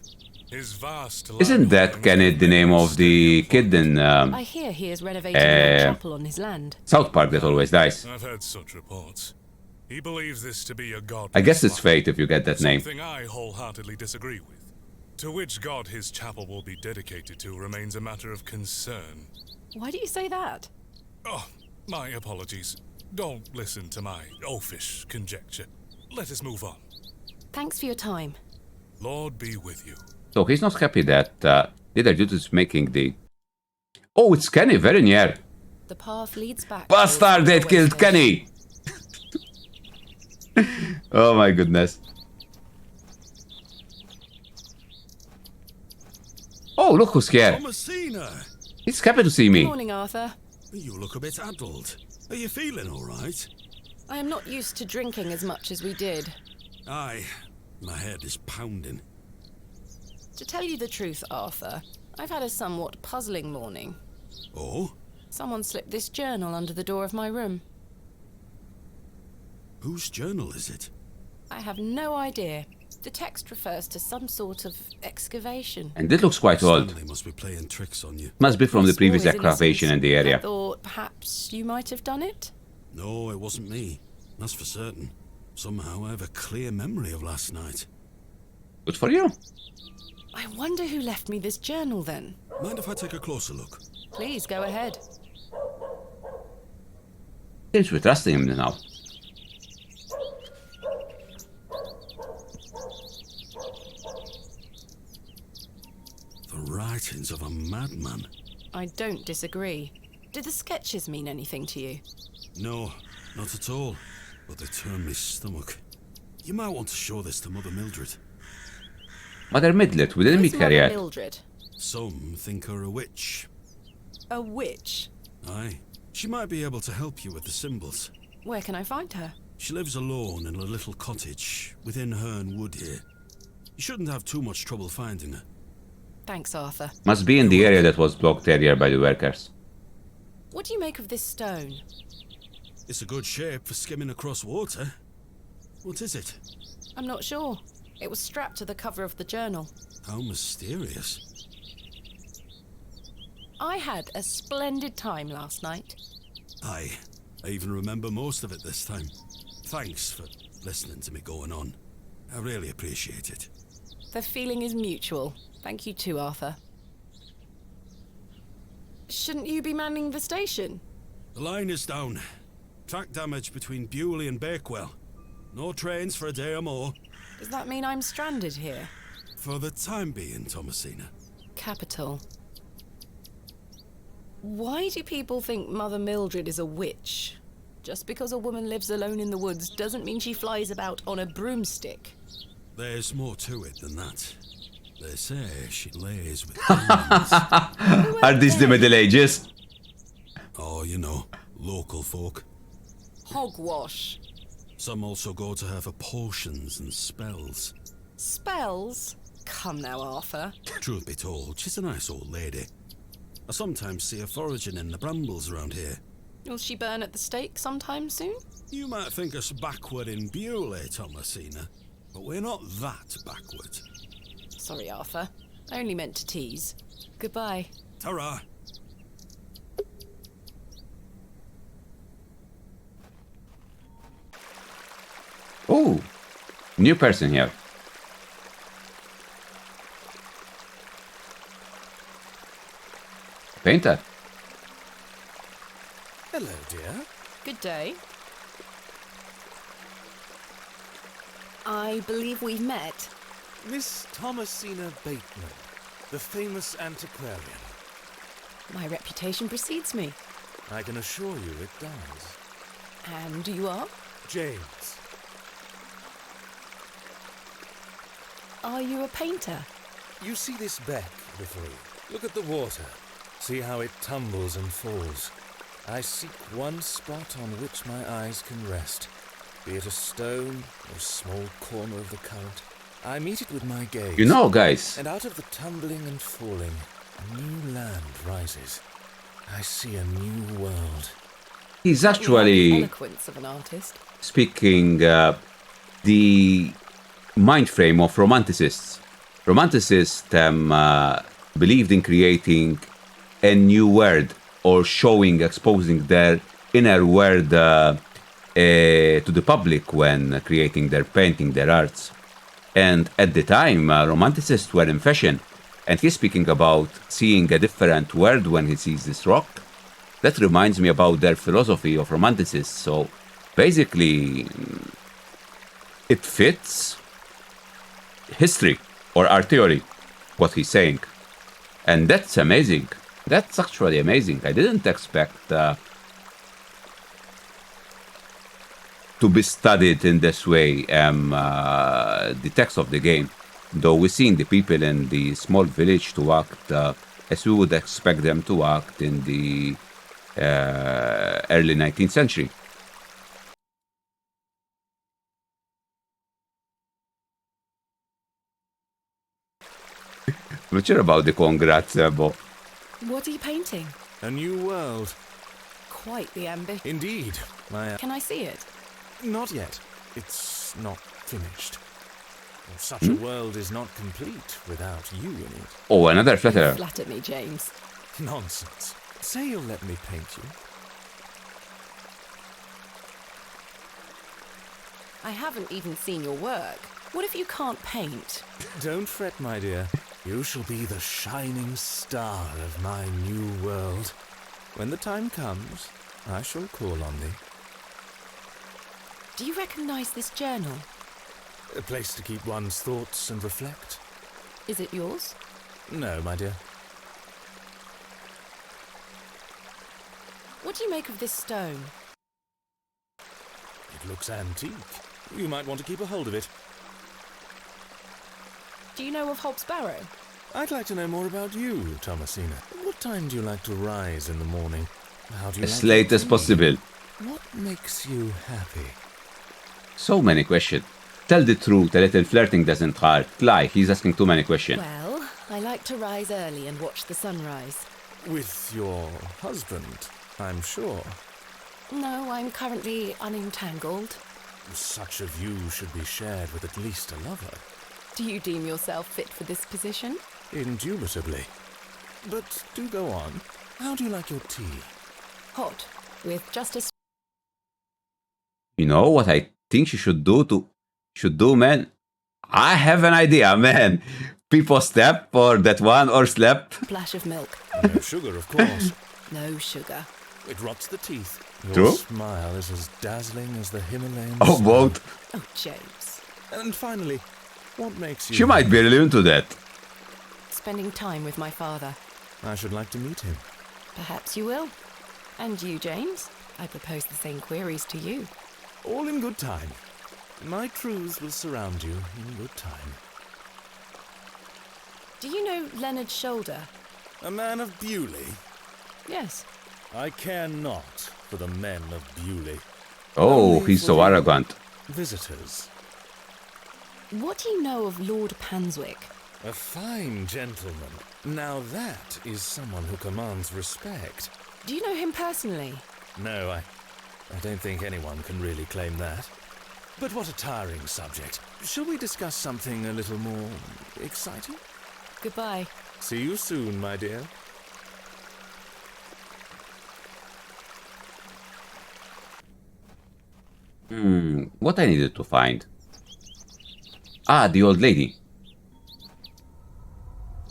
Speaker 4: His vast...
Speaker 1: Isn't that Kenneth the name of the kid in
Speaker 5: I hear he is renovating a chapel on his land.
Speaker 1: South Park that always dies?
Speaker 4: I've heard such reports. He believes this to be a god.
Speaker 1: I guess it's fate if you get that name.
Speaker 4: Something I wholeheartedly disagree with. To which god his chapel will be dedicated to remains a matter of concern.
Speaker 5: Why do you say that?
Speaker 4: Oh, my apologies. Don't listen to my oafish conjecture. Let us move on.
Speaker 5: Thanks for your time.
Speaker 4: Lord be with you.
Speaker 1: So he's not happy that Ditherjuice is making the... Oh, it's Kenny Vernier.
Speaker 5: The path leads back.
Speaker 1: Bastard that killed Kenny! Oh my goodness. Oh, look who's here.
Speaker 2: Thomasina!
Speaker 1: He's happy to see me.
Speaker 5: Good morning, Arthur.
Speaker 2: You look a bit addled. Are you feeling all right?
Speaker 5: I am not used to drinking as much as we did.
Speaker 2: Aye, my head is pounding.
Speaker 5: To tell you the truth, Arthur, I've had a somewhat puzzling morning.
Speaker 2: Oh?
Speaker 5: Someone slipped this journal under the door of my room.
Speaker 2: Whose journal is it?
Speaker 5: I have no idea. The text refers to some sort of excavation.
Speaker 1: And it looks quite old.
Speaker 2: Stanley must be playing tricks on you.
Speaker 1: Must be from the
Speaker 5: Swore
Speaker 1: previous
Speaker 5: his
Speaker 1: excavation in
Speaker 5: innocence.
Speaker 1: the area.
Speaker 5: I thought perhaps you might have done it?
Speaker 2: No, it wasn't me. That's for certain. Somehow I have a clear memory of last night.
Speaker 1: Good for you.
Speaker 5: I wonder who left me this journal then.
Speaker 2: Mind if I take a closer look?
Speaker 5: Please, go ahead.
Speaker 1: Seems we're trusting him now.
Speaker 2: The writings of a madman.
Speaker 5: I don't disagree. Did the sketches mean anything to you?
Speaker 2: No, not at all. But they turn me stomach. You might want to show this to Mother Mildred.
Speaker 1: Mother Midlet, we didn't meet her yet.
Speaker 5: Mildred?
Speaker 2: Some think her a witch.
Speaker 5: A witch?
Speaker 2: Aye. She might be able to help you with the symbols.
Speaker 5: Where can I find her?
Speaker 2: She lives alone in a little cottage within Herne Wood here. You shouldn't have too much trouble finding her.
Speaker 5: Thanks, Arthur.
Speaker 1: Must be in the area that was blocked earlier by the workers.
Speaker 5: What do you make of this stone?
Speaker 2: It's a good shape for skimming across water. What is it?
Speaker 5: I'm not sure. It was strapped to the cover of the journal.
Speaker 2: How mysterious.
Speaker 5: I had a splendid time last night.
Speaker 2: Aye. I even remember most of it this time. Thanks for listening to me going on. I really appreciate it.
Speaker 5: The feeling is mutual. Thank you too, Arthur. Shouldn't you be manning the station?
Speaker 2: The line is down. Track damage between Bewley and Bakewell. No trains for a day or more.
Speaker 5: Does that mean I'm stranded here?
Speaker 2: For the time being, Thomasina.
Speaker 5: Capital. Why do people think Mother Mildred is a witch? Just because a woman lives alone in the woods doesn't mean she flies about on a broomstick.
Speaker 2: There's more to it than that. They say she lays with
Speaker 1: Are these the Middle Ages?
Speaker 2: Oh, you know, local folk.
Speaker 5: Hogwash.
Speaker 2: Some also go to her for potions and spells.
Speaker 5: Spells? Come now, Arthur.
Speaker 2: Truth be told, she's a nice old lady. I sometimes see her foraging in the brambles around here.
Speaker 5: Will she burn at the stake sometime soon?
Speaker 2: You might think us backward in Bewley, Thomasina, but we're not that backward.
Speaker 5: Sorry, Arthur. I only meant to tease. Goodbye.
Speaker 2: Ta-ra!
Speaker 1: Oh, new person here. Painter.
Speaker 16: Hello, dear.
Speaker 5: Good day. I believe we've met.
Speaker 16: Miss Thomasina Bateman, the famous antiquarian.
Speaker 5: My reputation precedes me.
Speaker 16: I can assure you it does.
Speaker 5: And you are?
Speaker 16: James.
Speaker 5: Are you a painter?
Speaker 16: You see this beck before you. Look at the water. See how it tumbles and falls. I seek one spot on which my eyes can rest, be it a stone or a small corner of the current. I meet it with my gaze.
Speaker 1: You know, guys.
Speaker 16: And out of the tumbling and falling, a new land rises. I see a new world.
Speaker 1: He's actually
Speaker 5: The eloquence of an artist.
Speaker 1: speaking the mind frame of romanticists. Romanticists believed in creating a new world or showing, exposing their inner world to the public when creating their painting, their arts. And at the time, romanticists were in fashion. And he's speaking about seeing a different world when he sees this rock. That reminds me about their philosophy of romanticists. So basically, it fits history or art theory, what he's saying. And that's amazing. That's actually amazing. I didn't expect to be studied in this way, the text of the game. Though we've seen the people in the small village to act as we would expect them to act in the early 19th century. Not sure about the congrats, Bo.
Speaker 5: What are you painting?
Speaker 16: A new world.
Speaker 5: Quite the ambition.
Speaker 16: Indeed.
Speaker 5: Can I see it?
Speaker 16: Not yet. It's not finished. Such a world is not complete without you in it.
Speaker 1: Oh, another flatterer.
Speaker 5: You flatter me, James.
Speaker 16: Nonsense. Say you'll let me paint you.
Speaker 5: I haven't even seen your work. What if you can't paint?
Speaker 16: Don't fret, my dear. You shall be the shining star of my new world. When the time comes, I shall call on thee.
Speaker 5: Do you recognize this journal?
Speaker 16: A place to keep one's thoughts and reflect.
Speaker 5: Is it yours?
Speaker 16: No, my dear.
Speaker 5: What do you make of this stone?
Speaker 16: It looks antique. You might want to keep a hold of it.
Speaker 5: Do you know of Hobbs Barrow?
Speaker 16: I'd like to know more about you, Thomasina. What time do you like to rise in the morning? How do you
Speaker 1: As
Speaker 16: like
Speaker 1: late
Speaker 16: to
Speaker 1: as
Speaker 16: eat?
Speaker 1: possible.
Speaker 16: What makes you happy?
Speaker 1: So many questions. Tell the truth, a little flirting doesn't hurt. Lie, he's asking too many questions.
Speaker 5: Well, I like to rise early and watch the sunrise.
Speaker 16: With your husband, I'm sure.
Speaker 5: No, I'm currently unentangled.
Speaker 16: Such a view should be shared with at least a lover.
Speaker 5: Do you deem yourself fit for this position?
Speaker 16: Indubitably. But do go on. How do you like your tea?
Speaker 5: Hot, with just a...
Speaker 1: You know what I think you should do, man? I have an idea, man. People step or that one or slap.
Speaker 5: Splash of milk.
Speaker 16: No sugar, of course.
Speaker 5: No sugar.
Speaker 16: It rots the teeth. Your
Speaker 1: True?
Speaker 16: smile is as dazzling as the Himalayan
Speaker 1: Oh,
Speaker 16: snow.
Speaker 1: both.
Speaker 5: Oh, James.
Speaker 16: And finally, what makes you...
Speaker 1: She might be really into that.
Speaker 5: Spending time with my father.
Speaker 16: I should like to meet him.
Speaker 5: Perhaps you will. And you, James? I propose the same queries to you.
Speaker 16: All in good time. My truths will surround you in good time.
Speaker 5: Do you know Leonard Shoulder?
Speaker 16: A man of Bewley?
Speaker 5: Yes.
Speaker 16: I care not for the men of Bewley.
Speaker 1: Oh,
Speaker 16: Only
Speaker 1: he's
Speaker 16: for
Speaker 1: so
Speaker 16: the
Speaker 1: arrogant.
Speaker 16: Visitors.
Speaker 5: What do you know of Lord Panswick?
Speaker 16: A fine gentleman. Now that is someone who commands respect.
Speaker 5: Do you know him personally?
Speaker 16: No, I don't think anyone can really claim that. But what a tiring subject. Shall we discuss something a little more exciting?
Speaker 5: Goodbye.
Speaker 16: See you soon, my dear.
Speaker 1: What I needed to find? Ah, the old lady.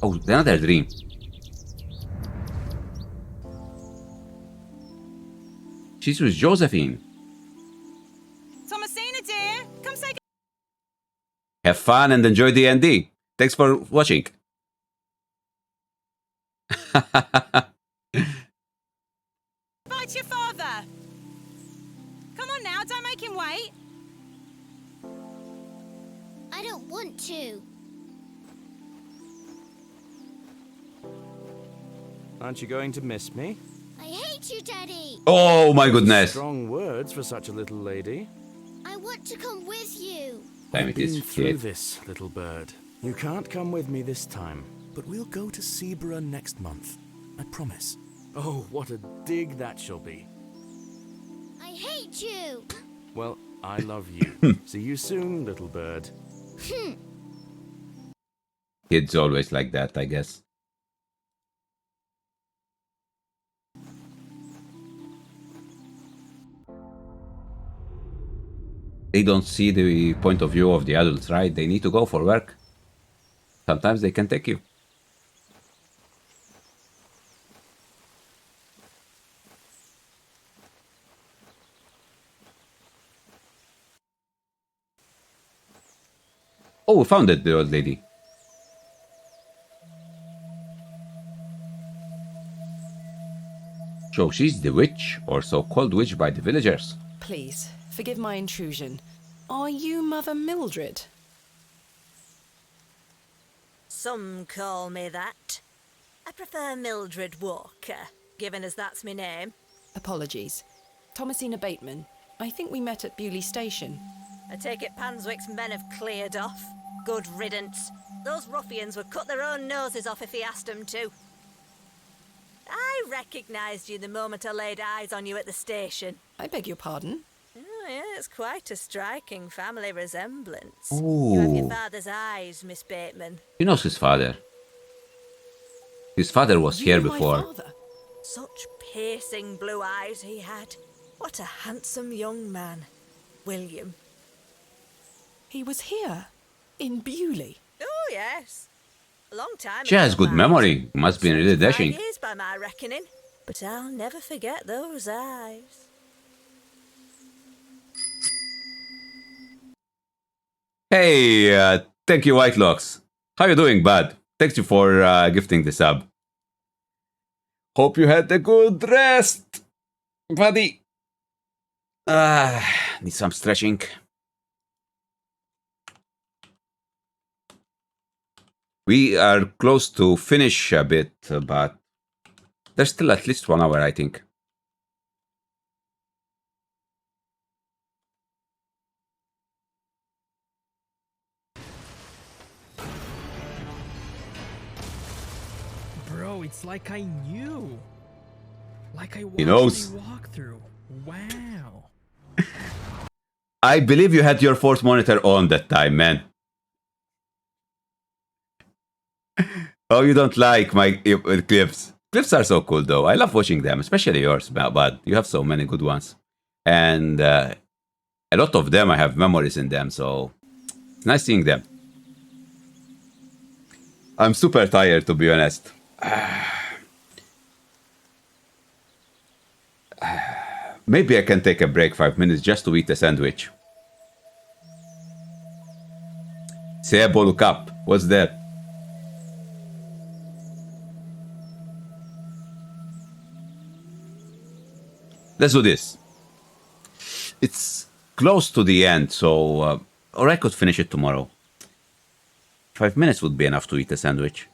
Speaker 1: Oh, another dream. She's with Josephine.
Speaker 11: Thomasina, dear, come say
Speaker 1: Have fun and enjoy D&D. Thanks for watching.
Speaker 11: goodbye to your father. Come on now, don't make him wait.
Speaker 3: I don't want to.
Speaker 13: Aren't you going to miss me?
Speaker 3: I hate you, Daddy.
Speaker 1: Oh my goodness.
Speaker 13: Strong words for such a little lady.
Speaker 3: I want to come with you.
Speaker 1: Time it is.
Speaker 13: Been through this, little bird. You can't come with me this time.
Speaker 8: But we'll go to Sebra next month. I promise.
Speaker 13: Oh, what a dig that shall be.
Speaker 3: I hate you.
Speaker 13: Well, I love you. See you soon, little bird.
Speaker 1: Kids always like that, I guess. They don't see the point of view of the adults, right? They need to go for work. Sometimes they can take you. Oh, we found it, the old lady. So she's the witch, or so-called witch by the villagers.
Speaker 5: Please, forgive my intrusion. Are you Mother Mildred?
Speaker 6: Some call me that. I prefer Mildred Walker, given as that's my name.
Speaker 5: Apologies. Thomasina Bateman. I think we met at Bewley Station.
Speaker 6: I take it Panswick's men have cleared off. Good riddance. Those ruffians would cut their own noses off if he asked them to. I recognised you the moment I laid eyes on you at the station.
Speaker 5: I beg your pardon?
Speaker 6: Oh, yeah, it's quite a striking family resemblance.
Speaker 1: Ooh.
Speaker 6: You have your father's eyes, Miss Bateman.
Speaker 1: He knows his father. His father was here before.
Speaker 6: Such piercing blue eyes he had. What a handsome young man. William.
Speaker 5: He was here? In Bewley?
Speaker 6: Oh, yes. A long time
Speaker 1: She has
Speaker 6: ago,
Speaker 1: good memory. Must be really
Speaker 6: 5
Speaker 1: dashing.
Speaker 6: years by my reckoning. But I'll never forget those eyes.
Speaker 1: Hey, thank you, Whitelocks. How you doing, bud? Thank you for gifting the sub. Hope you had a good rest, buddy. Need some stretching. We are close to finish a bit, but there's still at least 1 hour, I think.
Speaker 10: Bro, it's like I knew. Like I watched
Speaker 1: He knows.
Speaker 10: the walkthrough. Wow.
Speaker 1: I believe you had your fourth monitor on that time, man. Oh, you don't like my clips. Clips are so cool, though. I love watching them, especially yours, but you have so many good ones. And a lot of them, I have memories in them, so it's nice seeing them. I'm super tired, to be honest. Maybe I can take a break 5 minutes just to eat a sandwich. Sebo, look up. What's that? Let's do this. It's close to the end, so... or I could finish it tomorrow. 5 minutes would be enough to eat a sandwich.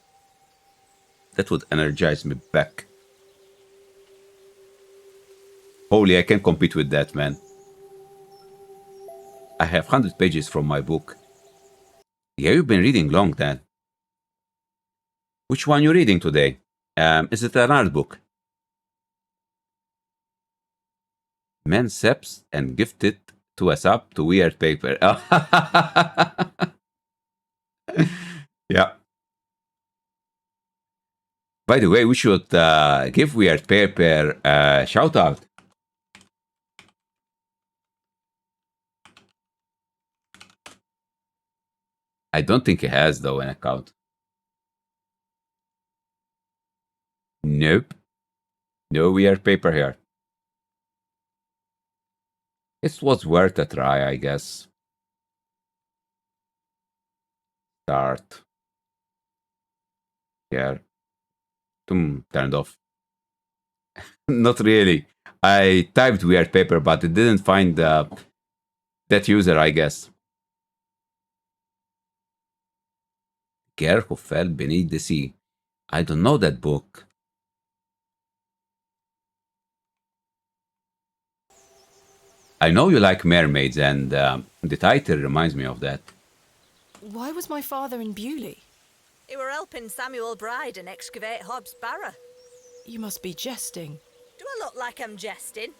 Speaker 1: That would energize me back. Holy, I can't compete with that, man. I have 100 pages from my book. Yeah, you've been reading long, then. Which one you reading today? Is it an art book? Men seps and gifted to us up to weird paper. Yeah. By the way, we should give Weird Paper a shout out. I don't think he has, though, an account. Nope. No Weird Paper here. It was worth a try, I guess. Start. Here. Turned off. Not really. I typed weird paper, but it didn't find that user, I guess. Girl Who Fell Beneath the Sea. I don't know that book. I know you like mermaids, and the title reminds me of that.
Speaker 5: Why was my father in Bewley?
Speaker 6: You were helping Samuel Bryden excavate Hobbs Barrow.
Speaker 5: You must be jesting.
Speaker 6: Do I look like I'm jesting?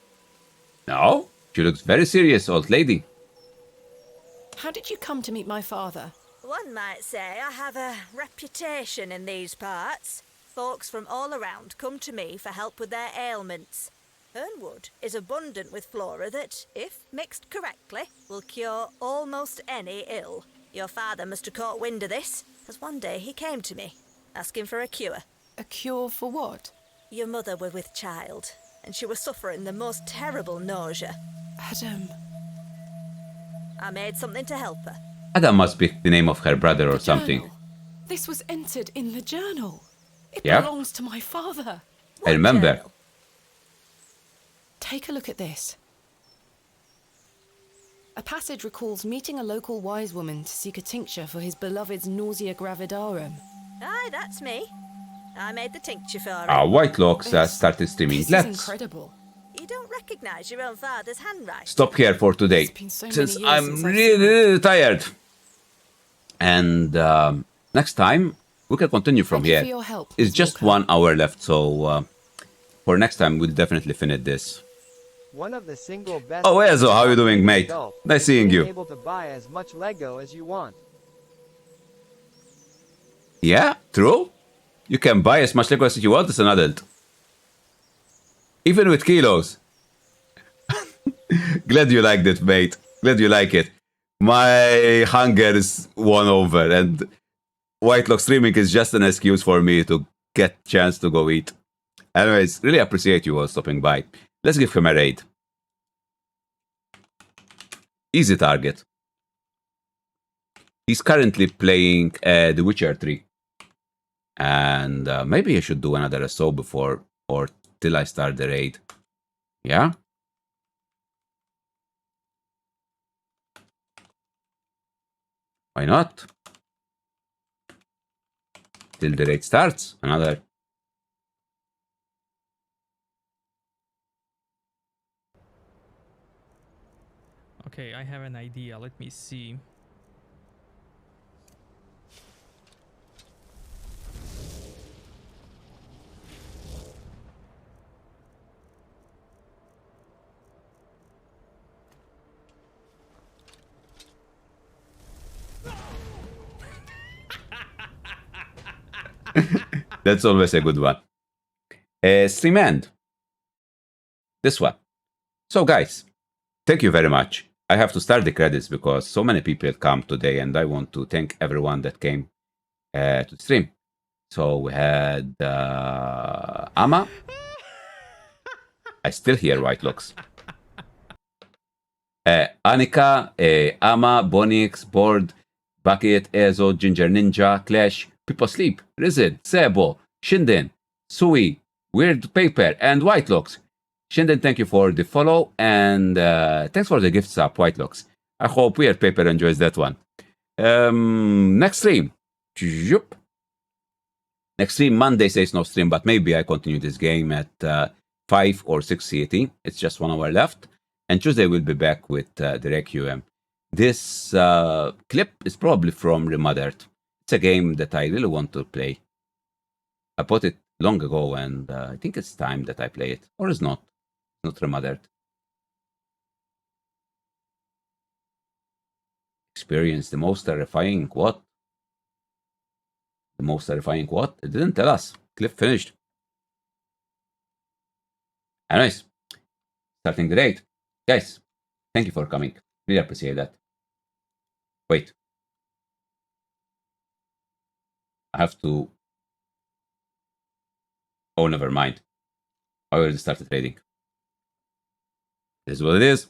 Speaker 1: No, she looks very serious, old lady.
Speaker 5: How did you come to meet my father?
Speaker 6: One might say I have a reputation in these parts. Folks from all around come to me for help with their ailments. Hernwood is abundant with flora that, if mixed correctly, will cure almost any ill. Your father must have caught wind of this, as one day he came to me, asking for a cure.
Speaker 5: A cure for what?
Speaker 6: Your mother was with child, and she was suffering the most terrible nausea.
Speaker 5: Adam.
Speaker 6: I made something to help her.
Speaker 1: Adam must be the name of her brother or something.
Speaker 5: Journal. This was entered in the journal. It
Speaker 1: Yeah?
Speaker 5: belongs to my father.
Speaker 1: I remember.
Speaker 6: Journal?
Speaker 5: Take a look at this. A passage recalls meeting a local wise woman to seek a tincture for his beloved's nausea gravidarum.
Speaker 6: Aye, that's me. I made the tincture for her.
Speaker 1: Whitelocks started streaming.
Speaker 5: This is
Speaker 1: Let's
Speaker 5: incredible.
Speaker 6: You don't recognise your own father's handwriting.
Speaker 1: stop here for today,
Speaker 5: so many
Speaker 1: since
Speaker 5: years
Speaker 1: I'm
Speaker 5: since I've
Speaker 1: really tired. And next time, we can continue from
Speaker 5: Thank you
Speaker 1: here.
Speaker 5: for your help,
Speaker 1: It's
Speaker 5: Miss
Speaker 1: just 1 hour left, so for next time, we'll definitely finish this.
Speaker 21: One of the single best.
Speaker 1: Oh, Ezo, how you doing, mate?
Speaker 21: adult
Speaker 1: Nice
Speaker 21: is
Speaker 1: seeing
Speaker 21: being
Speaker 1: you.
Speaker 21: Able to buy as much Lego as you want.
Speaker 1: Yeah, true. You can buy as much Lego as you want as an adult. Even with kilos. Glad you liked it, mate. Glad you like it. My hunger is won over, and Whitelock streaming is just an excuse for me to get chance to go eat. Anyways, really appreciate you all stopping by. Let's give him a raid. Easy target. He's currently playing The Witcher 3. And maybe I should do another SO before or till I start the raid. Yeah? Why not? Till the raid starts. Another.
Speaker 17: Okay, I have an idea. Let me see.
Speaker 1: That's always a good one. Stream end. This one. So guys, thank you very much. I have to start the credits because so many people come today and I want to thank everyone that came to the stream. So we had Ama. I still hear Whitelocks. Anika, Ama, Bonix, Board, Bucket, Ezo, Ginger Ninja, Clash, People Sleep, Rizid, Sebo, Shinden, Sui, Weird Paper, and Whitelocks. Shinden, thank you for the follow, and thanks for the gift sub, Whitelocks. I hope Weird Paper enjoys that one. Next stream. Next stream, Monday says no stream, but maybe I continue this game at 5 or 6 CET. It's just 1 hour left. And Tuesday we'll be back with the Requiem. This clip is probably from Remothered. It's a game that I really want to play. I bought it long ago, and I think it's time that I play it. Or it's not. It's not Remothered. Experience the most terrifying what? The most terrifying what? It didn't tell us. Clip finished. Anyways, starting the raid. Guys, thank you for coming. Really appreciate that. Wait. I have to... Oh, never mind. I already started trading. This is what it is.